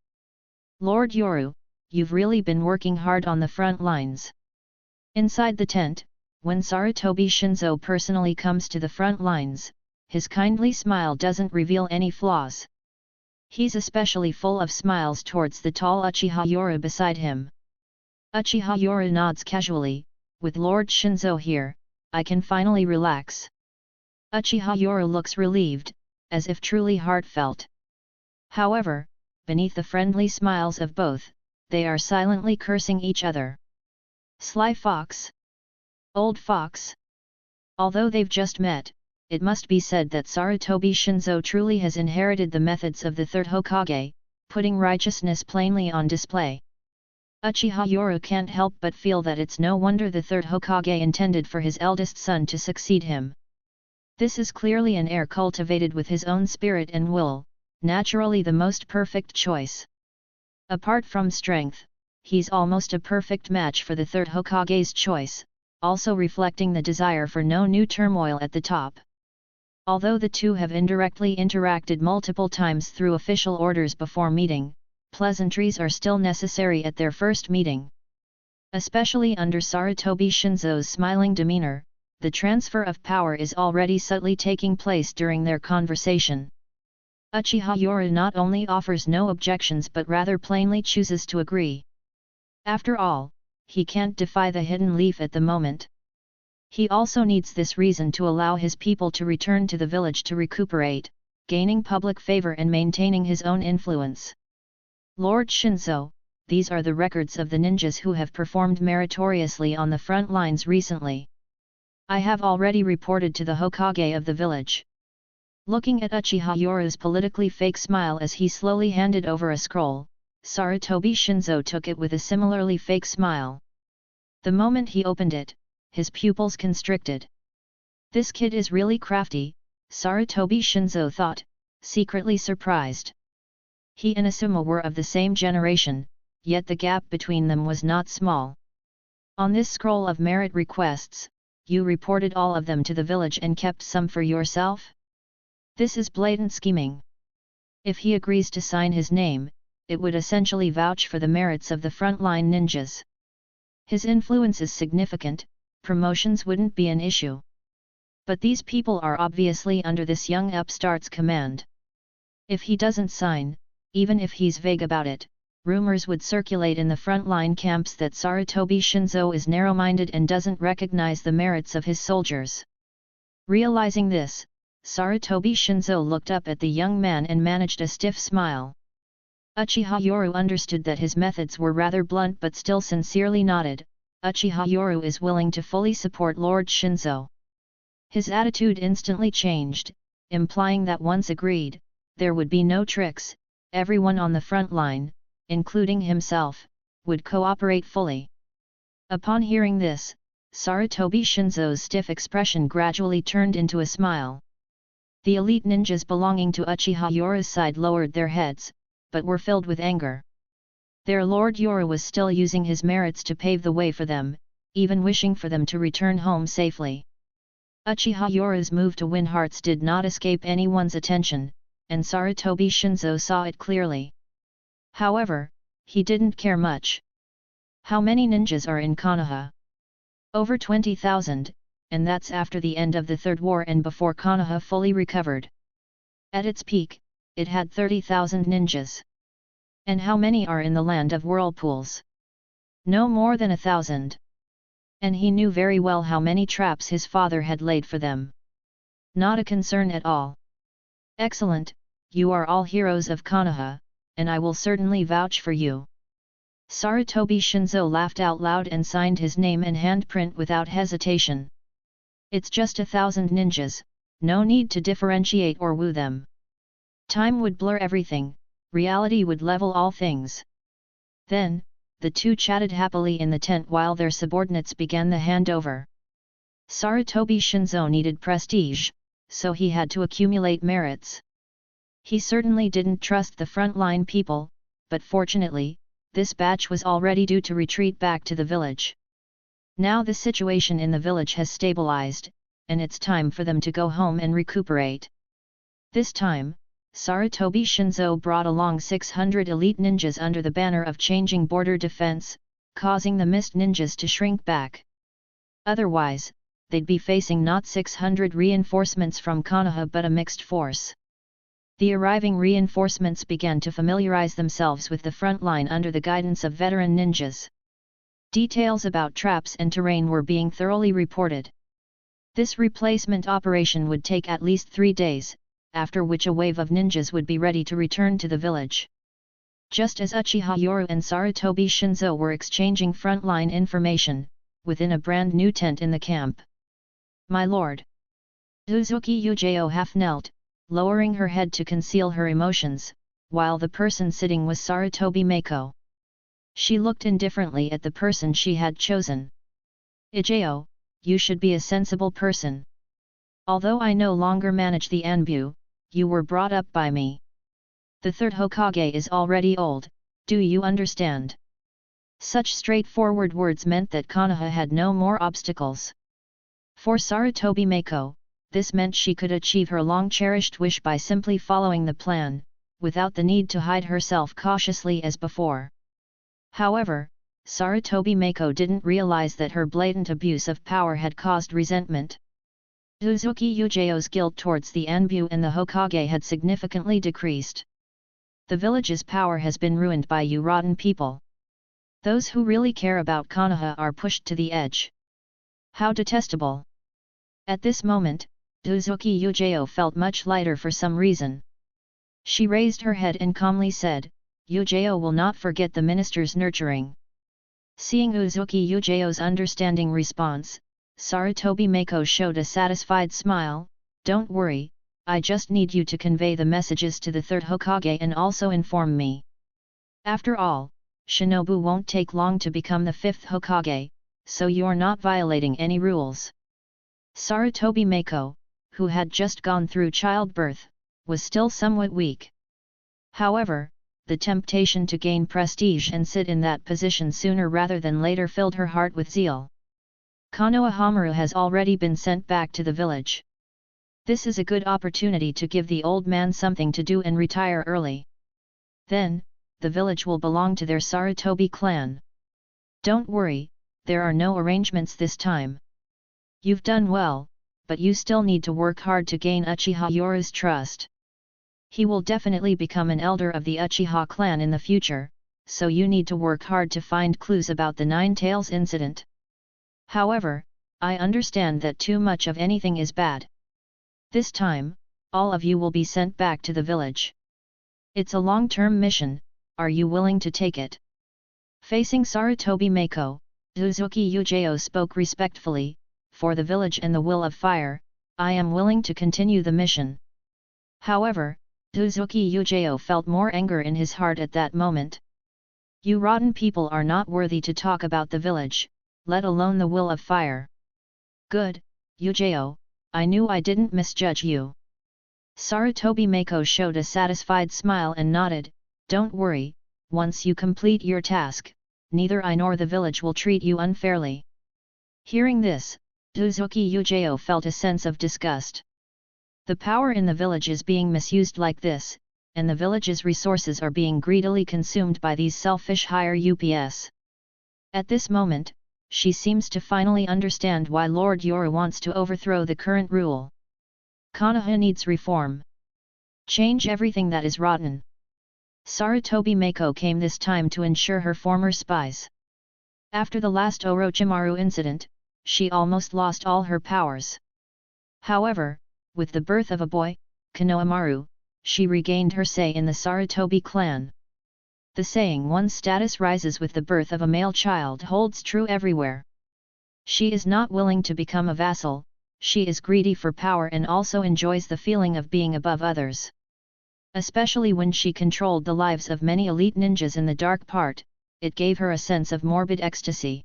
Lord Yoru, you've really been working hard on the front lines. Inside the tent, when Sarutobi Shinzo personally comes to the front lines, his kindly smile doesn't reveal any flaws. He's especially full of smiles towards the tall Uchiha Yoru beside him. Uchiha Yoru nods casually, with Lord Shinzo here, I can finally relax. Uchiha Yoru looks relieved, as if truly heartfelt. However, beneath the friendly smiles of both, they are silently cursing each other. Sly fox! Old fox! Although they've just met, it must be said that Sarutobi Shinzo truly has inherited the methods of the third Hokage, putting righteousness plainly on display. Uchiha Yoru can't help but feel that it's no wonder the third Hokage intended for his eldest son to succeed him. This is clearly an heir cultivated with his own spirit and will, naturally the most perfect choice. Apart from strength, he's almost a perfect match for the third Hokage's choice, also reflecting the desire for no new turmoil at the top. Although the two have indirectly interacted multiple times through official orders before meeting, pleasantries are still necessary at their first meeting. Especially under Sarutobi Shinzo's smiling demeanor, the transfer of power is already subtly taking place during their conversation. Uchiha Yoru not only offers no objections but rather plainly chooses to agree. After all, he can't defy the hidden leaf at the moment. He also needs this reason to allow his people to return to the village to recuperate, gaining public favor and maintaining his own influence. Lord Shinzo, these are the records of the ninjas who have performed meritoriously on the front lines recently. I have already reported to the Hokage of the village. Looking at Uchiha Yoru's politically fake smile as he slowly handed over a scroll, Sarutobi Shinzo took it with a similarly fake smile. The moment he opened it, his pupils constricted. This kid is really crafty, Sarutobi Shinzo thought, secretly surprised. He and Asuma were of the same generation, yet the gap between them was not small. On this scroll of merit requests, you reported all of them to the village and kept some for yourself? This is blatant scheming. If he agrees to sign his name, it would essentially vouch for the merits of the frontline ninjas. His influence is significant, promotions wouldn't be an issue. But these people are obviously under this young upstart's command. If he doesn't sign, even if he's vague about it, rumors would circulate in the frontline camps that Sarutobi Shinzo is narrow-minded and doesn't recognize the merits of his soldiers. Realizing this, Sarutobi Shinzo looked up at the young man and managed a stiff smile. Uchiha Yoru understood that his methods were rather blunt but still sincerely nodded. Uchiha Yoru is willing to fully support Lord Shinzo. His attitude instantly changed, implying that once agreed, there would be no tricks, everyone on the front line, including himself, would cooperate fully. Upon hearing this, Sarutobi Shinzo's stiff expression gradually turned into a smile. The elite ninjas belonging to Uchiha Yoru's side lowered their heads, but were filled with anger. Their Lord Yoru was still using his merits to pave the way for them, even wishing for them to return home safely. Uchiha Yoru's move to win hearts did not escape anyone's attention, and Sarutobi Shinzo saw it clearly. However, he didn't care much. How many ninjas are in Konoha? Over 20,000, and that's after the end of the Third War and before Konoha fully recovered. At its peak, it had 30,000 ninjas. And how many are in the land of whirlpools? No more than 1,000. And he knew very well how many traps his father had laid for them. Not a concern at all. Excellent, you are all heroes of Konoha, and I will certainly vouch for you. Sarutobi Shinzo laughed out loud and signed his name and handprint without hesitation. It's just 1,000 ninjas, no need to differentiate or woo them. Time would blur everything, reality would level all things. Then, the two chatted happily in the tent while their subordinates began the handover. Sarutobi Shinzo needed prestige, so he had to accumulate merits. He certainly didn't trust the frontline people, but fortunately, this batch was already due to retreat back to the village. Now the situation in the village has stabilized, and it's time for them to go home and recuperate. This time, Sarutobi Shinzo brought along 600 elite ninjas under the banner of changing border defense, causing the mist ninjas to shrink back. Otherwise, they'd be facing not 600 reinforcements from Konoha but a mixed force. The arriving reinforcements began to familiarize themselves with the front line under the guidance of veteran ninjas. Details about traps and terrain were being thoroughly reported. This replacement operation would take at least 3 days, after which a wave of ninjas would be ready to return to the village. Just as Uchiha Yoru and Sarutobi Shinzo were exchanging frontline information, within a brand new tent in the camp. "My lord." Uzuki Ujo half knelt, lowering her head to conceal her emotions, while the person sitting was Sarutobi Mako. She looked indifferently at the person she had chosen. "Ujo, you should be a sensible person. Although I no longer manage the Anbu, you were brought up by me. The third Hokage is already old, do you understand?" Such straightforward words meant that Konoha had no more obstacles. For Sarutobi Mako, this meant she could achieve her long-cherished wish by simply following the plan, without the need to hide herself cautiously as before. However, Sarutobi Mako didn't realize that her blatant abuse of power had caused resentment. Uzuki Ujo's guilt towards the Anbu and the Hokage had significantly decreased. The village's power has been ruined by you rotten people. Those who really care about Konoha are pushed to the edge. How detestable! At this moment, Uzuki Ujo felt much lighter for some reason. She raised her head and calmly said, "Ujo will not forget the minister's nurturing." Seeing Uzuki Ujo's understanding response, Sarutobi Mako showed a satisfied smile. "Don't worry, I just need you to convey the messages to the third Hokage and also inform me. After all, Shinobu won't take long to become the fifth Hokage, so you're not violating any rules." Sarutobi Mako, who had just gone through childbirth, was still somewhat weak. However, the temptation to gain prestige and sit in that position sooner rather than later filled her heart with zeal. Konoha Hamaru has already been sent back to the village. This is a good opportunity to give the old man something to do and retire early. Then, the village will belong to their Sarutobi clan. Don't worry, there are no arrangements this time. You've done well, but you still need to work hard to gain Uchiha Yoru's trust. He will definitely become an elder of the Uchiha clan in the future, so you need to work hard to find clues about the Nine Tails incident. However, I understand that too much of anything is bad. This time, all of you will be sent back to the village. It's a long-term mission, are you willing to take it?" Facing Sarutobi Mako, Uzuki Ujo spoke respectfully, "For the village and the will of fire, I am willing to continue the mission." However, Uzuki Ujo felt more anger in his heart at that moment. "You rotten people are not worthy to talk about the village, let alone the will of fire." "Good, Ujo, I knew I didn't misjudge you." Sarutobi Mako showed a satisfied smile and nodded, "Don't worry, once you complete your task, neither I nor the village will treat you unfairly." Hearing this, Uzuki Ujo felt a sense of disgust. The power in the village is being misused like this, and the village's resources are being greedily consumed by these selfish higher UPs. At this moment, she seems to finally understand why Lord Yoru wants to overthrow the current rule. Konoha needs reform. Change everything that is rotten. Sarutobi Mako came this time to ensure her former spies. After the last Orochimaru incident, she almost lost all her powers. However, with the birth of a boy, Konohamaru, she regained her say in the Sarutobi clan. The saying one's status rises with the birth of a male child holds true everywhere. She is not willing to become a vassal, she is greedy for power and also enjoys the feeling of being above others. Especially when she controlled the lives of many elite ninjas in the dark part, it gave her a sense of morbid ecstasy.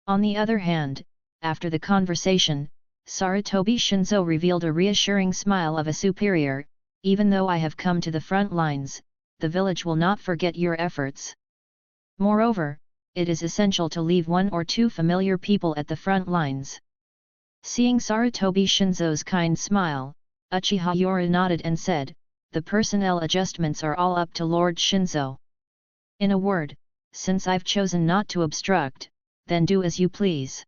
On the other hand, after the conversation, Sarutobi Shinzo revealed a reassuring smile of a superior. Even though I have come to the front lines, the village will not forget your efforts. Moreover, it is essential to leave one or two familiar people at the front lines. Seeing Sarutobi Shinzo's kind smile, Uchiha Yoru nodded and said, the personnel adjustments are all up to Lord Shinzo. In a word, since I've chosen not to obstruct, then do as you please.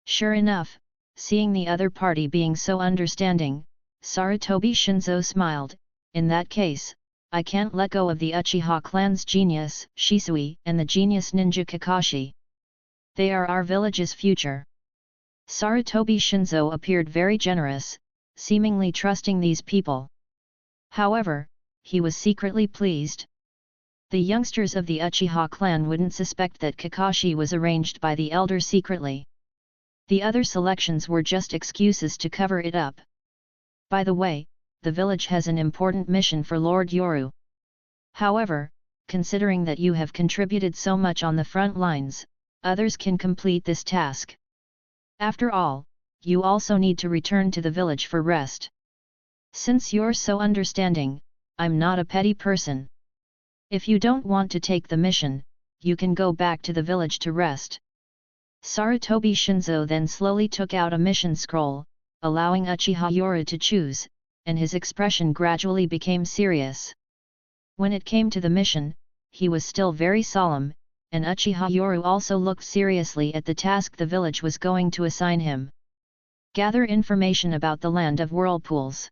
Sure enough, seeing the other party being so understanding, Sarutobi Shinzo smiled, in that case, I can't let go of the Uchiha clan's genius, Shisui, and the genius ninja Kakashi. They are our village's future. Sarutobi Shinzo appeared very generous, seemingly trusting these people. However, he was secretly pleased. The youngsters of the Uchiha clan wouldn't suspect that Kakashi was arranged by the elder secretly. The other selections were just excuses to cover it up. By the way, the village has an important mission for Lord Yoru. However, considering that you have contributed so much on the front lines, others can complete this task. After all, you also need to return to the village for rest. Since you're so understanding, I'm not a petty person. If you don't want to take the mission, you can go back to the village to rest. Sarutobi Shinzo then slowly took out a mission scroll, allowing Uchiha Yoru to choose, and his expression gradually became serious. When it came to the mission, he was still very solemn, and Uchiha Yoru also looked seriously at the task the village was going to assign him. Gather information about the land of whirlpools.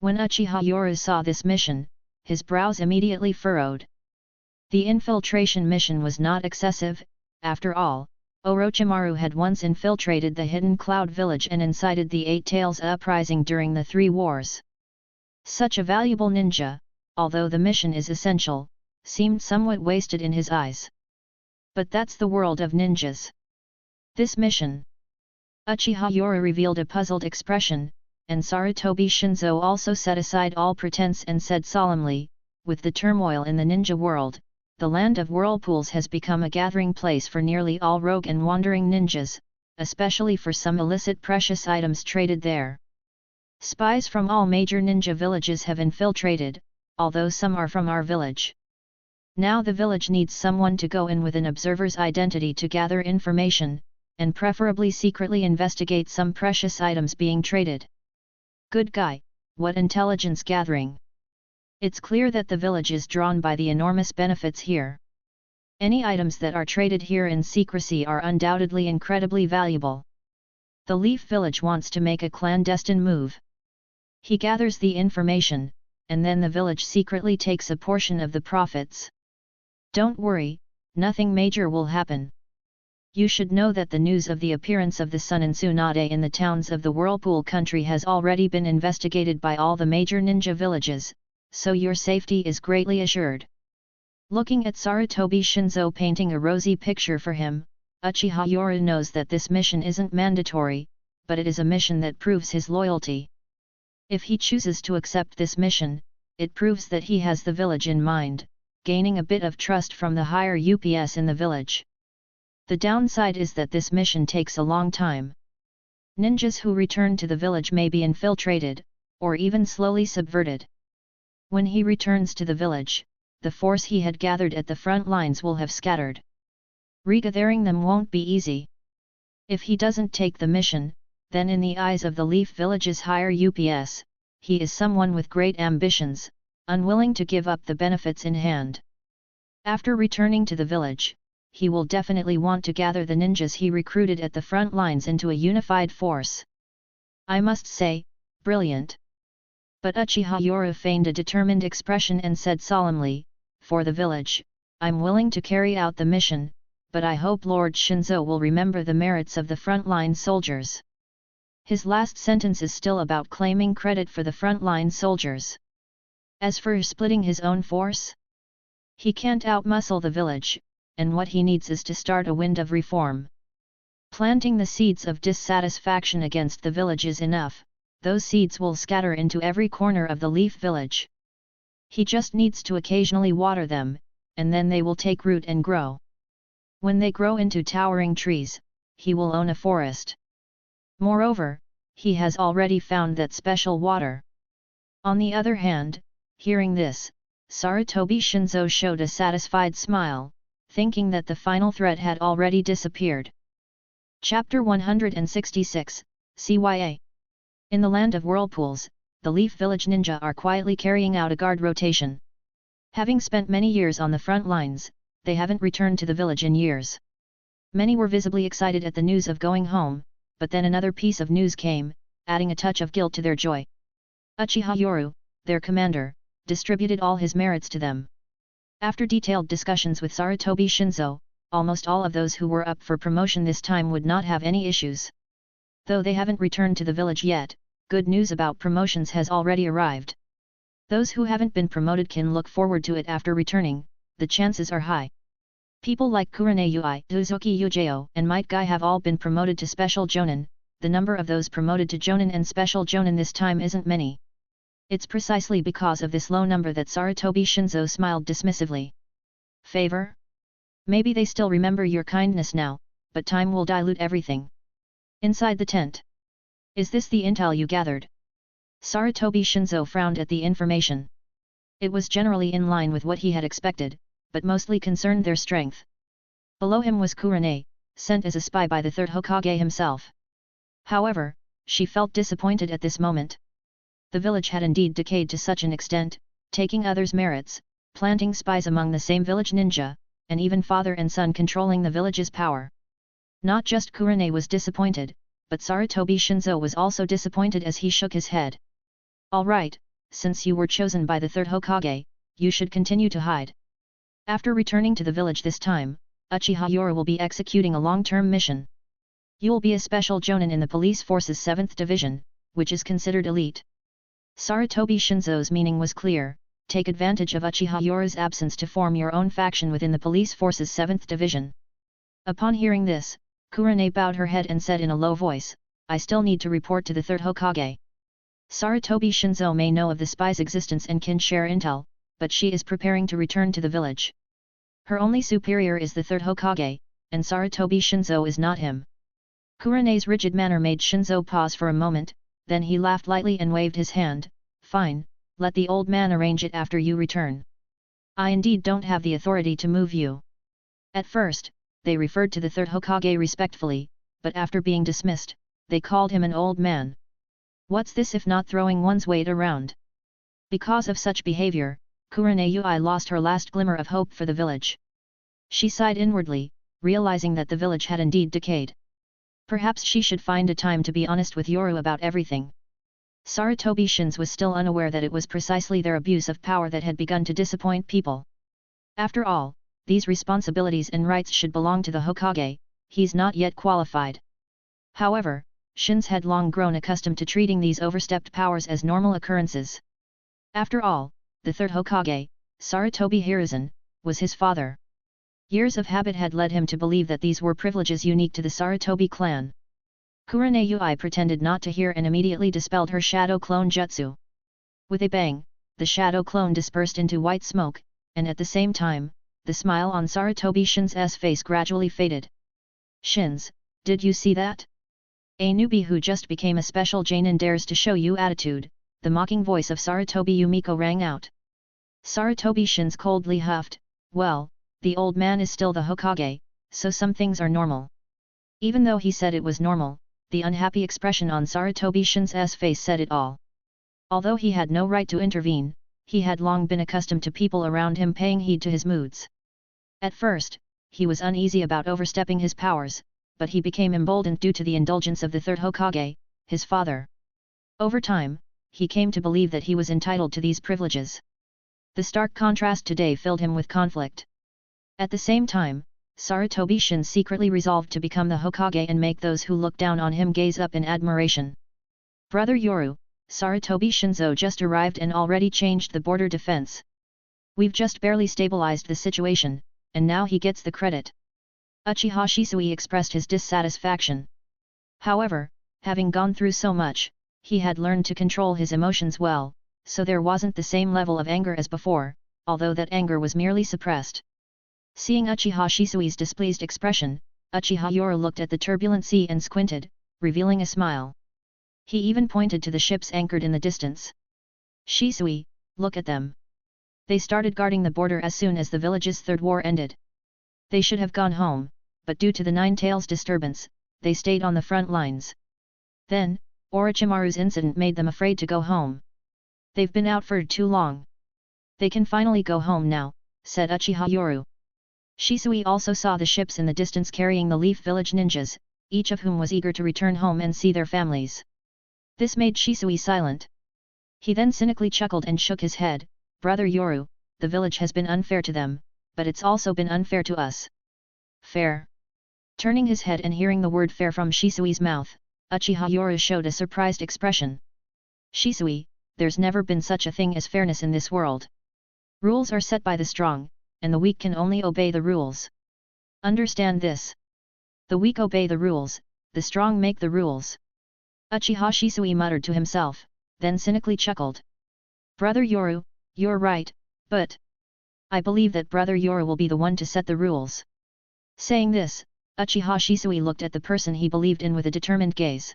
When Uchiha Yoru saw this mission, his brows immediately furrowed. The infiltration mission was not excessive, after all. Orochimaru had once infiltrated the hidden cloud village and incited the Eight Tails uprising during the Three Wars. Such a valuable ninja, although the mission is essential, seemed somewhat wasted in his eyes. But that's the world of ninjas. This mission. Uchiha Yoru revealed a puzzled expression, and Sarutobi Shinzo also set aside all pretense and said solemnly, with the turmoil in the ninja world, the land of whirlpools has become a gathering place for nearly all rogue and wandering ninjas, especially for some illicit precious items traded there. Spies from all major ninja villages have infiltrated, although some are from our village. Now the village needs someone to go in with an observer's identity to gather information, and preferably secretly investigate some precious items being traded. Good guy, what intelligence gathering! It's clear that the village is drawn by the enormous benefits here. Any items that are traded here in secrecy are undoubtedly incredibly valuable. The Leaf Village wants to make a clandestine move. He gathers the information, and then the village secretly takes a portion of the profits. Don't worry, nothing major will happen. You should know that the news of the appearance of the sun in Tsunade in the towns of the Whirlpool country has already been investigated by all the major ninja villages, so your safety is greatly assured. Looking at Sarutobi Shinzo painting a rosy picture for him, Uchiha Yoru knows that this mission isn't mandatory, but it is a mission that proves his loyalty. If he chooses to accept this mission, it proves that he has the village in mind, gaining a bit of trust from the higher UPS in the village. The downside is that this mission takes a long time. Ninjas who return to the village may be infiltrated, or even slowly subverted. When he returns to the village, the force he had gathered at the front lines will have scattered. Regathering them won't be easy. If he doesn't take the mission, then in the eyes of the Leaf Village's higher UPS, he is someone with great ambitions, unwilling to give up the benefits in hand. After returning to the village, he will definitely want to gather the ninjas he recruited at the front lines into a unified force. I must say, brilliant. But Uchiha Yoru feigned a determined expression and said solemnly, for the village, I'm willing to carry out the mission, but I hope Lord Shinzo will remember the merits of the frontline soldiers. His last sentence is still about claiming credit for the frontline soldiers. As for splitting his own force, he can't outmuscle the village, and what he needs is to start a wind of reform. Planting the seeds of dissatisfaction against the village is enough, those seeds will scatter into every corner of the leaf village. He just needs to occasionally water them, and then they will take root and grow. When they grow into towering trees, he will own a forest. Moreover, he has already found that special water. On the other hand, hearing this, Sarutobi Shinzo showed a satisfied smile, thinking that the final threat had already disappeared. Chapter 166, CYA. In the land of whirlpools, the Leaf Village ninja are quietly carrying out a guard rotation. Having spent many years on the front lines, they haven't returned to the village in years. Many were visibly excited at the news of going home, but then another piece of news came, adding a touch of guilt to their joy. Uchiha Yoru, their commander, distributed all his merits to them. After detailed discussions with Sarutobi Shinzo, almost all of those who were up for promotion this time would not have any issues. Though they haven't returned to the village yet, good news about promotions has already arrived. Those who haven't been promoted can look forward to it after returning, the chances are high. People like Kurane Ui, Uzuki Ujeo, and Might Guy have all been promoted to Special Jonin. The number of those promoted to Jonin and Special Jonin this time isn't many. It's precisely because of this low number that Sarutobi Shinzo smiled dismissively. Favor? Maybe they still remember your kindness now, but time will dilute everything. Inside the tent. Is this the intel you gathered? Sarutobi Shinzo frowned at the information. It was generally in line with what he had expected, but mostly concerned their strength. Below him was Kurane, sent as a spy by the third Hokage himself. However, she felt disappointed at this moment. The village had indeed decayed to such an extent, taking others' merits, planting spies among the same village ninja, and even father and son controlling the village's power. Not just Kurane was disappointed, but Sarutobi Shinzo was also disappointed as he shook his head. Alright, since you were chosen by the third Hokage, you should continue to hide. After returning to the village this time, Uchiha Yoru will be executing a long-term mission. You will be a special jonin in the police force's 7th division, which is considered elite. Sarutobi Shinzo's meaning was clear, take advantage of Uchiha Yoru's absence to form your own faction within the police force's 7th division. Upon hearing this, Kurane bowed her head and said in a low voice, I still need to report to the third Hokage. Sarutobi Shinzo may know of the spy's existence and can share intel, but she is preparing to return to the village. Her only superior is the third Hokage, and Sarutobi Shinzo is not him. Kurane's rigid manner made Shinzo pause for a moment, then he laughed lightly and waved his hand, fine, let the old man arrange it after you return. I indeed don't have the authority to move you. At first, they referred to the third Hokage respectfully, but after being dismissed, they called him an old man. What's this if not throwing one's weight around? Because of such behavior, Kurane Ui lost her last glimmer of hope for the village. She sighed inwardly, realizing that the village had indeed decayed. Perhaps she should find a time to be honest with Yoru about everything. Sarutobi Shinzo was still unaware that it was precisely their abuse of power that had begun to disappoint people. After all, these responsibilities and rights should belong to the Hokage, he's not yet qualified. However, Shinzo had long grown accustomed to treating these overstepped powers as normal occurrences. After all, the third Hokage, Sarutobi Hiruzen, was his father. Years of habit had led him to believe that these were privileges unique to the Sarutobi clan. Kurane Ui pretended not to hear and immediately dispelled her shadow clone jutsu. With a bang, the shadow clone dispersed into white smoke, and at the same time, the smile on Sarutobi Shinzo's face gradually faded. Shinzo, did you see that? A newbie who just became a special Jonin dares to show you attitude, the mocking voice of Sarutobi Yumiko rang out. Sarutobi Shinzo coldly huffed, well, the old man is still the Hokage, so some things are normal. Even though he said it was normal, the unhappy expression on Sarutobi Shinzo's face said it all. Although he had no right to intervene, he had long been accustomed to people around him paying heed to his moods. At first, he was uneasy about overstepping his powers, but he became emboldened due to the indulgence of the third Hokage, his father. Over time, he came to believe that he was entitled to these privileges. The stark contrast today filled him with conflict. At the same time, Sarutobi Shinzo secretly resolved to become the Hokage and make those who look down on him gaze up in admiration. Brother Yoru, Sarutobi Shinzo just arrived and already changed the border defense. We've just barely stabilized the situation, and now he gets the credit. Uchiha Shisui expressed his dissatisfaction. However, having gone through so much, he had learned to control his emotions well, so there wasn't the same level of anger as before, although that anger was merely suppressed. Seeing Uchiha Shisui's displeased expression, Uchiha Yoru looked at the turbulent sea and squinted, revealing a smile. He even pointed to the ships anchored in the distance. Shisui, look at them. They started guarding the border as soon as the village's third war ended. They should have gone home, but due to the Nine Tails disturbance, they stayed on the front lines. Then, Orochimaru's incident made them afraid to go home. They've been out for too long. They can finally go home now, said Uchiha Yoru. Shisui also saw the ships in the distance carrying the Leaf Village ninjas, each of whom was eager to return home and see their families. This made Shisui silent. He then cynically chuckled and shook his head. Brother Yoru, the village has been unfair to them, but it's also been unfair to us. Fair? Turning his head and hearing the word fair from Shisui's mouth, Uchiha Yoru showed a surprised expression. Shisui, there's never been such a thing as fairness in this world. Rules are set by the strong, and the weak can only obey the rules. Understand this. The weak obey the rules, the strong make the rules. Uchiha Shisui muttered to himself, then cynically chuckled. Brother Yoru, you're right, but I believe that Brother Yoru will be the one to set the rules. Saying this, Uchiha Shisui looked at the person he believed in with a determined gaze.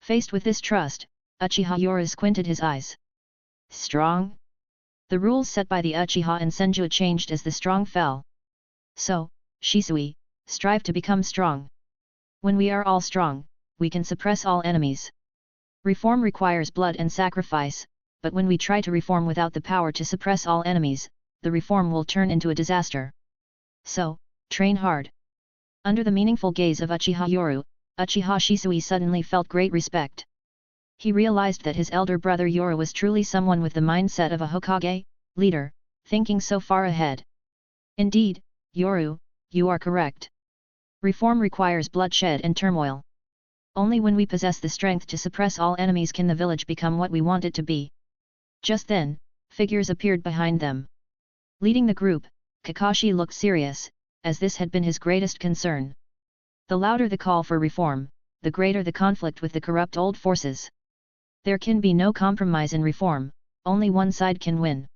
Faced with this trust, Uchiha Yoru squinted his eyes. Strong? The rules set by the Uchiha and Senju changed as the strong fell. So, Shisui, strive to become strong. When we are all strong, we can suppress all enemies. Reform requires blood and sacrifice, but when we try to reform without the power to suppress all enemies, the reform will turn into a disaster. So, train hard. Under the meaningful gaze of Uchiha Yoru, Uchiha Shisui suddenly felt great respect. He realized that his elder brother Yoru was truly someone with the mindset of a Hokage, leader, thinking so far ahead. Indeed, Yoru, you are correct. Reform requires bloodshed and turmoil. Only when we possess the strength to suppress all enemies can the village become what we want it to be. Just then, figures appeared behind them. Leading the group, Kakashi looked serious, as this had been his greatest concern. The louder the call for reform, the greater the conflict with the corrupt old forces. There can be no compromise in reform, only one side can win.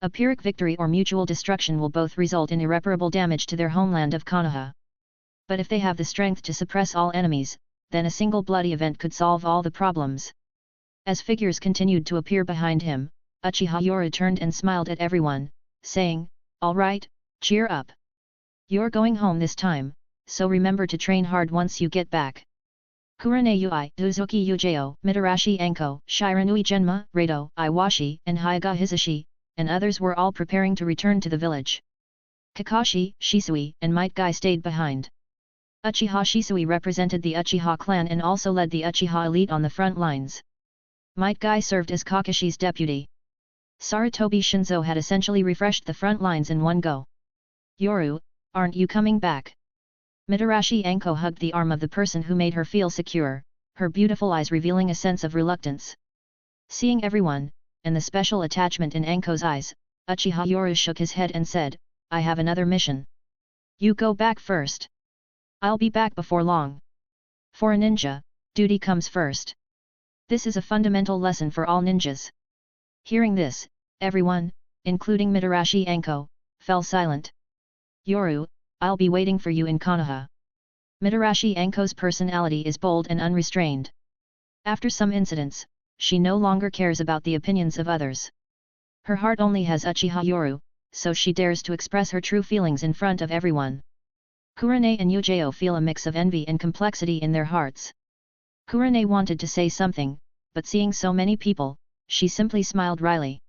A Pyrrhic victory or mutual destruction will both result in irreparable damage to their homeland of Konoha. But if they have the strength to suppress all enemies, then a single bloody event could solve all the problems. As figures continued to appear behind him, Uchiha Yoru turned and smiled at everyone, saying, "All right, cheer up. You're going home this time, so remember to train hard once you get back." Kurane Ui, Uzuki Ujeo, Mitarashi Anko, Shiranui Genma, Rado, Iwashi, and Hyaga Hisashi, and others were all preparing to return to the village. Kakashi, Shisui, and Might Guy stayed behind. Uchiha Shisui represented the Uchiha clan and also led the Uchiha elite on the front lines. Might Guy served as Kakashi's deputy. Sarutobi Shinzo had essentially refreshed the front lines in one go. Yoru, aren't you coming back? Mitarashi Anko hugged the arm of the person who made her feel secure, her beautiful eyes revealing a sense of reluctance. Seeing everyone, and the special attachment in Anko's eyes, Uchiha Yoru shook his head and said, "I have another mission. You go back first. I'll be back before long. For a ninja, duty comes first. This is a fundamental lesson for all ninjas." Hearing this, everyone, including Mitarashi Anko, fell silent. "Yoru, I'll be waiting for you in Konoha." Mitarashi Anko's personality is bold and unrestrained. After some incidents, she no longer cares about the opinions of others. Her heart only has Uchiha Yoru, so she dares to express her true feelings in front of everyone. Kurane and Ujeo feel a mix of envy and complexity in their hearts. Kurane wanted to say something, but seeing so many people, she simply smiled wryly.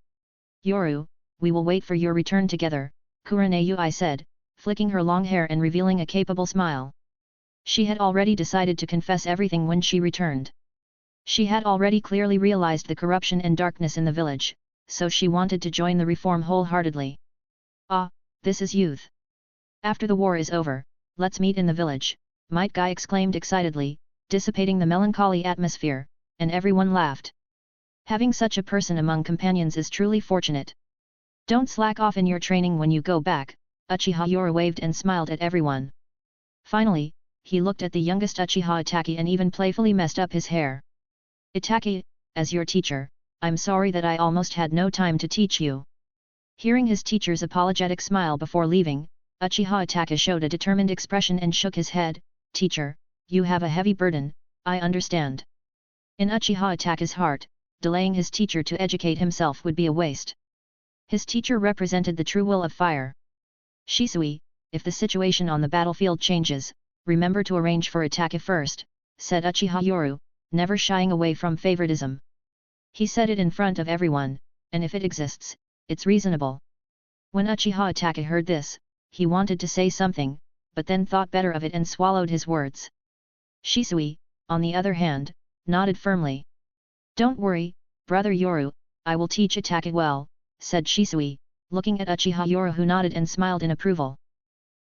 "Yoru, we will wait for your return together," Kurane Ui said, flicking her long hair and revealing a capable smile. She had already decided to confess everything when she returned. She had already clearly realized the corruption and darkness in the village, so she wanted to join the reform wholeheartedly. "Ah, this is youth. After the war is over, let's meet in the village," Might Guy exclaimed excitedly, dissipating the melancholy atmosphere, and everyone laughed. Having such a person among companions is truly fortunate. "Don't slack off in your training when you go back," Uchiha Yoru waved and smiled at everyone. Finally, he looked at the youngest Uchiha Itaki and even playfully messed up his hair. Itaki, as your teacher, I'm sorry that I almost had no time to teach you. Hearing his teacher's apologetic smile before leaving, Uchiha Itaka showed a determined expression and shook his head. Teacher, you have a heavy burden, I understand. In Uchiha Itaka's heart, delaying his teacher to educate himself would be a waste. His teacher represented the true will of fire. Shisui, if the situation on the battlefield changes, remember to arrange for Itaka first, said Uchiha Yoru, never shying away from favoritism. He said it in front of everyone, and if it exists, it's reasonable. When Uchiha Itaka heard this, he wanted to say something, but then thought better of it and swallowed his words. Shisui, on the other hand, nodded firmly. Don't worry, brother Yoru, I will teach Itaka well, said Shisui, looking at Uchiha Yoru who nodded and smiled in approval.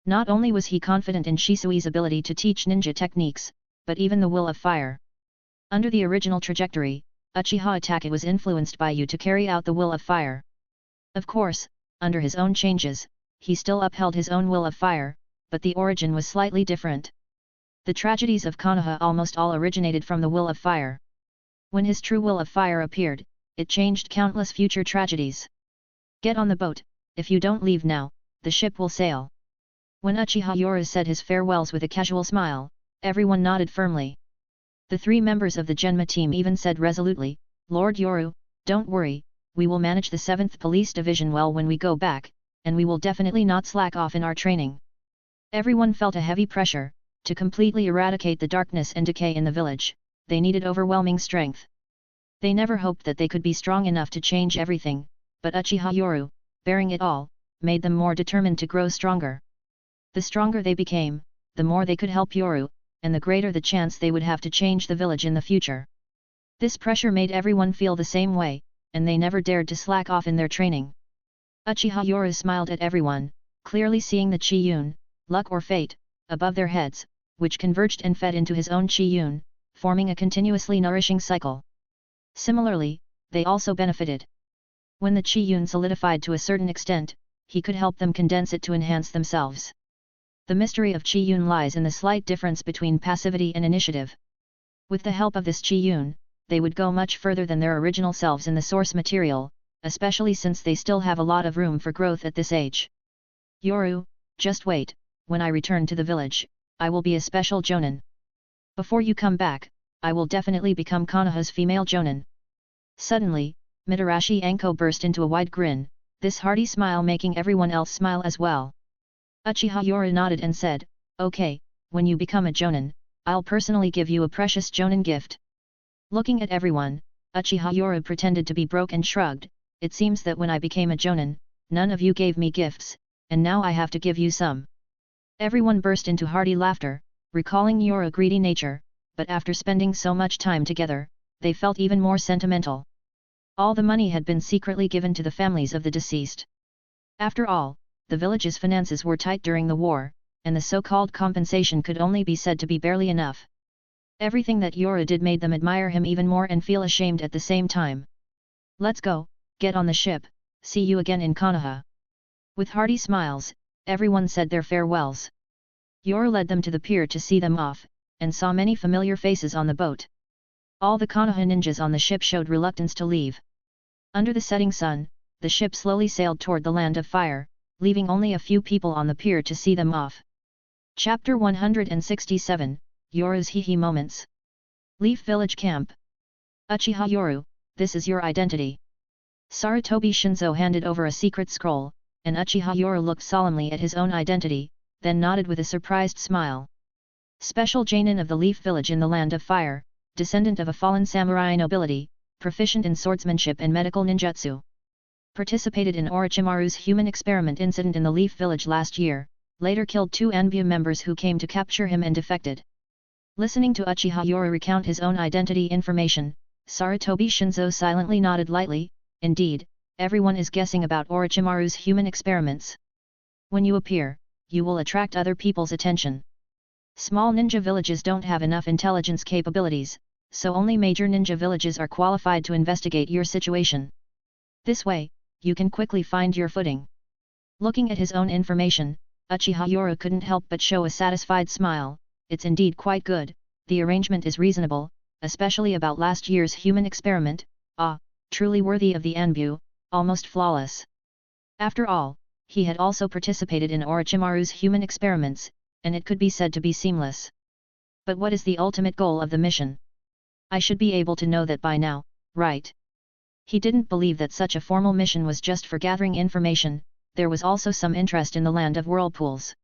Not only was he confident in Shisui's ability to teach ninja techniques, but even the will of fire. Under the original trajectory, Uchiha Itaka was influenced by you to carry out the will of fire. Of course, under his own changes, he still upheld his own will of fire, but the origin was slightly different. The tragedies of Konoha almost all originated from the will of fire. When his true will of fire appeared, it changed countless future tragedies. Get on the boat, if you don't leave now, the ship will sail. When Uchiha Yoru said his farewells with a casual smile, everyone nodded firmly. The three members of the Genma team even said resolutely, Lord Yoru, don't worry, we will manage the 7th Police Division well when we go back, and we will definitely not slack off in our training. Everyone felt a heavy pressure. To completely eradicate the darkness and decay in the village, they needed overwhelming strength. They never hoped that they could be strong enough to change everything, but Uchiha Yoru, bearing it all, made them more determined to grow stronger. The stronger they became, the more they could help Yoru, and the greater the chance they would have to change the village in the future. This pressure made everyone feel the same way, and they never dared to slack off in their training. Uchiha Yoru smiled at everyone, clearly seeing the Chi-yun, luck or fate, above their heads, which converged and fed into his own Chi-yun, forming a continuously nourishing cycle. Similarly, they also benefited. When the Chi-yun solidified to a certain extent, he could help them condense it to enhance themselves. The mystery of Chi-yun lies in the slight difference between passivity and initiative. With the help of this Chi-yun, they would go much further than their original selves in the source material, especially since they still have a lot of room for growth at this age. Yoru, just wait, when I return to the village, I will be a special Jonin. Before you come back, I will definitely become Konoha's female Jonin. Suddenly, Mitarashi Anko burst into a wide grin, this hearty smile making everyone else smile as well. Uchiha Yoru nodded and said, okay, when you become a Jonin, I'll personally give you a precious Jonin gift. Looking at everyone, Uchiha Yoru pretended to be broke and shrugged, it seems that when I became a Jonin, none of you gave me gifts, and now I have to give you some. Everyone burst into hearty laughter, recalling Yoru's greedy nature, but after spending so much time together, they felt even more sentimental. All the money had been secretly given to the families of the deceased. After all, the village's finances were tight during the war, and the so-called compensation could only be said to be barely enough. Everything that Yoru did made them admire him even more and feel ashamed at the same time. Let's go, get on the ship, see you again in Konoha. With hearty smiles, everyone said their farewells. Yoru led them to the pier to see them off, and saw many familiar faces on the boat. All the Konoha ninjas on the ship showed reluctance to leave. Under the setting sun, the ship slowly sailed toward the land of fire, leaving only a few people on the pier to see them off. Chapter 167, Yoru's Hee-hee Moments. Leaf Village Camp. Uchiha Yoru, this is your identity. Sarutobi Shinzo handed over a secret scroll, and Uchiha Yoru looked solemnly at his own identity, then nodded with a surprised smile. Special Jonin of the Leaf Village in the Land of Fire, descendant of a fallen samurai nobility, proficient in swordsmanship and medical ninjutsu. Participated in Orochimaru's human experiment incident in the Leaf Village last year, later killed 2 Anbu members who came to capture him and defected. Listening to Uchiha Yoru recount his own identity information, Sarutobi Shinzo silently nodded lightly. Indeed, everyone is guessing about Orochimaru's human experiments. When you appear, you will attract other people's attention. Small ninja villages don't have enough intelligence capabilities, so only major ninja villages are qualified to investigate your situation. This way, you can quickly find your footing. Looking at his own information, Uchiha Yoru couldn't help but show a satisfied smile. It's indeed quite good, the arrangement is reasonable, especially about last year's human experiment, truly worthy of the Anbu, almost flawless. After all, he had also participated in Orochimaru's human experiments, and it could be said to be seamless. But what is the ultimate goal of the mission? I should be able to know that by now, right? He didn't believe that such a formal mission was just for gathering information, there was also some interest in the land of whirlpools.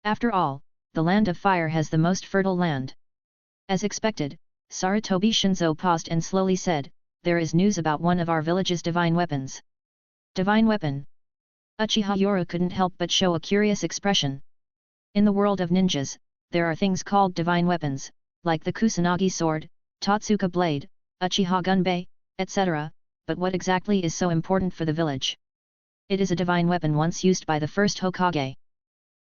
After all, the land of fire has the most fertile land. As expected, Sarutobi Shinzo paused and slowly said, "There is news about one of our village's divine weapons." Divine weapon? Uchiha Yoru couldn't help but show a curious expression. In the world of ninjas, there are things called divine weapons, like the Kusanagi sword, Totsuka blade, Uchiha gunbei, etc., but what exactly is so important for the village? It is a divine weapon once used by the first Hokage.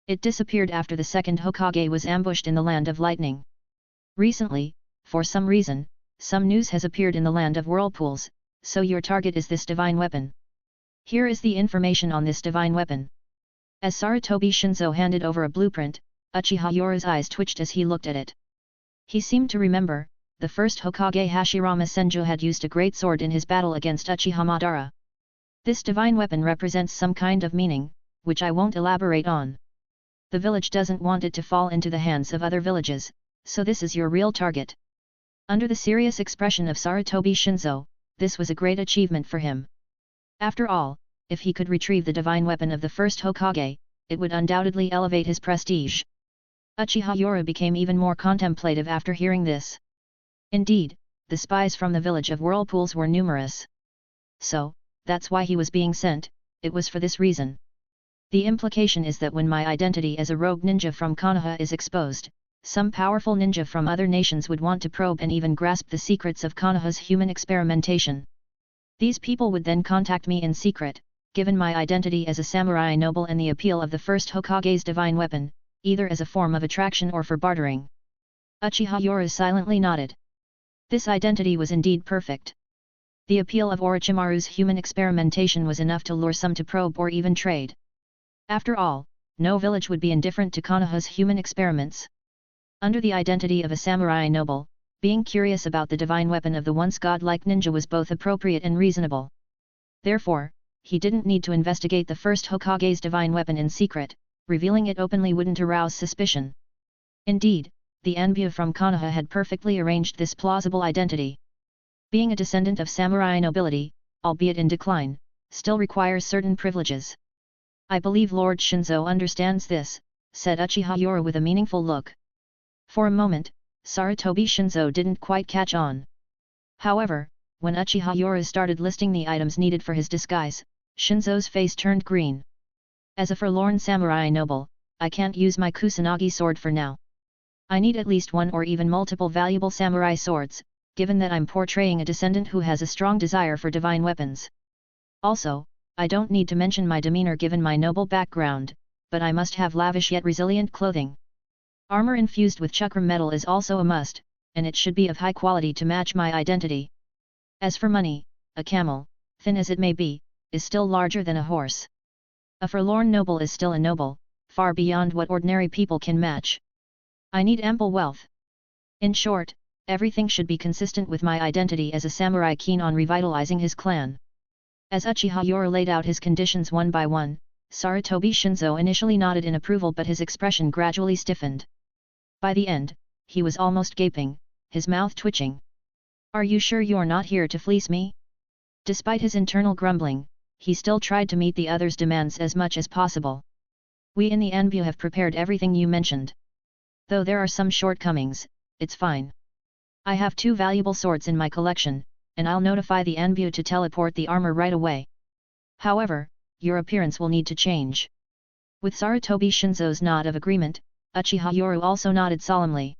It disappeared after the second Hokage was ambushed in the land of lightning. Recently, for some reason, some news has appeared in the land of whirlpools, so your target is this divine weapon. Here is the information on this divine weapon. As Sarutobi Shinzo handed over a blueprint, Uchiha Yoru's eyes twitched as he looked at it. He seemed to remember, the first Hokage Hashirama Senju had used a great sword in his battle against Uchiha Madara. This divine weapon represents some kind of meaning, which I won't elaborate on. The village doesn't want it to fall into the hands of other villages, so this is your real target. Under the serious expression of Sarutobi Shinzo, this was a great achievement for him. After all, if he could retrieve the divine weapon of the first Hokage, it would undoubtedly elevate his prestige. Uchiha Yoru became even more contemplative after hearing this. Indeed, the spies from the village of whirlpools were numerous. So, that's why he was being sent, it was for this reason. The implication is that when my identity as a rogue ninja from Konoha is exposed, some powerful ninja from other nations would want to probe and even grasp the secrets of Konoha's human experimentation. These people would then contact me in secret, given my identity as a samurai noble and the appeal of the first Hokage's divine weapon, either as a form of attraction or for bartering. Uchiha Yoru silently nodded. This identity was indeed perfect. The appeal of Orochimaru's human experimentation was enough to lure some to probe or even trade. After all, no village would be indifferent to Konoha's human experiments. Under the identity of a samurai noble, being curious about the divine weapon of the once godlike ninja was both appropriate and reasonable. Therefore, he didn't need to investigate the first Hokage's divine weapon in secret, revealing it openly wouldn't arouse suspicion. Indeed, the Anbu from Konoha had perfectly arranged this plausible identity. Being a descendant of samurai nobility, albeit in decline, still requires certain privileges. I believe Lord Shinzo understands this, said Uchiha Yoru with a meaningful look. For a moment, Sarutobi Shinzo didn't quite catch on. However, when Uchiha Yoru started listing the items needed for his disguise, Shinzo's face turned green. As a forlorn samurai noble, I can't use my Kusanagi sword for now. I need at least one or even multiple valuable samurai swords, given that I'm portraying a descendant who has a strong desire for divine weapons. Also, I don't need to mention my demeanor given my noble background, but I must have lavish yet resilient clothing. Armor infused with chakram metal is also a must, and it should be of high quality to match my identity. As for money, a camel, thin as it may be, is still larger than a horse. A forlorn noble is still a noble, far beyond what ordinary people can match. I need ample wealth. In short, everything should be consistent with my identity as a samurai keen on revitalizing his clan. As Uchiha Yoru laid out his conditions one by one, Sarutobi Shinzo initially nodded in approval, but his expression gradually stiffened. By the end, he was almost gaping, his mouth twitching. Are you sure you're not here to fleece me? Despite his internal grumbling, he still tried to meet the others' demands as much as possible. We in the Anbu have prepared everything you mentioned. Though there are some shortcomings, it's fine. I have 2 valuable swords in my collection, and I'll notify the Anbu to teleport the armor right away. However, your appearance will need to change. With Sarutobi Shinzo's nod of agreement, Uchiha Yoru also nodded solemnly.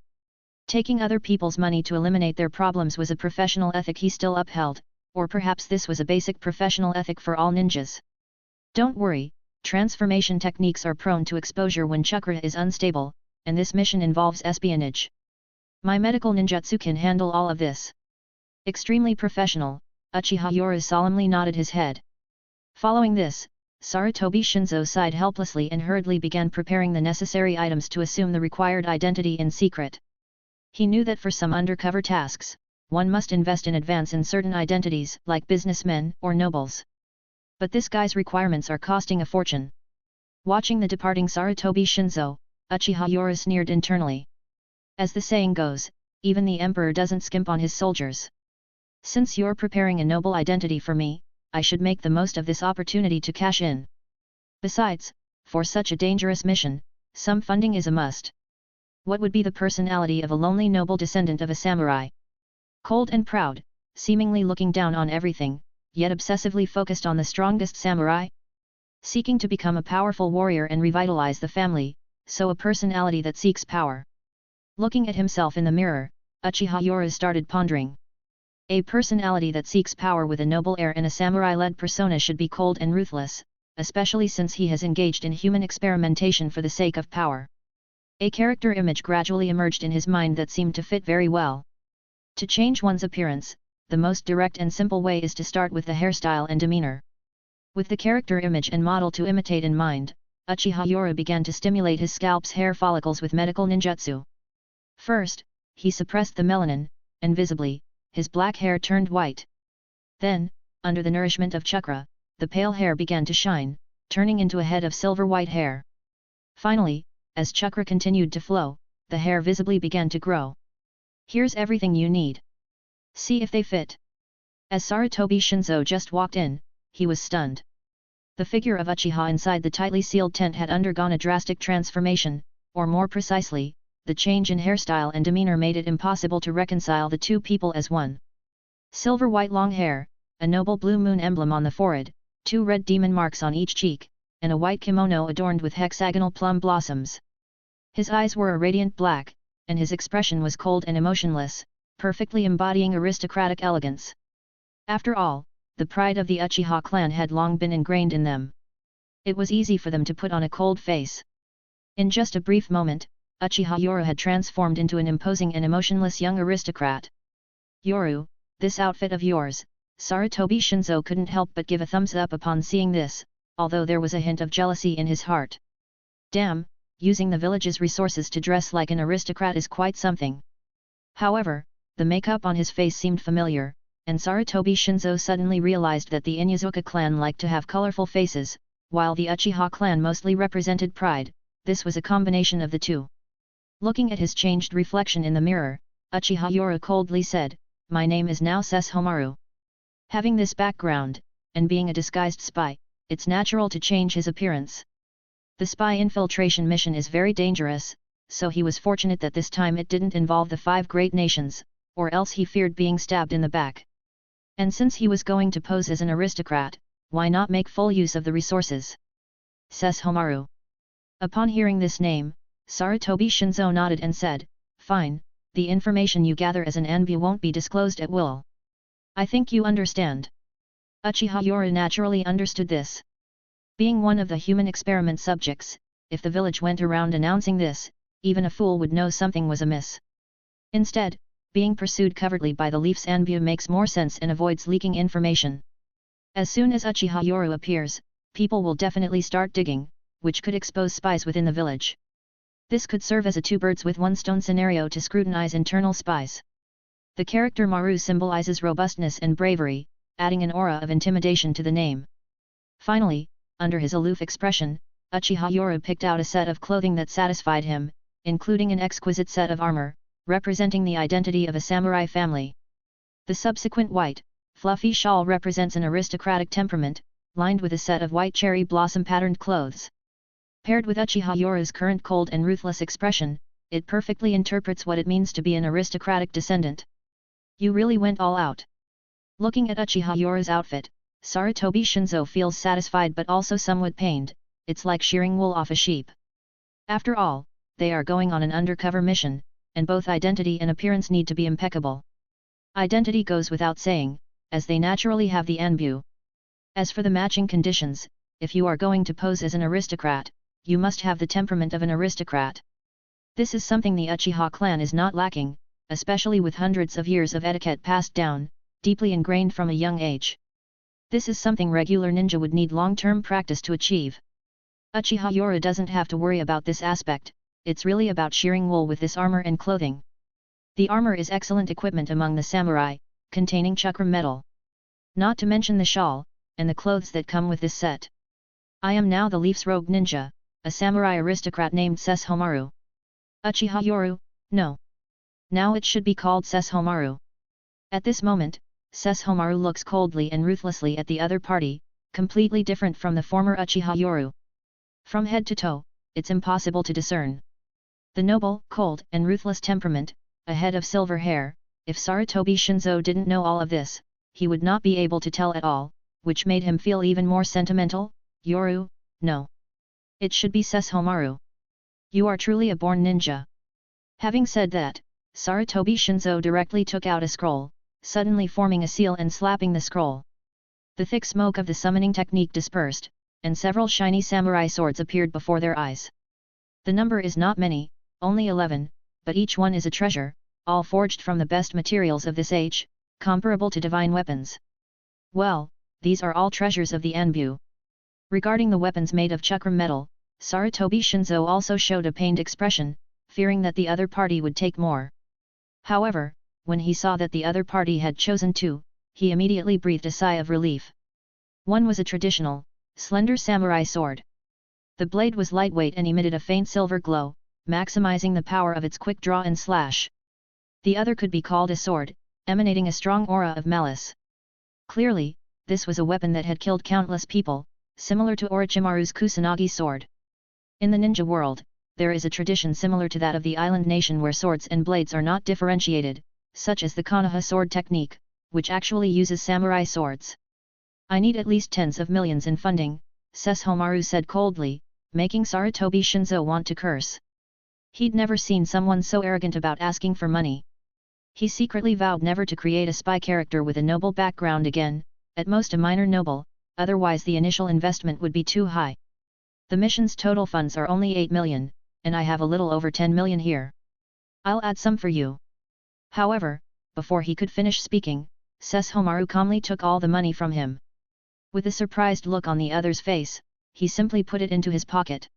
Taking other people's money to eliminate their problems was a professional ethic he still upheld, or perhaps this was a basic professional ethic for all ninjas. Don't worry, transformation techniques are prone to exposure when chakra is unstable, and this mission involves espionage. My medical ninjutsu can handle all of this. Extremely professional, Uchiha Yoru solemnly nodded his head. Following this, Sarutobi Shinzo sighed helplessly and hurriedly began preparing the necessary items to assume the required identity in secret. He knew that for some undercover tasks, one must invest in advance in certain identities like businessmen or nobles. But this guy's requirements are costing a fortune. Watching the departing Sarutobi Shinzo, Uchiha Yora sneered internally. As the saying goes, even the emperor doesn't skimp on his soldiers. Since you're preparing a noble identity for me, I should make the most of this opportunity to cash in. Besides, for such a dangerous mission, some funding is a must. What would be the personality of a lonely noble descendant of a samurai? Cold and proud, seemingly looking down on everything, yet obsessively focused on the strongest samurai? Seeking to become a powerful warrior and revitalize the family, so a personality that seeks power. Looking at himself in the mirror, Uchiha Yora started pondering. A personality that seeks power with a noble air and a samurai-led persona should be cold and ruthless, especially since he has engaged in human experimentation for the sake of power. A character image gradually emerged in his mind that seemed to fit very well. To change one's appearance, the most direct and simple way is to start with the hairstyle and demeanor. With the character image and model to imitate in mind, Uchiha Yora began to stimulate his scalp's hair follicles with medical ninjutsu. First, he suppressed the melanin, and visibly, his black hair turned white. Then, under the nourishment of chakra, the pale hair began to shine, turning into a head of silver-white hair. Finally, as chakra continued to flow, the hair visibly began to grow. Here's everything you need. See if they fit. As Sarutobi Shinzo just walked in, he was stunned. The figure of Uchiha inside the tightly sealed tent had undergone a drastic transformation, or more precisely, the change in hairstyle and demeanor made it impossible to reconcile the two people as one. Silver-white long hair, a noble blue moon emblem on the forehead, 2 red demon marks on each cheek, and a white kimono adorned with hexagonal plum blossoms. His eyes were a radiant black, and his expression was cold and emotionless, perfectly embodying aristocratic elegance. After all, the pride of the Uchiha clan had long been ingrained in them. It was easy for them to put on a cold face. In just a brief moment, Uchiha Yora had transformed into an imposing and emotionless young aristocrat. "Yoru, this outfit of yours," Sarutobi Shinzo couldn't help but give a thumbs up upon seeing this, although there was a hint of jealousy in his heart. Damn, using the village's resources to dress like an aristocrat is quite something. However, the makeup on his face seemed familiar, and Sarutobi Shinzo suddenly realized that the Inuzuka clan liked to have colorful faces, while the Uchiha clan mostly represented pride. This was a combination of the two. Looking at his changed reflection in the mirror, Uchiha Yora coldly said, "My name is now Sesshomaru." Having this background, and being a disguised spy, it's natural to change his appearance. The spy infiltration mission is very dangerous, so he was fortunate that this time it didn't involve the 5 great nations, or else he feared being stabbed in the back. And since he was going to pose as an aristocrat, why not make full use of the resources? Sesshomaru. Upon hearing this name, Sarutobi Shinzo nodded and said, "Fine, the information you gather as an enbu won't be disclosed at will. I think you understand." Uchiha Yora naturally understood this. Being one of the human experiment subjects, if the village went around announcing this, even a fool would know something was amiss. Instead, being pursued covertly by the Leaf's enbu makes more sense and avoids leaking information. As soon as Uchiha Yora appears, people will definitely start digging, which could expose spies within the village. This could serve as a 2 birds with 1 stone scenario to scrutinize internal spies. The character Maru symbolizes robustness and bravery, adding an aura of intimidation to the name. Finally, under his aloof expression, Uchiha Yora picked out a set of clothing that satisfied him, including an exquisite set of armor, representing the identity of a samurai family. The subsequent white, fluffy shawl represents an aristocratic temperament, lined with a set of white cherry blossom patterned clothes. Paired with Uchiha Yora's current cold and ruthless expression, it perfectly interprets what it means to be an aristocratic descendant. You really went all out. Looking at Uchiha Yora's outfit, Sarutobi Shinzo feels satisfied but also somewhat pained. It's like shearing wool off a sheep. After all, they are going on an undercover mission, and both identity and appearance need to be impeccable. Identity goes without saying, as they naturally have the enbu. As for the matching conditions, if you are going to pose as an aristocrat, you must have the temperament of an aristocrat. This is something the Uchiha clan is not lacking, especially with hundreds of years of etiquette passed down, deeply ingrained from a young age. This is something regular ninja would need long-term practice to achieve. Uchiha Yoro doesn't have to worry about this aspect, it's really about shearing wool with this armor and clothing. The armor is excellent equipment among the samurai, containing chakra metal. Not to mention the shawl, and the clothes that come with this set. I am now the Leaf's rogue ninja, a samurai aristocrat named Sesshomaru. Uchiha Yoru, no. Now it should be called Sesshomaru. At this moment, Sesshomaru looks coldly and ruthlessly at the other party, completely different from the former Uchiha Yoru. From head to toe, it's impossible to discern. The noble, cold and ruthless temperament, a head of silver hair. If Sarutobi Shinzo didn't know all of this, he would not be able to tell at all, which made him feel even more sentimental. Yoru, no. It should be Sesshomaru. You are truly a born ninja. Having said that, Sarutobi Shinzo directly took out a scroll, suddenly forming a seal and slapping the scroll. The thick smoke of the summoning technique dispersed, and several shiny samurai swords appeared before their eyes. The number is not many, only 11, but each one is a treasure, all forged from the best materials of this age, comparable to divine weapons. Well, these are all treasures of the Anbu. Regarding the weapons made of chakra metal, Sarutobi Shinzo also showed a pained expression, fearing that the other party would take more. However, when he saw that the other party had chosen two, he immediately breathed a sigh of relief. One was a traditional, slender samurai sword. The blade was lightweight and emitted a faint silver glow, maximizing the power of its quick draw and slash. The other could be called a sword, emanating a strong aura of malice. Clearly, this was a weapon that had killed countless people, similar to Orochimaru's Kusanagi sword. In the ninja world, there is a tradition similar to that of the island nation where swords and blades are not differentiated, such as the Konoha sword technique, which actually uses samurai swords. I need at least tens of millions in funding, Sesshomaru said coldly, making Sarutobi Shinzo want to curse. He'd never seen someone so arrogant about asking for money. He secretly vowed never to create a spy character with a noble background again, at most a minor noble, otherwise the initial investment would be too high. The mission's total funds are only 8 million, and I have a little over 10 million here. I'll add some for you. However, before he could finish speaking, Sesshomaru calmly took all the money from him. With a surprised look on the other's face, he simply put it into his pocket.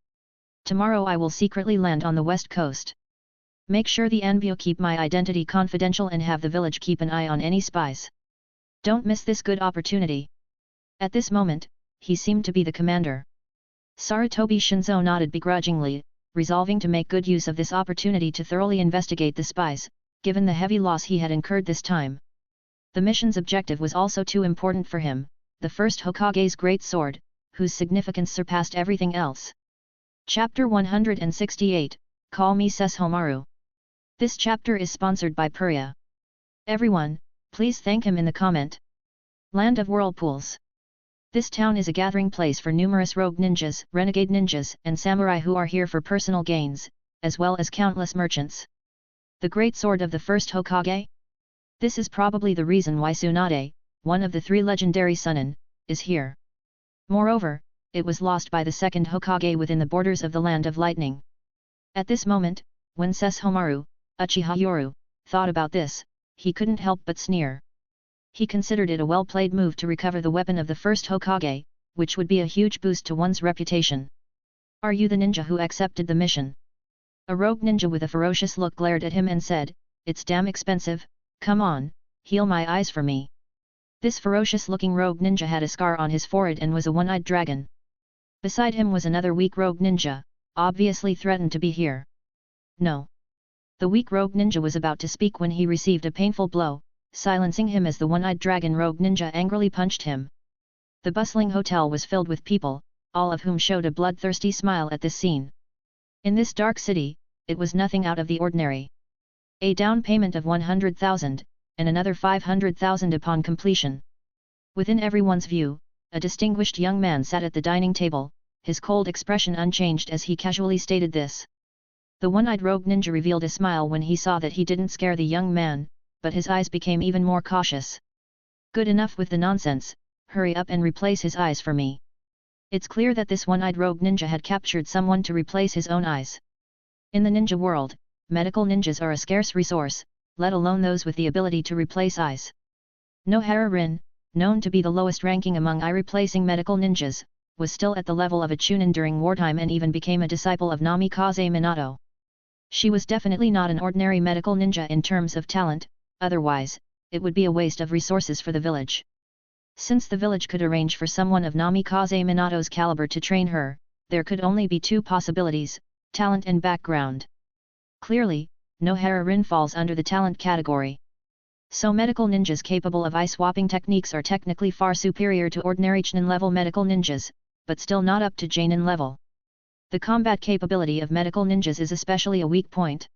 Tomorrow I will secretly land on the west coast. Make sure the Anbu keep my identity confidential and have the village keep an eye on any spies. Don't miss this good opportunity. At this moment, he seemed to be the commander. Sarutobi Shinzo nodded begrudgingly, resolving to make good use of this opportunity to thoroughly investigate the spies, given the heavy loss he had incurred this time. The mission's objective was also too important for him, the first Hokage's great sword, whose significance surpassed everything else. Chapter 168, Call Me Sesshomaru. This chapter is sponsored by Puria. Everyone, please thank him in the comment. Land of Whirlpools. This town is a gathering place for numerous rogue ninjas, renegade ninjas, and samurai who are here for personal gains, as well as countless merchants. The great sword of the first Hokage? This is probably the reason why Tsunade, one of the 3 legendary Sunin, is here. Moreover, it was lost by the second Hokage within the borders of the Land of Lightning. At this moment, when Sesshomaru, Uchiha Yoru, thought about this, he couldn't help but sneer. He considered it a well-played move to recover the weapon of the first Hokage, which would be a huge boost to one's reputation. Are you the ninja who accepted the mission? A rogue ninja with a ferocious look glared at him and said, It's damn expensive, come on, heal my eyes for me. This ferocious-looking rogue ninja had a scar on his forehead and was a one-eyed dragon. Beside him was another weak rogue ninja, obviously threatened to be here. No. The weak rogue ninja was about to speak when he received a painful blow, silencing him as the one-eyed dragon rogue ninja angrily punched him. The bustling hotel was filled with people, all of whom showed a bloodthirsty smile at this scene. In this dark city, it was nothing out of the ordinary. A down payment of 100,000, and another 500,000 upon completion. Within everyone's view, a distinguished young man sat at the dining table, his cold expression unchanged as he casually stated this. The one-eyed rogue ninja revealed a smile when he saw that he didn't scare the young man, but his eyes became even more cautious. Good enough with the nonsense, hurry up and replace his eyes for me. It's clear that this one-eyed rogue ninja had captured someone to replace his own eyes. In the ninja world, medical ninjas are a scarce resource, let alone those with the ability to replace eyes. No Hara-rin, known to be the lowest ranking among eye-replacing medical ninjas, was still at the level of a chunin during wartime and even became a disciple of Namikaze Minato. She was definitely not an ordinary medical ninja in terms of talent, otherwise, it would be a waste of resources for the village. Since the village could arrange for someone of Namikaze Minato's caliber to train her, there could only be two possibilities, talent and background. Clearly, no Rin falls under the talent category. So medical ninjas capable of eye-swapping techniques are technically far superior to ordinary chunin-level medical ninjas, but still not up to Jonin level. The combat capability of medical ninjas is especially a weak point.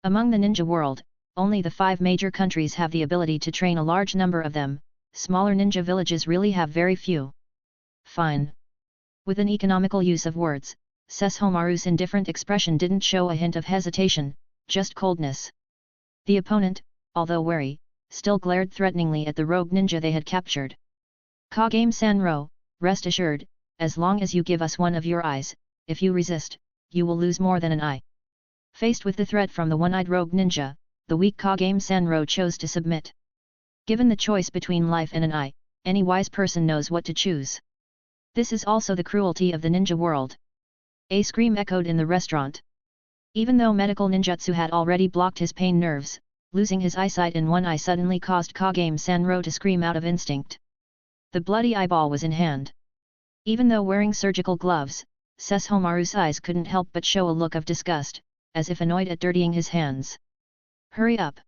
Among the ninja world, only the 5 major countries have the ability to train a large number of them, smaller ninja villages really have very few. Fine. With an economical use of words, Sesshomaru's indifferent expression didn't show a hint of hesitation, just coldness. The opponent, although wary, still glared threateningly at the rogue ninja they had captured. Kagame Sanro, rest assured, as long as you give us one of your eyes, if you resist, you will lose more than an eye. Faced with the threat from the one-eyed rogue ninja, the weak Kagame Sanro chose to submit. Given the choice between life and an eye, any wise person knows what to choose. This is also the cruelty of the ninja world. A scream echoed in the restaurant. Even though medical ninjutsu had already blocked his pain nerves, losing his eyesight in one eye suddenly caused Kagame Sanro to scream out of instinct. The bloody eyeball was in hand. Even though wearing surgical gloves, Sesshomaru's eyes couldn't help but show a look of disgust, as if annoyed at dirtying his hands. Hurry up!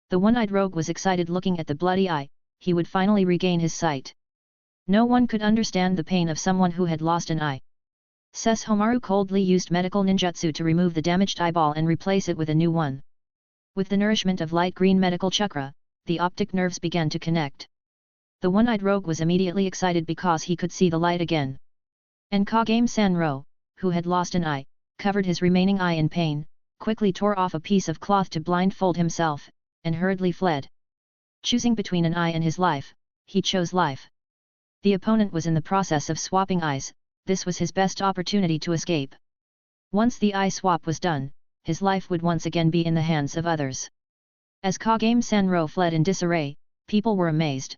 The one-eyed rogue was excited looking at the bloody eye, he would finally regain his sight. No one could understand the pain of someone who had lost an eye. Sesshomaru coldly used medical ninjutsu to remove the damaged eyeball and replace it with a new one. With the nourishment of light green medical chakra, the optic nerves began to connect. The one-eyed rogue was immediately excited because he could see the light again. And Kagame Sanro, who had lost an eye, covered his remaining eye in pain, quickly tore off a piece of cloth to blindfold himself, and hurriedly fled. Choosing between an eye and his life, he chose life. The opponent was in the process of swapping eyes, this was his best opportunity to escape. Once the eye swap was done, his life would once again be in the hands of others. As Kagame Sanro fled in disarray, people were amazed.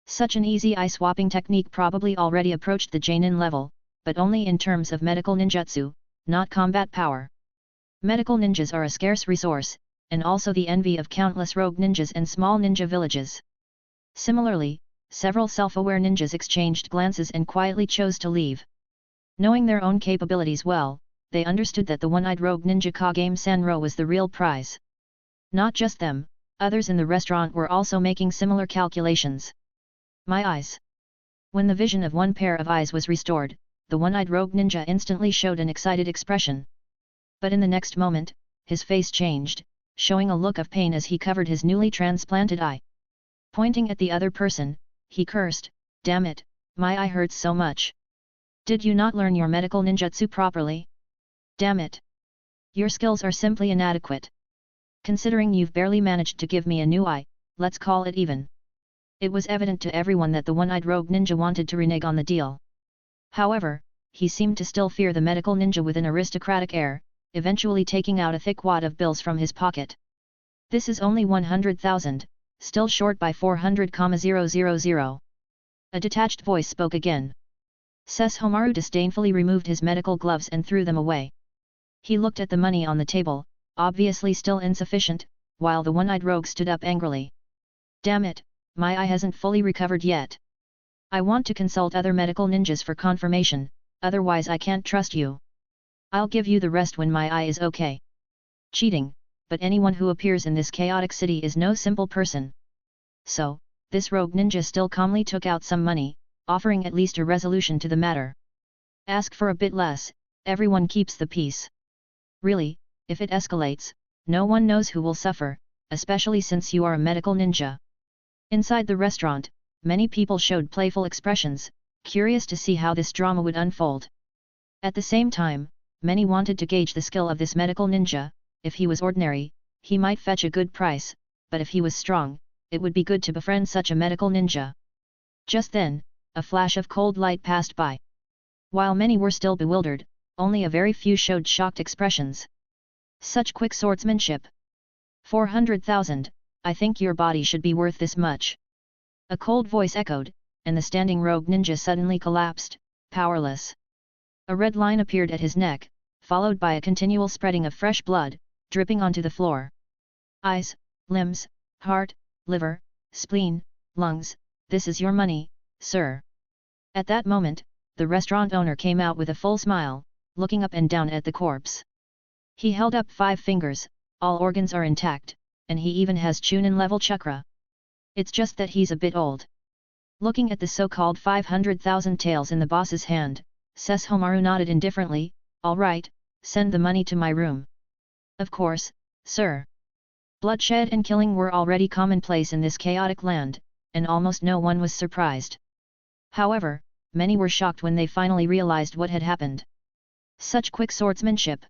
Such an easy eye-swapping technique probably already approached the Jonin level, but only in terms of medical ninjutsu, not combat power. Medical ninjas are a scarce resource, and also the envy of countless rogue ninjas and small ninja villages. Similarly, several self-aware ninjas exchanged glances and quietly chose to leave. Knowing their own capabilities well, they understood that the one-eyed rogue ninja Kagame Sanro was the real prize. Not just them, others in the restaurant were also making similar calculations. My eyes. When the vision of one pair of eyes was restored, the one-eyed rogue ninja instantly showed an excited expression. But in the next moment, his face changed, showing a look of pain as he covered his newly transplanted eye. Pointing at the other person, he cursed, "Damn it, my eye hurts so much. Did you not learn your medical ninjutsu properly? Damn it. Your skills are simply inadequate. Considering you've barely managed to give me a new eye, let's call it even." It was evident to everyone that the one-eyed rogue ninja wanted to renege on the deal. However, he seemed to still fear the medical ninja with an aristocratic air, eventually taking out a thick wad of bills from his pocket. "This is only 100,000, still short by 400,000. A detached voice spoke again. Sesshomaru disdainfully removed his medical gloves and threw them away. He looked at the money on the table, obviously still insufficient, while the one-eyed rogue stood up angrily. "Damn it, my eye hasn't fully recovered yet. I want to consult other medical ninjas for confirmation, otherwise I can't trust you. I'll give you the rest when my eye is okay." Cheating, but anyone who appears in this chaotic city is no simple person. So, this rogue ninja still calmly took out some money, offering at least a resolution to the matter. "Ask for a bit less, everyone keeps the peace. Really, if it escalates, no one knows who will suffer, especially since you are a medical ninja." Inside the restaurant, many people showed playful expressions, curious to see how this drama would unfold. At the same time, many wanted to gauge the skill of this medical ninja. If he was ordinary, he might fetch a good price, but if he was strong, it would be good to befriend such a medical ninja. Just then, a flash of cold light passed by. While many were still bewildered, only a very few showed shocked expressions. "Such quick swordsmanship! 400,000, I think your body should be worth this much." A cold voice echoed, and the standing rogue ninja suddenly collapsed, powerless. A red line appeared at his neck, followed by a continual spreading of fresh blood, dripping onto the floor. Eyes, limbs, heart, liver, spleen, lungs, this is your money, sir. At that moment, the restaurant owner came out with a full smile, looking up and down at the corpse. He held up 5 fingers, all organs are intact, and he even has Chunin level chakra. It's just that he's a bit old. Looking at the so-called 500,000 taels in the boss's hand, Sesshomaru nodded indifferently, all right, send the money to my room. Of course, sir. Bloodshed and killing were already commonplace in this chaotic land, and almost no one was surprised. However, many were shocked when they finally realized what had happened. Such quick swordsmanship.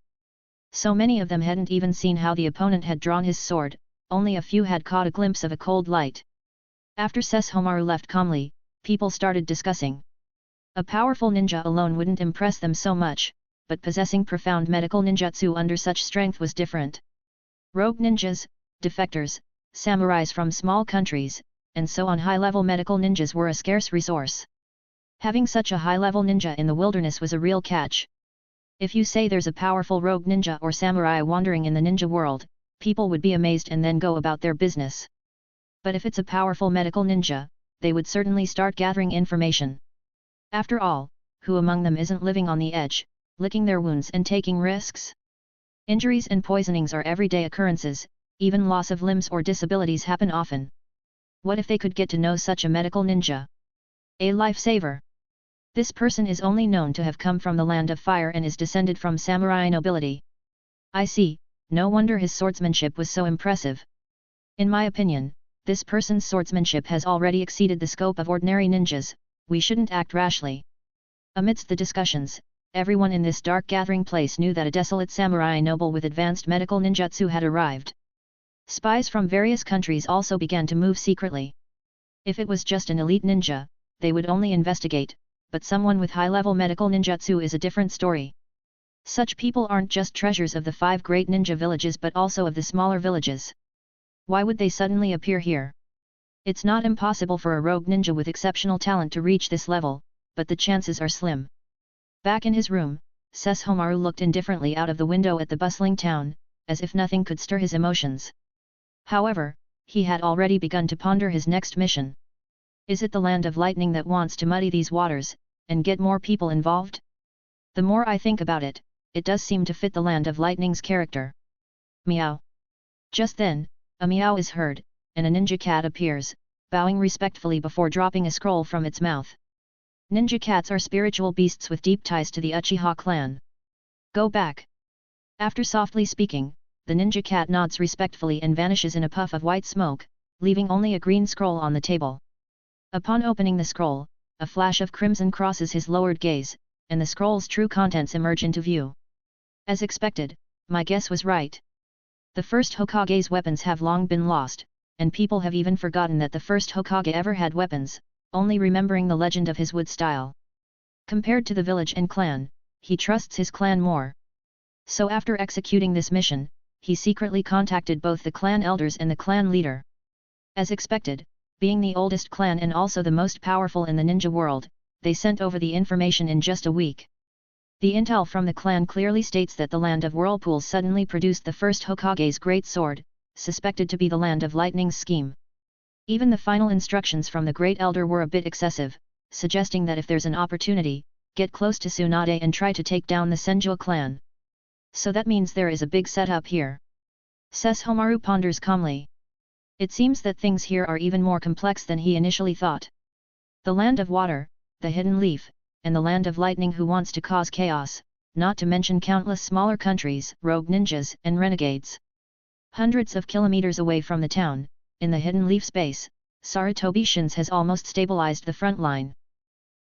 So many of them hadn't even seen how the opponent had drawn his sword, only a few had caught a glimpse of a cold light. After Sesshomaru left calmly, people started discussing. A powerful ninja alone wouldn't impress them so much, but possessing profound medical ninjutsu under such strength was different. Rogue ninjas, defectors, samurais from small countries, and so on high-level medical ninjas were a scarce resource. Having such a high-level ninja in the wilderness was a real catch. If you say there's a powerful rogue ninja or samurai wandering in the ninja world, people would be amazed and then go about their business. But if it's a powerful medical ninja, they would certainly start gathering information. After all, who among them isn't living on the edge, licking their wounds and taking risks? Injuries and poisonings are everyday occurrences, even loss of limbs or disabilities happen often. What if they could get to know such a medical ninja? A lifesaver. This person is only known to have come from the land of fire and is descended from samurai nobility. I see, no wonder his swordsmanship was so impressive. In my opinion, this person's swordsmanship has already exceeded the scope of ordinary ninjas, we shouldn't act rashly. Amidst the discussions, everyone in this dark gathering place knew that a desolate samurai noble with advanced medical ninjutsu had arrived. Spies from various countries also began to move secretly. If it was just an elite ninja, they would only investigate, but someone with high-level medical ninjutsu is a different story. Such people aren't just treasures of the 5 great ninja villages but also of the smaller villages. Why would they suddenly appear here? It's not impossible for a rogue ninja with exceptional talent to reach this level, but the chances are slim. Back in his room, Sesshomaru looked indifferently out of the window at the bustling town, as if nothing could stir his emotions. However, he had already begun to ponder his next mission. Is it the land of lightning that wants to muddy these waters, and get more people involved? The more I think about it, it does seem to fit the land of lightning's character. Meow. Just then, a meow is heard, and a ninja cat appears, bowing respectfully before dropping a scroll from its mouth. Ninja cats are spiritual beasts with deep ties to the Uchiha clan. Go back. After softly speaking, the ninja cat nods respectfully and vanishes in a puff of white smoke, leaving only a green scroll on the table. Upon opening the scroll, a flash of crimson crosses his lowered gaze, and the scroll's true contents emerge into view. As expected, my guess was right. The first Hokage's weapons have long been lost, and people have even forgotten that the first Hokage ever had weapons, only remembering the legend of his wood style. Compared to the village and clan, he trusts his clan more. So after executing this mission, he secretly contacted both the clan elders and the clan leader. As expected, being the oldest clan and also the most powerful in the ninja world, they sent over the information in just a week. The intel from the clan clearly states that the land of whirlpools suddenly produced the first Hokage's great sword, suspected to be the land of lightning's scheme. Even the final instructions from the great elder were a bit excessive, suggesting that if there's an opportunity, get close to Tsunade and try to take down the Senju clan. So that means there is a big setup here. Sesshomaru ponders calmly. It seems that things here are even more complex than he initially thought. The land of water, the hidden leaf, and the land of lightning who wants to cause chaos, not to mention countless smaller countries, rogue ninjas, and renegades. Hundreds of kilometers away from the town, in the hidden leaf space, Sarutobi Shins has almost stabilized the front line.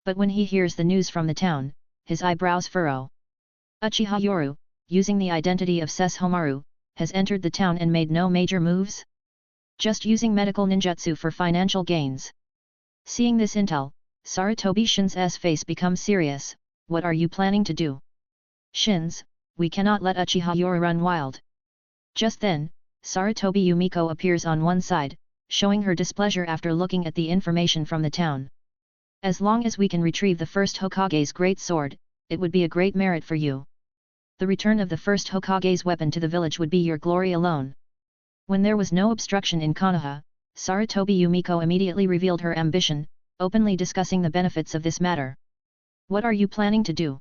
But when he hears the news from the town, his eyebrows furrow. Uchiha Yoru, using the identity of Sesshomaru, has entered the town and made no major moves? Just using medical ninjutsu for financial gains. Seeing this intel, Sarutobi Shins's face becomes serious. What are you planning to do? Shins, we cannot let Uchiha Yoru run wild. Just then, Sarutobi Yumiko appears on one side, showing her displeasure after looking at the information from the town. As long as we can retrieve the first Hokage's great sword, it would be a great merit for you. The return of the first Hokage's weapon to the village would be your glory alone. When there was no obstruction in Konoha, Sarutobi Yumiko immediately revealed her ambition, openly discussing the benefits of this matter. What are you planning to do?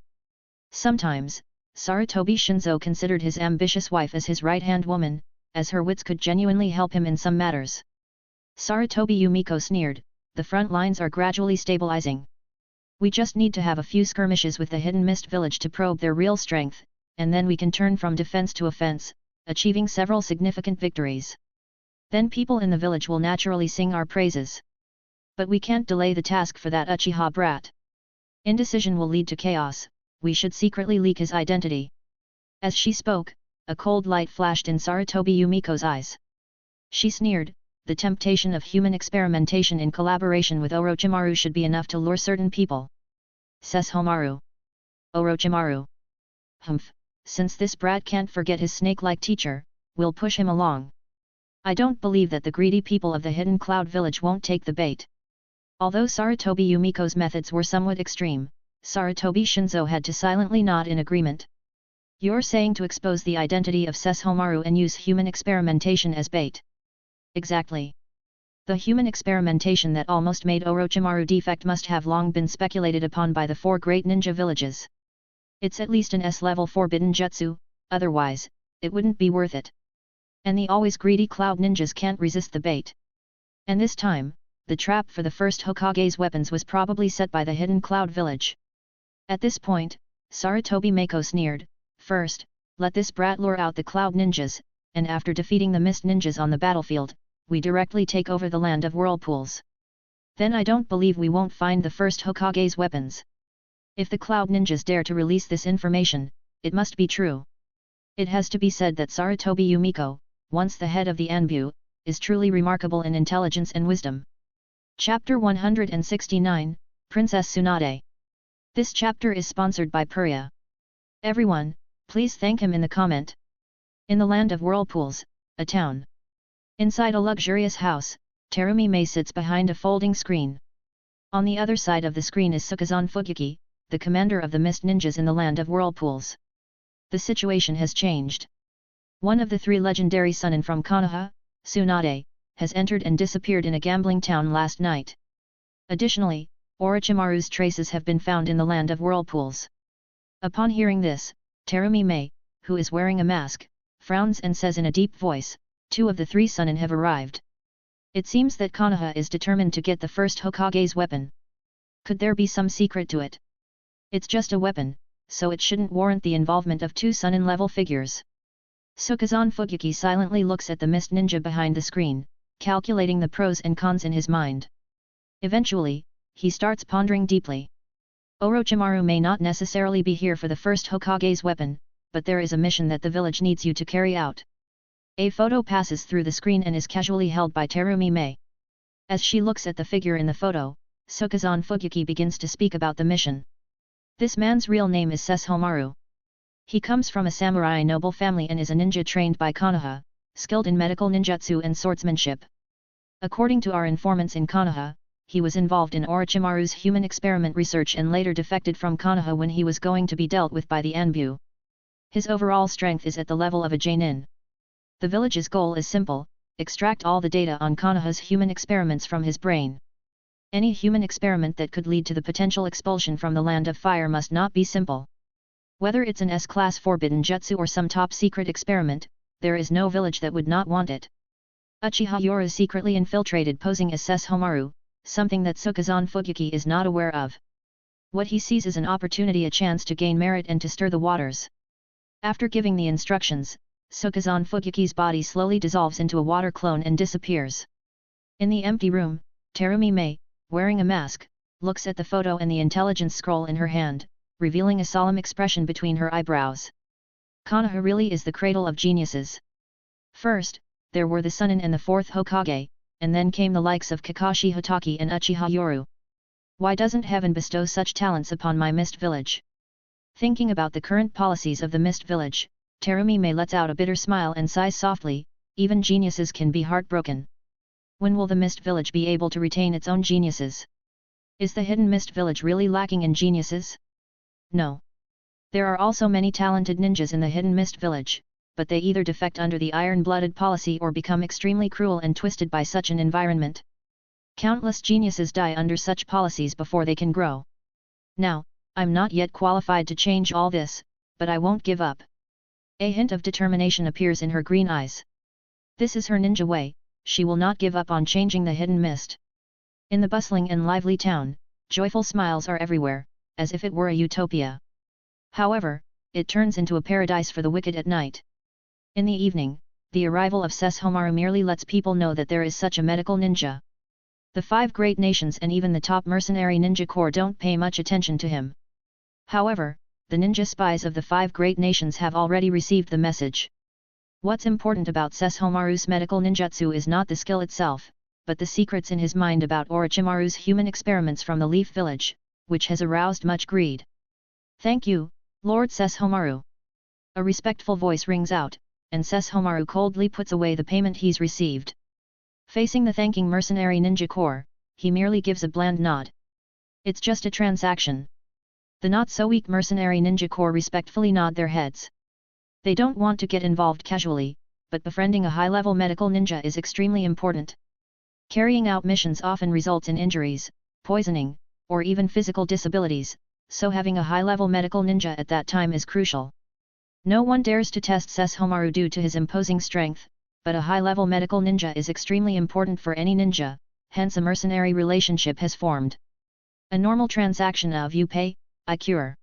Sometimes, Sarutobi Shinzo considered his ambitious wife as his right-hand woman, as her wits could genuinely help him in some matters. Sarutobi Yumiko sneered, the front lines are gradually stabilizing. We just need to have a few skirmishes with the Hidden Mist village to probe their real strength, and then we can turn from defense to offense, achieving several significant victories. Then people in the village will naturally sing our praises. But we can't delay the task for that Uchiha brat. Indecision will lead to chaos, we should secretly leak his identity. As she spoke, a cold light flashed in Sarutobi Yumiko's eyes. She sneered, the temptation of human experimentation in collaboration with Orochimaru should be enough to lure certain people. Says Homaru. Orochimaru. Humph, since this brat can't forget his snake-like teacher, we'll push him along. I don't believe that the greedy people of the Hidden Cloud village won't take the bait. Although Sarutobi Yumiko's methods were somewhat extreme, Sarutobi Shinzo had to silently nod in agreement. You're saying to expose the identity of Homaru and use human experimentation as bait. Exactly. The human experimentation that almost made Orochimaru defect must have long been speculated upon by the 4 great ninja villages. It's at least an S-level forbidden jutsu, otherwise, it wouldn't be worth it. And the always greedy cloud ninjas can't resist the bait. And this time, the trap for the first Hokage's weapons was probably set by the Hidden Cloud village. At this point, Sarutobi Mako sneered, first, let this brat lure out the cloud ninjas, and after defeating the mist ninjas on the battlefield, we directly take over the land of whirlpools. Then I don't believe we won't find the first Hokage's weapons. If the cloud ninjas dare to release this information, it must be true. It has to be said that Sarutobi Yumiko, once the head of the Anbu, is truly remarkable in intelligence and wisdom. Chapter 169, Princess Tsunade. This chapter is sponsored by Puria. Everyone, please thank him in the comment. In the land of whirlpools, a town. Inside a luxurious house, Terumi Mei sits behind a folding screen. On the other side of the screen is Sukazan Fugyuki, the commander of the mist ninjas in the land of whirlpools. The situation has changed. One of the 3 legendary Sunin from Konoha, Tsunade, has entered and disappeared in a gambling town last night. Additionally, Orochimaru's traces have been found in the land of whirlpools. Upon hearing this, Terumi Mei, who is wearing a mask, frowns and says in a deep voice, 2 of the 3 Sunin have arrived. It seems that Konoha is determined to get the first Hokage's weapon. Could there be some secret to it? It's just a weapon, so it shouldn't warrant the involvement of 2 Sunin-level figures. Sukazan Fugyuki silently looks at the mist ninja behind the screen, calculating the pros and cons in his mind. Eventually, he starts pondering deeply. Orochimaru may not necessarily be here for the first Hokage's weapon, but there is a mission that the village needs you to carry out. A photo passes through the screen and is casually held by Terumi Mei. As she looks at the figure in the photo, Sukazan Fugyuki begins to speak about the mission. This man's real name is Homaru. He comes from a samurai noble family and is a ninja trained by Konoha, skilled in medical ninjutsu and swordsmanship. According to our informants in Konoha, he was involved in Orochimaru's human experiment research and later defected from Konoha when he was going to be dealt with by the Anbu. His overall strength is at the level of a Jainin. The village's goal is simple: extract all the data on Konoha's human experiments from his brain. Any human experiment that could lead to the potential expulsion from the Land of Fire must not be simple. Whether it's an S-class forbidden jutsu or some top-secret experiment, there is no village that would not want it. Uchiha Yora secretly infiltrated posing as Homaru, something that Sukazan Fugyuki is not aware of. What he sees is an opportunity, a chance to gain merit and to stir the waters. After giving the instructions, Sukazan Fugyuki's body slowly dissolves into a water clone and disappears. In the empty room, Terumi Mei, wearing a mask, looks at the photo and the intelligence scroll in her hand, revealing a solemn expression between her eyebrows. Konoha really is the cradle of geniuses. First, there were the Sunin and the 4th Hokage, and then came the likes of Kakashi Hatake and Uchiha Yoru. Why doesn't heaven bestow such talents upon my mist village? Thinking about the current policies of the mist village, Terumi Mei lets out a bitter smile and sighs softly, even geniuses can be heartbroken. When will the Mist Village be able to retain its own geniuses? Is the hidden Mist Village really lacking in geniuses? No. There are also many talented ninjas in the hidden Mist Village, but they either defect under the iron-blooded policy or become extremely cruel and twisted by such an environment. Countless geniuses die under such policies before they can grow. Now, I'm not yet qualified to change all this, but I won't give up. A hint of determination appears in her green eyes. This is her ninja way, she will not give up on changing the hidden mist. In the bustling and lively town, joyful smiles are everywhere, as if it were a utopia. However, it turns into a paradise for the wicked at night. In the evening, the arrival of Sesshomaru merely lets people know that there is such a medical ninja. The 5 great nations and even the top mercenary ninja corps don't pay much attention to him. However, the ninja spies of the 5 great nations have already received the message. What's important about Sesshomaru's medical ninjutsu is not the skill itself, but the secrets in his mind about Orochimaru's human experiments from the Leaf Village, which has aroused much greed. Thank you, Lord Sesshomaru. A respectful voice rings out, and Sesshomaru coldly puts away the payment he's received. Facing the thanking mercenary ninja corps, he merely gives a bland nod. It's just a transaction. The not-so-weak mercenary ninja corps respectfully nod their heads. They don't want to get involved casually, but befriending a high-level medical ninja is extremely important. Carrying out missions often results in injuries, poisoning, or even physical disabilities, so having a high-level medical ninja at that time is crucial. No one dares to test Sesshomaru due to his imposing strength, but a high-level medical ninja is extremely important for any ninja, hence a mercenary relationship has formed. A normal transaction of you pay, I cure.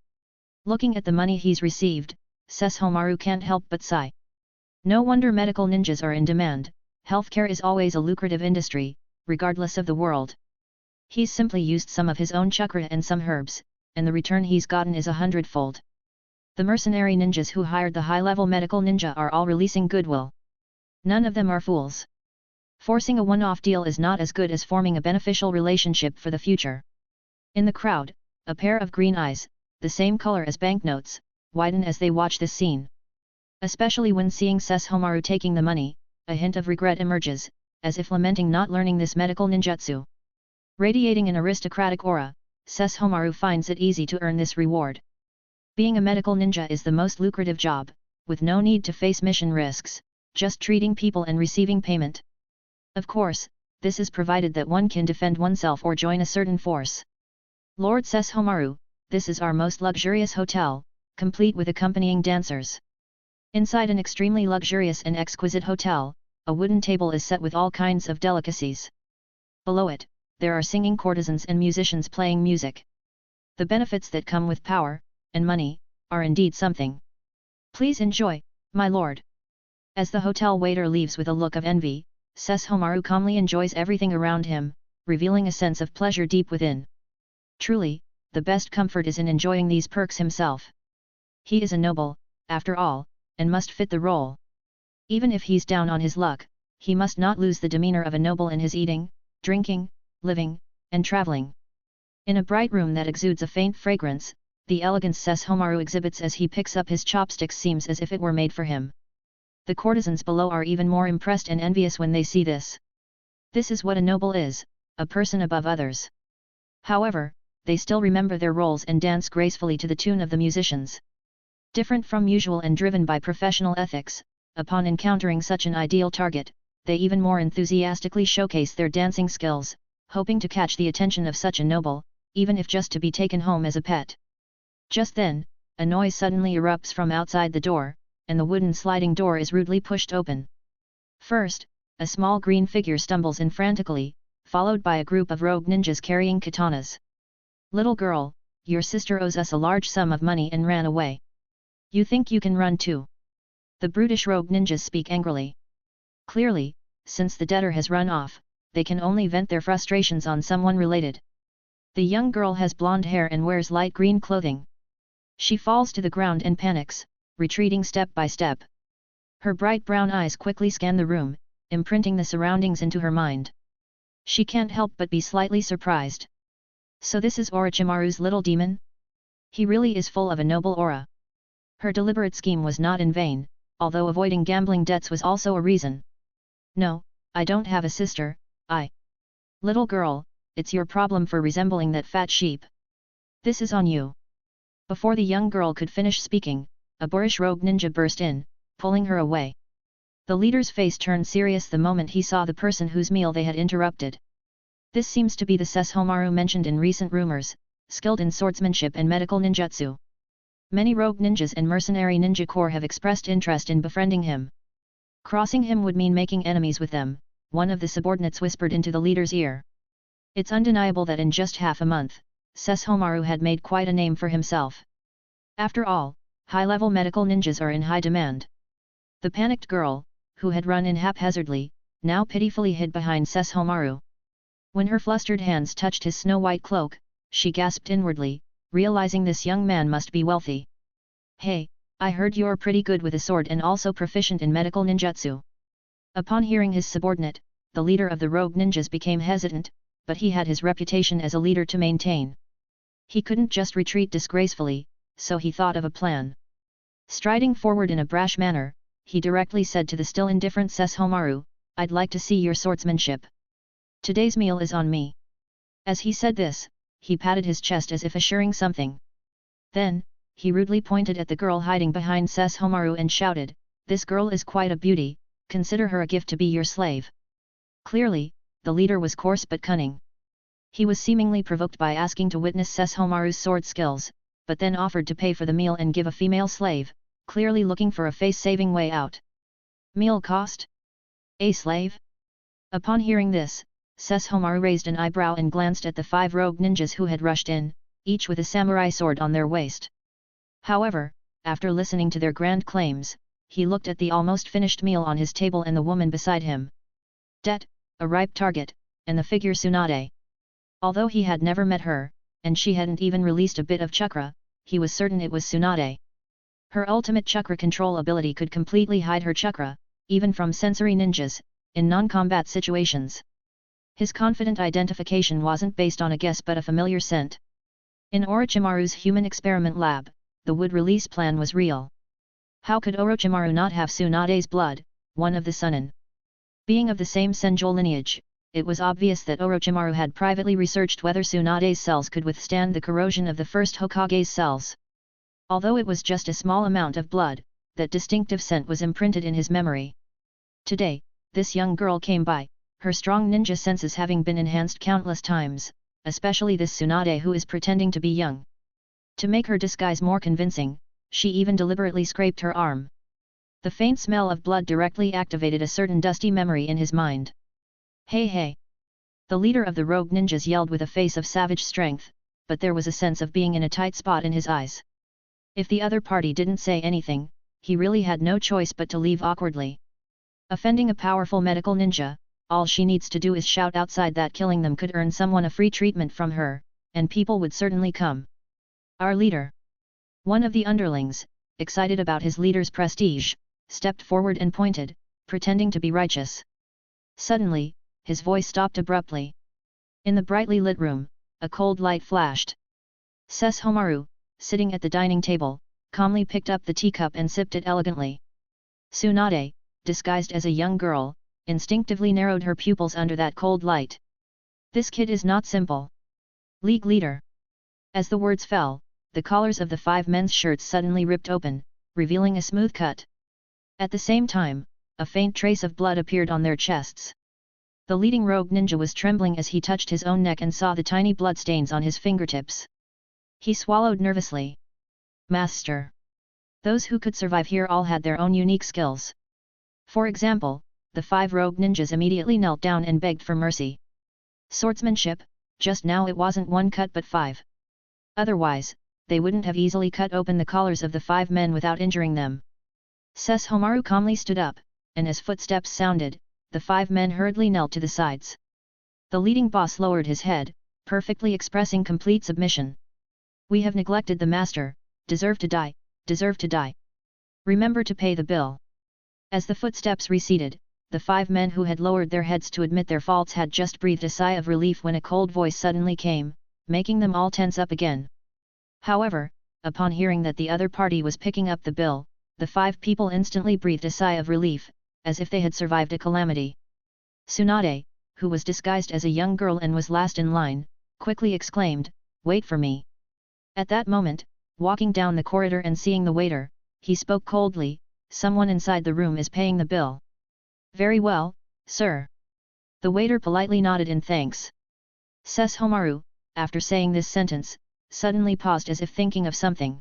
Looking at the money he's received, Sesshomaru can't help but sigh. No wonder medical ninjas are in demand, healthcare is always a lucrative industry, regardless of the world. He's simply used some of his own chakra and some herbs, and the return he's gotten is 100-fold. The mercenary ninjas who hired the high-level medical ninja are all releasing goodwill. None of them are fools. Forcing a one-off deal is not as good as forming a beneficial relationship for the future. In the crowd, a pair of green eyes, the same color as banknotes, widen as they watch this scene. Especially when seeing Sesshomaru taking the money, a hint of regret emerges, as if lamenting not learning this medical ninjutsu. Radiating an aristocratic aura, Sesshomaru finds it easy to earn this reward. Being a medical ninja is the most lucrative job, with no need to face mission risks, just treating people and receiving payment. Of course, this is provided that one can defend oneself or join a certain force. Lord Sesshomaru, this is our most luxurious hotel, complete with accompanying dancers. Inside an extremely luxurious and exquisite hotel, a wooden table is set with all kinds of delicacies. Below it, there are singing courtesans and musicians playing music. The benefits that come with power, and money, are indeed something. Please enjoy, my lord. As the hotel waiter leaves with a look of envy, Sesshomaru calmly enjoys everything around him, revealing a sense of pleasure deep within. Truly, the best comfort is in enjoying these perks himself. He is a noble, after all, and must fit the role. Even if he's down on his luck, he must not lose the demeanor of a noble in his eating, drinking, living, and traveling. In a bright room that exudes a faint fragrance, the elegance Sesshomaru exhibits as he picks up his chopsticks seems as if it were made for him. The courtesans below are even more impressed and envious when they see this. This is what a noble is, a person above others. However, they still remember their roles and dance gracefully to the tune of the musicians. Different from usual and driven by professional ethics, upon encountering such an ideal target, they even more enthusiastically showcase their dancing skills, hoping to catch the attention of such a noble, even if just to be taken home as a pet. Just then, a noise suddenly erupts from outside the door, and the wooden sliding door is rudely pushed open. First, a small green figure stumbles in frantically, followed by a group of rogue ninjas carrying katanas. Little girl, your sister owes us a large sum of money and ran away. You think you can run too? The brutish rogue ninjas speak angrily. Clearly, since the debtor has run off, they can only vent their frustrations on someone related. The young girl has blonde hair and wears light green clothing. She falls to the ground and panics, retreating step by step. Her bright brown eyes quickly scan the room, imprinting the surroundings into her mind. She can't help but be slightly surprised. So this is Orochimaru's little demon? He really is full of a noble aura. Her deliberate scheme was not in vain, although avoiding gambling debts was also a reason. No, I don't have a sister, Little girl, it's your problem for resembling that fat sheep. This is on you. Before the young girl could finish speaking, a boorish rogue ninja burst in, pulling her away. The leader's face turned serious the moment he saw the person whose meal they had interrupted. This seems to be the Sesshomaru mentioned in recent rumors, skilled in swordsmanship and medical ninjutsu. Many rogue ninjas and mercenary ninja corps have expressed interest in befriending him. Crossing him would mean making enemies with them, one of the subordinates whispered into the leader's ear. It's undeniable that in just half a month, Sesshomaru had made quite a name for himself. After all, high-level medical ninjas are in high demand. The panicked girl, who had run in haphazardly, now pitifully hid behind Sesshomaru. When her flustered hands touched his snow-white cloak, she gasped inwardly, realizing this young man must be wealthy. "Hey, I heard you're pretty good with a sword and also proficient in medical ninjutsu." Upon hearing his subordinate, the leader of the rogue ninjas became hesitant, but he had his reputation as a leader to maintain. He couldn't just retreat disgracefully, so he thought of a plan. Striding forward in a brash manner, he directly said to the still indifferent Sesshomaru, "I'd like to see your swordsmanship. Today's meal is on me." As he said this, he patted his chest as if assuring something. Then, he rudely pointed at the girl hiding behind Sesshomaru and shouted, "This girl is quite a beauty, consider her a gift to be your slave." Clearly, the leader was coarse but cunning. He was seemingly provoked by asking to witness Sesshomaru's sword skills, but then offered to pay for the meal and give a female slave, clearly looking for a face-saving way out. Meal cost? A slave? Upon hearing this, Sesshomaru raised an eyebrow and glanced at the 5 rogue ninjas who had rushed in, each with a samurai sword on their waist. However, after listening to their grand claims, he looked at the almost finished meal on his table and the woman beside him. Det, a ripe target, and the figure Tsunade. Although he had never met her, and she hadn't even released a bit of chakra, he was certain it was Tsunade. Her ultimate chakra control ability could completely hide her chakra, even from sensory ninjas, in non-combat situations. His confident identification wasn't based on a guess but a familiar scent. In Orochimaru's human experiment lab, the wood release plan was real. How could Orochimaru not have Tsunade's blood, one of the Sunin? Being of the same Senjou lineage, it was obvious that Orochimaru had privately researched whether Tsunade's cells could withstand the corrosion of the first Hokage's cells. Although it was just a small amount of blood, that distinctive scent was imprinted in his memory. Today, this young girl came by, her strong ninja senses having been enhanced countless times, especially this Tsunade who is pretending to be young. To make her disguise more convincing, she even deliberately scraped her arm. The faint smell of blood directly activated a certain dusty memory in his mind. "Hey hey!" The leader of the rogue ninjas yelled with a face of savage strength, but there was a sense of being in a tight spot in his eyes. If the other party didn't say anything, he really had no choice but to leave awkwardly. Offending a powerful medical ninja, all she needs to do is shout outside that killing them could earn someone a free treatment from her, and people would certainly come. "Our leader." One of the underlings, excited about his leader's prestige, stepped forward and pointed, pretending to be righteous. Suddenly, his voice stopped abruptly. In the brightly lit room, a cold light flashed. Sesshomaru, sitting at the dining table, calmly picked up the teacup and sipped it elegantly. Tsunade, disguised as a young girl, instinctively narrowed her pupils under that cold light. "This kid is not simple. League leader." As the words fell, the collars of the 5 men's shirts suddenly ripped open, revealing a smooth cut. At the same time, a faint trace of blood appeared on their chests. The leading rogue ninja was trembling as he touched his own neck and saw the tiny blood stains on his fingertips. He swallowed nervously. "Master." Those who could survive here all had their own unique skills. For example, the 5 rogue ninjas immediately knelt down and begged for mercy. Swordsmanship, just now it wasn't 1 cut but 5. Otherwise, they wouldn't have easily cut open the collars of the 5 men without injuring them. Sesshomaru calmly stood up, and as footsteps sounded, the 5 men hurriedly knelt to the sides. The leading boss lowered his head, perfectly expressing complete submission. "We have neglected the master, deserve to die, deserve to die. Remember to pay the bill." As the footsteps receded, the 5 men who had lowered their heads to admit their faults had just breathed a sigh of relief when a cold voice suddenly came, making them all tense up again. However, upon hearing that the other party was picking up the bill, the 5 people instantly breathed a sigh of relief, as if they had survived a calamity. Tsunade, who was disguised as a young girl and was last in line, quickly exclaimed, "Wait for me." At that moment, walking down the corridor and seeing the waiter, he spoke coldly, "Someone inside the room is paying the bill." "Very well, sir." The waiter politely nodded in thanks. Sesshomaru, after saying this sentence, suddenly paused as if thinking of something.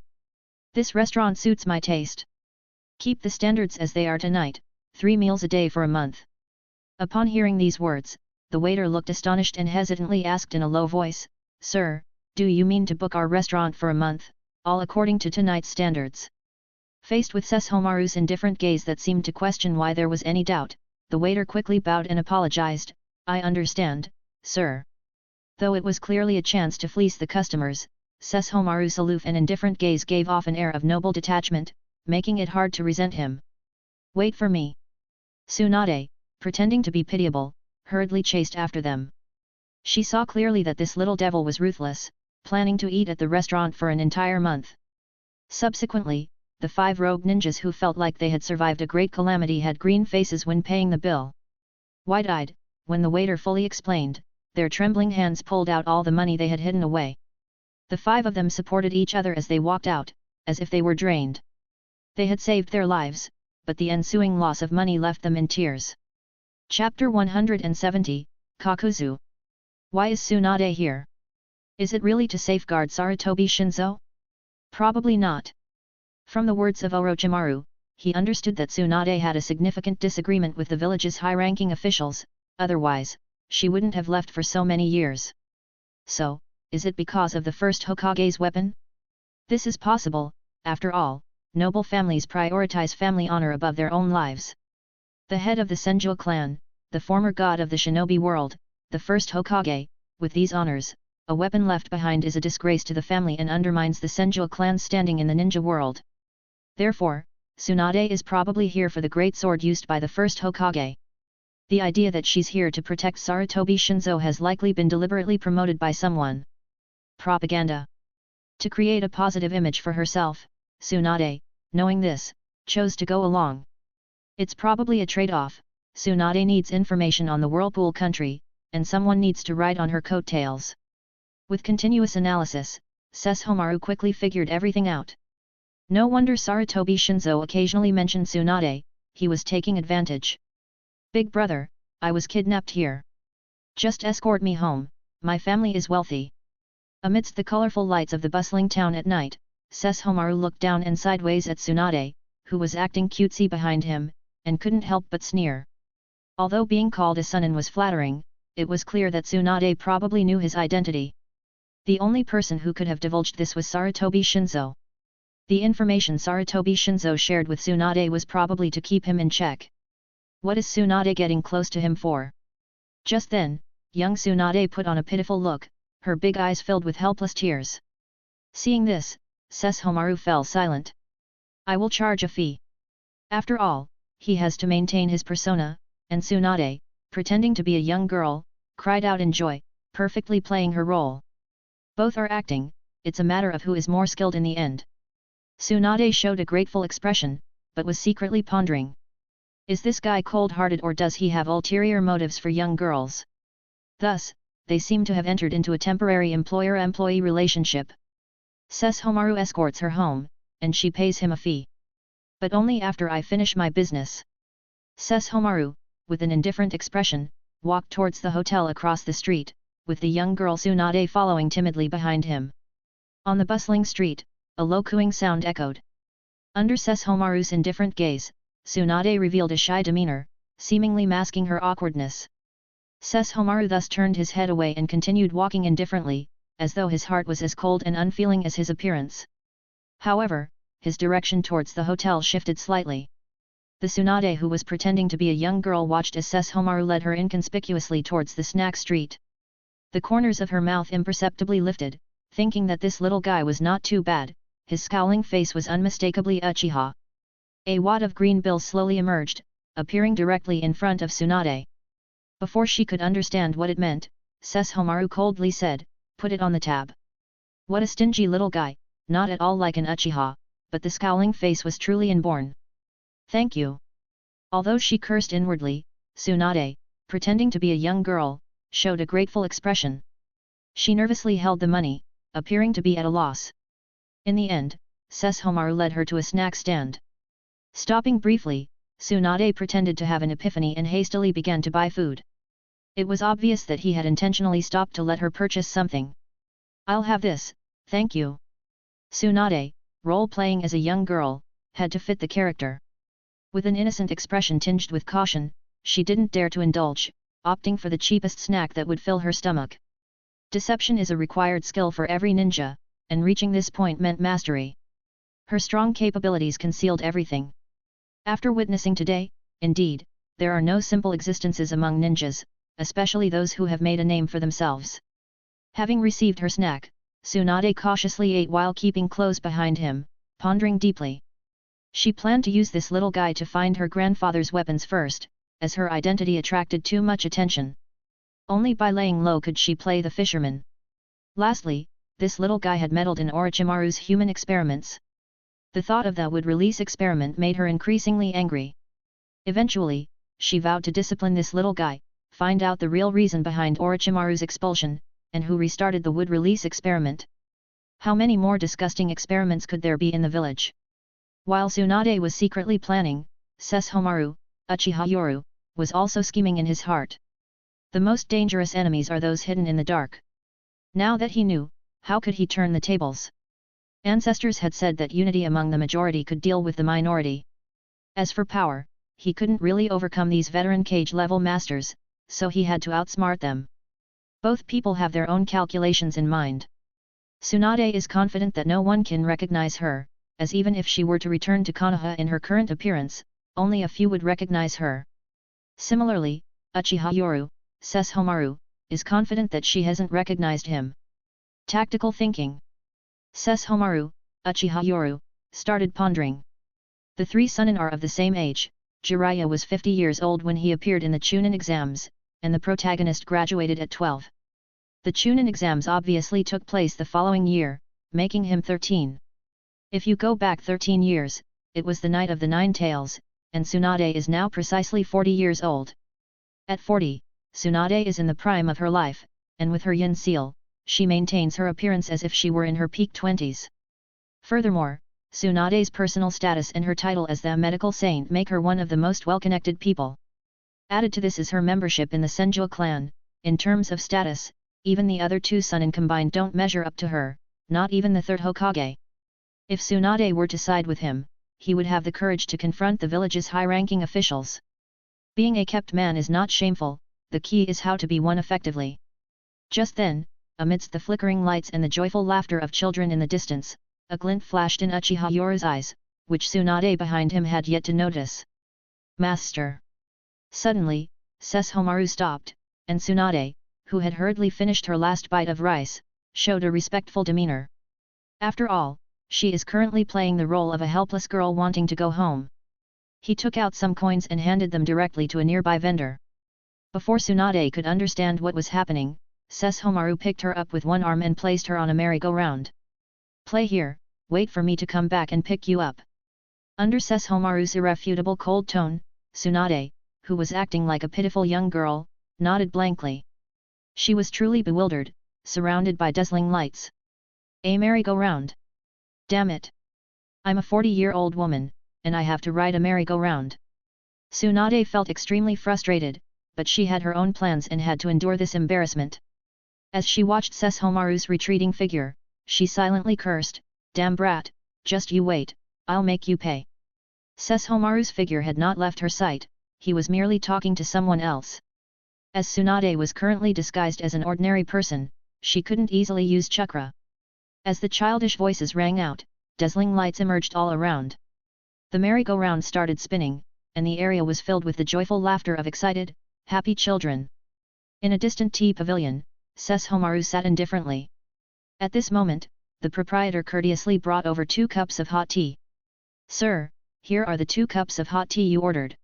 "This restaurant suits my taste. Keep the standards as they are tonight, 3 meals a day for a month." Upon hearing these words, the waiter looked astonished and hesitantly asked in a low voice, "Sir, do you mean to book our restaurant for a month, all according to tonight's standards?" Faced with Sesshomaru's indifferent gaze that seemed to question why there was any doubt, the waiter quickly bowed and apologized, "I understand, sir." Though it was clearly a chance to fleece the customers, Sesshomaru's aloof and indifferent gaze gave off an air of noble detachment, making it hard to resent him. "Wait for me." Tsunade, pretending to be pitiable, hurriedly chased after them. She saw clearly that this little devil was ruthless, planning to eat at the restaurant for an entire month. Subsequently, the 5 rogue ninjas who felt like they had survived a great calamity had green faces when paying the bill. Wide-eyed, when the waiter fully explained, their trembling hands pulled out all the money they had hidden away. The 5 of them supported each other as they walked out, as if they were drained. They had saved their lives, but the ensuing loss of money left them in tears. Chapter 170, Kakuzu. Why is Tsunade here? Is it really to safeguard Sarutobi Shinzo? Probably not. From the words of Orochimaru, he understood that Tsunade had a significant disagreement with the village's high-ranking officials, otherwise, she wouldn't have left for so many years. So, is it because of the first Hokage's weapon? This is possible, after all, noble families prioritize family honor above their own lives. The head of the Senju clan, the former god of the shinobi world, the first Hokage, with these honors, a weapon left behind is a disgrace to the family and undermines the Senju clan's standing in the ninja world. Therefore, Tsunade is probably here for the great sword used by the first Hokage. The idea that she's here to protect Sarutobi Shinzo has likely been deliberately promoted by someone. Propaganda. To create a positive image for herself, Tsunade, knowing this, chose to go along. It's probably a trade-off. Tsunade needs information on the whirlpool country, and someone needs to ride on her coattails. With continuous analysis, Sesshomaru quickly figured everything out. No wonder Sarutobi Shinzo occasionally mentioned Tsunade, he was taking advantage. "Big brother, I was kidnapped here. Just escort me home, my family is wealthy." Amidst the colorful lights of the bustling town at night, Sesshomaru looked down and sideways at Tsunade, who was acting cutesy behind him, and couldn't help but sneer. Although being called a Sunin was flattering, it was clear that Tsunade probably knew his identity. The only person who could have divulged this was Sarutobi Shinzo. The information Sarutobi Shinzo shared with Tsunade was probably to keep him in check. What is Tsunade getting close to him for? Just then, young Tsunade put on a pitiful look, her big eyes filled with helpless tears. Seeing this, Sesshomaru fell silent. "I will charge a fee." After all, he has to maintain his persona, and Tsunade, pretending to be a young girl, cried out in joy, perfectly playing her role. Both are acting, it's a matter of who is more skilled in the end. Tsunade showed a grateful expression, but was secretly pondering. Is this guy cold-hearted or does he have ulterior motives for young girls? Thus, they seem to have entered into a temporary employer-employee relationship. Sesshomaru escorts her home, and she pays him a fee. But only after I finish my business. Sesshomaru, with an indifferent expression, walked towards the hotel across the street, with the young girl Tsunade following timidly behind him. On the bustling street, a low cooing sound echoed. Under Sesshomaru's indifferent gaze, Tsunade revealed a shy demeanor, seemingly masking her awkwardness. Sesshomaru thus turned his head away and continued walking indifferently, as though his heart was as cold and unfeeling as his appearance. However, his direction towards the hotel shifted slightly. The Tsunade who was pretending to be a young girl watched as Sesshomaru led her inconspicuously towards the snack street. The corners of her mouth imperceptibly lifted, thinking that this little guy was not too bad, his scowling face was unmistakably Uchiha. A wad of green bills slowly emerged, appearing directly in front of Tsunade. Before she could understand what it meant, Sesshomaru coldly said, "Put it on the tab." What a stingy little guy, not at all like an Uchiha, but the scowling face was truly inborn. "Thank you." Although she cursed inwardly, Tsunade, pretending to be a young girl, showed a grateful expression. She nervously held the money, appearing to be at a loss. In the end, Sesshomaru led her to a snack stand. Stopping briefly, Tsunade pretended to have an epiphany and hastily began to buy food. It was obvious that he had intentionally stopped to let her purchase something. "I'll have this, thank you." Tsunade, role-playing as a young girl, had to fit the character. With an innocent expression tinged with caution, she didn't dare to indulge, opting for the cheapest snack that would fill her stomach. Deception is a required skill for every ninja, and reaching this point meant mastery. Her strong capabilities concealed everything. After witnessing today, indeed, there are no simple existences among ninjas, especially those who have made a name for themselves. Having received her snack, Tsunade cautiously ate while keeping close behind him, pondering deeply. She planned to use this little guy to find her grandfather's weapons first, as her identity attracted too much attention. Only by laying low could she play the fisherman. Lastly, this little guy had meddled in Orochimaru's human experiments. The thought of that would-release experiment made her increasingly angry. Eventually, she vowed to discipline this little guy, find out the real reason behind Orochimaru's expulsion, and who restarted the wood-release experiment. How many more disgusting experiments could there be in the village? While Tsunade was secretly planning, Sesshomaru, Uchiha Yoru, was also scheming in his heart. The most dangerous enemies are those hidden in the dark. Now that he knew, how could he turn the tables? Ancestors had said that unity among the majority could deal with the minority. As for power, he couldn't really overcome these veteran cage-level masters, so he had to outsmart them. Both people have their own calculations in mind. Tsunade is confident that no one can recognize her, as even if she were to return to Konoha in her current appearance, only a few would recognize her. Similarly, Uchiha Yoru, Sesshomaru, is confident that she hasn't recognized him. Tactical thinking. Sesshomaru, Uchiha Yoru, started pondering. The three Sunin are of the same age. Jiraiya was 50 years old when he appeared in the Chunin exams, and the protagonist graduated at 12. The Chunin exams obviously took place the following year, making him 13. If you go back 13 years, it was the Night of the Nine Tails, and Tsunade is now precisely 40 years old. At 40, Tsunade is in the prime of her life, and with her yin seal, she maintains her appearance as if she were in her peak 20s. Furthermore, Tsunade's personal status and her title as the medical saint make her one of the most well-connected people. Added to this is her membership in the Senju clan. In terms of status, even the other two Sunin combined don't measure up to her, not even the third Hokage. If Tsunade were to side with him, he would have the courage to confront the village's high-ranking officials. Being a kept man is not shameful, the key is how to be one effectively. Just then, amidst the flickering lights and the joyful laughter of children in the distance, a glint flashed in Uchiha Yoru's eyes, which Tsunade behind him had yet to notice. "Master!" Suddenly, Sesshomaru stopped, and Tsunade, who had hurriedly finished her last bite of rice, showed a respectful demeanor. After all, she is currently playing the role of a helpless girl wanting to go home. He took out some coins and handed them directly to a nearby vendor. Before Tsunade could understand what was happening, Sesshomaru picked her up with one arm and placed her on a merry-go-round. "Play here, wait for me to come back and pick you up." Under Sesshomaru's irrefutable cold tone, Tsunade, who was acting like a pitiful young girl, nodded blankly. She was truly bewildered, surrounded by dazzling lights. A merry-go-round? Damn it! I'm a 40-year-old woman, and I have to ride a merry-go-round. Tsunade felt extremely frustrated, but she had her own plans and had to endure this embarrassment. As she watched Sesshomaru's retreating figure, she silently cursed, "Damn brat, just you wait, I'll make you pay." Sesshomaru's figure had not left her sight, he was merely talking to someone else. As Tsunade was currently disguised as an ordinary person, she couldn't easily use chakra. As the childish voices rang out, dazzling lights emerged all around. The merry-go-round started spinning, and the area was filled with the joyful laughter of excited, happy children. In a distant tea pavilion, Sesshomaru sat indifferently. At this moment, the proprietor courteously brought over 2 cups of hot tea. "Sir, here are the 2 cups of hot tea you ordered."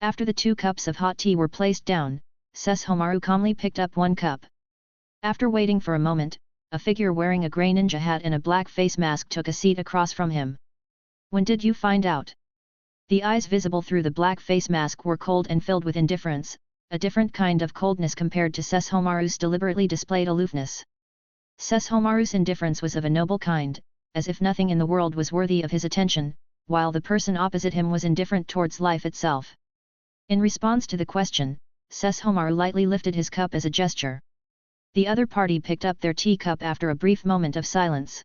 After the 2 cups of hot tea were placed down, Sesshomaru calmly picked up 1 cup. After waiting for a moment, a figure wearing a grey ninja hat and a black face mask took a seat across from him. "When did you find out?" The eyes visible through the black face mask were cold and filled with indifference, a different kind of coldness compared to Sesshomaru's deliberately displayed aloofness. Sesshomaru's indifference was of a noble kind, as if nothing in the world was worthy of his attention, while the person opposite him was indifferent towards life itself. In response to the question, Sesshomaru lightly lifted his cup as a gesture. The other party picked up their teacup after a brief moment of silence.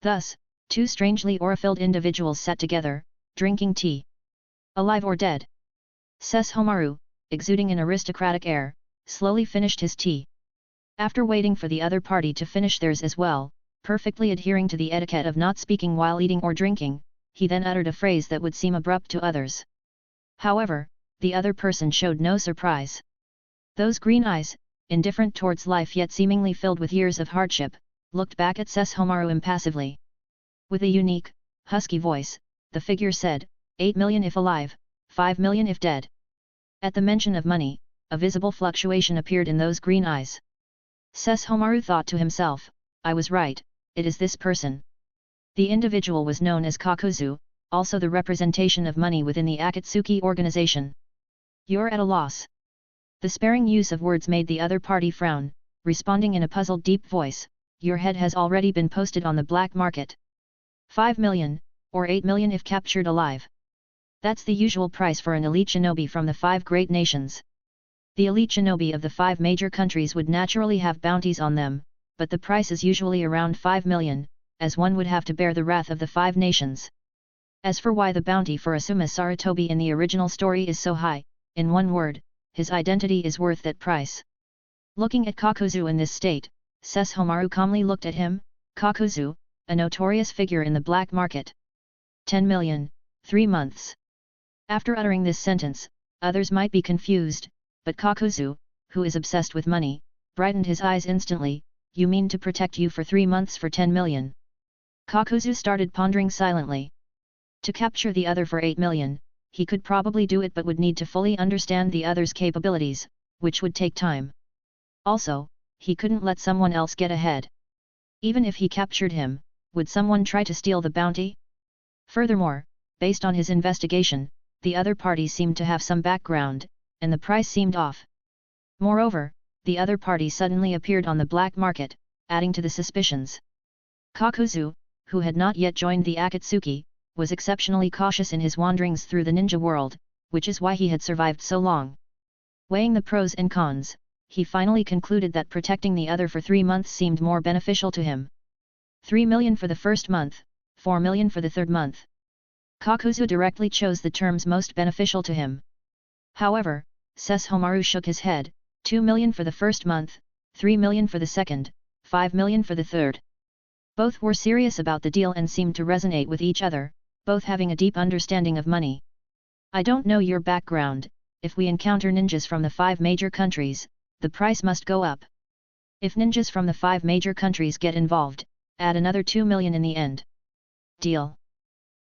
Thus, two strangely aura-filled individuals sat together, drinking tea. Alive or dead? Sesshomaru, exuding an aristocratic air, slowly finished his tea. After waiting for the other party to finish theirs as well, perfectly adhering to the etiquette of not speaking while eating or drinking, he then uttered a phrase that would seem abrupt to others. However, the other person showed no surprise. Those green eyes, indifferent towards life yet seemingly filled with years of hardship, looked back at Sesshomaru impassively. With a unique, husky voice, the figure said, 8 million if alive, 5 million if dead. At the mention of money, a visible fluctuation appeared in those green eyes. Sesshomaru thought to himself, I was right, it is this person. The individual was known as Kakuzu, also the representation of money within the Akatsuki organization. You're at a loss. The sparing use of words made the other party frown, responding in a puzzled deep voice, your head has already been posted on the black market. 5 million, or 8 million if captured alive. That's the usual price for an elite shinobi from the 5 great nations. The elite shinobi of the 5 major countries would naturally have bounties on them, but the price is usually around 5 million, as one would have to bear the wrath of the 5 nations. As for why the bounty for Asuma Sarutobi in the original story is so high, in one word, his identity is worth that price. Looking at Kakuzu in this state, Sesshomaru calmly looked at him, Kakuzu, a notorious figure in the black market. 10 million, 3 months. After uttering this sentence, others might be confused, but Kakuzu, who is obsessed with money, brightened his eyes instantly, you mean to protect you for 3 months for 10 million. Kakuzu started pondering silently. To capture the other for 8 million, he could probably do it but would need to fully understand the other's capabilities, which would take time. Also, he couldn't let someone else get ahead. Even if he captured him, would someone try to steal the bounty? Furthermore, based on his investigation, the other party seemed to have some background, and the price seemed off. Moreover, the other party suddenly appeared on the black market, adding to the suspicions. Kakuzu, who had not yet joined the Akatsuki, was exceptionally cautious in his wanderings through the ninja world, which is why he had survived so long. Weighing the pros and cons, he finally concluded that protecting the other for 3 months seemed more beneficial to him. 3 million for the first month, 4 million for the third month. Kakuzu directly chose the terms most beneficial to him. However, Sesshomaru shook his head, 2 million for the first month, 3 million for the second, 5 million for the third. Both were serious about the deal and seemed to resonate with each other, both having a deep understanding of money. I don't know your background, if we encounter ninjas from the 5 major countries, the price must go up. If ninjas from the 5 major countries get involved, add another 2 million in the end. Deal.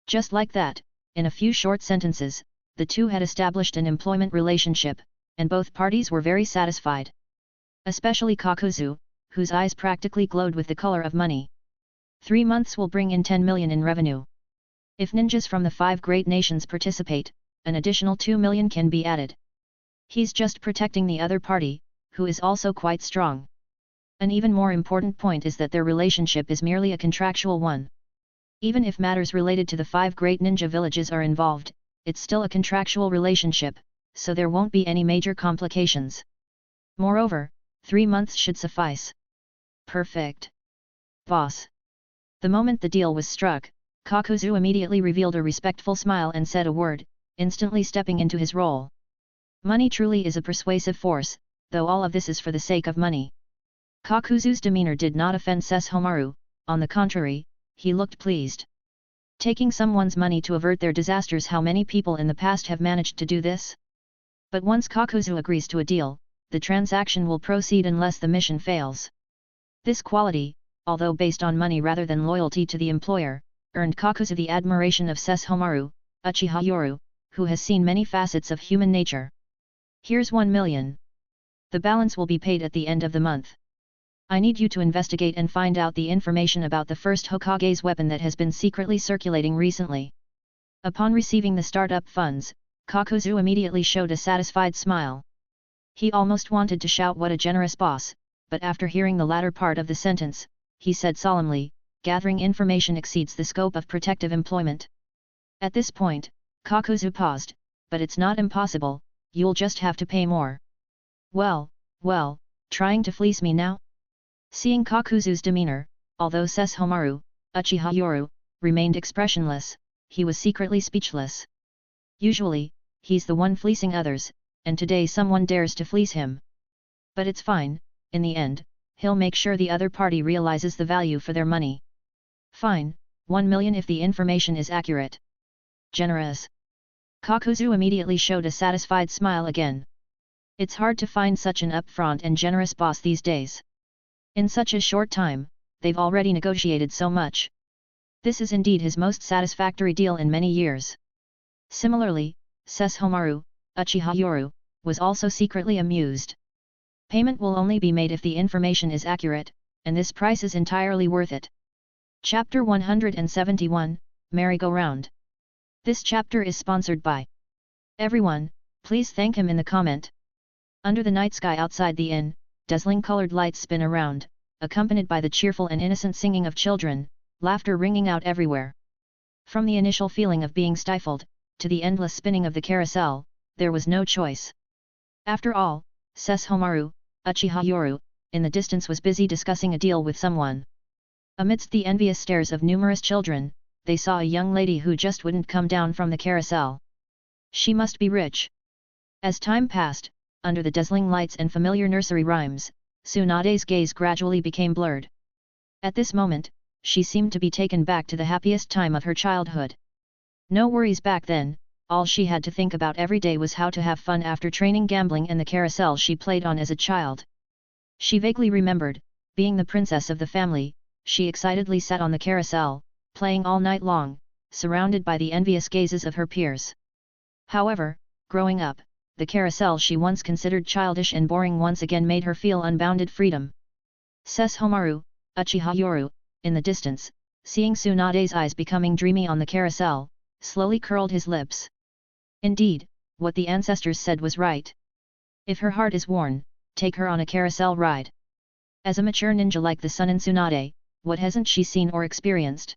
Just like that, in a few short sentences, the two had established an employment relationship, and both parties were very satisfied. Especially Kakuzu, whose eyes practically glowed with the color of money. 3 months will bring in 10 million in revenue. If ninjas from the 5 great nations participate, an additional 2 million can be added. He's just protecting the other party, who is also quite strong. An even more important point is that their relationship is merely a contractual one. Even if matters related to the 5 great ninja villages are involved, it's still a contractual relationship, so there won't be any major complications. Moreover, 3 months should suffice. Perfect. Boss. The moment the deal was struck, Kakuzu immediately revealed a respectful smile and said a word, instantly stepping into his role. Money truly is a persuasive force, though all of this is for the sake of money. Kakuzu's demeanor did not offend Sesshomaru, on the contrary, he looked pleased. Taking someone's money to avert their disasters, how many people in the past have managed to do this? But once Kakuzu agrees to a deal, the transaction will proceed unless the mission fails. This quality, although based on money rather than loyalty to the employer, earned Kakuzu the admiration of Sesshomaru, Uchiha Yoru, who has seen many facets of human nature. Here's 1 million. The balance will be paid at the end of the month. I need you to investigate and find out the information about the first Hokage's weapon that has been secretly circulating recently. Upon receiving the startup funds, Kakuzu immediately showed a satisfied smile. He almost wanted to shout what a generous boss, but after hearing the latter part of the sentence, he said solemnly, gathering information exceeds the scope of protective employment. At this point, Kakuzu paused, but it's not impossible, you'll just have to pay more. Well, trying to fleece me now? Seeing Kakuzu's demeanor, although Sesshomaru, Uchiha Yoru, remained expressionless, he was secretly speechless. Usually, he's the one fleecing others, and today someone dares to fleece him. But it's fine, in the end, he'll make sure the other party realizes the value for their money. Fine, 1 million if the information is accurate. Generous. Kakuzu immediately showed a satisfied smile again. It's hard to find such an upfront and generous boss these days. In such a short time, they've already negotiated so much. This is indeed his most satisfactory deal in many years. Similarly, Sesshomaru, Uchiha Yoru, was also secretly amused. Payment will only be made if the information is accurate, and this price is entirely worth it. Chapter 171, Merry-Go-Round. This chapter is sponsored by everyone. Please thank him in the comment. Under the night sky outside the inn, dazzling colored lights spin around, accompanied by the cheerful and innocent singing of children, laughter ringing out everywhere. From the initial feeling of being stifled, to the endless spinning of the carousel, there was no choice. After all, Sesshomaru, Uchiha Yoru, in the distance was busy discussing a deal with someone. Amidst the envious stares of numerous children, they saw a young lady who just wouldn't come down from the carousel. She must be rich. As time passed, under the dazzling lights and familiar nursery rhymes, Tsunade's gaze gradually became blurred. At this moment, she seemed to be taken back to the happiest time of her childhood. No worries back then, all she had to think about every day was how to have fun after training gambling and the carousel she played on as a child. She vaguely remembered, being the princess of the family, she excitedly sat on the carousel, playing all night long, surrounded by the envious gazes of her peers. However, growing up, the carousel she once considered childish and boring once again made her feel unbounded freedom. Sesshomaru, Uchiha Yoru, in the distance, seeing Tsunade's eyes becoming dreamy on the carousel, slowly curled his lips. Indeed, what the ancestors said was right. If her heart is worn, take her on a carousel ride. As a mature ninja like the sun in Tsunade, what hasn't she seen or experienced?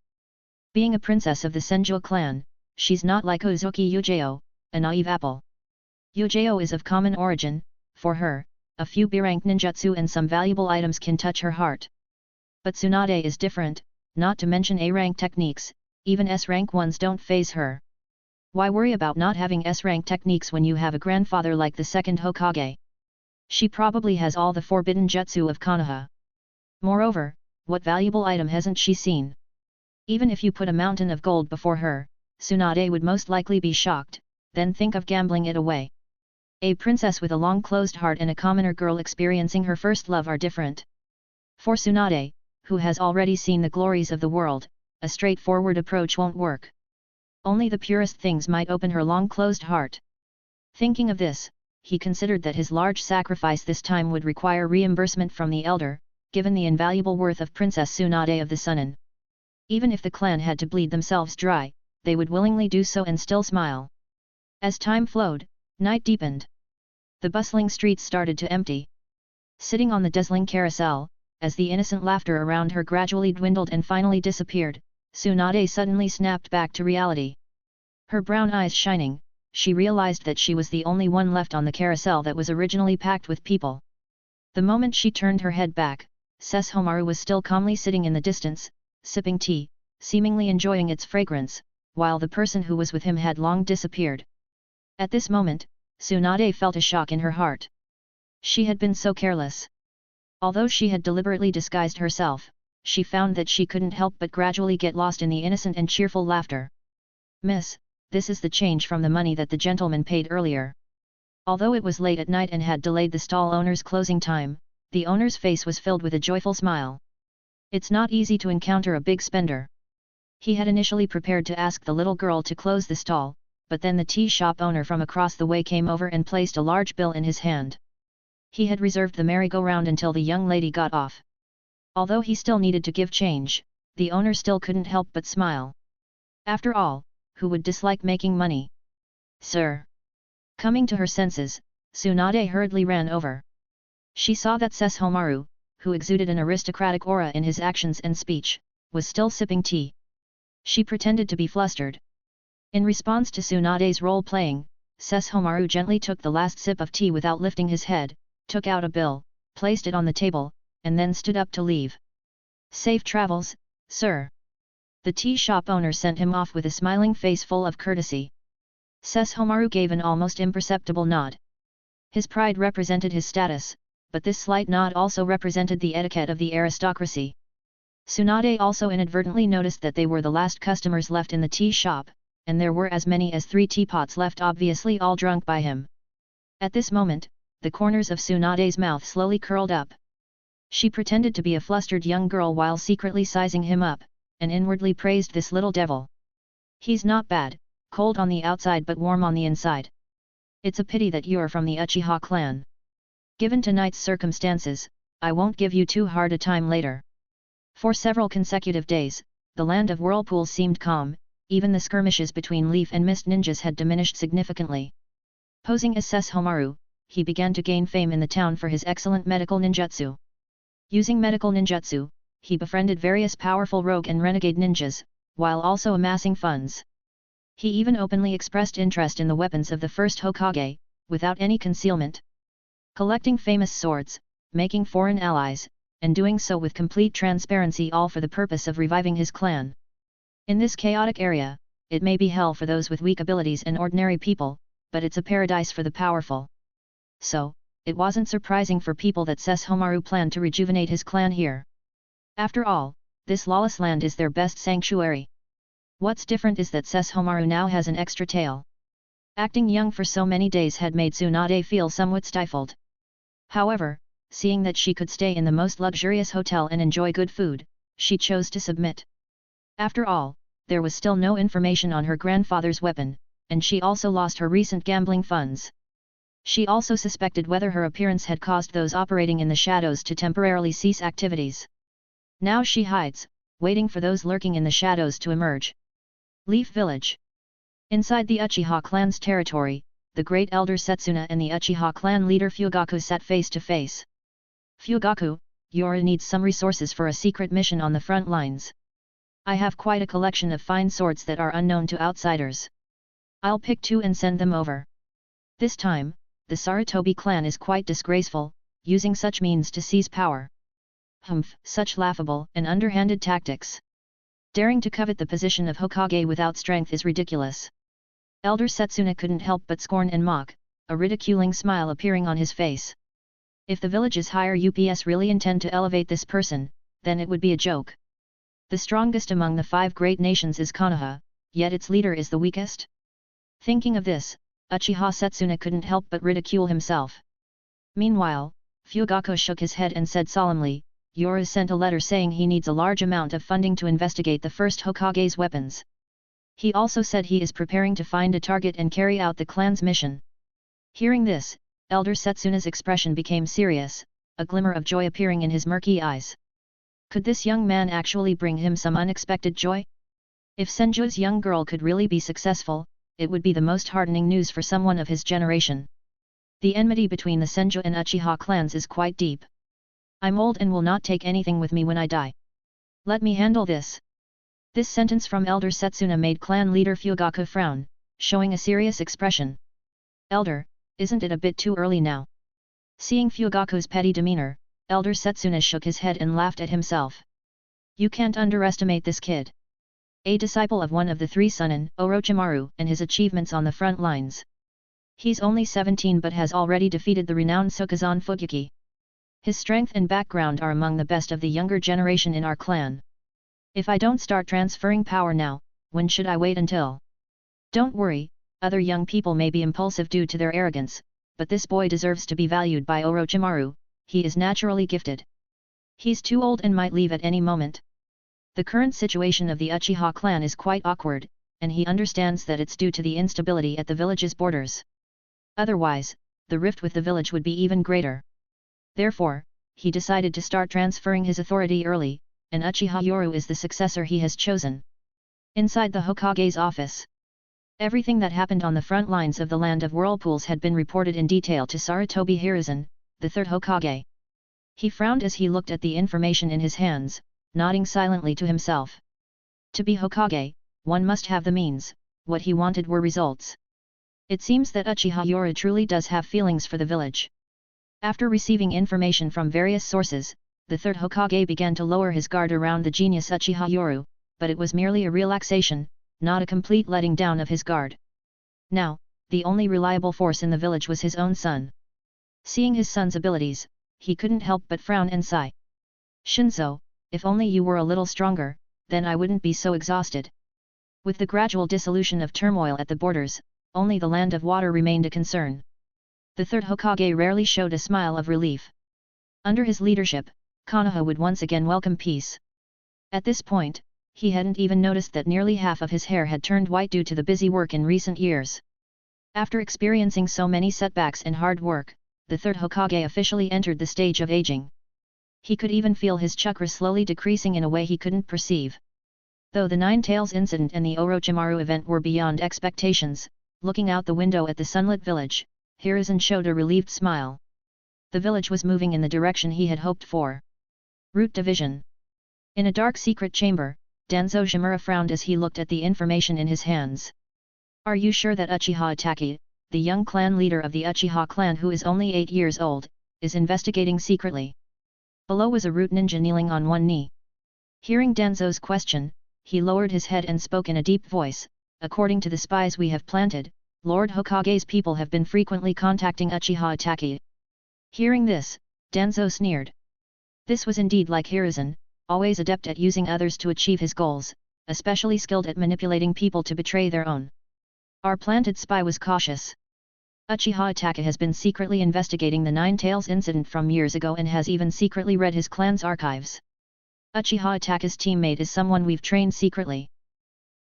Being a princess of the Senju clan, she's not like Uzuki Ujeo, a naive apple. Ujeo is of common origin, for her, a few B-rank ninjutsu and some valuable items can touch her heart. But Tsunade is different, not to mention A-rank techniques, even S-rank ones don't faze her. Why worry about not having S-rank techniques when you have a grandfather like the second Hokage? She probably has all the forbidden jutsu of Konoha. Moreover, what valuable item hasn't she seen? Even if you put a mountain of gold before her, Tsunade would most likely be shocked, then think of gambling it away. A princess with a long closed heart and a commoner girl experiencing her first love are different. For Tsunade, who has already seen the glories of the world, a straightforward approach won't work. Only the purest things might open her long closed heart. Thinking of this, he considered that his large sacrifice this time would require reimbursement from the elder, given the invaluable worth of Princess Tsunade of the Sunin. Even if the clan had to bleed themselves dry, they would willingly do so and still smile. As time flowed, night deepened. The bustling streets started to empty. Sitting on the dazzling carousel, as the innocent laughter around her gradually dwindled and finally disappeared, Tsunade suddenly snapped back to reality. Her brown eyes shining, she realized that she was the only one left on the carousel that was originally packed with people. The moment she turned her head back, Sesshomaru was still calmly sitting in the distance, sipping tea, seemingly enjoying its fragrance, while the person who was with him had long disappeared. At this moment, Tsunade felt a shock in her heart. She had been so careless. Although she had deliberately disguised herself, she found that she couldn't help but gradually get lost in the innocent and cheerful laughter. "Miss, this is the change from the money that the gentleman paid earlier." Although it was late at night and had delayed the stall owner's closing time, the owner's face was filled with a joyful smile. It's not easy to encounter a big spender. He had initially prepared to ask the little girl to close the stall, but then the tea shop owner from across the way came over and placed a large bill in his hand. He had reserved the merry-go-round until the young lady got off. Although he still needed to give change, the owner still couldn't help but smile. After all, who would dislike making money? "Sir." Coming to her senses, Tsunade hurriedly ran over. She saw that Sesshomaru, who exuded an aristocratic aura in his actions and speech, was still sipping tea. She pretended to be flustered. In response to Tsunade's role-playing, Sesshomaru gently took the last sip of tea without lifting his head, took out a bill, placed it on the table, and then stood up to leave. "Safe travels, sir." The tea shop owner sent him off with a smiling face full of courtesy. Sesshomaru gave an almost imperceptible nod. His pride represented his status, but this slight nod also represented the etiquette of the aristocracy. Tsunade also inadvertently noticed that they were the last customers left in the tea shop, and there were as many as 3 teapots left, obviously all drunk by him. At this moment, the corners of Tsunade's mouth slowly curled up. She pretended to be a flustered young girl while secretly sizing him up, and inwardly praised this little devil. "He's not bad, cold on the outside but warm on the inside. It's a pity that you're from the Uchiha clan. Given tonight's circumstances, I won't give you too hard a time later." For several consecutive days, the land of whirlpools seemed calm, even the skirmishes between Leaf and Mist ninjas had diminished significantly. Posing as Sesshomaru, he began to gain fame in the town for his excellent medical ninjutsu. Using medical ninjutsu, he befriended various powerful rogue and renegade ninjas, while also amassing funds. He even openly expressed interest in the weapons of the first Hokage, without any concealment. Collecting famous swords, making foreign allies, and doing so with complete transparency, all for the purpose of reviving his clan. In this chaotic area, it may be hell for those with weak abilities and ordinary people, but it's a paradise for the powerful. So, it wasn't surprising for people that Sesshomaru planned to rejuvenate his clan here. After all, this lawless land is their best sanctuary. What's different is that Sesshomaru now has an extra tail. Acting young for so many days had made Tsunade feel somewhat stifled. However, seeing that she could stay in the most luxurious hotel and enjoy good food, she chose to submit. After all, there was still no information on her grandfather's weapon, and she also lost her recent gambling funds. She also suspected whether her appearance had caused those operating in the shadows to temporarily cease activities. Now she hides, waiting for those lurking in the shadows to emerge. Leaf Village. Inside the Uchiha clan's territory, the great elder Setsuna and the Uchiha clan leader Fugaku sat face to face. "Fugaku, Yora needs some resources for a secret mission on the front lines. I have quite a collection of fine swords that are unknown to outsiders. I'll pick 2 and send them over. This time, the Sarutobi clan is quite disgraceful, using such means to seize power. Humph, such laughable and underhanded tactics. Daring to covet the position of Hokage without strength is ridiculous." Elder Setsuna couldn't help but scorn and mock, a ridiculing smile appearing on his face. If the village's higher UPS really intend to elevate this person, then it would be a joke. The strongest among the 5 great nations is Konoha, yet its leader is the weakest? Thinking of this, Uchiha Setsuna couldn't help but ridicule himself. Meanwhile, Fugaku shook his head and said solemnly, "Yora sent a letter saying he needs a large amount of funding to investigate the first Hokage's weapons. He also said he is preparing to find a target and carry out the clan's mission." Hearing this, Elder Setsuna's expression became serious, a glimmer of joy appearing in his murky eyes. Could this young man actually bring him some unexpected joy? If Senju's young girl could really be successful, it would be the most heartening news for someone of his generation. The enmity between the Senju and Uchiha clans is quite deep. "I'm old and will not take anything with me when I die. Let me handle this." This sentence from Elder Setsuna made clan leader Fugaku frown, showing a serious expression. "Elder, isn't it a bit too early now?" Seeing Fugaku's petty demeanor, Elder Setsuna shook his head and laughed at himself. "You can't underestimate this kid. A disciple of one of the 3 Sunin, Orochimaru, and his achievements on the front lines. He's only 17 but has already defeated the renowned Sukazan Fugyuki. His strength and background are among the best of the younger generation in our clan. If I don't start transferring power now, when should I wait until? Don't worry, other young people may be impulsive due to their arrogance, but this boy deserves to be valued by Orochimaru, he is naturally gifted. He's too old and might leave at any moment." The current situation of the Uchiha clan is quite awkward, and he understands that it's due to the instability at the village's borders. Otherwise, the rift with the village would be even greater. Therefore, he decided to start transferring his authority early, and Uchiha Yoru is the successor he has chosen. Inside the Hokage's office, Everything that happened on the front lines of the land of whirlpools had been reported in detail to Sarutobi Hiruzen, the third Hokage. He frowned as he looked at the information in his hands, nodding silently to himself. To be Hokage, one must have the means, what he wanted were results. It seems that Uchiha Yoru truly does have feelings for the village. After receiving information from various sources, the third Hokage began to lower his guard around the genius Uchiha Yoru, but it was merely a relaxation, not a complete letting down of his guard. Now, the only reliable force in the village was his own son. Seeing his son's abilities, he couldn't help but frown and sigh. Shinzo, if only you were a little stronger, then I wouldn't be so exhausted. With the gradual dissolution of turmoil at the borders, only the land of water remained a concern. The third Hokage rarely showed a smile of relief. Under his leadership, Konoha would once again welcome peace. At this point, he hadn't even noticed that nearly half of his hair had turned white due to the busy work in recent years. After experiencing so many setbacks and hard work, the third Hokage officially entered the stage of aging. He could even feel his chakra slowly decreasing in a way he couldn't perceive. Though the Nine Tails incident and the Orochimaru event were beyond expectations, looking out the window at the sunlit village, Hiruzen showed a relieved smile. The village was moving in the direction he had hoped for. Root Division. In a dark secret chamber, Danzo Shimura frowned as he looked at the information in his hands. Are you sure that Uchiha Itachi, the young clan leader of the Uchiha clan who is only 8 years old, is investigating secretly? Below was a root ninja kneeling on one knee. Hearing Danzo's question, he lowered his head and spoke in a deep voice. According to the spies we have planted, Lord Hokage's people have been frequently contacting Uchiha Itachi. Hearing this, Danzo sneered. This was indeed like Hiruzen, always adept at using others to achieve his goals, especially skilled at manipulating people to betray their own. Our planted spy was cautious. Uchiha Itachi has been secretly investigating the Nine Tails incident from years ago and has even secretly read his clan's archives. Uchiha Itachi's teammate is someone we've trained secretly.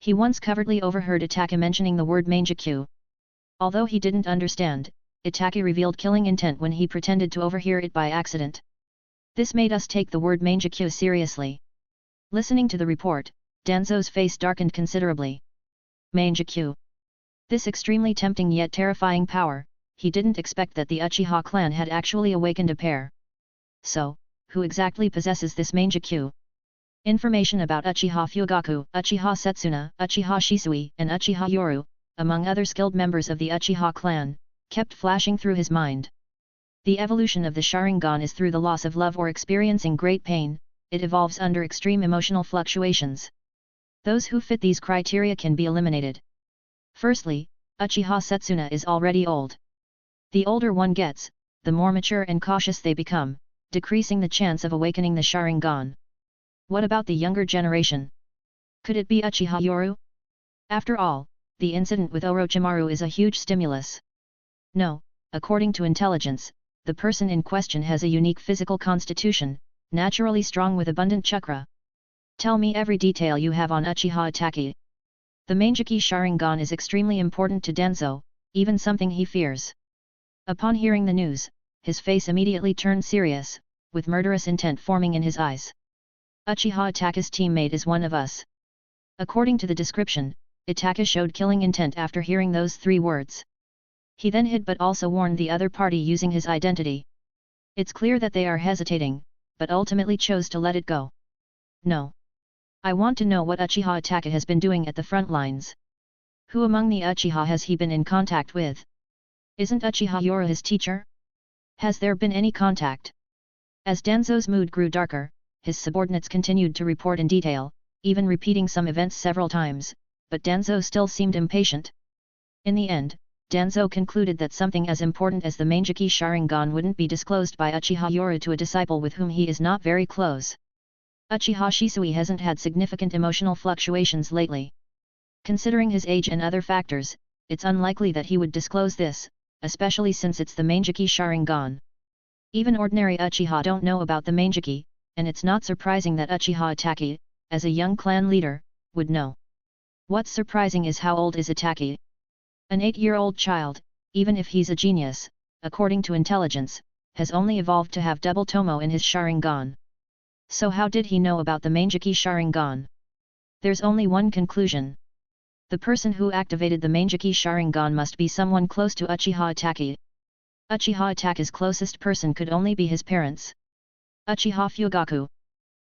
He once covertly overheard Itachi mentioning the word manjikyu. Although he didn't understand, Itachi revealed killing intent when he pretended to overhear it by accident. This made us take the word manjikyu seriously. Listening to the report, Danzo's face darkened considerably. Manjikyu. This extremely tempting yet terrifying power, he didn't expect that the Uchiha clan had actually awakened a pair. So, who exactly possesses this manjikyu? Information about Uchiha Fugaku, Uchiha Setsuna, Uchiha Shisui, and Uchiha Yoru, among other skilled members of the Uchiha clan, kept flashing through his mind. The evolution of the Sharingan is through the loss of love or experiencing great pain. It evolves under extreme emotional fluctuations. Those who fit these criteria can be eliminated. Firstly, Uchiha Setsuna is already old. The older one gets, the more mature and cautious they become, decreasing the chance of awakening the Sharingan. What about the younger generation? Could it be Uchiha Yoru? After all, the incident with Orochimaru is a huge stimulus. No, according to intelligence, the person in question has a unique physical constitution, naturally strong with abundant chakra. Tell me every detail you have on Uchiha Itachi. The Manjiki Sharingan is extremely important to Danzo, even something he fears. Upon hearing the news, his face immediately turned serious, with murderous intent forming in his eyes. Uchiha Itachi's teammate is one of us. According to the description, Itachi showed killing intent after hearing those 3 words. He then hid but also warned the other party using his identity. It's clear that they are hesitating, but ultimately chose to let it go. No. I want to know what Uchiha Itachi has been doing at the front lines. Who among the Uchiha has he been in contact with? Isn't Uchiha Yoru his teacher? Has there been any contact? As Danzo's mood grew darker, his subordinates continued to report in detail, even repeating some events several times, but Danzo still seemed impatient. In the end, Danzo concluded that something as important as the Manjiki Sharingan wouldn't be disclosed by Uchiha Yoru to a disciple with whom he is not very close. Uchiha Shisui hasn't had significant emotional fluctuations lately. Considering his age and other factors, it's unlikely that he would disclose this, especially since it's the Manjiki Sharingan. Even ordinary Uchiha don't know about the Manjiki, and it's not surprising that Uchiha Itachi, as a young clan leader, would know. What's surprising is how old is Itachi? An 8-year-old child, even if he's a genius, according to intelligence, has only evolved to have double Tomo in his Sharingan. So how did he know about the Manjiki Sharingan? There's only one conclusion. The person who activated the Mangeki Sharingan must be someone close to Uchiha Itachi. Uchiha Itachi's closest person could only be his parents. Uchiha Fugaku.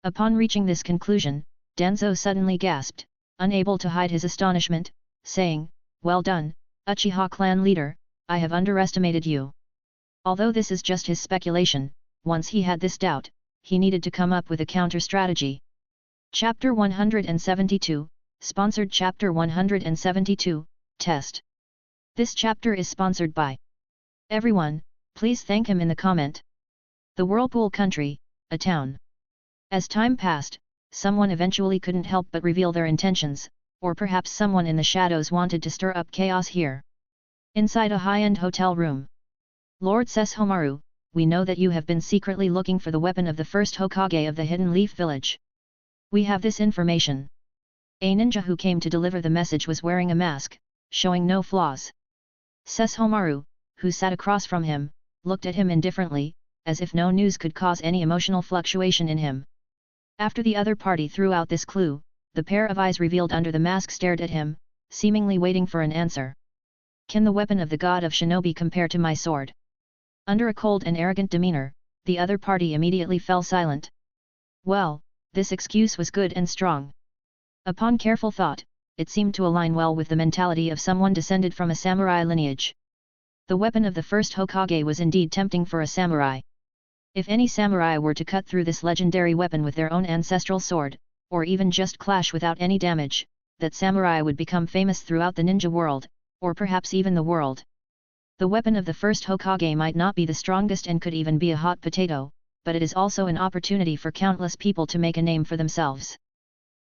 Upon reaching this conclusion, Danzo suddenly gasped, unable to hide his astonishment, saying, "Well done, Uchiha clan leader, I have underestimated you." Although this is just his speculation, once he had this doubt, he needed to come up with a counter-strategy. Chapter 172, Sponsored Chapter 172, Test. This chapter is sponsored by everyone, please thank him in the comment. The Whirlpool Country, a town. As time passed, someone eventually couldn't help but reveal their intentions, or perhaps someone in the shadows wanted to stir up chaos here. Inside a high-end hotel room. Lord Sesshomaru, we know that you have been secretly looking for the weapon of the first Hokage of the Hidden Leaf Village. We have this information. A ninja who came to deliver the message was wearing a mask, showing no flaws. Sesshomaru, who sat across from him, looked at him indifferently, as if no news could cause any emotional fluctuation in him. After the other party threw out this clue, the pair of eyes revealed under the mask stared at him, seemingly waiting for an answer. Can the weapon of the god of shinobi compare to my sword? Under a cold and arrogant demeanor, the other party immediately fell silent. Well, this excuse was good and strong. Upon careful thought, it seemed to align well with the mentality of someone descended from a samurai lineage. The weapon of the first Hokage was indeed tempting for a samurai. If any samurai were to cut through this legendary weapon with their own ancestral sword, or even just clash without any damage, that samurai would become famous throughout the ninja world, or perhaps even the world. The weapon of the first Hokage might not be the strongest and could even be a hot potato, but it is also an opportunity for countless people to make a name for themselves.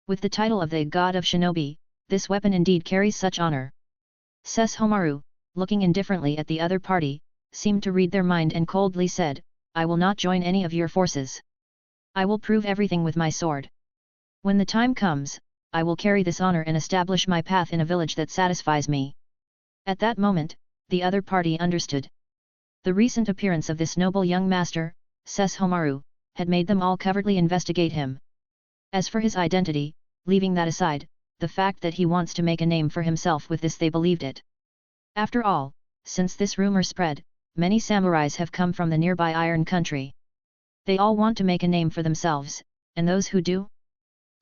With the title of the God of Shinobi, this weapon indeed carries such honor. Sesshomaru, looking indifferently at the other party, seemed to read their mind and coldly said, "I will not join any of your forces. I will prove everything with my sword. When the time comes, I will carry this honor and establish my path in a village that satisfies me." At that moment, the other party understood. The recent appearance of this noble young master, Sesshomaru, had made them all covertly investigate him. As for his identity, leaving that aside, the fact that he wants to make a name for himself with this they believed it. After all, since this rumor spread, many samurais have come from the nearby Iron Country. They all want to make a name for themselves, and those who do?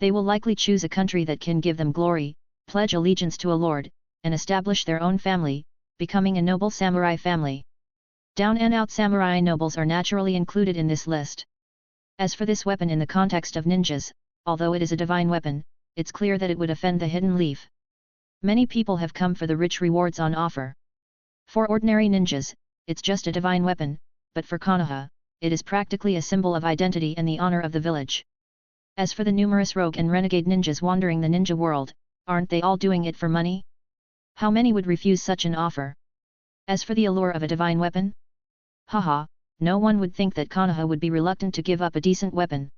They will likely choose a country that can give them glory, pledge allegiance to a lord, and establish their own family, becoming a noble samurai family. Down-and-out samurai nobles are naturally included in this list. As for this weapon in the context of ninjas, although it is a divine weapon, it's clear that it would offend the Hidden Leaf. Many people have come for the rich rewards on offer. For ordinary ninjas, it's just a divine weapon, but for Konoha, it is practically a symbol of identity and the honor of the village. As for the numerous rogue and renegade ninjas wandering the ninja world, aren't they all doing it for money? How many would refuse such an offer? As for the allure of a divine weapon? Haha, no one would think that Konoha would be reluctant to give up a decent weapon.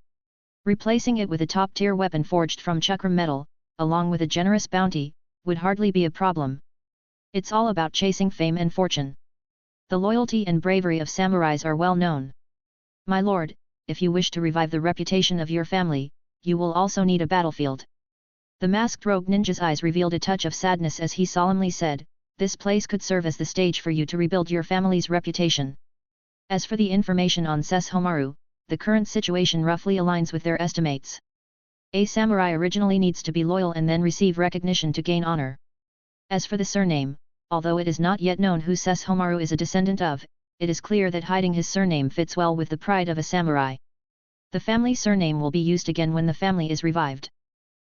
Replacing it with a top-tier weapon forged from chakram metal, along with a generous bounty, would hardly be a problem. It's all about chasing fame and fortune. The loyalty and bravery of samurais are well known. My lord, if you wish to revive the reputation of your family, you will also need a battlefield. The masked rogue ninja's eyes revealed a touch of sadness as he solemnly said, "This place could serve as the stage for you to rebuild your family's reputation." As for the information on Sesshomaru, the current situation roughly aligns with their estimates. A samurai originally needs to be loyal and then receive recognition to gain honor. As for the surname, although it is not yet known who Sesshomaru is a descendant of, it is clear that hiding his surname fits well with the pride of a samurai. The family surname will be used again when the family is revived.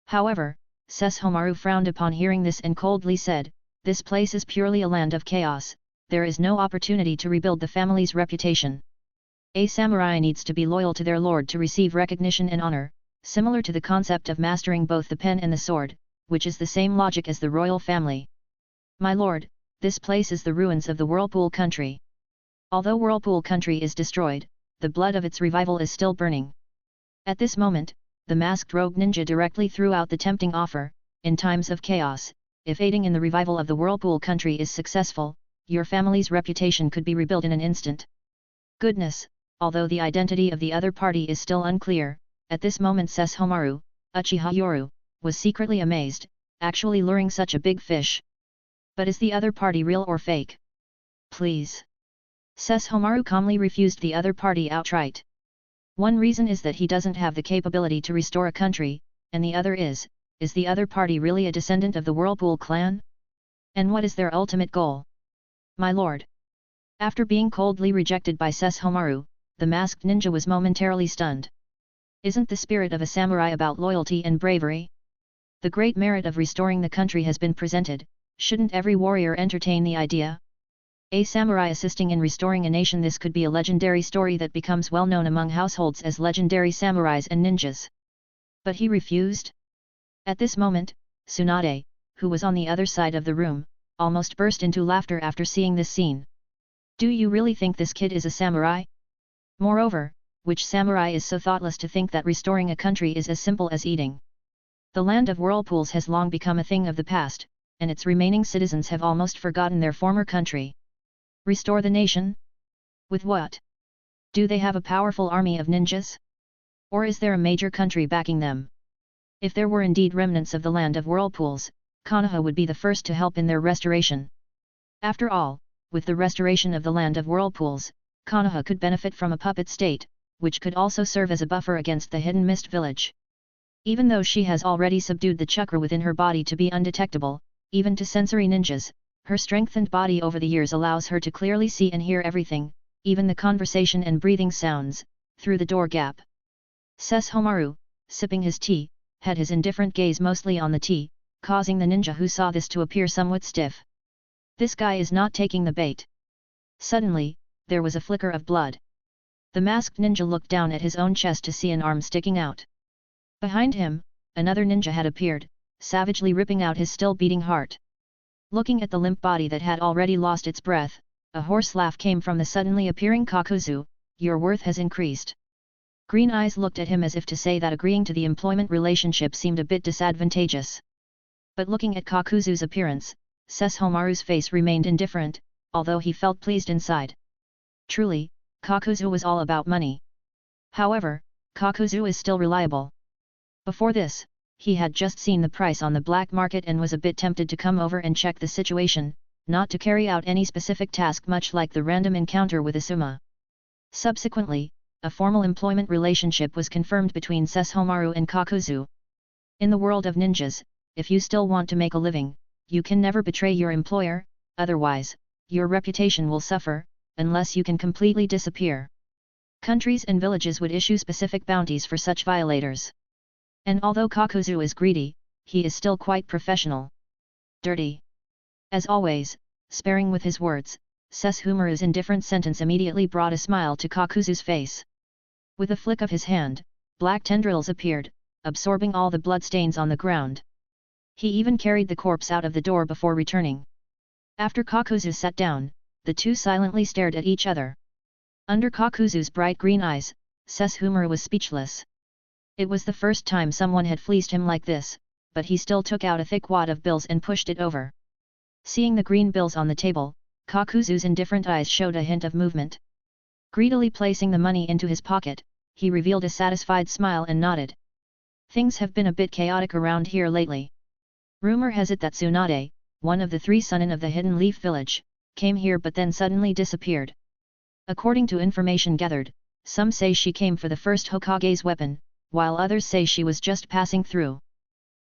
However, Sesshomaru frowned upon hearing this and coldly said, "This place is purely a land of chaos, there is no opportunity to rebuild the family's reputation. A samurai needs to be loyal to their lord to receive recognition and honor, similar to the concept of mastering both the pen and the sword, which is the same logic as the royal family. My lord, this place is the ruins of the Whirlpool Country. Although Whirlpool Country is destroyed, the blood of its revival is still burning." At this moment, the masked rogue ninja directly threw out the tempting offer, "In times of chaos, if aiding in the revival of the Whirlpool Country is successful, your family's reputation could be rebuilt in an instant." Goodness, although the identity of the other party is still unclear, at this moment Sesshomaru, Uchiha Yoru, was secretly amazed, actually luring such a big fish. But is the other party real or fake? Please. Sesshomaru calmly refused the other party outright. One reason is that he doesn't have the capability to restore a country, and the other is the other party really a descendant of the Whirlpool clan? And what is their ultimate goal? My lord. After being coldly rejected by Sesshomaru, the masked ninja was momentarily stunned. Isn't the spirit of a samurai about loyalty and bravery? The great merit of restoring the country has been presented, shouldn't every warrior entertain the idea? A samurai assisting in restoring a nation. This could be a legendary story that becomes well known among households as legendary samurais and ninjas. But he refused? At this moment, Tsunade, who was on the other side of the room, almost burst into laughter after seeing this scene. Do you really think this kid is a samurai? Moreover, which samurai is so thoughtless to think that restoring a country is as simple as eating? The land of whirlpools has long become a thing of the past, and its remaining citizens have almost forgotten their former country. Restore the nation? With what? Do they have a powerful army of ninjas? Or is there a major country backing them? If there were indeed remnants of the land of whirlpools, Konoha would be the first to help in their restoration. After all, with the restoration of the land of whirlpools, Konoha could benefit from a puppet state, which could also serve as a buffer against the hidden mist village. Even though she has already subdued the chakra within her body to be undetectable, even to sensory ninjas, her strengthened body over the years allows her to clearly see and hear everything, even the conversation and breathing sounds, through the door gap. Sesshomaru, sipping his tea, had his indifferent gaze mostly on the tea, causing the ninja who saw this to appear somewhat stiff. This guy is not taking the bait. Suddenly, there was a flicker of blood. The masked ninja looked down at his own chest to see an arm sticking out. Behind him, another ninja had appeared, savagely ripping out his still beating heart. Looking at the limp body that had already lost its breath, a hoarse laugh came from the suddenly appearing Kakuzu. Your worth has increased. Green eyes looked at him as if to say that agreeing to the employment relationship seemed a bit disadvantageous. But looking at Kakuzu's appearance, Sesshomaru's face remained indifferent, although he felt pleased inside. Truly, Kakuzu was all about money. However, Kakuzu is still reliable. Before this, he had just seen the price on the black market and was a bit tempted to come over and check the situation, not to carry out any specific task, much like the random encounter with Asuma. Subsequently, a formal employment relationship was confirmed between Sesshomaru and Kakuzu. In the world of ninjas, if you still want to make a living, you can never betray your employer, otherwise, your reputation will suffer, unless you can completely disappear. Countries and villages would issue specific bounties for such violators. And although Kakuzu is greedy, he is still quite professional. Dirty. As always, sparing with his words, Sesshomaru's indifferent sentence immediately brought a smile to Kakuzu's face. With a flick of his hand, black tendrils appeared, absorbing all the bloodstains on the ground. He even carried the corpse out of the door before returning. After Kakuzu sat down, the two silently stared at each other. Under Kakuzu's bright green eyes, Sesshomaru was speechless. It was the first time someone had fleeced him like this, but he still took out a thick wad of bills and pushed it over. Seeing the green bills on the table, Kakuzu's indifferent eyes showed a hint of movement. Greedily placing the money into his pocket, he revealed a satisfied smile and nodded. Things have been a bit chaotic around here lately. Rumor has it that Tsunade, one of the three Sunin of the Hidden Leaf Village, came here but then suddenly disappeared. According to information gathered, some say she came for the first Hokage's weapon, while others say she was just passing through.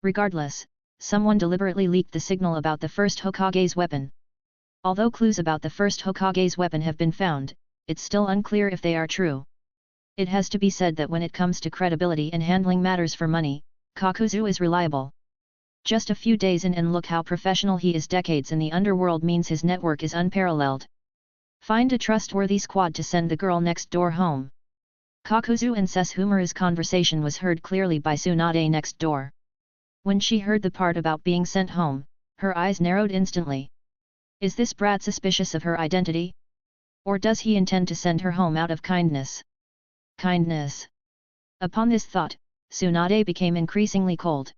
Regardless, someone deliberately leaked the signal about the first Hokage's weapon. Although clues about the first Hokage's weapon have been found, it's still unclear if they are true. It has to be said that when it comes to credibility and handling matters for money, Kakuzu is reliable. Just a few days in and look how professional he is. Decades in the underworld means his network is unparalleled. Find a trustworthy squad to send the girl next door home. Kakuzu and Sesshomaru's conversation was heard clearly by Tsunade next door. When she heard the part about being sent home, her eyes narrowed instantly. Is this brat suspicious of her identity? Or does he intend to send her home out of kindness? Kindness. Upon this thought, Tsunade became increasingly cold.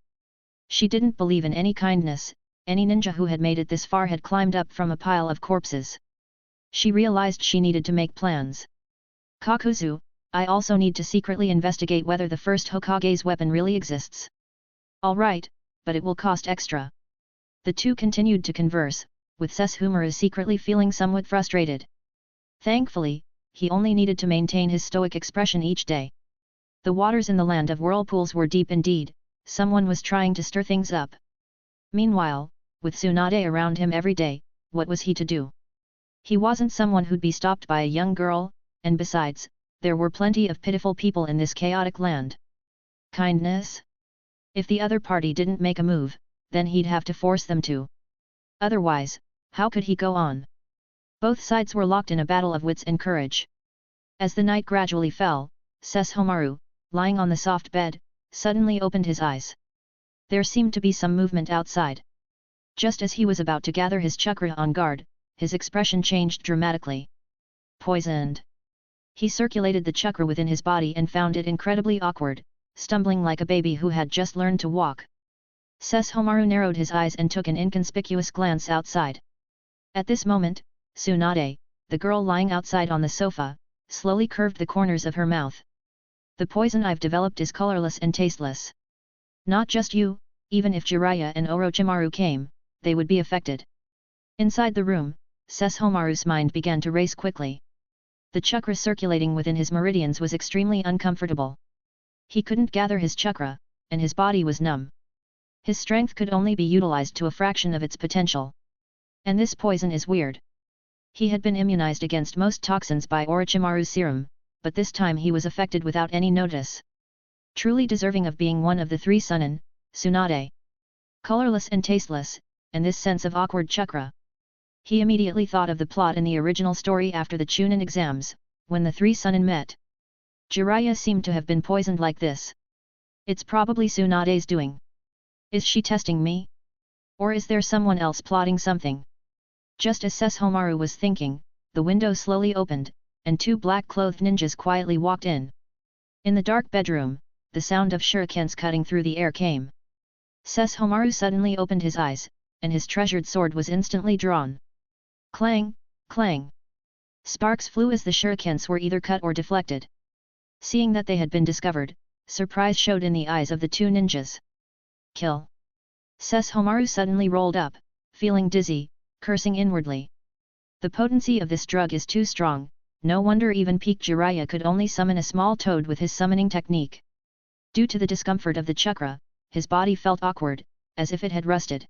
She didn't believe in any kindness. Any ninja who had made it this far had climbed up from a pile of corpses. She realized she needed to make plans. Kakuzu, I also need to secretly investigate whether the first Hokage's weapon really exists. Alright, but it will cost extra. The two continued to converse, with Sesshomaru secretly feeling somewhat frustrated. Thankfully, he only needed to maintain his stoic expression each day. The waters in the land of whirlpools were deep indeed, someone was trying to stir things up. Meanwhile, with Tsunade around him every day, what was he to do? He wasn't someone who'd be stopped by a young girl, and besides, there were plenty of pitiful people in this chaotic land. Kindness? If the other party didn't make a move, then he'd have to force them to. Otherwise, how could he go on? Both sides were locked in a battle of wits and courage. As the night gradually fell, Sesshomaru, lying on the soft bed, suddenly opened his eyes. There seemed to be some movement outside. Just as he was about to gather his chakra on guard, his expression changed dramatically. Poisoned. He circulated the chakra within his body and found it incredibly awkward, stumbling like a baby who had just learned to walk. Sesshomaru narrowed his eyes and took an inconspicuous glance outside. At this moment, Tsunade, the girl lying outside on the sofa, slowly curved the corners of her mouth. The poison I've developed is colorless and tasteless. Not just you, even if Jiraiya and Orochimaru came, they would be affected. Inside the room, Sesshomaru's mind began to race quickly. The chakra circulating within his meridians was extremely uncomfortable. He couldn't gather his chakra, and his body was numb. His strength could only be utilized to a fraction of its potential. And this poison is weird. He had been immunized against most toxins by Orochimaru's serum, but this time he was affected without any notice. Truly deserving of being one of the three Sunin, Tsunade. Colorless and tasteless, and this sense of awkward chakra. He immediately thought of the plot in the original story after the Chunin exams, when the three Sunin met. Jiraiya seemed to have been poisoned like this. It's probably Tsunade's doing. Is she testing me? Or is there someone else plotting something? Just as Sesshomaru was thinking, the window slowly opened, and two black-clothed ninjas quietly walked in. In the dark bedroom, the sound of shurikens cutting through the air came. Sesshomaru suddenly opened his eyes, and his treasured sword was instantly drawn. Clang, clang. Sparks flew as the shurikens were either cut or deflected. Seeing that they had been discovered, surprise showed in the eyes of the two ninjas. Kill. Sesshomaru suddenly rolled up, feeling dizzy, cursing inwardly. The potency of this drug is too strong, no wonder even peak Jiraiya could only summon a small toad with his summoning technique. Due to the discomfort of the chakra, his body felt awkward, as if it had rusted.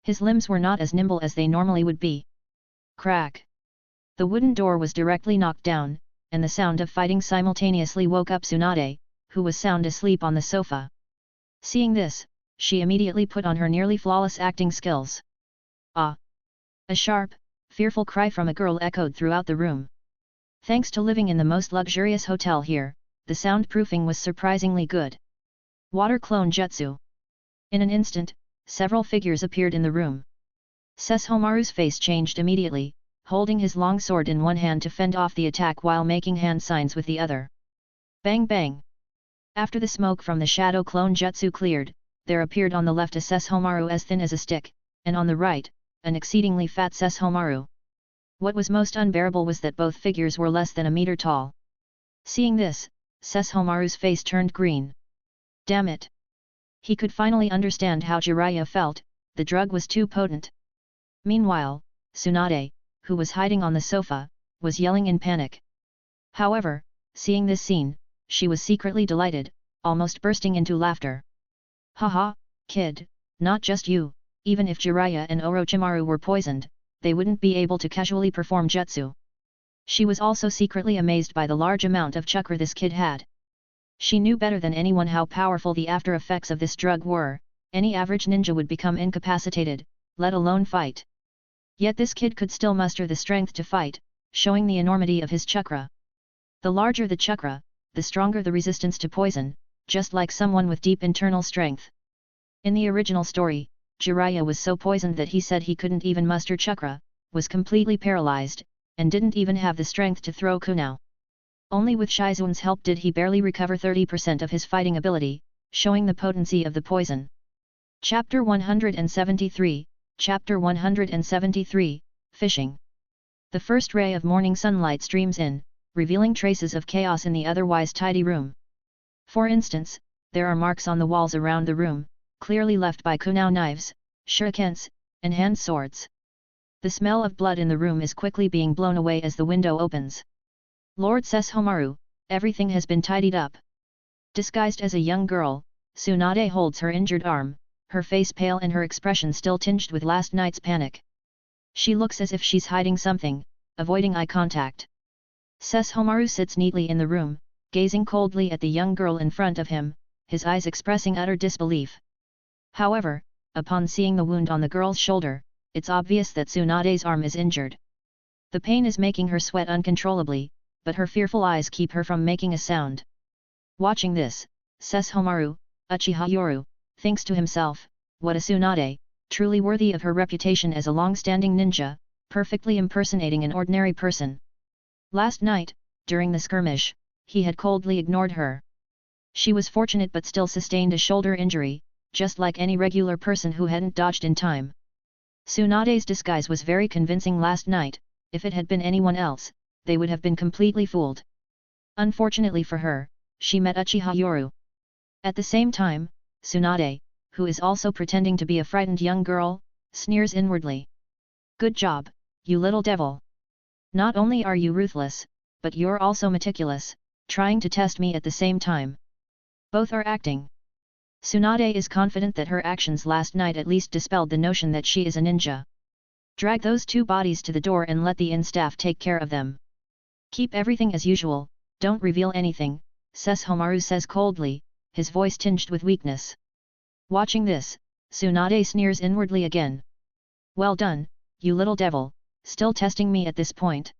His limbs were not as nimble as they normally would be. Crack! The wooden door was directly knocked down, and the sound of fighting simultaneously woke up Tsunade, who was sound asleep on the sofa. Seeing this, she immediately put on her nearly flawless acting skills. Ah! A sharp, fearful cry from a girl echoed throughout the room. Thanks to living in the most luxurious hotel here, the soundproofing was surprisingly good. Water clone jutsu. In an instant, several figures appeared in the room. Sesshomaru's face changed immediately, holding his long sword in one hand to fend off the attack while making hand signs with the other. Bang bang! After the smoke from the shadow clone jutsu cleared, there appeared on the left a Sesshomaru as thin as a stick, and on the right, an exceedingly fat Sesshomaru. What was most unbearable was that both figures were less than a meter tall. Seeing this, Sesshomaru's face turned green. Damn it! He could finally understand how Jiraiya felt, the drug was too potent. Meanwhile, Tsunade, who was hiding on the sofa, was yelling in panic. However, seeing this scene, she was secretly delighted, almost bursting into laughter. Haha, kid, not just you, even if Jiraiya and Orochimaru were poisoned, they wouldn't be able to casually perform jutsu. She was also secretly amazed by the large amount of chakra this kid had. She knew better than anyone how powerful the after effects of this drug were, any average ninja would become incapacitated, let alone fight. Yet this kid could still muster the strength to fight, showing the enormity of his chakra. The larger the chakra, the stronger the resistance to poison, just like someone with deep internal strength. In the original story, Jiraiya was so poisoned that he said he couldn't even muster chakra, was completely paralyzed, and didn't even have the strength to throw kunao. Only with Shizun's help did he barely recover 30% of his fighting ability, showing the potency of the poison. Chapter 173, Chapter 173, Fishing. The first ray of morning sunlight streams in, revealing traces of chaos in the otherwise tidy room. For instance, there are marks on the walls around the room, clearly left by kunao knives, shurikens, and hand swords. The smell of blood in the room is quickly being blown away as the window opens. Lord Sesshomaru, everything has been tidied up. Disguised as a young girl, Tsunade holds her injured arm, her face pale and her expression still tinged with last night's panic. She looks as if she's hiding something, avoiding eye contact. Sesshomaru sits neatly in the room, gazing coldly at the young girl in front of him, his eyes expressing utter disbelief. However, upon seeing the wound on the girl's shoulder, it's obvious that Tsunade's arm is injured. The pain is making her sweat uncontrollably, but her fearful eyes keep her from making a sound. Watching this, Sesshomaru, Uchiha Yoru, thinks to himself, what a Tsunade, truly worthy of her reputation as a long-standing ninja, perfectly impersonating an ordinary person. Last night, during the skirmish, he had coldly ignored her. She was fortunate but still sustained a shoulder injury, just like any regular person who hadn't dodged in time. Tsunade's disguise was very convincing last night, if it had been anyone else, they would have been completely fooled. Unfortunately for her, she met Uchiha Yoru. At the same time, Tsunade, who is also pretending to be a frightened young girl, sneers inwardly. Good job, you little devil. Not only are you ruthless, but you're also meticulous, trying to test me at the same time. Both are acting. Tsunade is confident that her actions last night at least dispelled the notion that she is a ninja. Drag those two bodies to the door and let the inn staff take care of them. Keep everything as usual, don't reveal anything, Sesshomaru says coldly, his voice tinged with weakness. Watching this, Tsunade sneers inwardly again. Well done, you little devil, still testing me at this point.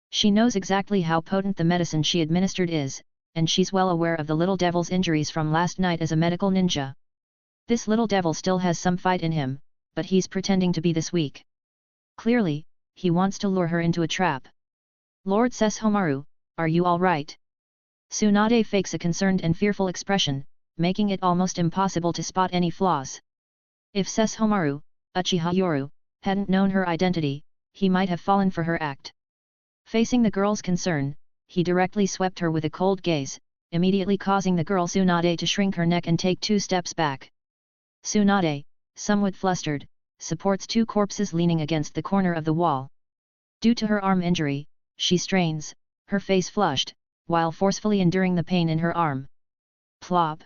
She knows exactly how potent the medicine she administered is, and she's well aware of the little devil's injuries from last night as a medical ninja. This little devil still has some fight in him, but he's pretending to be this weak. Clearly, he wants to lure her into a trap. Lord Sesshomaru, are you all right? Tsunade fakes a concerned and fearful expression, making it almost impossible to spot any flaws. If Sesshomaru, Uchiha Yoru, hadn't known her identity, he might have fallen for her act. Facing the girl's concern, he directly swept her with a cold gaze, immediately causing the girl Tsunade to shrink her neck and take 2 steps back. Tsunade, somewhat flustered, supports 2 corpses leaning against the corner of the wall. Due to her arm injury, she strains, her face flushed, while forcefully enduring the pain in her arm. Plop!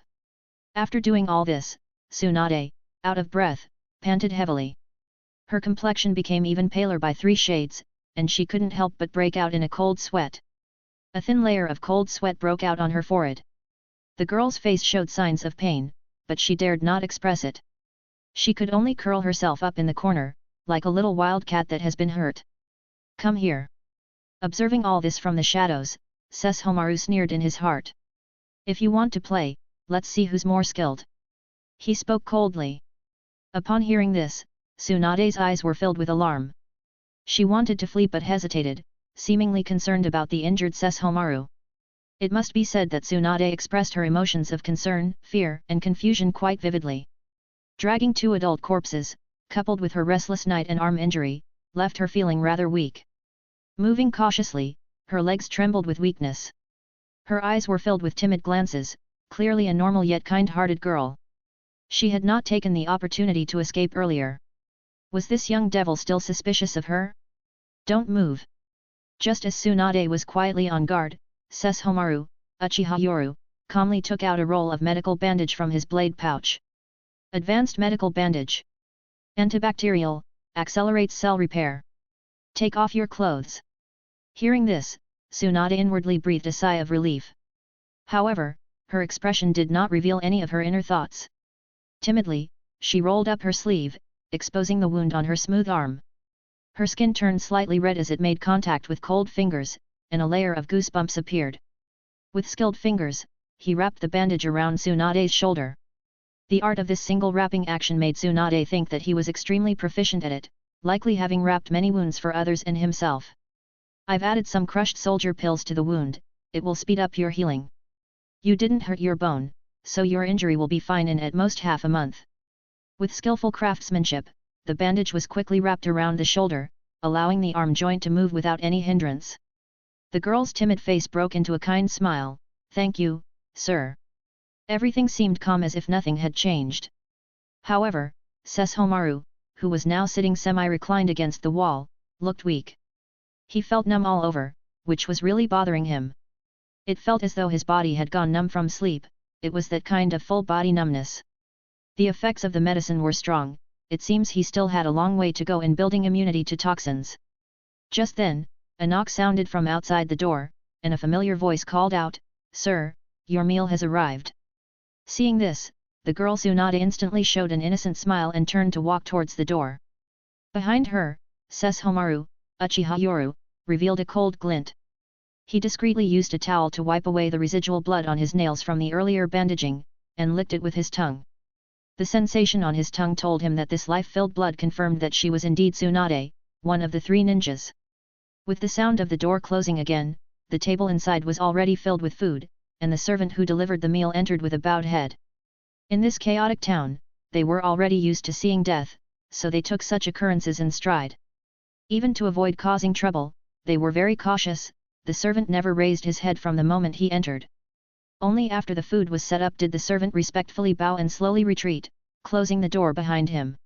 After doing all this, Tsunade, out of breath, panted heavily. Her complexion became even paler by 3 shades, and she couldn't help but break out in a cold sweat. A thin layer of cold sweat broke out on her forehead. The girl's face showed signs of pain, but she dared not express it. She could only curl herself up in the corner, like a little wild cat that has been hurt. Come here. Observing all this from the shadows, Sesshomaru sneered in his heart. If you want to play, let's see who's more skilled. He spoke coldly. Upon hearing this, Tsunade's eyes were filled with alarm. She wanted to flee but hesitated, seemingly concerned about the injured Sesshomaru. It must be said that Tsunade expressed her emotions of concern, fear, and confusion quite vividly. Dragging 2 adult corpses, coupled with her restless night and arm injury, left her feeling rather weak. Moving cautiously, her legs trembled with weakness. Her eyes were filled with timid glances, clearly a normal yet kind-hearted girl. She had not taken the opportunity to escape earlier. Was this young devil still suspicious of her? Don't move. Just as Tsunade was quietly on guard, Sesshomaru, Uchiha Yoru, calmly took out a roll of medical bandage from his blade pouch. Advanced medical bandage. Antibacterial, accelerates cell repair. Take off your clothes. Hearing this, Tsunade inwardly breathed a sigh of relief. However, her expression did not reveal any of her inner thoughts. Timidly, she rolled up her sleeve, exposing the wound on her smooth arm. Her skin turned slightly red as it made contact with cold fingers, and a layer of goosebumps appeared. With skilled fingers, he wrapped the bandage around Tsunade's shoulder. The art of this single wrapping action made Tsunade think that he was extremely proficient at it, likely having wrapped many wounds for others and himself. I've added some crushed soldier pills to the wound, it will speed up your healing. You didn't hurt your bone, so your injury will be fine in at most half a month. With skillful craftsmanship, the bandage was quickly wrapped around the shoulder, allowing the arm joint to move without any hindrance. The girl's timid face broke into a kind smile. Thank you, sir. Everything seemed calm as if nothing had changed. However, Sesshomaru, who was now sitting semi-reclined against the wall, looked weak. He felt numb all over, which was really bothering him. It felt as though his body had gone numb from sleep. It was that kind of full-body numbness. The effects of the medicine were strong. It seems he still had a long way to go in building immunity to toxins. Just then, a knock sounded from outside the door, and a familiar voice called out, "Sir, your meal has arrived." Seeing this, the girl Tsunade instantly showed an innocent smile and turned to walk towards the door. Behind her, Sesshomaru, Uchiha, revealed a cold glint. He discreetly used a towel to wipe away the residual blood on his nails from the earlier bandaging, and licked it with his tongue. The sensation on his tongue told him that this life-filled blood confirmed that she was indeed Tsunade, one of the three ninjas. With the sound of the door closing again, the table inside was already filled with food, and the servant who delivered the meal entered with a bowed head. In this chaotic town, they were already used to seeing death, so they took such occurrences in stride. Even to avoid causing trouble, they were very cautious. The servant never raised his head from the moment he entered. Only after the food was set up did the servant respectfully bow and slowly retreat, closing the door behind him.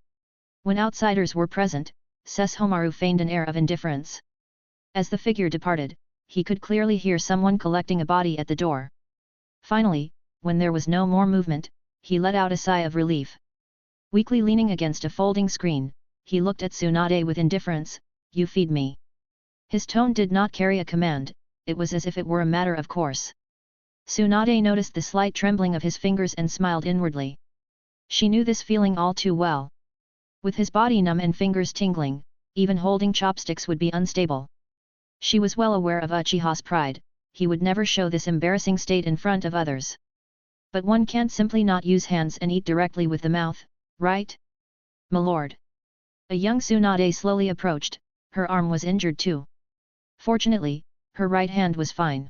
When outsiders were present, Sesshomaru feigned an air of indifference. As the figure departed, he could clearly hear someone collecting a body at the door. Finally, when there was no more movement, he let out a sigh of relief. Weakly leaning against a folding screen, he looked at Tsunade with indifference. "You feed me." His tone did not carry a command, it was as if it were a matter of course. Tsunade noticed the slight trembling of his fingers and smiled inwardly. She knew this feeling all too well. With his body numb and fingers tingling, even holding chopsticks would be unstable. She was well aware of Uchiha's pride. He would never show this embarrassing state in front of others. But one can't simply not use hands and eat directly with the mouth, right? "Milord." A young Tsunade slowly approached. Her arm was injured too. Fortunately, her right hand was fine.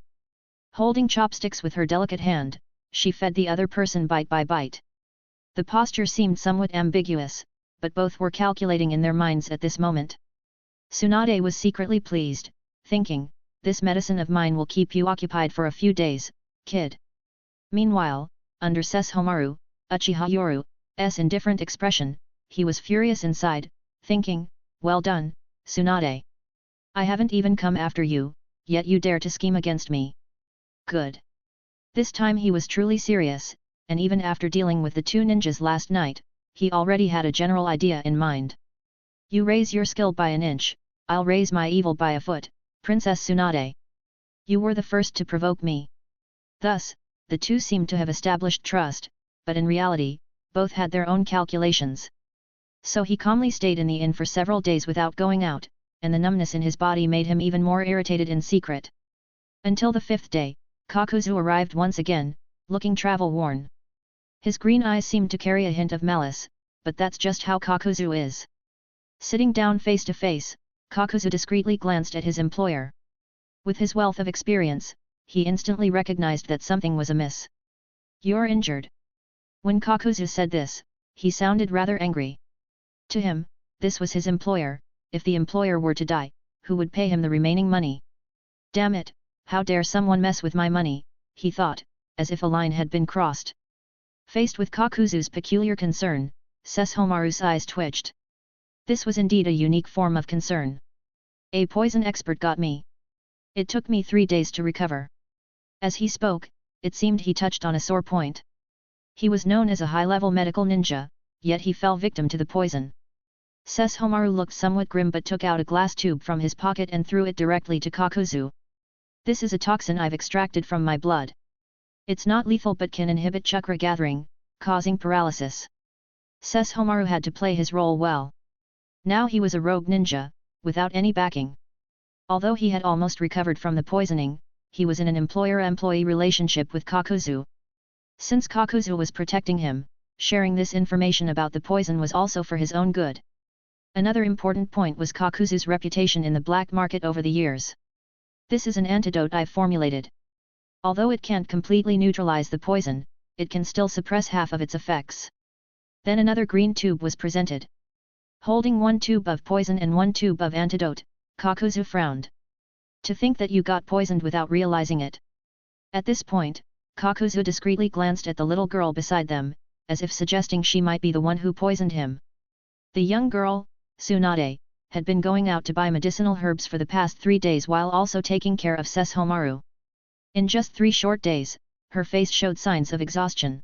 Holding chopsticks with her delicate hand, she fed the other person bite by bite. The posture seemed somewhat ambiguous, but both were calculating in their minds at this moment. Tsunade was secretly pleased, thinking, "This medicine of mine will keep you occupied for a few days, kid." Meanwhile, under Sesshomaru, Uchiha-yoru's indifferent expression, he was furious inside, thinking, "Well done, Tsunade. I haven't even come after you, yet you dare to scheme against me. Good." This time he was truly serious, and even after dealing with the two ninjas last night, he already had a general idea in mind. "You raise your skill by an inch, I'll raise my evil by a foot, Princess Tsunade. You were the first to provoke me." Thus, the two seemed to have established trust, but in reality, both had their own calculations. So he calmly stayed in the inn for several days without going out, and the numbness in his body made him even more irritated in secret. Until the fifth day, Kakuzu arrived once again, looking travel-worn. His green eyes seemed to carry a hint of malice, but that's just how Kakuzu is. Sitting down face to face, Kakuzu discreetly glanced at his employer. With his wealth of experience, he instantly recognized that something was amiss. "You're injured." When Kakuzu said this, he sounded rather angry. To him, this was his employer. If the employer were to die, who would pay him the remaining money? "Damn it, how dare someone mess with my money," he thought, as if a line had been crossed. Faced with Kakuzu's peculiar concern, Sesshomaru's eyes twitched. This was indeed a unique form of concern. "A poison expert got me. It took me 3 days to recover." As he spoke, it seemed he touched on a sore point. He was known as a high-level medical ninja, yet he fell victim to the poison. Sesshomaru looked somewhat grim but took out a glass tube from his pocket and threw it directly to Kakuzu. "This is a toxin I've extracted from my blood. It's not lethal but can inhibit chakra gathering, causing paralysis." Sesshomaru had to play his role well. Now he was a rogue ninja, without any backing. Although he had almost recovered from the poisoning, he was in an employer-employee relationship with Kakuzu. Since Kakuzu was protecting him, sharing this information about the poison was also for his own good. Another important point was Kakuzu's reputation in the black market over the years. "This is an antidote I've formulated. Although it can't completely neutralize the poison, it can still suppress half of its effects." Then another green tube was presented. Holding one tube of poison and one tube of antidote, Kakuzu frowned. "To think that you got poisoned without realizing it." At this point, Kakuzu discreetly glanced at the little girl beside them, as if suggesting she might be the one who poisoned him. The young girl, Tsunade, had been going out to buy medicinal herbs for the past 3 days while also taking care of Sesshomaru. In just 3 short days, her face showed signs of exhaustion.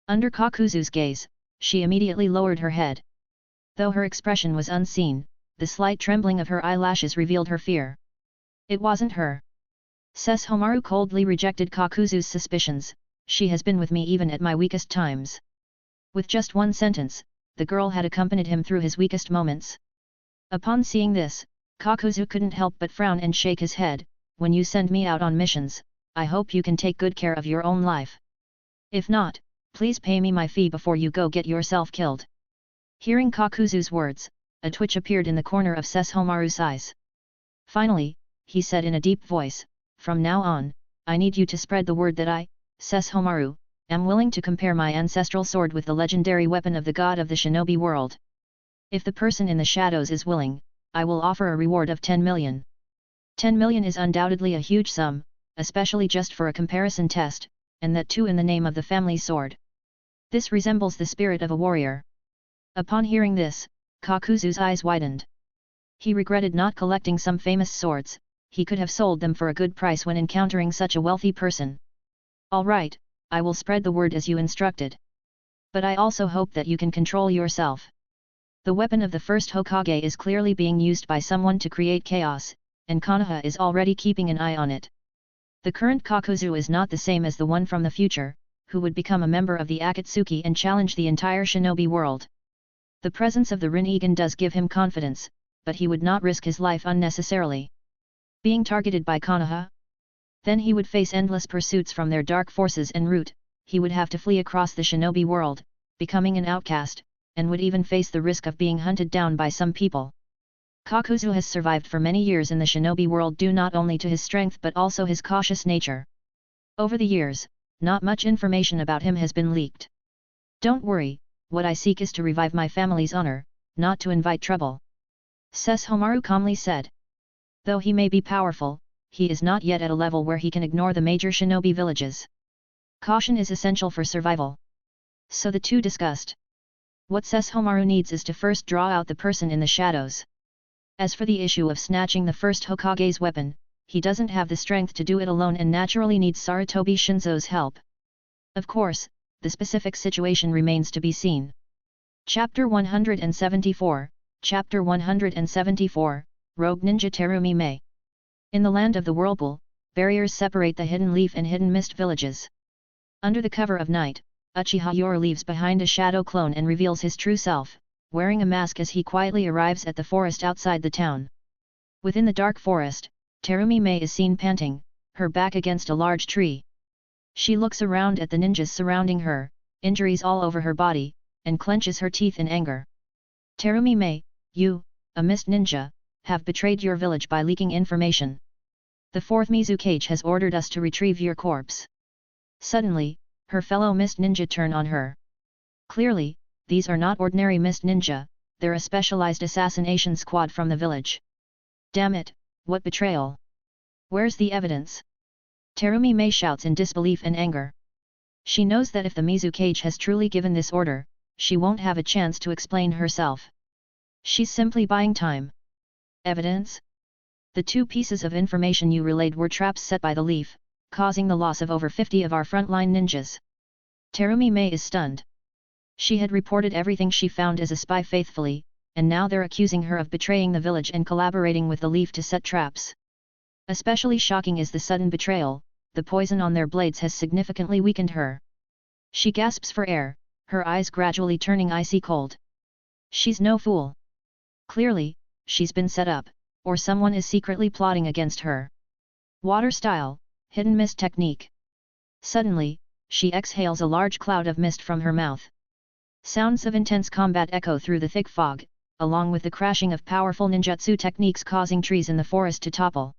Under Kakuzu's gaze, she immediately lowered her head. Though her expression was unseen, the slight trembling of her eyelashes revealed her fear. It wasn't her. Sesshomaru coldly rejected Kakuzu's suspicions. She has been with me even at my weakest times. With just one sentence, the girl had accompanied him through his weakest moments. Upon seeing this, Kakuzu couldn't help but frown and shake his head. When you send me out on missions, I hope you can take good care of your own life. If not, please pay me my fee before you go get yourself killed. Hearing Kakuzu's words, a twitch appeared in the corner of Sesshomaru's eyes. Finally, he said in a deep voice, "From now on, I need you to spread the word that I, Sesshomaru, am willing to compare my ancestral sword with the legendary weapon of the god of the shinobi world. If the person in the shadows is willing, I will offer a reward of 10 million. 10 million is undoubtedly a huge sum, especially just for a comparison test, and that too in the name of the family sword. This resembles the spirit of a warrior." Upon hearing this, Kakuzu's eyes widened. He regretted not collecting some famous swords. He could have sold them for a good price when encountering such a wealthy person. "All right, I will spread the word as you instructed. But I also hope that you can control yourself. The weapon of the first Hokage is clearly being used by someone to create chaos, and Konoha is already keeping an eye on it. The current Kakuzu is not the same as the one from the future, who would become a member of the Akatsuki and challenge the entire shinobi world. The presence of the Rinnegan does give him confidence, but he would not risk his life unnecessarily. Being targeted by Konoha? Then he would face endless pursuits from their dark forces en route. He would have to flee across the shinobi world, becoming an outcast, and would even face the risk of being hunted down by some people. Kakuzu has survived for many years in the shinobi world due not only to his strength but also his cautious nature. Over the years, not much information about him has been leaked. Don't worry, what I seek is to revive my family's honor, not to invite trouble. Sesshomaru calmly said. Though he may be powerful, he is not yet at a level where he can ignore the major shinobi villages. Caution is essential for survival. So the two discussed. What Sesshomaru needs is to first draw out the person in the shadows. As for the issue of snatching the first Hokage's weapon, he doesn't have the strength to do it alone and naturally needs Sarutobi Shinzo's help. Of course, the specific situation remains to be seen. Chapter 174, Chapter 174, Rogue Ninja Terumi Mei. In the land of the whirlpool, barriers separate the Hidden Leaf and Hidden Mist villages. Under the cover of night, Uchiha leaves behind a shadow clone and reveals his true self, wearing a mask as he quietly arrives at the forest outside the town. Within the dark forest, Terumi Mei is seen panting, her back against a large tree. She looks around at the ninjas surrounding her, injuries all over her body, and clenches her teeth in anger. Terumi Mei, you, a mist ninja, have betrayed your village by leaking information. The 4th Mizukage has ordered us to retrieve your corpse. Suddenly, her fellow mist ninja turn on her. Clearly, these are not ordinary mist ninja, they're a specialized assassination squad from the village. Damn it, what betrayal! Where's the evidence? Terumi Mei shouts in disbelief and anger. She knows that if the Mizukage has truly given this order, she won't have a chance to explain herself. She's simply buying time. Evidence? The 2 pieces of information you relayed were traps set by the leaf, causing the loss of over 50 of our frontline ninjas. Terumi Mei is stunned. She had reported everything she found as a spy faithfully, and now they're accusing her of betraying the village and collaborating with the leaf to set traps. Especially shocking is the sudden betrayal. The poison on their blades has significantly weakened her. She gasps for air, her eyes gradually turning icy cold. She's no fool. Clearly, she's been set up, or someone is secretly plotting against her. Water style, hidden mist technique. Suddenly, she exhales a large cloud of mist from her mouth. Sounds of intense combat echo through the thick fog, along with the crashing of powerful ninjutsu techniques causing trees in the forest to topple.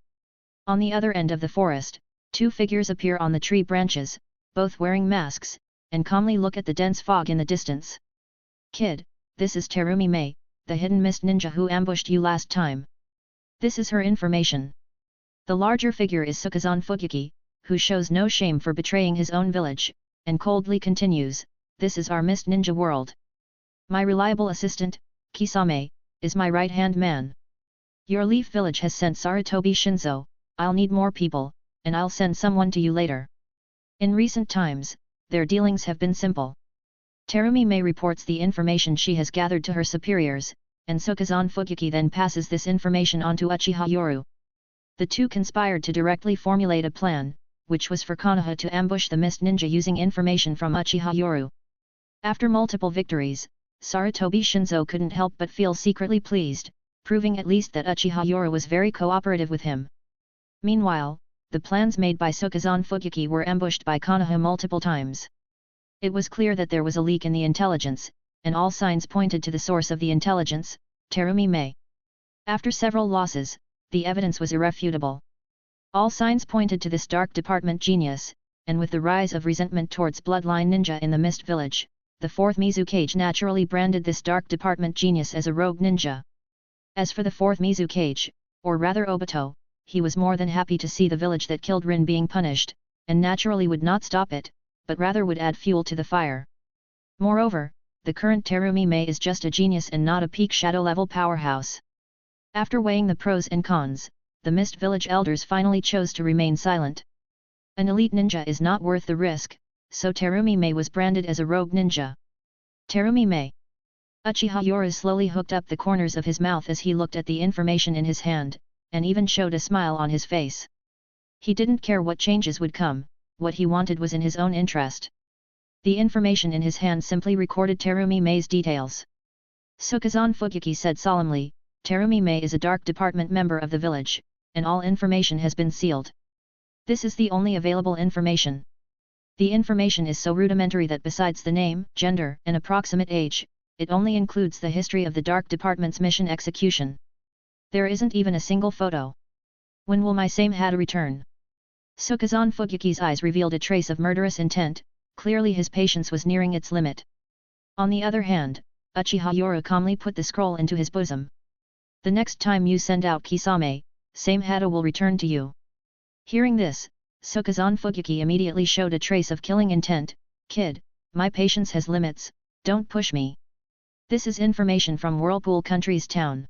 On the other end of the forest, 2 figures appear on the tree branches, both wearing masks, and calmly look at the dense fog in the distance. Kid, this is Terumi Mei, the hidden mist ninja who ambushed you last time. This is her information. The larger figure is Sukazan Fugyuki, who shows no shame for betraying his own village, and coldly continues, this is our mist ninja world. My reliable assistant, Kisame, is my right-hand man. Your Leaf Village has sent Sarutobi Shinzo, I'll need more people, and I'll send someone to you later. In recent times, their dealings have been simple. Terumi Mei reports the information she has gathered to her superiors, and Sokazan Fugyuki then passes this information on to Uchiha Yoru. The two conspired to directly formulate a plan, which was for Konoha to ambush the Mist Ninja using information from Uchiha Yoru. After multiple victories, Sarutobi Shinzo couldn't help but feel secretly pleased, proving at least that Uchiha Yoru was very cooperative with him. Meanwhile, the plans made by Sokazan Fugyuki were ambushed by Konoha multiple times. It was clear that there was a leak in the intelligence, and all signs pointed to the source of the intelligence, Terumi Mei. After several losses, the evidence was irrefutable. All signs pointed to this dark department genius, and with the rise of resentment towards Bloodline Ninja in the Mist Village, the 4th Mizukage naturally branded this dark department genius as a rogue ninja. As for the 4th Mizukage, or rather Obito, he was more than happy to see the village that killed Rin being punished, and naturally would not stop it, but rather would add fuel to the fire. Moreover, the current Terumi Mei is just a genius and not a peak shadow-level powerhouse. After weighing the pros and cons, the Mist Village elders finally chose to remain silent. An elite ninja is not worth the risk, so Terumi Mei was branded as a rogue ninja. Terumi Mei. Uchiha Yoru slowly hooked up the corners of his mouth as he looked at the information in his hand, and even showed a smile on his face. He didn't care what changes would come, what he wanted was in his own interest. The information in his hand simply recorded Terumi Mei's details. Sokazan Fugyuki said solemnly, Terumi Mei is a dark department member of the village, and all information has been sealed. This is the only available information. The information is so rudimentary that besides the name, gender, and approximate age, it only includes the history of the dark department's mission execution. There isn't even a single photo. When will my same Hada return? Sokazan Fugyuki's eyes revealed a trace of murderous intent, clearly his patience was nearing its limit. On the other hand, Uchiha Yoru calmly put the scroll into his bosom. The next time you send out Kisame, same Hada will return to you. Hearing this, Sokazan Fugyuki immediately showed a trace of killing intent. Kid, my patience has limits, don't push me. This is information from Whirlpool Country's town.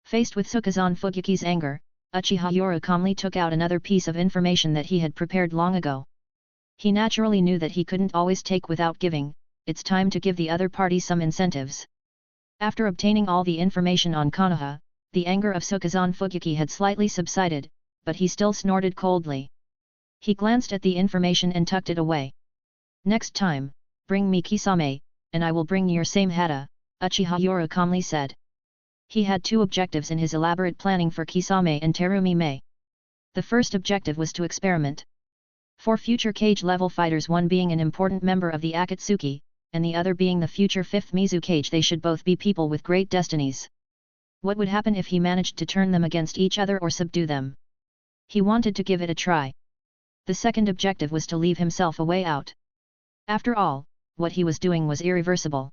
Faced with Sokazan Fugyuki's anger, Uchiha Yoru calmly took out another piece of information that he had prepared long ago. He naturally knew that he couldn't always take without giving, it's time to give the other party some incentives. After obtaining all the information on Konoha, the anger of Sokazan Fugyuki had slightly subsided, but he still snorted coldly. He glanced at the information and tucked it away. Next time, bring me Kisame, and I will bring your same Hada, Uchiha Yoru calmly said. He had two objectives in his elaborate planning for Kisame and Terumi Mei. The first objective was to experiment. For future cage-level fighters, one being an important member of the Akatsuki, and the other being the future 5th Mizukage, they should both be people with great destinies. What would happen if he managed to turn them against each other or subdue them? He wanted to give it a try. The second objective was to leave himself a way out. After all, what he was doing was irreversible.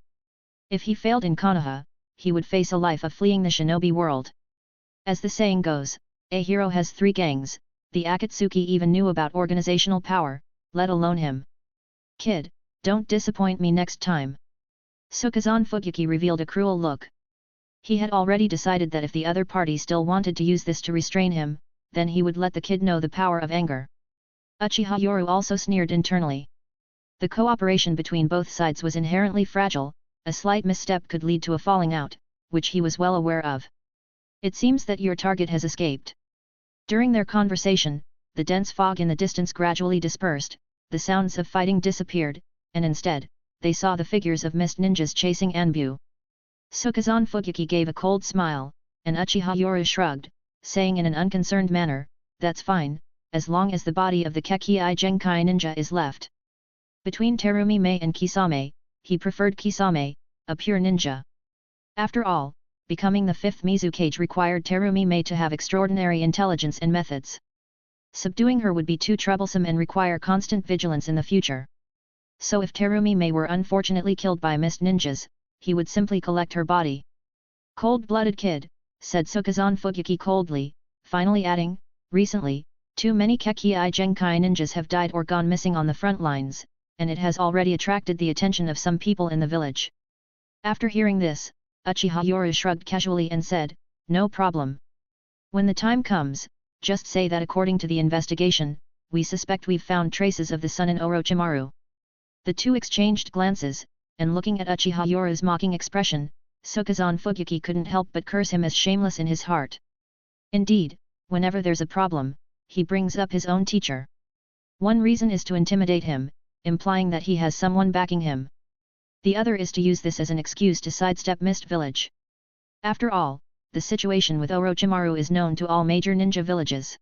If he failed in Konoha, he would face a life of fleeing the shinobi world. As the saying goes, a hero has 3 gangs, the Akatsuki even knew about organizational power, let alone him. Kid, don't disappoint me next time. Sokazan Fugyuki revealed a cruel look. He had already decided that if the other party still wanted to use this to restrain him, then he would let the kid know the power of anger. Uchiha Yoru also sneered internally. The cooperation between both sides was inherently fragile, a slight misstep could lead to a falling out, which he was well aware of. It seems that your target has escaped. During their conversation, the dense fog in the distance gradually dispersed, the sounds of fighting disappeared, and instead, they saw the figures of mist ninjas chasing Anbu. Sokazan Fugyuki gave a cold smile, and Uchiha Yoru shrugged, saying in an unconcerned manner, that's fine, as long as the body of the Kekii Genkai ninja is left. Between Terumi Mei and Kisame, he preferred Kisame, a pure ninja. After all, becoming the 5th Mizukage required Terumi Mei to have extraordinary intelligence and methods. Subduing her would be too troublesome and require constant vigilance in the future. So if Terumi Mei were unfortunately killed by mist ninjas, he would simply collect her body. Cold-blooded kid, said Sokazan Fugyuki coldly, finally adding, recently, too many Kekii Genkai ninjas have died or gone missing on the front lines, and it has already attracted the attention of some people in the village. After hearing this, Uchiha Yoru shrugged casually and said, "No problem. When the time comes, just say that according to the investigation, we suspect we've found traces of the sun in Orochimaru." The two exchanged glances, and looking at Uchiha Yoru's mocking expression, Sokazan Fugyuki couldn't help but curse him as shameless in his heart. Indeed, whenever there's a problem, he brings up his own teacher. One reason is to intimidate him, implying that he has someone backing him. The other is to use this as an excuse to sidestep Mist Village. After all, the situation with Orochimaru is known to all major ninja villages.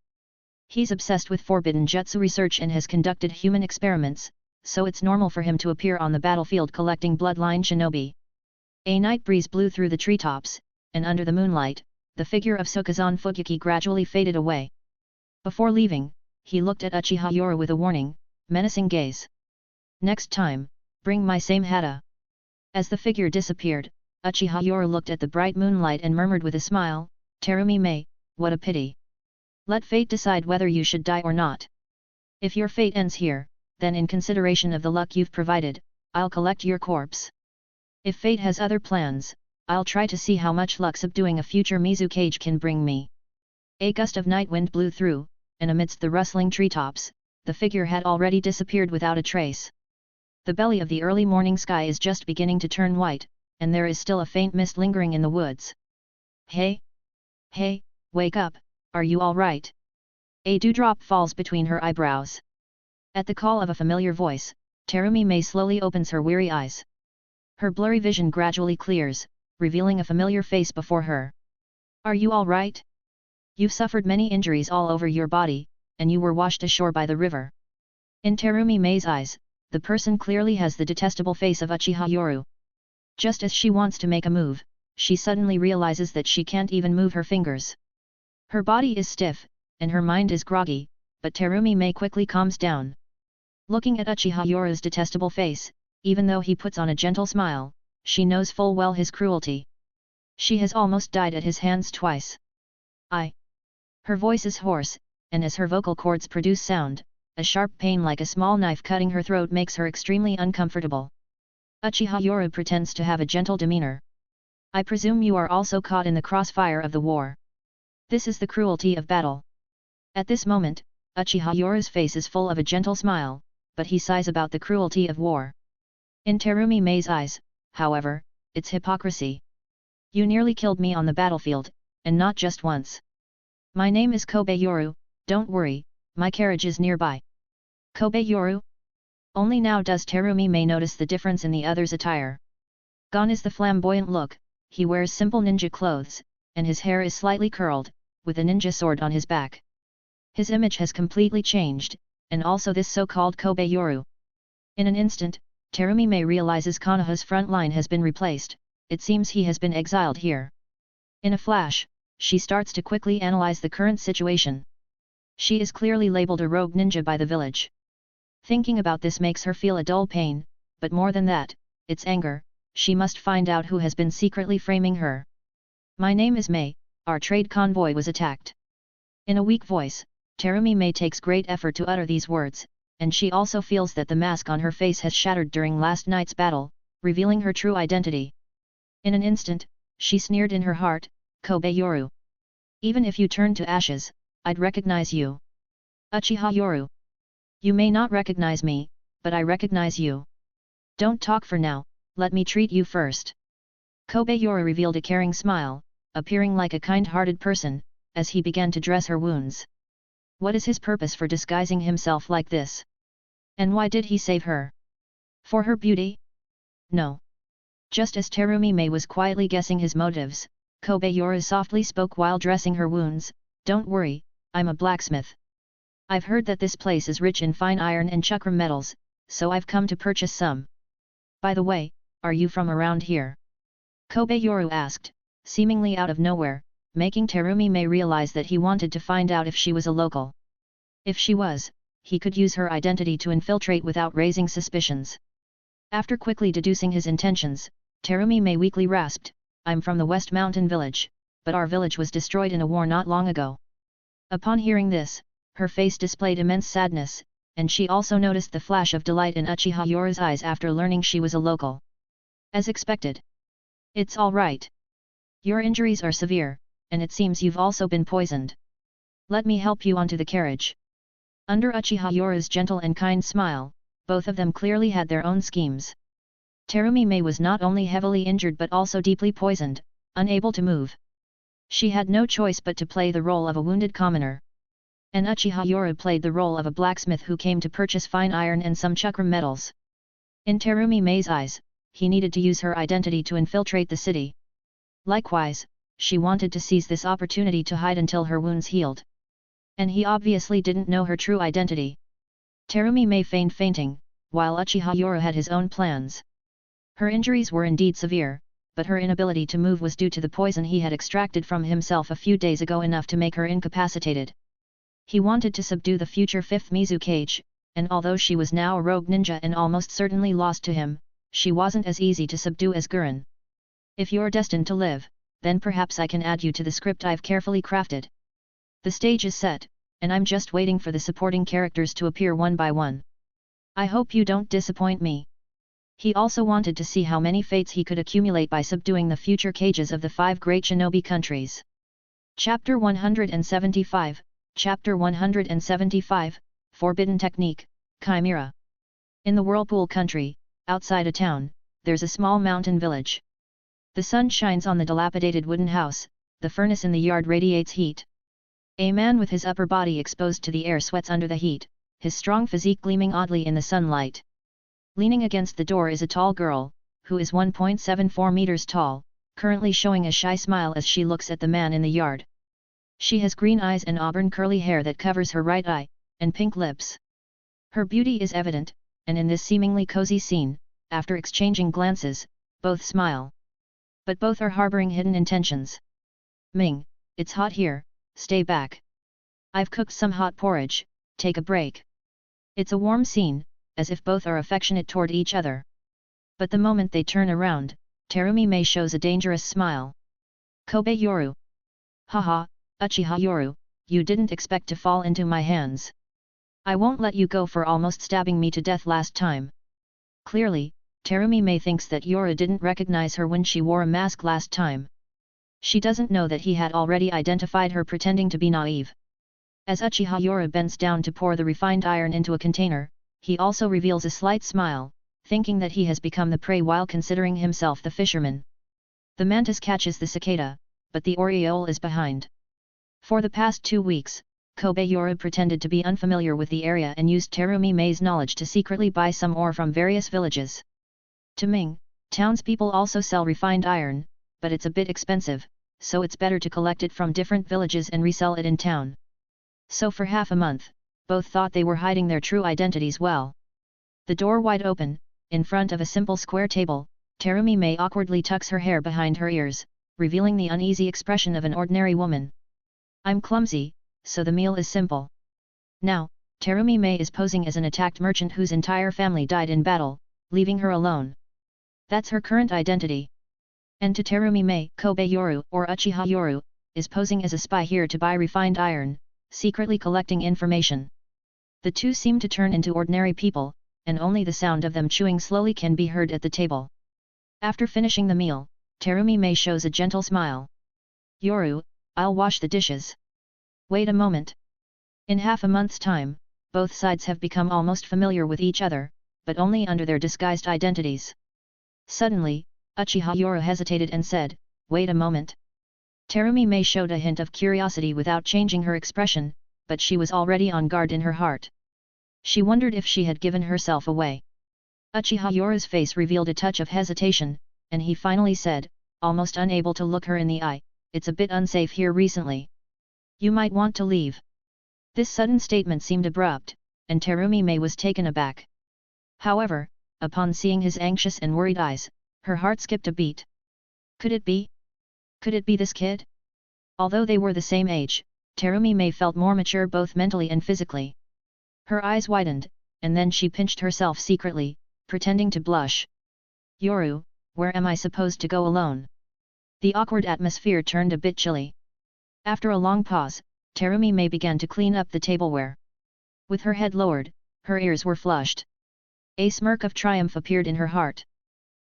He's obsessed with forbidden jutsu research and has conducted human experiments, so it's normal for him to appear on the battlefield collecting bloodline shinobi. A night breeze blew through the treetops, and under the moonlight, the figure of Sokazan Fugyuki gradually faded away. Before leaving, he looked at Uchiha Yoru with a warning, menacing gaze. "Next time, bring my same hata." As the figure disappeared, Uchiha Yoru looked at the bright moonlight and murmured with a smile, "Terumi Mei, what a pity. Let fate decide whether you should die or not. If your fate ends here, then in consideration of the luck you've provided, I'll collect your corpse. If fate has other plans, I'll try to see how much luck subduing a future Mizukage can bring me." A gust of night wind blew through, and amidst the rustling treetops, the figure had already disappeared without a trace. The belly of the early morning sky is just beginning to turn white, and there is still a faint mist lingering in the woods. "Hey! Hey, wake up, are you all right?" A dewdrop falls between her eyebrows. At the call of a familiar voice, Terumi Mei slowly opens her weary eyes. Her blurry vision gradually clears, revealing a familiar face before her. "Are you all right? You've suffered many injuries all over your body, and you were washed ashore by the river." In Terumi Mei's eyes, the person clearly has the detestable face of Uchiha Yoru. Just as she wants to make a move, she suddenly realizes that she can't even move her fingers. Her body is stiff, and her mind is groggy, but Terumi Mei quickly calms down. Looking at Uchiha Yoru's detestable face, even though he puts on a gentle smile, she knows full well his cruelty. She has almost died at his hands twice. Her voice is hoarse, and as her vocal cords produce sound, a sharp pain like a small knife cutting her throat makes her extremely uncomfortable. Uchiha Yoru pretends to have a gentle demeanor. "I presume you are also caught in the crossfire of the war. This is the cruelty of battle." At this moment, Uchiha Yoru's face is full of a gentle smile, but he sighs about the cruelty of war. In Terumi Mei's eyes, however, it's hypocrisy. "You nearly killed me on the battlefield, and not just once. My name is Kobe Yoru, don't worry, my carriage is nearby." Kobe Yoru? Only now does Terumi Mei notice the difference in the other's attire. Gone is the flamboyant look, he wears simple ninja clothes, and his hair is slightly curled, with a ninja sword on his back. His image has completely changed, and also this so-called Kobe Yoru. In an instant, Terumi Mei realizes Konoha's front line has been replaced, it seems he has been exiled here. In a flash, she starts to quickly analyze the current situation. She is clearly labeled a rogue ninja by the village. Thinking about this makes her feel a dull pain, but more than that, it's anger. She must find out who has been secretly framing her. "My name is Mei, our trade convoy was attacked." In a weak voice, Terumi Mei takes great effort to utter these words, and she also feels that the mask on her face has shattered during last night's battle, revealing her true identity. In an instant, she sneered in her heart, "Kobe Yoru. Even if you turn to ashes, I'd recognize you. Uchiha Yoru. You may not recognize me, but I recognize you. Don't talk for now, let me treat you first." Kobe Yoru revealed a caring smile, appearing like a kind-hearted person, as he began to dress her wounds. What is his purpose for disguising himself like this? And why did he save her? For her beauty? No. Just as Terumi Mei was quietly guessing his motives, Kobe Yoru softly spoke while dressing her wounds, "Don't worry, I'm a blacksmith. I've heard that this place is rich in fine iron and chakra metals, so I've come to purchase some. By the way, are you from around here?" Kobe Yoru asked, seemingly out of nowhere, making Terumi Mei realize that he wanted to find out if she was a local. If she was, he could use her identity to infiltrate without raising suspicions. After quickly deducing his intentions, Terumi Mei weakly rasped, "I'm from the West Mountain village, but our village was destroyed in a war not long ago." Upon hearing this, her face displayed immense sadness, and she also noticed the flash of delight in Uchiha Yoru's eyes after learning she was a local. As expected. It's all right. Your injuries are severe, and it seems you've also been poisoned. Let me help you onto the carriage. Under Uchiha Yoru's gentle and kind smile, both of them clearly had their own schemes. Terumi Mei was not only heavily injured but also deeply poisoned, unable to move. She had no choice but to play the role of a wounded commoner. And Uchiha Yoru played the role of a blacksmith who came to purchase fine iron and some chakram metals. In Terumi Mei's eyes, he needed to use her identity to infiltrate the city. Likewise, she wanted to seize this opportunity to hide until her wounds healed. And he obviously didn't know her true identity. Terumi Mei feigned fainting, while Uchiha Yoru had his own plans. Her injuries were indeed severe, but her inability to move was due to the poison he had extracted from himself a few days ago, enough to make her incapacitated. He wanted to subdue the future 5th Mizukage, and although she was now a rogue ninja and almost certainly lost to him, she wasn't as easy to subdue as Gurren. If you're destined to live, then perhaps I can add you to the script I've carefully crafted. The stage is set, and I'm just waiting for the supporting characters to appear one by one. I hope you don't disappoint me. He also wanted to see how many fates he could accumulate by subduing the future cages of the 5 great shinobi countries. Chapter 175, Chapter 175, Forbidden Technique, Chimera. In the Whirlpool country, outside a town, there's a small mountain village. The sun shines on the dilapidated wooden house, the furnace in the yard radiates heat. A man with his upper body exposed to the air sweats under the heat, his strong physique gleaming oddly in the sunlight. Leaning against the door is a tall girl, who is 1.74 meters tall, currently showing a shy smile as she looks at the man in the yard. She has green eyes and auburn curly hair that covers her right eye, and pink lips. Her beauty is evident, and in this seemingly cozy scene, after exchanging glances, both smile. But both are harboring hidden intentions. Ming, it's hot here, stay back. I've cooked some hot porridge, take a break. It's a warm scene, as if both are affectionate toward each other. But the moment they turn around, Terumi Mei shows a dangerous smile. Kobe Yoru. Haha, Uchiha Yoru, you didn't expect to fall into my hands. I won't let you go for almost stabbing me to death last time. Clearly, Terumi Mei thinks that Yoru didn't recognize her when she wore a mask last time. She doesn't know that he had already identified her pretending to be naive. As Uchiha Yoru bends down to pour the refined iron into a container, he also reveals a slight smile, thinking that he has become the prey while considering himself the fisherman. The mantis catches the cicada, but the oriole is behind. For the past 2 weeks, Kobe Yoru pretended to be unfamiliar with the area and used Terumi Mei's knowledge to secretly buy some ore from various villages. To Ming, townspeople also sell refined iron, but it's a bit expensive, so it's better to collect it from different villages and resell it in town. So for half a month, both thought they were hiding their true identities well. The door wide open, in front of a simple square table, Terumi Mei awkwardly tucks her hair behind her ears, revealing the uneasy expression of an ordinary woman. I'm clumsy, so the meal is simple. Now, Terumi Mei is posing as an attacked merchant whose entire family died in battle, leaving her alone. That's her current identity. And to Terumi Mei, Kobe Yoru, or Uchiha Yoru, is posing as a spy here to buy refined iron, secretly collecting information. The two seem to turn into ordinary people, and only the sound of them chewing slowly can be heard at the table. After finishing the meal, Terumi Mei shows a gentle smile. Yoru, I'll wash the dishes. Wait a moment. In half a month's time, both sides have become almost familiar with each other, but only under their disguised identities. Suddenly, Uchiha Yoru hesitated and said, wait a moment. Terumi Mei showed a hint of curiosity without changing her expression, but she was already on guard in her heart. She wondered if she had given herself away. Uchiha Yoru's face revealed a touch of hesitation, and he finally said, almost unable to look her in the eye, it's a bit unsafe here recently. You might want to leave. This sudden statement seemed abrupt, and Terumi Mei was taken aback. However, upon seeing his anxious and worried eyes, her heart skipped a beat. Could it be? Could it be this kid? Although they were the same age, Terumi Mei felt more mature both mentally and physically. Her eyes widened, and then she pinched herself secretly, pretending to blush. Yoru, where am I supposed to go alone? The awkward atmosphere turned a bit chilly. After a long pause, Terumi Mei began to clean up the tableware. With her head lowered, Her ears were flushed. A smirk of triumph appeared in her heart.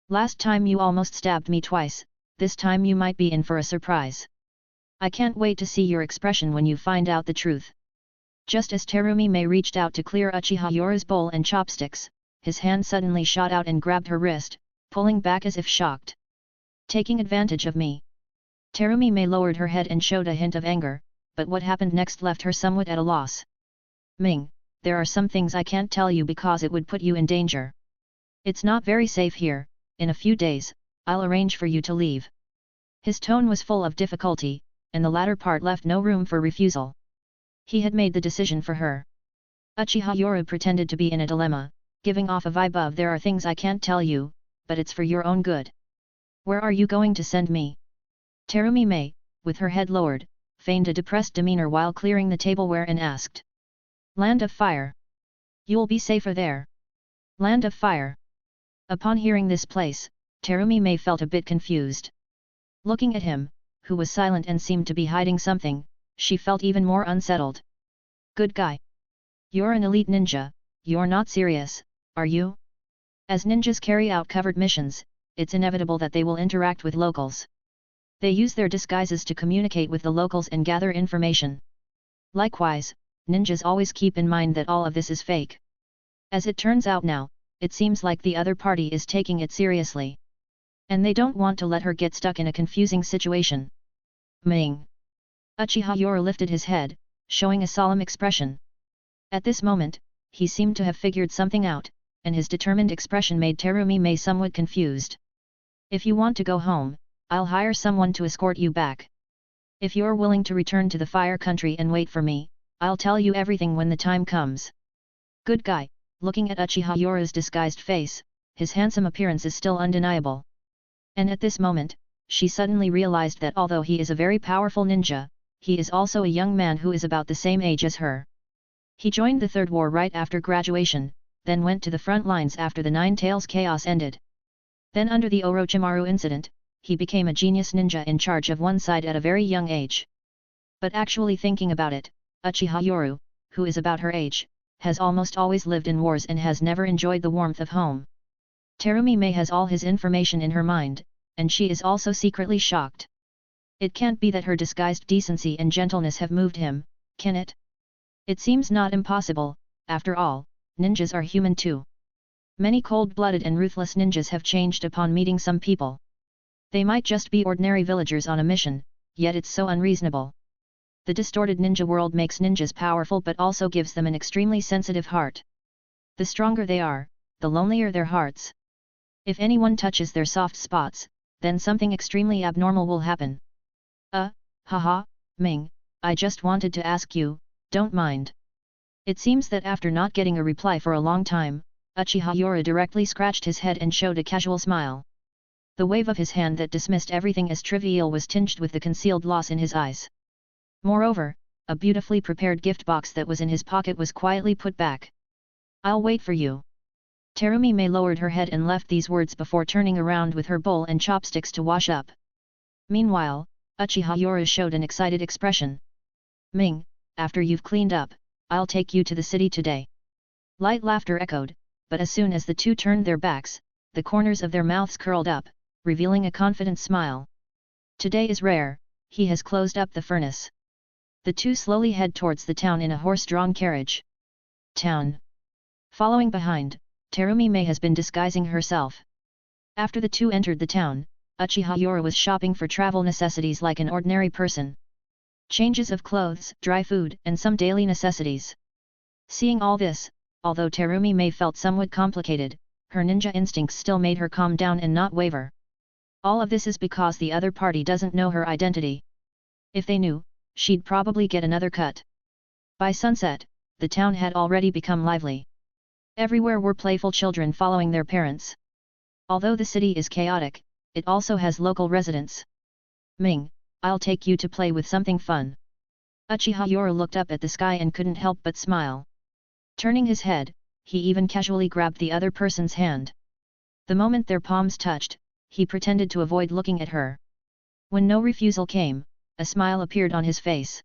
Last time you almost stabbed me twice, this time you might be in for a surprise. I can't wait to see your expression when you find out the truth. Just as Terumi Mei reached out to clear Uchiha Yora's bowl and chopsticks, his hand suddenly shot out and grabbed her wrist, pulling back as if shocked. Taking advantage of me. Terumi Mei lowered her head and showed a hint of anger, but what happened next left her somewhat at a loss. Ming, there are some things I can't tell you because it would put you in danger. It's not very safe here, in a few days, I'll arrange for you to leave. His tone was full of difficulty, and the latter part left no room for refusal. He had made the decision for her. Uchiha Yora pretended to be in a dilemma, giving off a vibe of there are things I can't tell you, but it's for your own good. Where are you going to send me? Terumi Mei, with her head lowered, feigned a depressed demeanor while clearing the tableware and asked. Land of Fire. You'll be safer there. Land of Fire. Upon hearing this place, Terumi Mei felt a bit confused. Looking at him, who was silent and seemed to be hiding something, she felt even more unsettled. Good guy. You're an elite ninja, you're not serious, are you? As ninjas carry out covered missions, it's inevitable that they will interact with locals. They use their disguises to communicate with the locals and gather information. Likewise, ninjas always keep in mind that all of this is fake. As it turns out now, it seems like the other party is taking it seriously. And they don't want to let her get stuck in a confusing situation. Ming. Uchiha Yora lifted his head, showing a solemn expression. At this moment, he seemed to have figured something out, and his determined expression made Terumi Mei somewhat confused. If you want to go home, I'll hire someone to escort you back. If you're willing to return to the Fire Country and wait for me, I'll tell you everything when the time comes. Good guy. Looking at Uchiha Yora's disguised face, his handsome appearance is still undeniable. And at this moment, she suddenly realized that although he is a very powerful ninja, he is also a young man who is about the same age as her. He joined the Third War right after graduation, then went to the front lines after the Nine Tails chaos ended. Then under the Orochimaru incident, he became a genius ninja in charge of one side at a very young age. But actually thinking about it, Uchiha Yoru, who is about her age, has almost always lived in wars and has never enjoyed the warmth of home. Terumi Mei has all his information in her mind, and she is also secretly shocked. It can't be that her disguised decency and gentleness have moved him, can it? It seems not impossible, after all, ninjas are human too. Many cold-blooded and ruthless ninjas have changed upon meeting some people. They might just be ordinary villagers on a mission, yet it's so unreasonable. The distorted ninja world makes ninjas powerful but also gives them an extremely sensitive heart. The stronger they are, the lonelier their hearts. If anyone touches their soft spots, then something extremely abnormal will happen. Haha, Ming, I just wanted to ask you, don't mind. It seems that after not getting a reply for a long time, Uchiha Yora directly scratched his head and showed a casual smile. The wave of his hand that dismissed everything as trivial was tinged with the concealed loss in his eyes. Moreover, a beautifully prepared gift box that was in his pocket was quietly put back. I'll wait for you. Terumi Mei lowered her head and left these words before turning around with her bowl and chopsticks to wash up. Meanwhile, Uchiha Yora showed an excited expression. Ming, after you've cleaned up, I'll take you to the city today. Light laughter echoed, but as soon as the two turned their backs, the corners of their mouths curled up, revealing a confident smile. Today is rare, he has closed up the furnace. The two slowly head towards the town in a horse-drawn carriage. Town. Following behind, Terumi Mei has been disguising herself. After the two entered the town, Uchiha Yora was shopping for travel necessities like an ordinary person. Changes of clothes, dry food, and some daily necessities. Seeing all this, although Terumi Mei felt somewhat complicated, her ninja instincts still made her calm down and not waver. All of this is because the other party doesn't know her identity. If they knew, she'd probably get another cut. By sunset, the town had already become lively. Everywhere were playful children following their parents. Although the city is chaotic, it also has local residents. Ming, I'll take you to play with something fun. Uchiha Yora looked up at the sky and couldn't help but smile. Turning his head, he even casually grabbed the other person's hand. The moment their palms touched, he pretended to avoid looking at her. When no refusal came, a smile appeared on his face.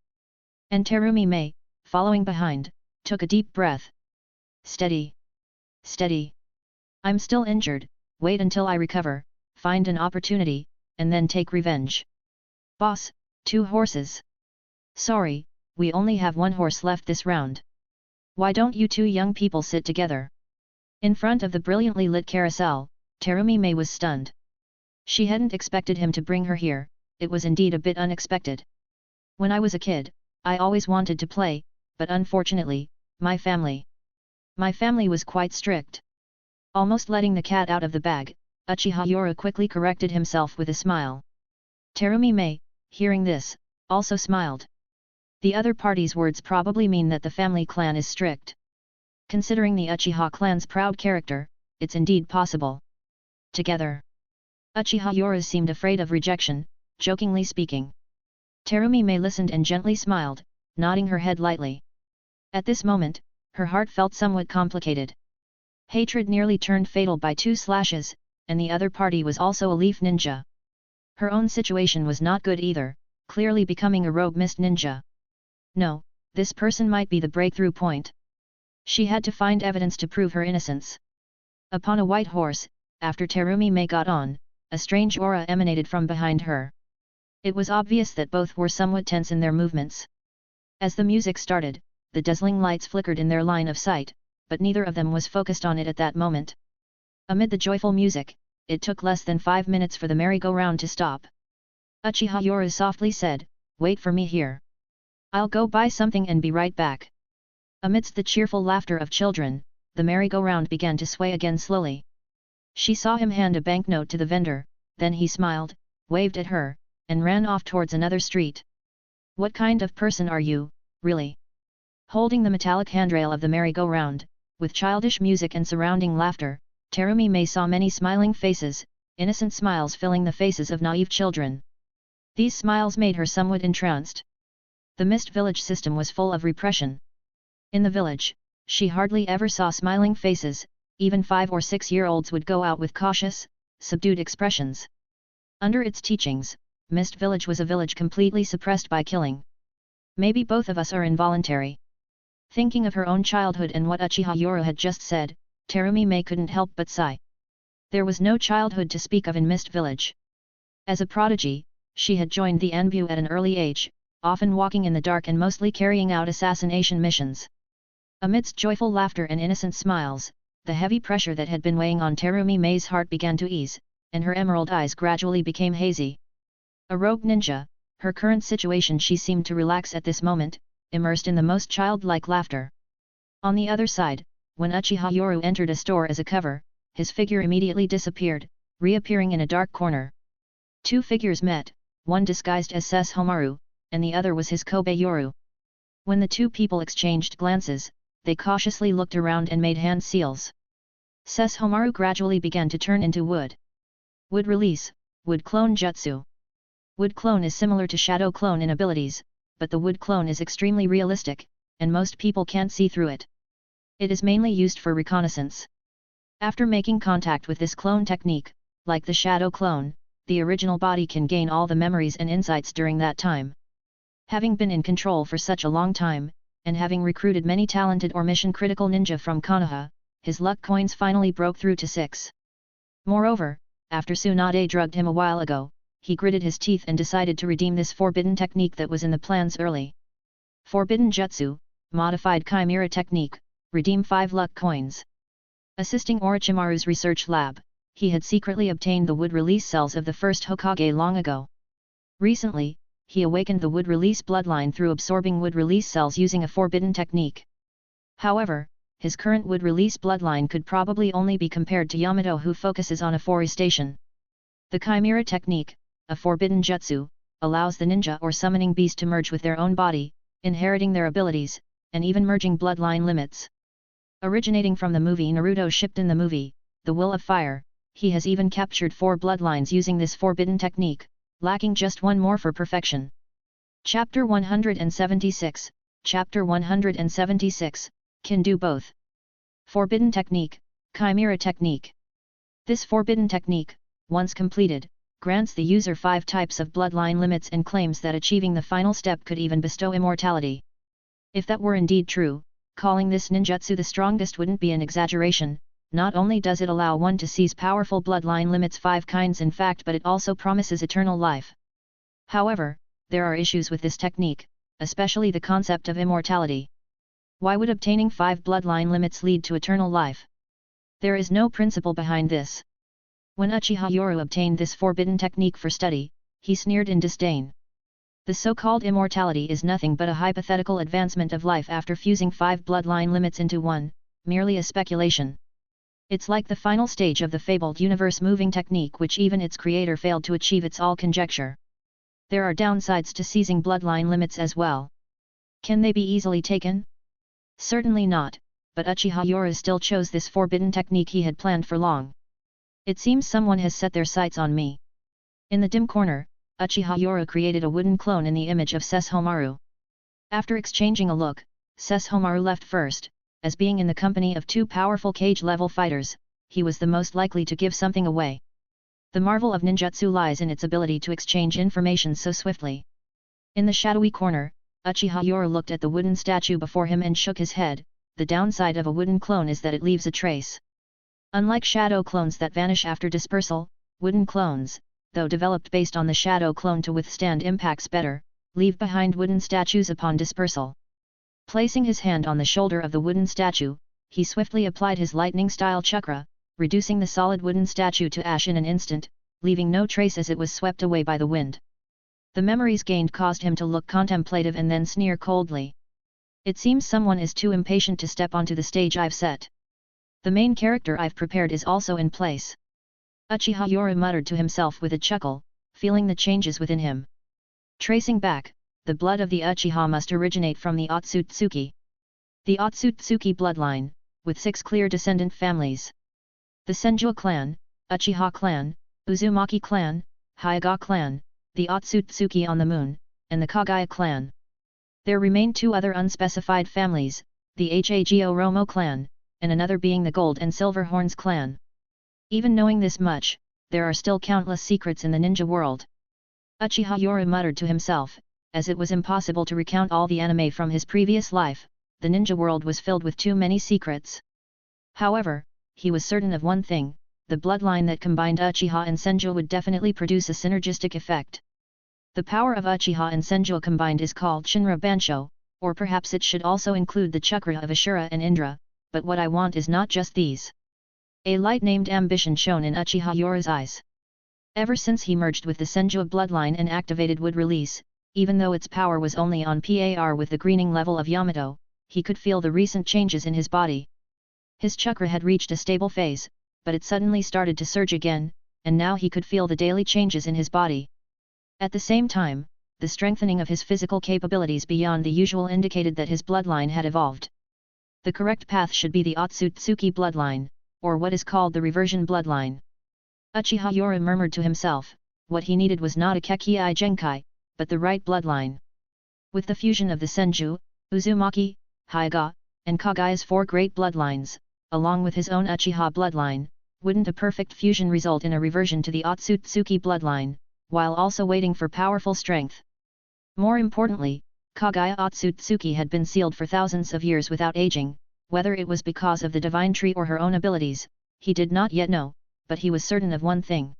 And Terumi Mei, following behind, took a deep breath. Steady. Steady. I'm still injured, wait until I recover, find an opportunity, and then take revenge. Boss, 2 horses. Sorry, we only have 1 horse left this round. Why don't you 2 young people sit together? In front of the brilliantly lit carousel, Terumi Mei was stunned. She hadn't expected him to bring her here, it was indeed a bit unexpected. When I was a kid, I always wanted to play, but unfortunately, my family was quite strict. Almost letting the cat out of the bag, Uchiha Yoro quickly corrected himself with a smile. Terumi Mei, hearing this, also smiled. The other party's words probably mean that the family clan is strict. Considering the Uchiha clan's proud character, it's indeed possible. Together. Uchiha Yoro seemed afraid of rejection, jokingly speaking. Terumi Mei listened and gently smiled, nodding her head lightly. At this moment, her heart felt somewhat complicated. Hatred nearly turned fatal by 2 slashes, and the other party was also a leaf ninja. Her own situation was not good either, clearly becoming a rogue mist ninja. No, this person might be the breakthrough point. She had to find evidence to prove her innocence. Upon a white horse, after Terumi Mei got on, a strange aura emanated from behind her. It was obvious that both were somewhat tense in their movements. As the music started, the dazzling lights flickered in their line of sight, but neither of them was focused on it at that moment. Amid the joyful music, it took less than 5 minutes for the merry-go-round to stop. Uchiha Yoro softly said, "Wait for me here. I'll go buy something and be right back." Amidst the cheerful laughter of children, the merry-go-round began to sway again slowly. She saw him hand a banknote to the vendor, then he smiled, waved at her, and ran off towards another street. "What kind of person are you, really?" Holding the metallic handrail of the merry-go-round, with childish music and surrounding laughter, Terumi Mei saw many smiling faces, innocent smiles filling the faces of naive children. These smiles made her somewhat entranced. The Mist Village system was full of repression. In the village, she hardly ever saw smiling faces, even 5- or 6-year-olds would go out with cautious, subdued expressions. Under its teachings, Mist Village was a village completely suppressed by killing. Maybe both of us are involuntary. Thinking of her own childhood and what Uchiha Yoro had just said, Terumi Mei couldn't help but sigh. There was no childhood to speak of in Mist Village. As a prodigy, she had joined the Anbu at an early age, often walking in the dark and mostly carrying out assassination missions. Amidst joyful laughter and innocent smiles, the heavy pressure that had been weighing on Terumi Mei's heart began to ease, and her emerald eyes gradually became hazy. A rogue ninja, her current situation, she seemed to relax at this moment, immersed in the most childlike laughter. On the other side, when Uchiha Yoro entered a store as a cover, his figure immediately disappeared, reappearing in a dark corner. 2 figures met, one disguised as Sesshomaru, and the other was his Kobe Yoru. When the 2 people exchanged glances, they cautiously looked around and made hand seals. Sesshomaru gradually began to turn into wood. Wood release, wood clone jutsu. Wood clone is similar to shadow clone in abilities, but the wood clone is extremely realistic, and most people can't see through it. It is mainly used for reconnaissance. After making contact with this clone technique, like the shadow clone, the original body can gain all the memories and insights during that time. Having been in control for such a long time, and having recruited many talented or mission-critical ninja from Konoha, his luck coins finally broke through to 6. Moreover, after Tsunade drugged him a while ago, he gritted his teeth and decided to redeem this forbidden technique that was in the plans early. Forbidden Jutsu, Modified Chimera Technique, redeem 5 luck coins. Assisting Orochimaru's research lab, he had secretly obtained the wood release cells of the first Hokage long ago. Recently, he awakened the wood release bloodline through absorbing wood release cells using a forbidden technique. However, his current wood release bloodline could probably only be compared to Yamato, who focuses on afforestation. The Chimera Technique, a forbidden jutsu, allows the ninja or summoning beast to merge with their own body, inheriting their abilities, and even merging bloodline limits. Originating from the movie Naruto Shippuden, the movie, The Will of Fire, he has even captured 4 bloodlines using this forbidden technique, lacking just 1 more for perfection. Chapter 176, Chapter 176, Can do both. Forbidden Technique, Chimera Technique. This forbidden technique, once completed, grants the user 5 types of bloodline limits and claims that achieving the final step could even bestow immortality. If that were indeed true, calling this ninjutsu the strongest wouldn't be an exaggeration. Not only does it allow one to seize powerful bloodline limits 5 kinds in fact, but it also promises eternal life. However, there are issues with this technique, especially the concept of immortality. Why would obtaining 5 bloodline limits lead to eternal life? There is no principle behind this. When Uchiha Yoru obtained this forbidden technique for study, he sneered in disdain. The so-called immortality is nothing but a hypothetical advancement of life after fusing 5 bloodline limits into one, merely a speculation. It's like the final stage of the fabled universe-moving technique which even its creator failed to achieve. It's all conjecture. There are downsides to seizing bloodline limits as well. Can they be easily taken? Certainly not, but Uchiha Yoru still chose this forbidden technique he had planned for long. It seems someone has set their sights on me. In the dim corner, Uchiha Yoru created a wooden clone in the image of Sesshomaru. After exchanging a look, Sesshomaru left first. As being in the company of 2 powerful cage-level fighters, he was the most likely to give something away. The marvel of ninjutsu lies in its ability to exchange information so swiftly. In the shadowy corner, Uchiha Yoru looked at the wooden statue before him and shook his head. The downside of a wooden clone is that it leaves a trace. Unlike shadow clones that vanish after dispersal, wooden clones, though developed based on the shadow clone to withstand impacts better, leave behind wooden statues upon dispersal. Placing his hand on the shoulder of the wooden statue, he swiftly applied his lightning-style chakra, reducing the solid wooden statue to ash in an instant, leaving no trace as it was swept away by the wind. The memories gained caused him to look contemplative and then sneer coldly. It seems someone is too impatient to step onto the stage I've set. The main character I've prepared is also in place. Uchiha Yoru muttered to himself with a chuckle, feeling the changes within him. Tracing back, the blood of the Uchiha must originate from the Otsutsuki. The Otsutsuki bloodline, with 6 clear descendant families. The Senju clan, Uchiha clan, Uzumaki clan, Hyuga clan, the Otsutsuki on the moon, and the Kagaya clan. There remain 2 other unspecified families, the Hago Romo clan, and another being the Gold and Silver Horns clan. Even knowing this much, there are still countless secrets in the ninja world. Uchiha Yoru muttered to himself. As it was impossible to recount all the anime from his previous life, the ninja world was filled with too many secrets. However, he was certain of one thing: the bloodline that combined Uchiha and Senju would definitely produce a synergistic effect. The power of Uchiha and Senju combined is called Shinra Bansho, or perhaps it should also include the chakra of Ashura and Indra, but what I want is not just these. A light-named ambition shone in Uchiha Yoru's eyes. Ever since he merged with the Senju bloodline and activated wood release, even though its power was only on par with the greening level of Yamato, he could feel the recent changes in his body. His chakra had reached a stable phase, but it suddenly started to surge again, and now he could feel the daily changes in his body. At the same time, the strengthening of his physical capabilities beyond the usual indicated that his bloodline had evolved. The correct path should be the Otsutsuki bloodline, or what is called the reversion bloodline. Uchiha Yoru murmured to himself, what he needed was not a Kekii Genkai, but the right bloodline. With the fusion of the Senju, Uzumaki, Hyuga, and Kagaya's 4 great bloodlines, along with his own Uchiha bloodline, wouldn't a perfect fusion result in a reversion to the Otsutsuki bloodline, while also waiting for powerful strength? More importantly, Kagaya Otsutsuki had been sealed for thousands of years without aging. Whether it was because of the divine tree or her own abilities, he did not yet know, but he was certain of one thing.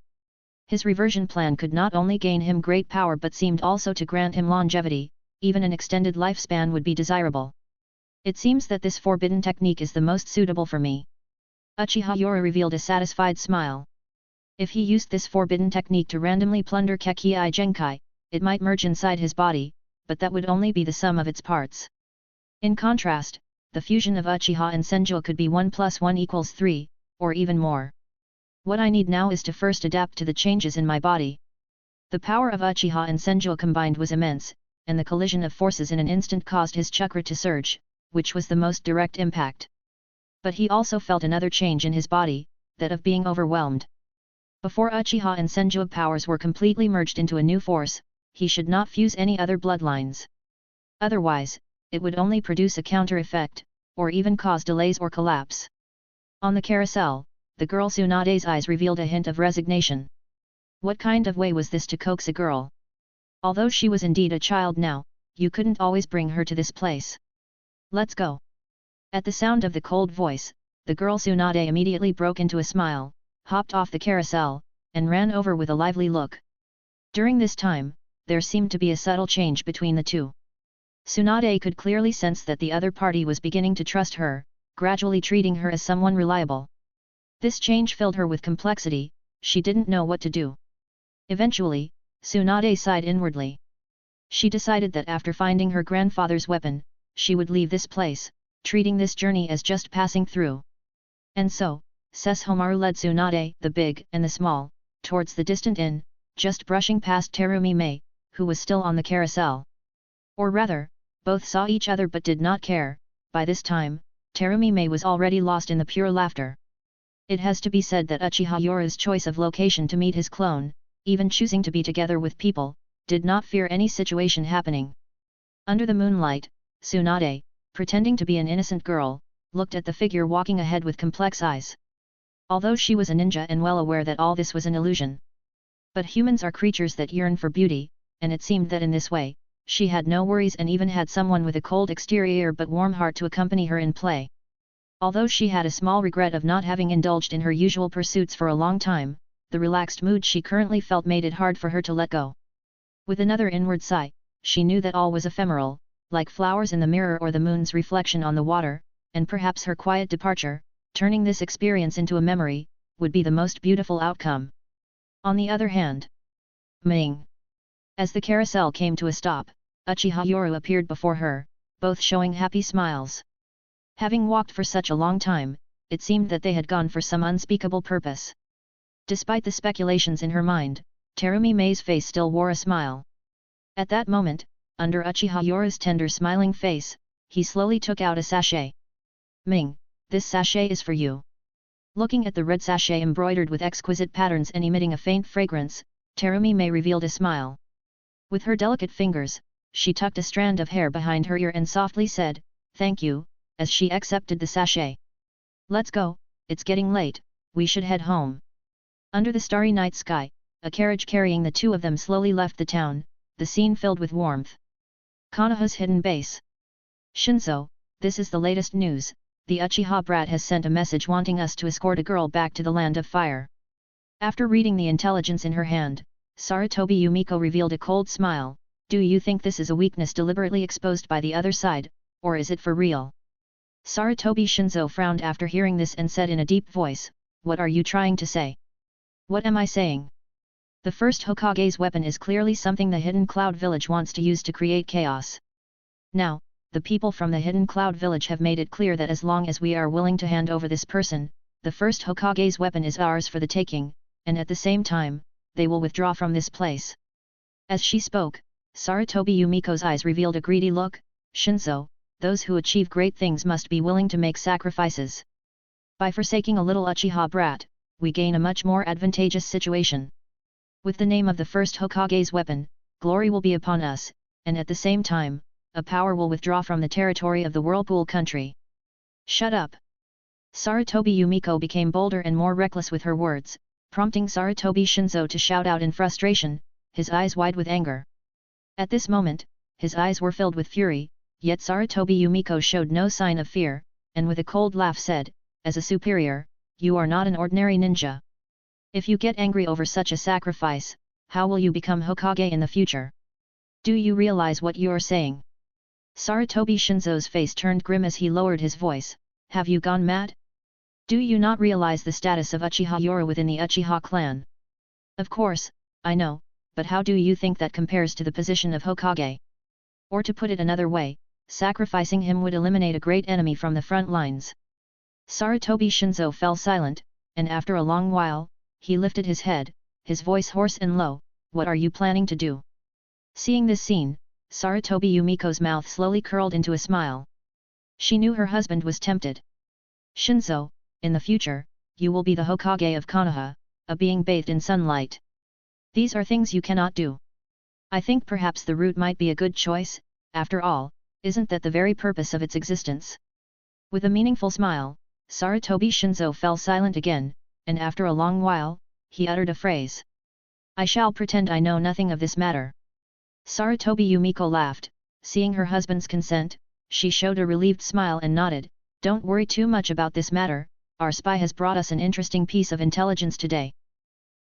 His reversion plan could not only gain him great power but seemed also to grant him longevity. Even an extended lifespan would be desirable. It seems that this forbidden technique is the most suitable for me. Uchiha Yoru revealed a satisfied smile. If he used this forbidden technique to randomly plunder Kekii Genkai, it might merge inside his body, but that would only be the sum of its parts. In contrast, the fusion of Uchiha and Senju could be 1 + 1 = 3, or even more. What I need now is to first adapt to the changes in my body. The power of Uchiha and Senju combined was immense, and the collision of forces in an instant caused his chakra to surge, which was the most direct impact. But he also felt another change in his body, that of being overwhelmed. Before Uchiha and Senju powers were completely merged into a new force, he should not fuse any other bloodlines. Otherwise, it would only produce a counter effect, or even cause delays or collapse. On the carousel, the girl Tsunade's eyes revealed a hint of resignation. What kind of way was this to coax a girl? Although she was indeed a child now, you couldn't always bring her to this place. Let's go. At the sound of the cold voice, the girl Tsunade immediately broke into a smile, hopped off the carousel, and ran over with a lively look. During this time, there seemed to be a subtle change between the two. Tsunade could clearly sense that the other party was beginning to trust her, gradually treating her as someone reliable. This change filled her with complexity, she didn't know what to do. Eventually, Tsunade sighed inwardly. She decided that after finding her grandfather's weapon, she would leave this place, treating this journey as just passing through. And so, Sesshomaru led Tsunade, the big and the small, towards the distant inn, just brushing past Terumi Mei, who was still on the carousel. Or rather, both saw each other but did not care. By this time, Terumi Mei was already lost in the pure laughter. It has to be said that Uchiha Yoru's choice of location to meet his clone, even choosing to be together with people, did not fear any situation happening. Under the moonlight, Tsunade, pretending to be an innocent girl, looked at the figure walking ahead with complex eyes. Although she was a ninja and well aware that all this was an illusion. But humans are creatures that yearn for beauty, and it seemed that in this way, she had no worries and even had someone with a cold exterior but warm heart to accompany her in play. Although she had a small regret of not having indulged in her usual pursuits for a long time, the relaxed mood she currently felt made it hard for her to let go. With another inward sigh, she knew that all was ephemeral, like flowers in the mirror or the moon's reflection on the water, and perhaps her quiet departure, turning this experience into a memory, would be the most beautiful outcome. On the other hand, Ming. As the carousel came to a stop, Uchiha Yoru appeared before her, both showing happy smiles. Having walked for such a long time, it seemed that they had gone for some unspeakable purpose. Despite the speculations in her mind, Terumi Mei's face still wore a smile. At that moment, under Uchiha Yoru's tender smiling face, he slowly took out a sachet. Ming, this sachet is for you. Looking at the red sachet embroidered with exquisite patterns and emitting a faint fragrance, Terumi Mei revealed a smile. With her delicate fingers, she tucked a strand of hair behind her ear and softly said, "Thank you," as she accepted the sachet. "Let's go, it's getting late, we should head home." Under the starry night sky, a carriage carrying the two of them slowly left the town, the scene filled with warmth. Konoha's hidden base. Shinzo, this is the latest news, the Uchiha brat has sent a message wanting us to escort a girl back to the land of fire. After reading the intelligence in her hand, Sarutobi Yumiko revealed a cold smile. Do you think this is a weakness deliberately exposed by the other side, or is it for real? Sarutobi Shinzo frowned after hearing this and said in a deep voice, "What are you trying to say?" "What am I saying? The first Hokage's weapon is clearly something the Hidden Cloud Village wants to use to create chaos. Now, the people from the Hidden Cloud Village have made it clear that as long as we are willing to hand over this person, the first Hokage's weapon is ours for the taking, and at the same time, they will withdraw from this place." As she spoke, Sarutobi Yumiko's eyes revealed a greedy look. "Shinzo, those who achieve great things must be willing to make sacrifices. By forsaking a little Uchiha brat, we gain a much more advantageous situation. With the name of the first Hokage's weapon, glory will be upon us, and at the same time, a power will withdraw from the territory of the whirlpool country." "Shut up!" Sarutobi Yumiko became bolder and more reckless with her words, prompting Sarutobi Shinzo to shout out in frustration, his eyes wide with anger. At this moment, his eyes were filled with fury, yet Sarutobi Yumiko showed no sign of fear, and with a cold laugh said, "As a superior, you are not an ordinary ninja. If you get angry over such a sacrifice, how will you become Hokage in the future? Do you realize what you are saying?" Sarutobi Shinzo's face turned grim as he lowered his voice, "Have you gone mad? Do you not realize the status of Uchiha Yoru within the Uchiha clan? Of course, I know, but how do you think that compares to the position of Hokage? Or to put it another way, sacrificing him would eliminate a great enemy from the front lines." Sarutobi Shinzo fell silent, and after a long while, he lifted his head, his voice hoarse and low, "What are you planning to do?" Seeing this scene, Sarutobi Yumiko's mouth slowly curled into a smile. She knew her husband was tempted. "Shinzo, in the future, you will be the Hokage of Konoha, a being bathed in sunlight. These are things you cannot do. I think perhaps the route might be a good choice, after all, isn't that the very purpose of its existence?" With a meaningful smile, Sarutobi Shinzo fell silent again, and after a long while, he uttered a phrase. "I shall pretend I know nothing of this matter." Sarutobi Yumiko laughed. Seeing her husband's consent, she showed a relieved smile and nodded, Don't worry too much about this matter, our spy has brought us an interesting piece of intelligence today.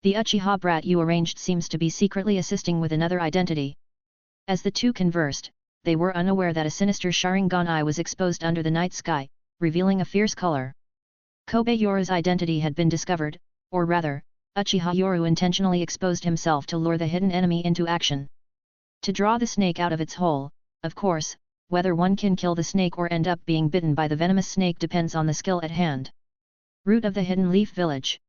The Uchiha brat you arranged seems to be secretly assisting with another identity. As the two conversed, they were unaware that a sinister Sharingan eye was exposed under the night sky, revealing a fierce color. Kobe Yoru's identity had been discovered, or rather, Uchiha Yoru intentionally exposed himself to lure the hidden enemy into action. To draw the snake out of its hole, of course, whether one can kill the snake or end up being bitten by the venomous snake depends on the skill at hand. Route of the Hidden Leaf Village.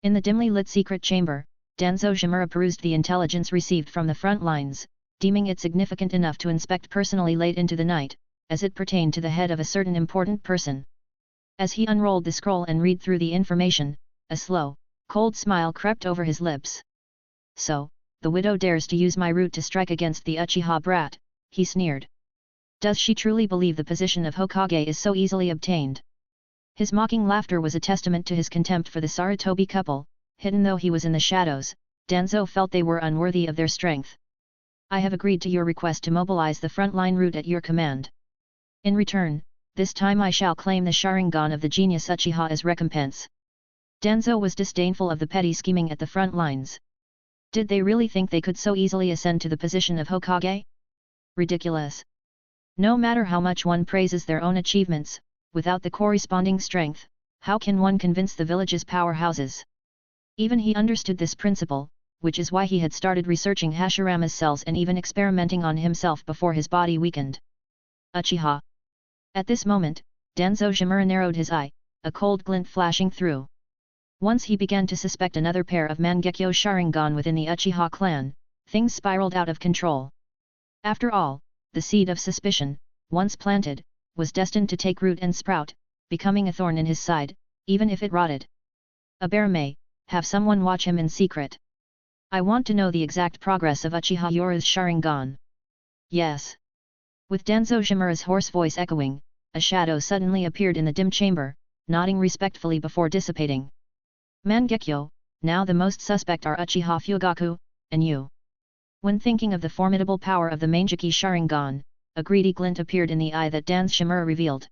In the dimly lit secret chamber, Danzo Shimura perused the intelligence received from the front lines, deeming it significant enough to inspect personally late into the night, as it pertained to the head of a certain important person. As he unrolled the scroll and read through the information, a slow, cold smile crept over his lips. So, the widow dares to use my route to strike against the Uchiha brat, he sneered. Does she truly believe the position of Hokage is so easily obtained? His mocking laughter was a testament to his contempt for the Sarutobi couple. Hidden though he was in the shadows, Danzo felt they were unworthy of their strength. I have agreed to your request to mobilize the frontline route at your command. In return, this time I shall claim the Sharingan of the genius Uchiha as recompense. Danzo was disdainful of the petty scheming at the front lines. Did they really think they could so easily ascend to the position of Hokage? Ridiculous. No matter how much one praises their own achievements, without the corresponding strength, how can one convince the village's powerhouses? Even he understood this principle, which is why he had started researching Hashirama's cells and even experimenting on himself before his body weakened. Uchiha. At this moment, Danzo Shimura narrowed his eye, a cold glint flashing through. Once he began to suspect another pair of Mangekyo Sharingan within the Uchiha clan, things spiraled out of control. After all, the seed of suspicion, once planted, was destined to take root and sprout, becoming a thorn in his side, even if it rotted. A bear may have someone watch him in secret. I want to know the exact progress of Uchiha Yoru's Sharingan. Yes. With Danzo Shimura's hoarse voice echoing, a shadow suddenly appeared in the dim chamber, nodding respectfully before dissipating. Mangekyo, now the most suspect are Uchiha Fugaku, and you. When thinking of the formidable power of the Mangeki Sharingan, a greedy glint appeared in the eye that Danzo Shimura revealed.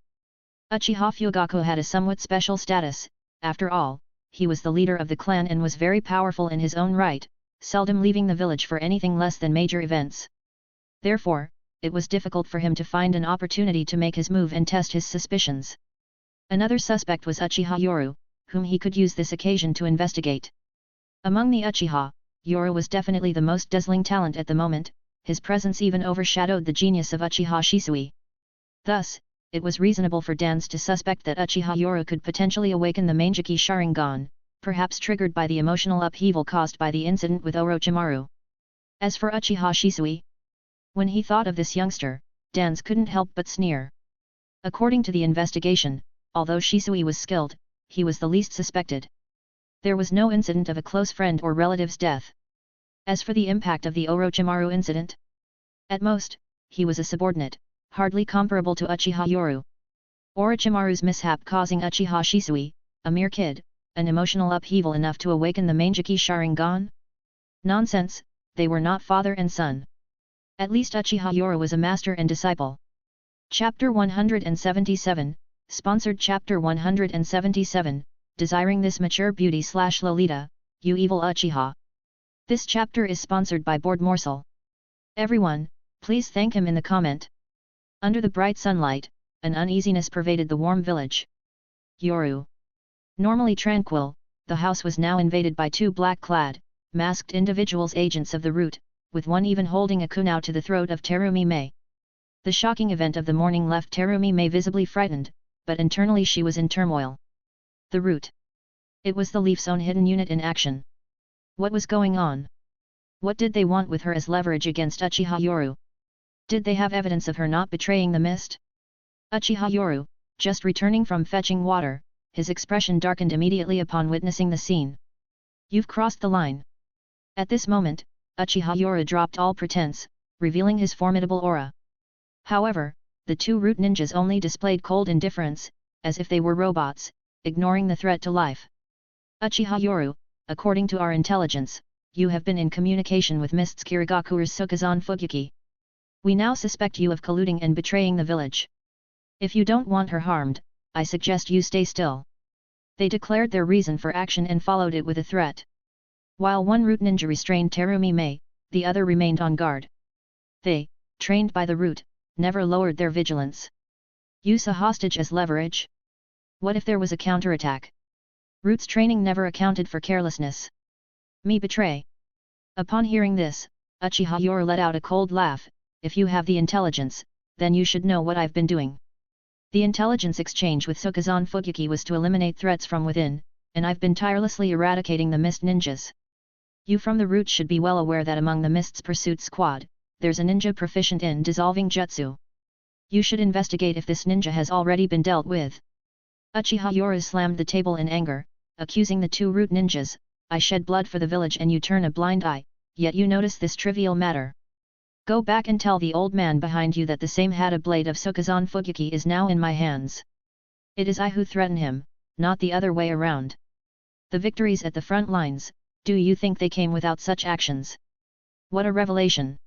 Uchiha Fugaku had a somewhat special status, after all, he was the leader of the clan and was very powerful in his own right, seldom leaving the village for anything less than major events. Therefore, it was difficult for him to find an opportunity to make his move and test his suspicions. Another suspect was Uchiha Yoru, whom he could use this occasion to investigate. Among the Uchiha, Yoru was definitely the most dazzling talent at the moment, his presence even overshadowed the genius of Uchiha Shisui. Thus, it was reasonable for Danzo to suspect that Uchiha Yoru could potentially awaken the Mangeki Sharingan, perhaps triggered by the emotional upheaval caused by the incident with Orochimaru. As for Uchiha Shisui, when he thought of this youngster, Danzo couldn't help but sneer. According to the investigation, although Shisui was skilled, he was the least suspected. There was no incident of a close friend or relative's death. As for the impact of the Orochimaru incident, at most, he was a subordinate, hardly comparable to Uchiha Yoru. Orochimaru's mishap causing Uchiha Shisui, a mere kid, an emotional upheaval enough to awaken the Mangeki Sharingan? Nonsense, they were not father and son. At least Uchiha Yoru was a master and disciple. Chapter 177, Sponsored Chapter 177, Desiring this mature beauty / Lolita, you evil Uchiha. This chapter is sponsored by Bored Morsel. Everyone, please thank him in the comment. Under the bright sunlight, an uneasiness pervaded the warm village. Yoru. Normally tranquil, the house was now invaded by two black-clad, masked individuals, agents of the route, with one even holding a kunao to the throat of Terumi Mei. The shocking event of the morning left Terumi Mei visibly frightened, but internally she was in turmoil. The route. It was the Leaf's own hidden unit in action. What was going on? What did they want with her as leverage against Uchiha Yoru? Did they have evidence of her not betraying the mist? Uchiha Yoru, just returning from fetching water, his expression darkened immediately upon witnessing the scene. You've crossed the line. At this moment, Uchiha Yoru dropped all pretense, revealing his formidable aura. However, the two root ninjas only displayed cold indifference, as if they were robots, ignoring the threat to life. Uchiha Yoru, according to our intelligence, you have been in communication with Mist's Kirigakuru's Sukazan Fugyuki. We now suspect you of colluding and betraying the village. If you don't want her harmed, I suggest you stay still. They declared their reason for action and followed it with a threat. While one root ninja restrained Terumi Mei, the other remained on guard. They, trained by the root, never lowered their vigilance. Use a hostage as leverage? What if there was a counterattack? Root's training never accounted for carelessness. Me betray. Upon hearing this, Uchiha Yoru let out a cold laugh. If you have the intelligence, then you should know what I've been doing. The intelligence exchange with Sukazan Fugyuki was to eliminate threats from within, and I've been tirelessly eradicating the mist ninjas. You from the root should be well aware that among the mist's pursuit squad, there's a ninja proficient in dissolving jutsu. You should investigate if this ninja has already been dealt with. Uchiha Yoru slammed the table in anger, accusing the two root ninjas. I shed blood for the village and you turn a blind eye, yet you notice this trivial matter. Go back and tell the old man behind you that the same Hada blade of Sukazan Fugyuki is now in my hands. It is I who threaten him, not the other way around. The victories at the front lines, do you think they came without such actions? What a revelation!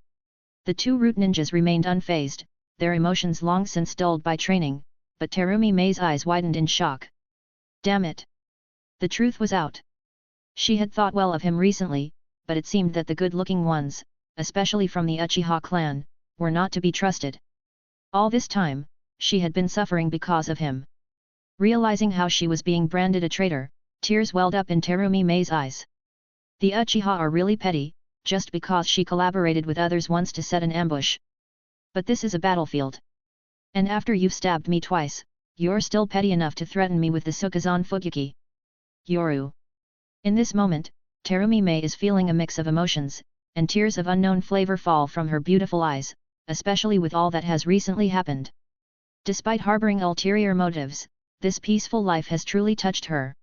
The two root ninjas remained unfazed, their emotions long since dulled by training, but Terumi Mei's eyes widened in shock. Damn it! The truth was out. She had thought well of him recently, but it seemed that the good-looking ones, especially from the Uchiha clan, were not to be trusted. All this time, she had been suffering because of him. Realizing how she was being branded a traitor, tears welled up in Terumi Mei's eyes. The Uchiha are really petty, just because she collaborated with others once to set an ambush. But this is a battlefield. And after you've stabbed me twice, you're still petty enough to threaten me with the Sukazan Fugyuki. Yoru. In this moment, Terumi Mei is feeling a mix of emotions, and tears of unknown flavor fall from her beautiful eyes, especially with all that has recently happened. Despite harboring ulterior motives, this peaceful life has truly touched her.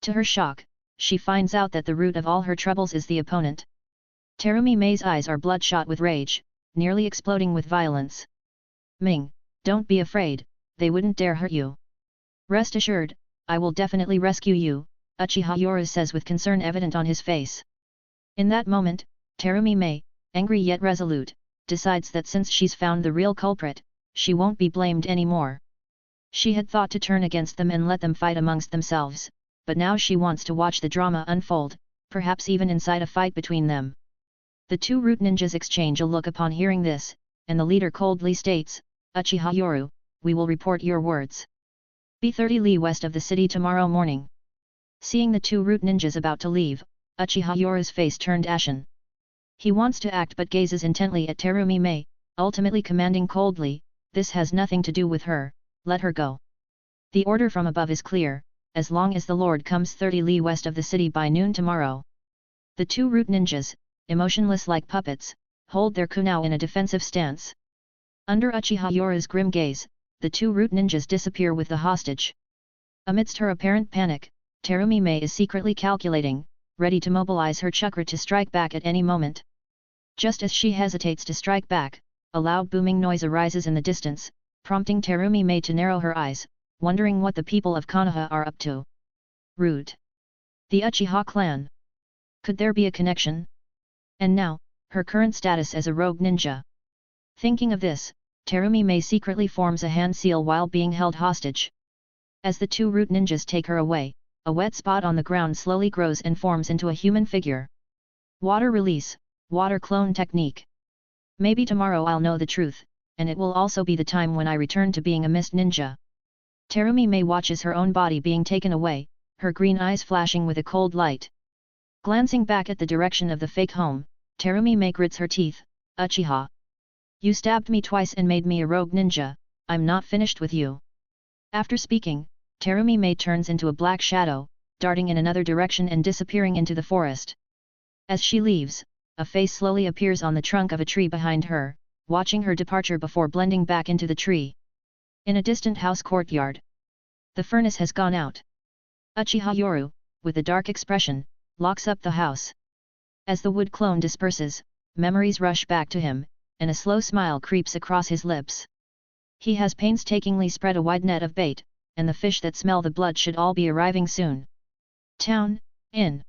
To her shock, she finds out that the root of all her troubles is the opponent. Terumi Mei's eyes are bloodshot with rage, nearly exploding with violence. Ming, don't be afraid, they wouldn't dare hurt you. Rest assured, I will definitely rescue you, Uchiha Yoru says with concern evident on his face. In that moment, Terumi Mei, angry yet resolute, decides that since she's found the real culprit, she won't be blamed anymore. She had thought to turn against them and let them fight amongst themselves, but now she wants to watch the drama unfold, perhaps even incite a fight between them. The two root ninjas exchange a look upon hearing this, and the leader coldly states, Uchiha Yoru, we will report your words. Be 30 li west of the city tomorrow morning. Seeing the two root ninjas about to leave, Uchiha Yoru's face turned ashen. He wants to act but gazes intently at Terumi Mei, ultimately commanding coldly, this has nothing to do with her, let her go. The order from above is clear, as long as the Lord comes 30 li west of the city by noon tomorrow. The two root ninjas, emotionless like puppets, hold their kunao in a defensive stance. Under Uchiha Yoru's grim gaze, the two root ninjas disappear with the hostage. Amidst her apparent panic, Terumi Mei is secretly calculating, ready to mobilize her chakra to strike back at any moment. Just as she hesitates to strike back, a loud booming noise arises in the distance, prompting Terumi Mei to narrow her eyes, wondering what the people of Konoha are up to. Root. The Uchiha clan. Could there be a connection? And now, her current status as a rogue ninja. Thinking of this, Terumi Mei secretly forms a hand seal while being held hostage. As the two root ninjas take her away, a wet spot on the ground slowly grows and forms into a human figure. Water release, water clone technique. Maybe tomorrow I'll know the truth, and it will also be the time when I return to being a mist ninja. Terumi Mei watches her own body being taken away, her green eyes flashing with a cold light. Glancing back at the direction of the fake home, Terumi Mei grits her teeth, Uchiha. You stabbed me twice and made me a rogue ninja, I'm not finished with you. After speaking, Terumi Mei turns into a black shadow, darting in another direction and disappearing into the forest. As she leaves, a face slowly appears on the trunk of a tree behind her, watching her departure before blending back into the tree. In a distant house courtyard. The furnace has gone out. Uchiha Yoru, with a dark expression, locks up the house. As the wood clone disperses, memories rush back to him, and a slow smile creeps across his lips. He has painstakingly spread a wide net of bait, and the fish that smell the blood should all be arriving soon. Town, Inn.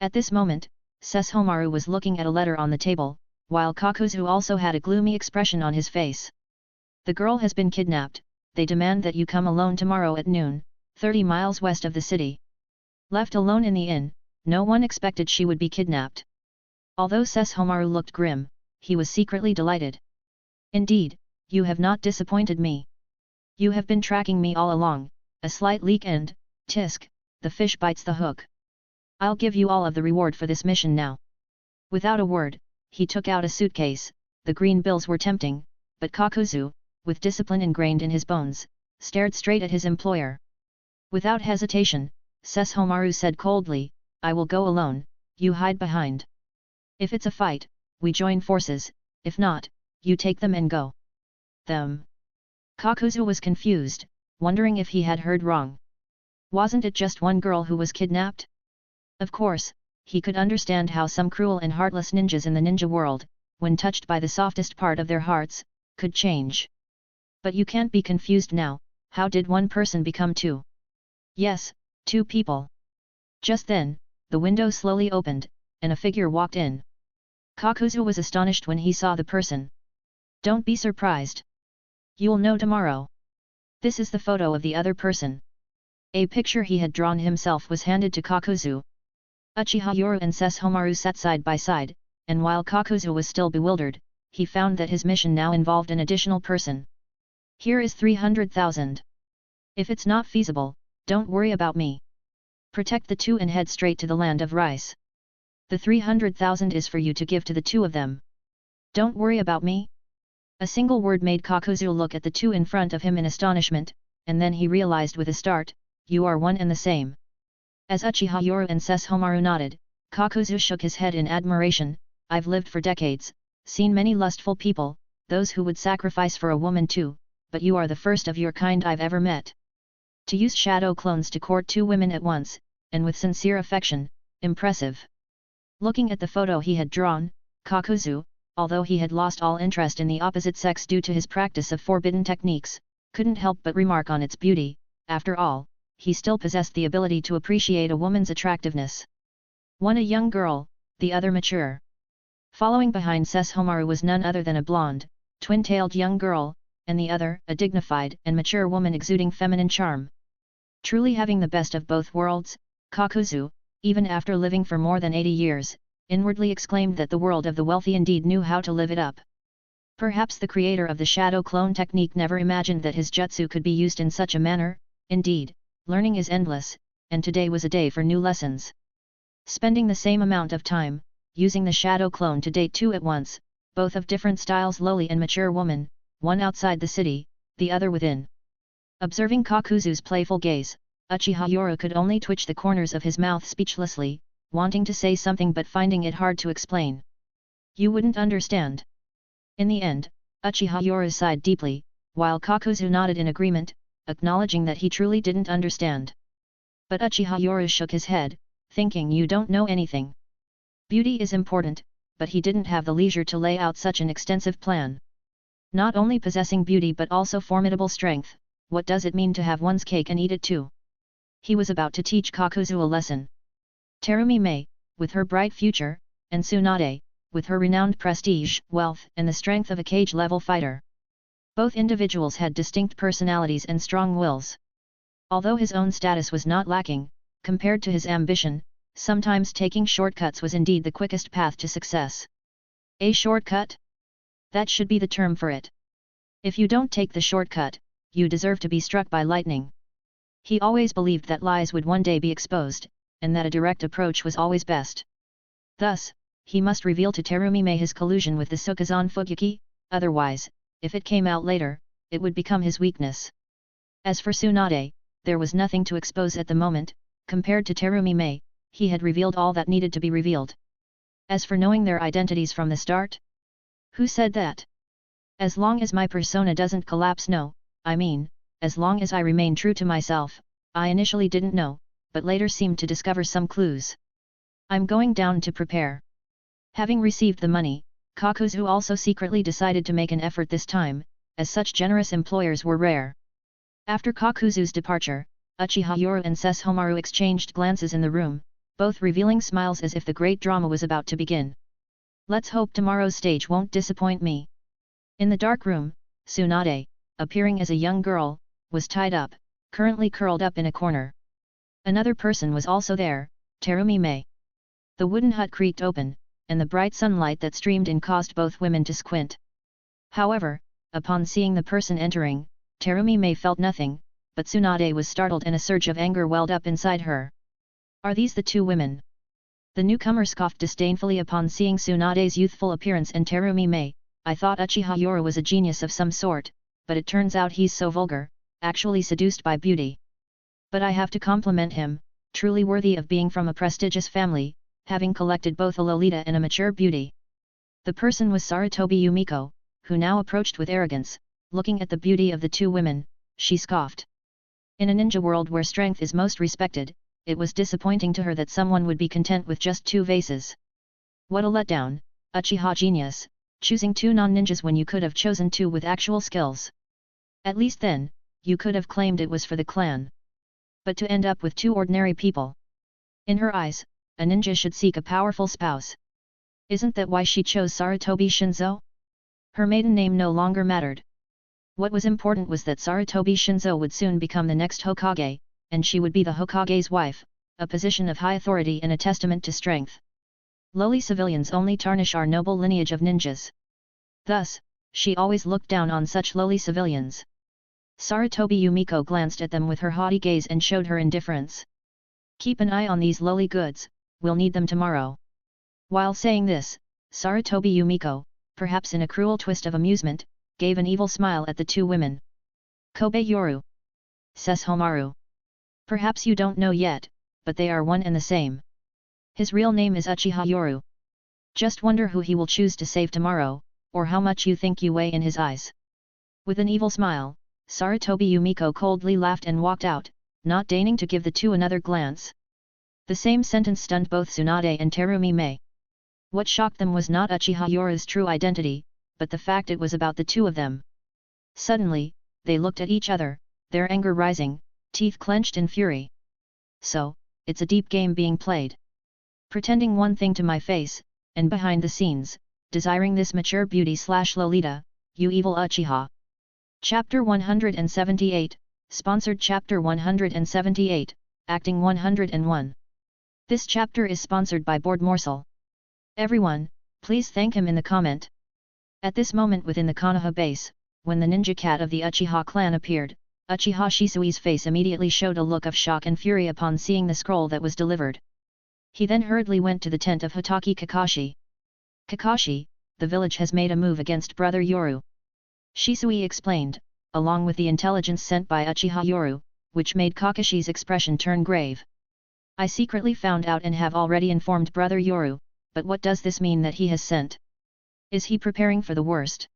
At this moment, Sesshomaru was looking at a letter on the table, while Kakuzu also had a gloomy expression on his face. The girl has been kidnapped, they demand that you come alone tomorrow at noon, 30 miles west of the city. Left alone in the inn, no one expected she would be kidnapped. Although Sesshomaru looked grim, he was secretly delighted. Indeed, you have not disappointed me. You have been tracking me all along, a slight leak and, tisk, the fish bites the hook. I'll give you all of the reward for this mission now. Without a word, he took out a suitcase. The green bills were tempting, but Kakuzu, with discipline ingrained in his bones, stared straight at his employer. Without hesitation, Sesshomaru said coldly, I will go alone, you hide behind. If it's a fight, we join forces, if not, you take them and go. Them. Kakuzu was confused, wondering if he had heard wrong. Wasn't it just one girl who was kidnapped? Of course, he could understand how some cruel and heartless ninjas in the ninja world, when touched by the softest part of their hearts, could change. But you can't be confused now. How did one person become two? Yes, two people. Just then, the window slowly opened, and a figure walked in. Kakuzu was astonished when he saw the person. Don't be surprised. You'll know tomorrow. This is the photo of the other person. A picture he had drawn himself was handed to Kakuzu. Uchiha Yoru and Sesshomaru sat side by side, and while Kakuzu was still bewildered, he found that his mission now involved an additional person. Here is 300,000. If it's not feasible, don't worry about me. Protect the two and head straight to the land of rice. The 300,000 is for you to give to the two of them. Don't worry about me? A single word made Kakuzu look at the two in front of him in astonishment, and then he realized with a start, you are one and the same. As Uchiha Yoru and Sesshomaru nodded, Kakuzu shook his head in admiration. I've lived for decades, seen many lustful people, those who would sacrifice for a woman too, but you are the first of your kind I've ever met. To use shadow clones to court two women at once, and with sincere affection, impressive. Looking at the photo he had drawn, Kakuzu, although he had lost all interest in the opposite sex due to his practice of forbidden techniques, couldn't help but remark on its beauty. After all, he still possessed the ability to appreciate a woman's attractiveness. One a young girl, the other mature. Following behind Sesshomaru was none other than a blonde, twin-tailed young girl, and the other, a dignified and mature woman exuding feminine charm. Truly having the best of both worlds, Kakuzu, even after living for more than 80 years, inwardly exclaimed that the world of the wealthy indeed knew how to live it up. Perhaps the creator of the shadow clone technique never imagined that his jutsu could be used in such a manner. Indeed, learning is endless, and today was a day for new lessons. Spending the same amount of time, using the shadow clone to date two at once, both of different styles, lowly and mature woman, one outside the city, the other within. Observing Kakuzu's playful gaze, Uchiha Yoru could only twitch the corners of his mouth speechlessly, wanting to say something but finding it hard to explain. You wouldn't understand. In the end, Uchiha Yoru sighed deeply, while Kakuzu nodded in agreement, acknowledging that he truly didn't understand. But Uchiha Yoru shook his head, thinking you don't know anything. Beauty is important, but he didn't have the leisure to lay out such an extensive plan. Not only possessing beauty but also formidable strength, what does it mean to have one's cake and eat it too? He was about to teach Kakuzu a lesson. Terumi Mei, with her bright future, and Tsunade, with her renowned prestige, wealth and the strength of a cage-level fighter. Both individuals had distinct personalities and strong wills. Although his own status was not lacking, compared to his ambition, sometimes taking shortcuts was indeed the quickest path to success. A shortcut? That should be the term for it. If you don't take the shortcut, you deserve to be struck by lightning. He always believed that lies would one day be exposed, and that a direct approach was always best. Thus, he must reveal to Terumi Mei his collusion with the Sukazan Fugyuki, otherwise, if it came out later, it would become his weakness. As for Tsunade, there was nothing to expose at the moment. Compared to Terumi Mei, he had revealed all that needed to be revealed. As for knowing their identities from the start? Who said that? As long as my persona doesn't collapse, no, I mean, as long as I remain true to myself. I initially didn't know, but later seemed to discover some clues. I'm going down to prepare. Having received the money, Kakuzu also secretly decided to make an effort this time, as such generous employers were rare. After Kakuzu's departure, Uchiha Yoru and Sesshomaru exchanged glances in the room, both revealing smiles as if the great drama was about to begin. Let's hope tomorrow's stage won't disappoint me. In the dark room, Tsunade, appearing as a young girl, was tied up, currently curled up in a corner. Another person was also there, Terumi Mei. The wooden hut creaked open, and the bright sunlight that streamed in caused both women to squint. However, upon seeing the person entering, Terumi Mei felt nothing, but Tsunade was startled and a surge of anger welled up inside her. Are these the two women? The newcomer scoffed disdainfully upon seeing Tsunade's youthful appearance and Terumi Mei. I thought Uchiha Yoru was a genius of some sort, but it turns out he's so vulgar, actually seduced by beauty. But I have to compliment him, truly worthy of being from a prestigious family, having collected both a Lolita and a mature beauty. The person was Sarutobi Yumiko, who now approached with arrogance. Looking at the beauty of the two women, she scoffed. In a ninja world where strength is most respected, it was disappointing to her that someone would be content with just 2 vases. What a letdown, Uchiha genius, choosing 2 non-ninjas when you could have chosen 2 with actual skills. At least then, you could have claimed it was for the clan. But to end up with 2 ordinary people. In her eyes, a ninja should seek a powerful spouse. Isn't that why she chose Sarutobi Shinzo? Her maiden name no longer mattered. What was important was that Sarutobi Shinzo would soon become the next Hokage, and she would be the Hokage's wife, a position of high authority and a testament to strength. Lowly civilians only tarnish our noble lineage of ninjas. Thus, she always looked down on such lowly civilians. Sarutobi Yumiko glanced at them with her haughty gaze and showed her indifference. Keep an eye on these lowly goods, we'll need them tomorrow. While saying this, Sarutobi Yumiko, perhaps in a cruel twist of amusement, gave an evil smile at the two women. Kobe Yoru. Seshomaru. Perhaps you don't know yet, but they are one and the same. His real name is Uchiha Yoru. Just wonder who he will choose to save tomorrow, or how much you think you weigh in his eyes. With an evil smile, Sarutobi Yumiko coldly laughed and walked out, not deigning to give the two another glance. The same sentence stunned both Tsunade and Terumi Mei. What shocked them was not Uchiha Yoru's true identity, but the fact it was about the two of them. Suddenly, they looked at each other, their anger rising, teeth clenched in fury. So, it's a deep game being played. Pretending one thing to my face, and behind the scenes, desiring this mature beauty/Lolita, you evil Uchiha. Chapter 178, Sponsored Chapter 178, Acting 101. This chapter is sponsored by Board Morsel. Everyone, please thank him in the comment. At this moment within the Konoha base, when the ninja cat of the Uchiha clan appeared, Uchiha Shisui's face immediately showed a look of shock and fury upon seeing the scroll that was delivered. He then hurriedly went to the tent of Hitaki Kakashi. Kakashi, the village has made a move against Brother Yoru. Shisui explained, along with the intelligence sent by Uchiha Yoru, which made Kakashi's expression turn grave. I secretly found out and have already informed Brother Yoru, but what does this mean that he has sent? Is he preparing for the worst?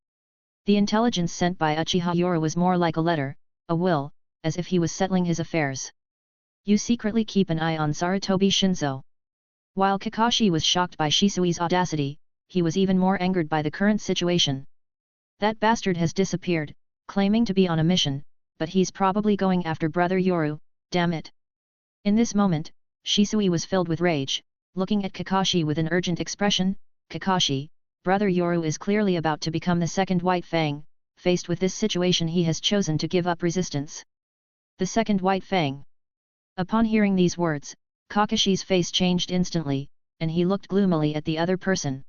The intelligence sent by Uchiha Yoru was more like a letter, a will, as if he was settling his affairs. You secretly keep an eye on Sarutobi Shinzo. While Kakashi was shocked by Shisui's audacity, he was even more angered by the current situation. That bastard has disappeared, claiming to be on a mission, but he's probably going after Brother Yoru, damn it. In this moment, Shisui was filled with rage, looking at Kakashi with an urgent expression. Kakashi, Brother Yoru is clearly about to become the second White Fang. Faced with this situation he has chosen to give up resistance. The second White Fang. Upon hearing these words, Kakashi's face changed instantly, and he looked gloomily at the other person.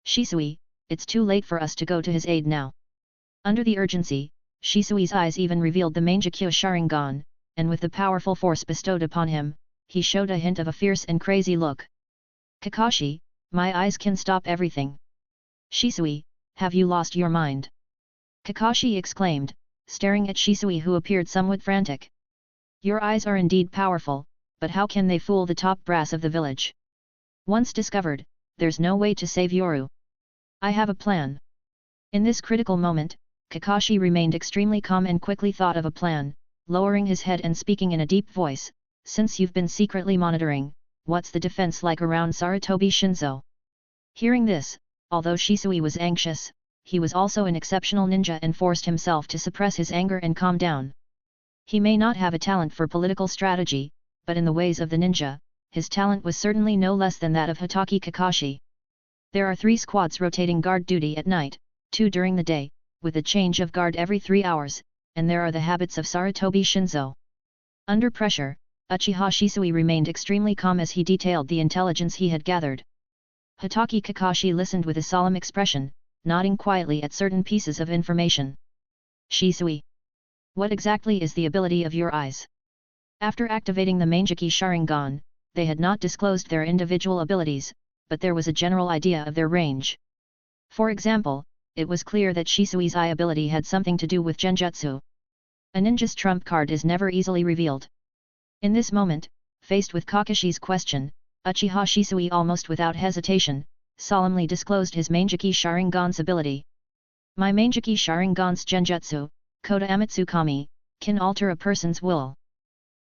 Shisui, it's too late for us to go to his aid now. Under the urgency, Shisui's eyes even revealed the Mangekyo Sharingan, and with the powerful force bestowed upon him, he showed a hint of a fierce and crazy look. Kakashi, my eyes can stop everything. Shisui, have you lost your mind? Kakashi exclaimed, staring at Shisui who appeared somewhat frantic. Your eyes are indeed powerful, but how can they fool the top brass of the village? Once discovered, there's no way to save Yoru. I have a plan. In this critical moment, Kakashi remained extremely calm and quickly thought of a plan, lowering his head and speaking in a deep voice, since you've been secretly monitoring, what's the defense like around Sarutobi Shinzo? Hearing this, although Shisui was anxious, he was also an exceptional ninja and forced himself to suppress his anger and calm down. He may not have a talent for political strategy, but in the ways of the ninja, his talent was certainly no less than that of Hitaki Kakashi. There are 3 squads rotating guard duty at night, 2 during the day, with a change of guard every 3 hours, and there are the habits of Sarutobi Shinzo. Under pressure, Uchiha Shisui remained extremely calm as he detailed the intelligence he had gathered. Hitaki Kakashi listened with a solemn expression, nodding quietly at certain pieces of information. Shisui, what exactly is the ability of your eyes? After activating the Manjiki Sharingan, they had not disclosed their individual abilities, but there was a general idea of their range. For example, it was clear that Shisui's eye ability had something to do with genjutsu. A ninja's trump card is never easily revealed. In this moment, faced with Kakashi's question, Uchiha Shisui almost without hesitation, solemnly disclosed his Manjiki Sharingan's ability. My Manjiki Sharingan's genjutsu, Koda Amatsukami, can alter a person's will.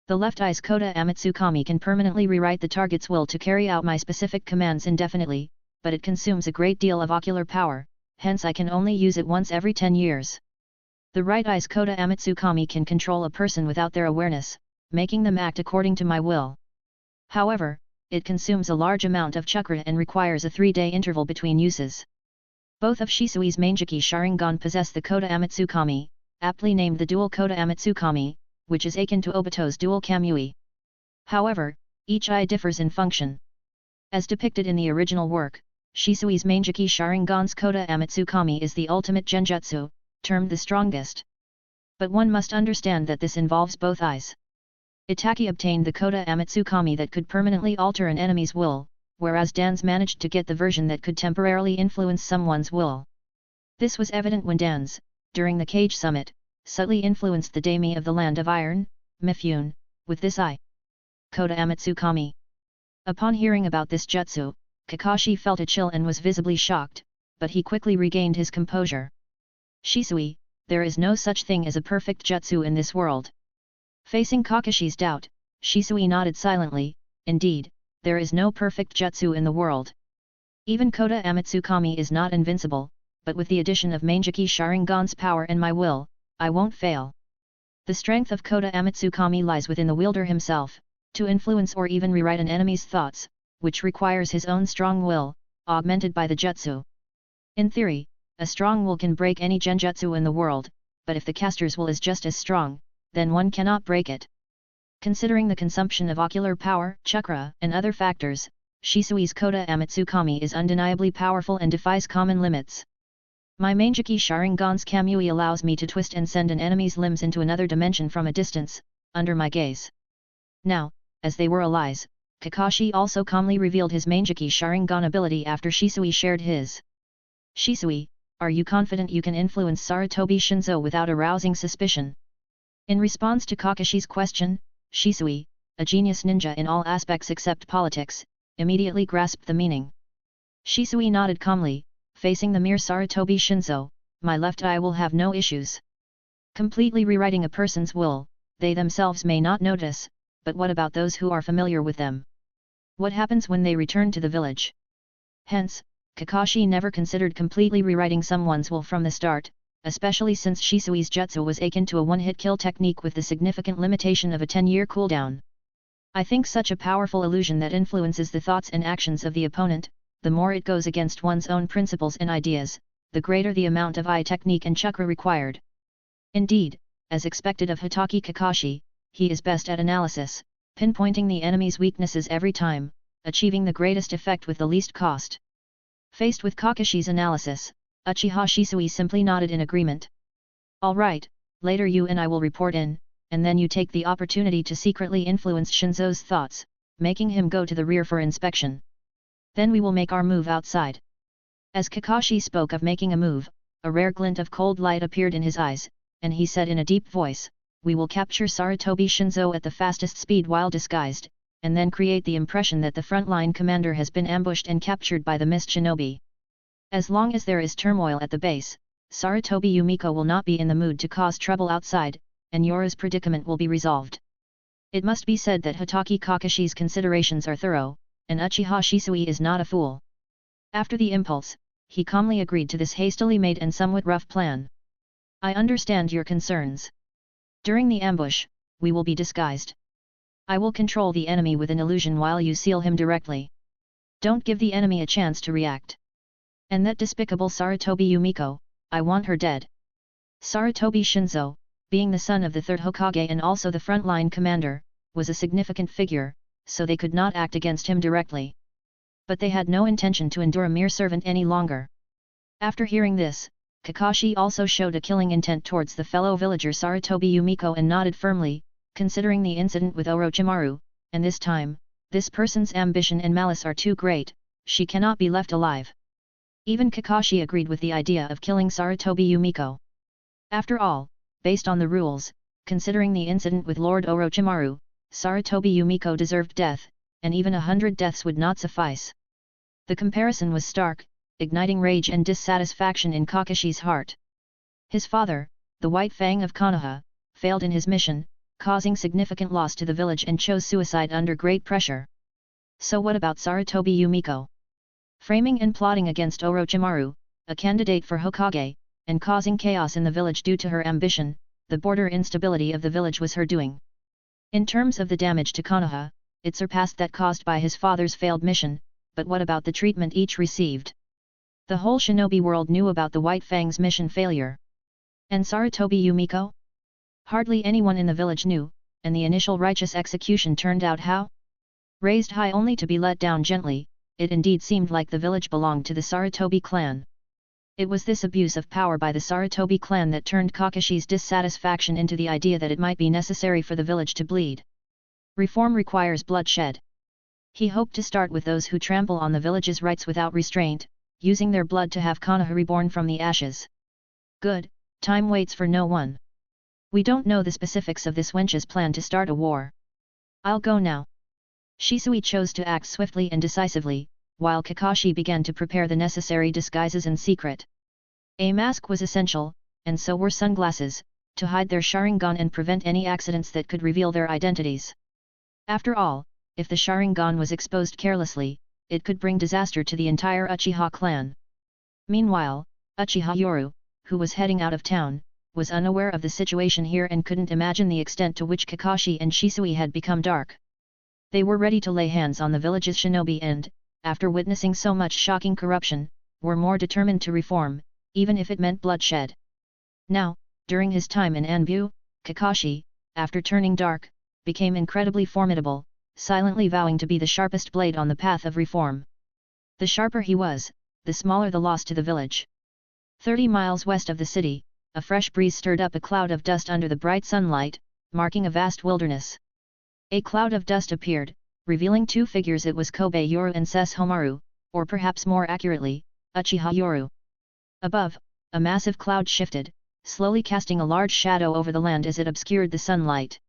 The left eye's Koda Amatsukami can permanently rewrite the target's will to carry out my specific commands indefinitely, but it consumes a great deal of ocular power, hence I can only use it once every 10 years. The right eye's Koda Amatsukami can control a person without their awareness, making them act according to my will. However, it consumes a large amount of chakra and requires a 3-day interval between uses. Both of Shisui's Manjiki Sharingan possess the Koda Amatsukami, aptly named the dual Koda Amatsukami, which is akin to Obito's dual Kamui. However, each eye differs in function. As depicted in the original work, Shisui's Manjiki Sharingan's Koda Amatsukami is the ultimate genjutsu, termed the strongest. But one must understand that this involves both eyes. Itaki obtained the Koda Amatsukami that could permanently alter an enemy's will, whereas Dan's managed to get the version that could temporarily influence someone's will. This was evident when Dan's, during the Cage Summit, subtly influenced the Daime of the Land of Iron, Mifune, with this eye. Koda Amatsukami. Upon hearing about this jutsu, Kakashi felt a chill and was visibly shocked, but he quickly regained his composure. Shisui, there is no such thing as a perfect jutsu in this world. Facing Kakashi's doubt, Shisui nodded silently. Indeed, there is no perfect jutsu in the world. Even Koda Amatsukami is not invincible, but with the addition of Manjiki Sharingan's power and my will, I won't fail. The strength of Koda Amatsukami lies within the wielder himself, to influence or even rewrite an enemy's thoughts, which requires his own strong will, augmented by the jutsu. In theory, a strong will can break any genjutsu in the world, but if the caster's will is just as strong, then one cannot break it. Considering the consumption of ocular power, chakra, and other factors, Shisui's Koda Amatsukami is undeniably powerful and defies common limits. My Manjiki Sharingan's Kamui allows me to twist and send an enemy's limbs into another dimension from a distance, under my gaze. Now, as they were allies, Kakashi also calmly revealed his Manjiki Sharingan ability after Shisui shared his. Shisui, are you confident you can influence Sarutobi Shinzo without arousing suspicion? In response to Kakashi's question, Shisui, a genius ninja in all aspects except politics, immediately grasped the meaning. Shisui nodded calmly, facing the mere Sarutobi Shinzo, my left eye will have no issues. Completely rewriting a person's will, they themselves may not notice, but what about those who are familiar with them? What happens when they return to the village? Hence, Kakashi never considered completely rewriting someone's will from the start, especially since Shisui's jutsu was akin to a one-hit kill technique with the significant limitation of a 10-year cooldown. I think such a powerful illusion that influences the thoughts and actions of the opponent, the more it goes against one's own principles and ideas, the greater the amount of eye technique and chakra required. Indeed, as expected of Hitaki Kakashi, he is best at analysis, pinpointing the enemy's weaknesses every time, achieving the greatest effect with the least cost. Faced with Kakashi's analysis, Uchiha Shisui simply nodded in agreement. All right, later you and I will report in, and then you take the opportunity to secretly influence Shinzo's thoughts, making him go to the rear for inspection. Then we will make our move outside. As Kakashi spoke of making a move, a rare glint of cold light appeared in his eyes, and he said in a deep voice, we will capture Sarutobi Shinzo at the fastest speed while disguised, and then create the impression that the frontline commander has been ambushed and captured by the mist shinobi. As long as there is turmoil at the base, Sarutobi Yumiko will not be in the mood to cause trouble outside, and Yora's predicament will be resolved. It must be said that Hitaki Kakashi's considerations are thorough, and Uchiha Shisui is not a fool. After the impulse, he calmly agreed to this hastily made and somewhat rough plan. I understand your concerns. During the ambush, we will be disguised. I will control the enemy with an illusion while you seal him directly. Don't give the enemy a chance to react. And that despicable Sarutobi Yumiko, I want her dead. Sarutobi Shinzo, being the son of the third Hokage and also the frontline commander, was a significant figure, so they could not act against him directly. But they had no intention to endure a mere servant any longer. After hearing this, Kakashi also showed a killing intent towards the fellow villager Sarutobi Yumiko and nodded firmly, considering the incident with Orochimaru, and this time, this person's ambition and malice are too great, she cannot be left alive. Even Kakashi agreed with the idea of killing Sarutobi Yumiko. After all, based on the rules, considering the incident with Lord Orochimaru, Sarutobi Yumiko deserved death, and even 100 deaths would not suffice. The comparison was stark, igniting rage and dissatisfaction in Kakashi's heart. His father, the White Fang of Konoha, failed in his mission, causing significant loss to the village and chose suicide under great pressure. So what about Sarutobi Yumiko? Framing and plotting against Orochimaru, a candidate for Hokage, and causing chaos in the village due to her ambition, the border instability of the village was her doing. In terms of the damage to Konoha, it surpassed that caused by his father's failed mission, but what about the treatment each received? The whole shinobi world knew about the White Fang's mission failure. And Sarutobi Yumiko? Hardly anyone in the village knew, and the initial righteous execution turned out how? Raised high only to be let down gently, it indeed seemed like the village belonged to the Sarutobi clan. It was this abuse of power by the Sarutobi clan that turned Kakashi's dissatisfaction into the idea that it might be necessary for the village to bleed. Reform requires bloodshed. He hoped to start with those who trample on the village's rights without restraint, using their blood to have Konoha reborn from the ashes. Good, time waits for no one. We don't know the specifics of this wench's plan to start a war. I'll go now. Shisui chose to act swiftly and decisively, while Kakashi began to prepare the necessary disguises in secret. A mask was essential, and so were sunglasses, to hide their Sharingan and prevent any accidents that could reveal their identities. After all, if the Sharingan was exposed carelessly, it could bring disaster to the entire Uchiha clan. Meanwhile, Uchiha Yoru, who was heading out of town, was unaware of the situation here and couldn't imagine the extent to which Kakashi and Shisui had become dark. They were ready to lay hands on the village's shinobi and, after witnessing so much shocking corruption, were more determined to reform, even if it meant bloodshed. Now, during his time in Anbu, Kakashi, after turning dark, became incredibly formidable, silently vowing to be the sharpest blade on the path of reform. The sharper he was, the smaller the loss to the village. 30 miles west of the city, a fresh breeze stirred up a cloud of dust under the bright sunlight, marking a vast wilderness. A cloud of dust appeared, revealing two figures. It was Kobe Yoru and Sesshomaru, or perhaps more accurately, Uchiha Yoru. Above, a massive cloud shifted, slowly casting a large shadow over the land as it obscured the sunlight.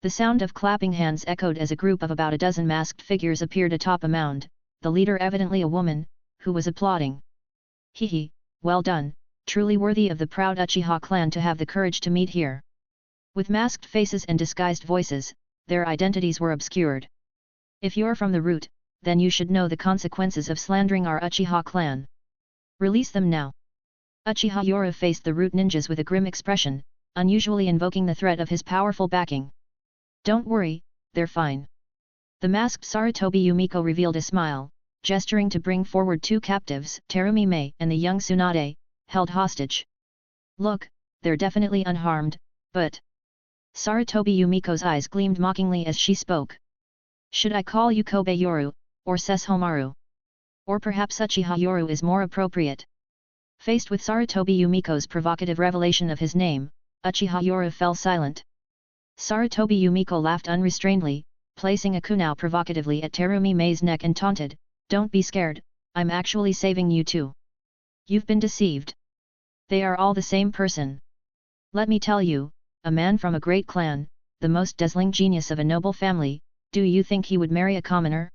The sound of clapping hands echoed as a group of about a dozen masked figures appeared atop a mound, the leader evidently a woman, who was applauding. Hehe, well done, truly worthy of the proud Uchiha clan to have the courage to meet here. With masked faces and disguised voices, their identities were obscured. If you're from the root, then you should know the consequences of slandering our Uchiha clan. Release them now. Uchiha Yoru faced the root ninjas with a grim expression, unusually invoking the threat of his powerful backing. Don't worry, they're fine. The masked Sarutobi Yumiko revealed a smile, gesturing to bring forward two captives, Terumi Mei and the young Tsunade, held hostage. Look, they're definitely unharmed, but... Sarutobi Yumiko's eyes gleamed mockingly as she spoke. Should I call you Kobe Yoru, or Sesshomaru? Or perhaps Uchiha Yoru is more appropriate? Faced with Sarutobi Yumiko's provocative revelation of his name, Uchiha Yoru fell silent. Sarutobi Yumiko laughed unrestrainedly, placing a kunai provocatively at Terumi Mei's neck and taunted, "Don't be scared, I'm actually saving you too. You've been deceived. They are all the same person. Let me tell you, a man from a great clan, the most dazzling genius of a noble family, do you think he would marry a commoner?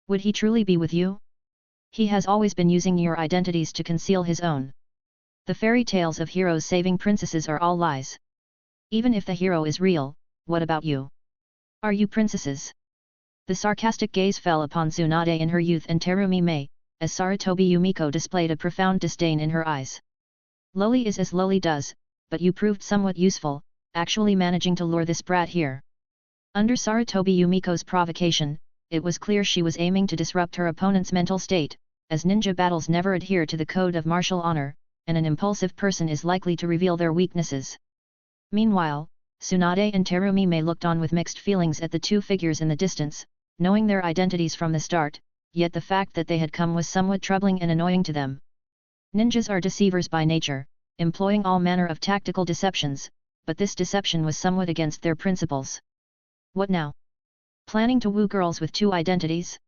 Would he truly be with you? He has always been using your identities to conceal his own. The fairy tales of heroes saving princesses are all lies. Even if the hero is real, what about you? Are you princesses?" The sarcastic gaze fell upon Tsunade in her youth and Terumi Mei, as Sarutobi Yumiko displayed a profound disdain in her eyes. "Lowly is as lowly does, but you proved somewhat useful, actually managing to lure this brat here." Under Sarutobi Yumiko's provocation, it was clear she was aiming to disrupt her opponent's mental state, as ninja battles never adhere to the code of martial honor, and an impulsive person is likely to reveal their weaknesses. Meanwhile, Tsunade and Terumi looked on with mixed feelings at the two figures in the distance, knowing their identities from the start, yet the fact that they had come was somewhat troubling and annoying to them. Ninjas are deceivers by nature, employing all manner of tactical deceptions, but this deception was somewhat against their principles. What now? Planning to woo girls with two identities?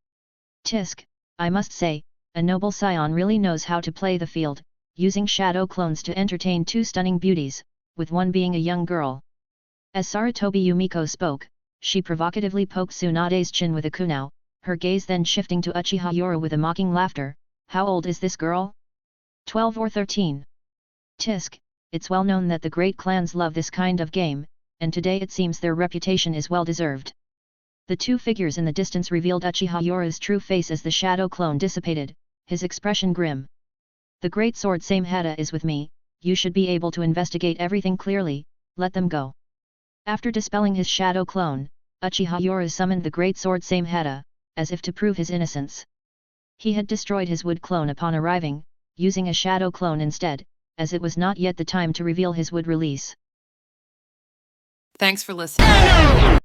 Tisk, I must say, a noble scion really knows how to play the field, using shadow clones to entertain two stunning beauties, with one being a young girl. As Sarutobi Yumiko spoke, she provocatively poked Tsunade's chin with a kunao, her gaze then shifting to Uchiha Yoru with a mocking laughter. How old is this girl? 12 or 13? Tisk, it's well known that the great clans love this kind of game, and today it seems their reputation is well deserved. The two figures in the distance revealed Uchiha Yoru's true face as the shadow clone dissipated, his expression grim. The great sword Samehada is with me, you should be able to investigate everything clearly, let them go. After dispelling his shadow clone, Uchiha Yoru summoned the great sword Samehada, as if to prove his innocence. He had destroyed his wood clone upon arriving, using a shadow clone instead, as it was not yet the time to reveal his wood release. Thanks for listening.